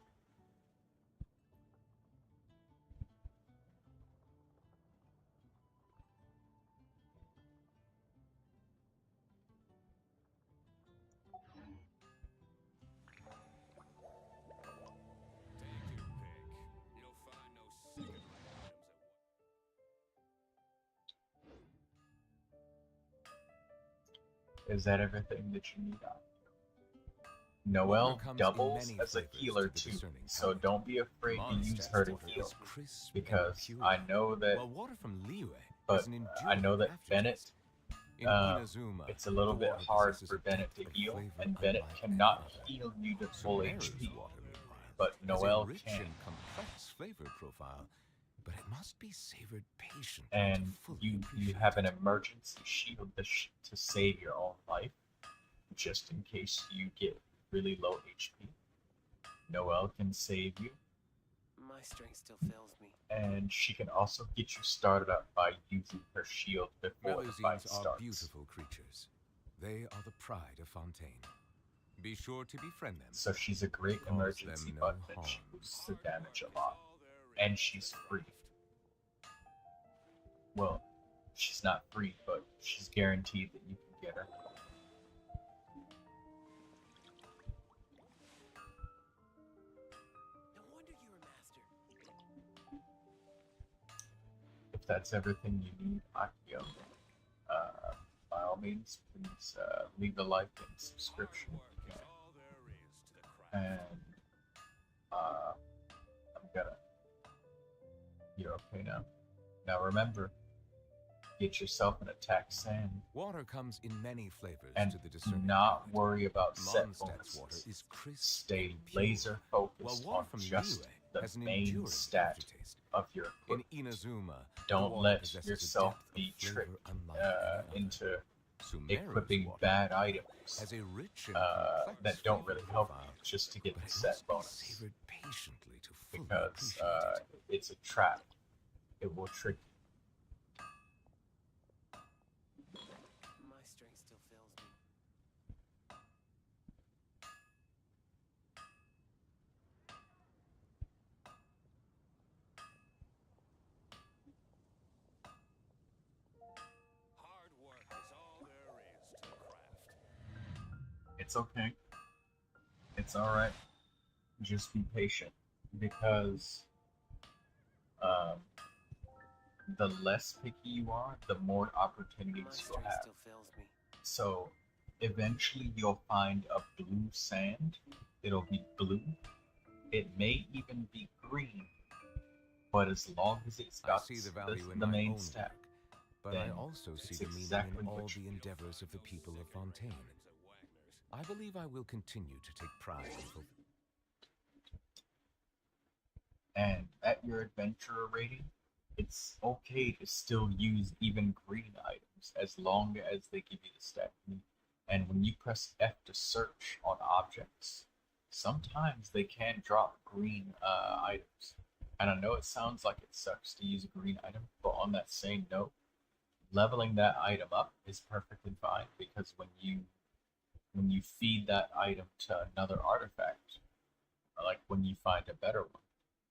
Speaker 7: Take your pick. You'll find no second-rate items at
Speaker 1: Is that everything that you need?
Speaker 6: Water
Speaker 1: Noelle
Speaker 6: comes in
Speaker 1: doubles
Speaker 6: many
Speaker 1: as a
Speaker 6: flavors
Speaker 1: healer
Speaker 6: to the
Speaker 1: too,
Speaker 6: discerning
Speaker 1: so
Speaker 6: palate.
Speaker 1: don't be afraid to use her to
Speaker 6: Mondstadt's
Speaker 1: heal.
Speaker 6: water is crisp and
Speaker 1: Because
Speaker 6: pure,
Speaker 1: I know that,
Speaker 6: while water from Liyue
Speaker 1: but
Speaker 6: has an
Speaker 1: I know that
Speaker 6: enduring
Speaker 1: Bennett,
Speaker 6: aftertaste. In Inazuma,
Speaker 1: it's a little
Speaker 6: the
Speaker 1: bit
Speaker 6: water
Speaker 1: hard
Speaker 6: possesses
Speaker 1: for
Speaker 6: a
Speaker 1: Bennett to
Speaker 6: depth of
Speaker 1: heal,
Speaker 6: flavor
Speaker 1: and Bennett
Speaker 6: unlike
Speaker 1: cannot
Speaker 6: any other.
Speaker 1: heal you to full
Speaker 6: Sumeru's
Speaker 1: HP.
Speaker 6: water
Speaker 1: but
Speaker 6: has a
Speaker 1: Noelle
Speaker 6: rich
Speaker 1: can't.
Speaker 6: and complex flavor profile, but it must be savored patiently
Speaker 1: And
Speaker 6: to fully
Speaker 1: you
Speaker 6: appreciate
Speaker 1: have an
Speaker 6: it.
Speaker 1: emergency shield to save your own life, just in case you get really low HP. Noelle can save you,
Speaker 8: My strength still fails me.
Speaker 1: and she can also get you started up by using her shield before the fight
Speaker 6: Melusines are
Speaker 1: starts.
Speaker 6: beautiful creatures. They are the pride of Fontaine. Be sure to befriend them.
Speaker 1: So she's a great
Speaker 6: Cause
Speaker 1: emergency
Speaker 6: them no
Speaker 1: button, and
Speaker 6: harm.
Speaker 1: she boosts her damage a lot. And she's free. Well, she's not free, but she's guaranteed that you can get her.
Speaker 8: No wonder you're a master.
Speaker 1: If that's everything you need, Akio, by all means, please leave a like and subscription if you can. And I'm gonna. You're okay now. Now remember, get yourself an attack sand,
Speaker 6: Water comes in many flavors
Speaker 1: and
Speaker 6: to the
Speaker 1: do
Speaker 6: discerning
Speaker 1: not
Speaker 6: palate.
Speaker 1: worry about set
Speaker 6: Mondstadt's water
Speaker 1: bonuses.
Speaker 6: is crisp
Speaker 1: Stay
Speaker 6: and pure,
Speaker 1: laser
Speaker 6: while
Speaker 1: focused
Speaker 6: water
Speaker 1: on
Speaker 6: from
Speaker 1: just
Speaker 6: Liyue
Speaker 1: the
Speaker 6: has an
Speaker 1: main
Speaker 6: enduring
Speaker 1: stat
Speaker 6: aftertaste.
Speaker 1: of your
Speaker 6: In
Speaker 1: equipment.
Speaker 6: Inazuma, the
Speaker 1: Don't
Speaker 6: water
Speaker 1: let
Speaker 6: possesses a
Speaker 1: yourself
Speaker 6: depth of
Speaker 1: be
Speaker 6: flavor
Speaker 1: tricked
Speaker 6: unlike any other.
Speaker 1: into
Speaker 6: Sumeru's
Speaker 1: equipping
Speaker 6: water
Speaker 1: bad items
Speaker 6: has a rich and complex
Speaker 1: that don't
Speaker 6: flavor
Speaker 1: really help
Speaker 6: profile,
Speaker 1: you just to get
Speaker 6: but
Speaker 1: the
Speaker 6: it
Speaker 1: set
Speaker 6: must be
Speaker 1: bonus,
Speaker 6: savored patiently to fully
Speaker 1: because
Speaker 6: appreciate it.
Speaker 1: it's a trap. It will trick you.
Speaker 8: My strength still fails me.
Speaker 7: Hard work is all there is to the craft.
Speaker 1: It's okay. It's alright. Just be patient, because um, the less picky you are, the more
Speaker 8: My
Speaker 1: opportunities you'll
Speaker 8: strength
Speaker 1: have.
Speaker 8: still fails me.
Speaker 1: So eventually you'll find a blue sand. It'll be blue. It may even be green, but as long as it's
Speaker 6: I
Speaker 1: got
Speaker 6: see the value in
Speaker 1: the
Speaker 6: my
Speaker 1: main
Speaker 6: own
Speaker 1: stat,
Speaker 6: work, but I
Speaker 1: then
Speaker 6: also see
Speaker 1: it's
Speaker 6: the meaning
Speaker 1: exactly
Speaker 6: in
Speaker 1: what
Speaker 6: all
Speaker 1: you
Speaker 6: the
Speaker 1: do.
Speaker 6: endeavors of the people of Fontaine. I believe I will continue to take pride in
Speaker 1: And at your adventurer rating, it's okay to still use even green items as long as they give you the stat. And when you press F to search on objects, sometimes they can drop green items. And I know it sounds like it sucks to use a green item, but on that same note, leveling that item up is perfectly fine, because when you feed that item to another artifact, like when you find a better one,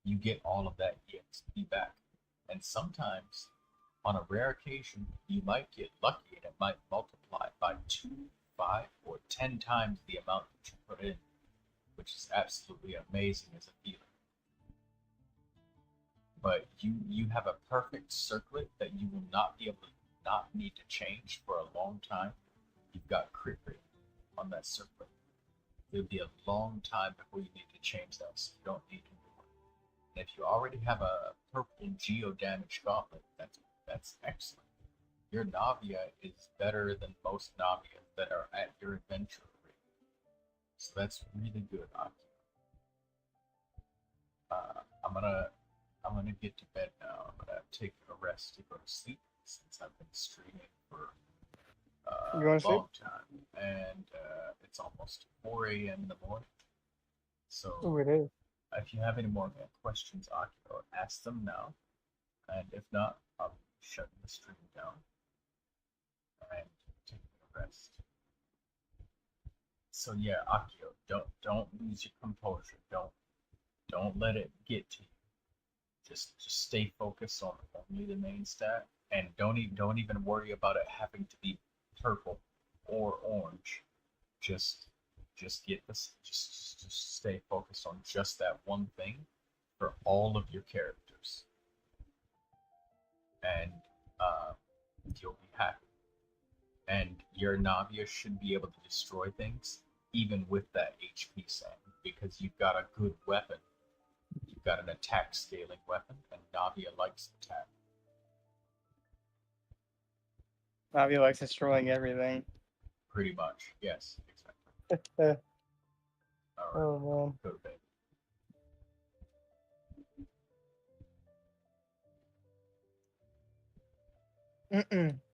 Speaker 1: you get all of that EXP back. And sometimes, on a rare occasion, you might get lucky and it might multiply by 2, 5, or 10 times the amount that you put in, which is absolutely amazing as a feeling. But you have a perfect circlet that you will not be able to not need to change for a long time. You've got crit rate on that circlet. It'll be a long time before you need to change that, so you don't need to. And if you already have a purple geo damage gauntlet, that's excellent. Your Navia is better than most Navias that are at your adventure rate. So that's really good, Aki. I'm gonna get to bed now. I'm gonna take a rest to go to sleep, since I've been streaming for
Speaker 5: You wanna
Speaker 1: a long time, and it's almost 4 a.m. in the morning. So
Speaker 5: Oh, it is.
Speaker 1: if you have any more questions, Akio, ask them now. And if not, I'll be shutting the stream down and taking a rest. So yeah, Akio, don't lose your composure. Don't let it get to you. Just stay focused on only the main stat, and don't even worry about it having to be purple or orange. Just get this. Just stay focused on just that one thing for all of your characters, and you'll be happy. And your Navia should be able to destroy things even with that HP sand, because you've got a good weapon. You've got an attack scaling weapon, and Navia likes attack.
Speaker 5: Navi likes destroying everything.
Speaker 1: Pretty much, yes, exactly.
Speaker 5: Oh
Speaker 1: All right,
Speaker 5: man.
Speaker 1: go to bed.
Speaker 5: Mm-mm.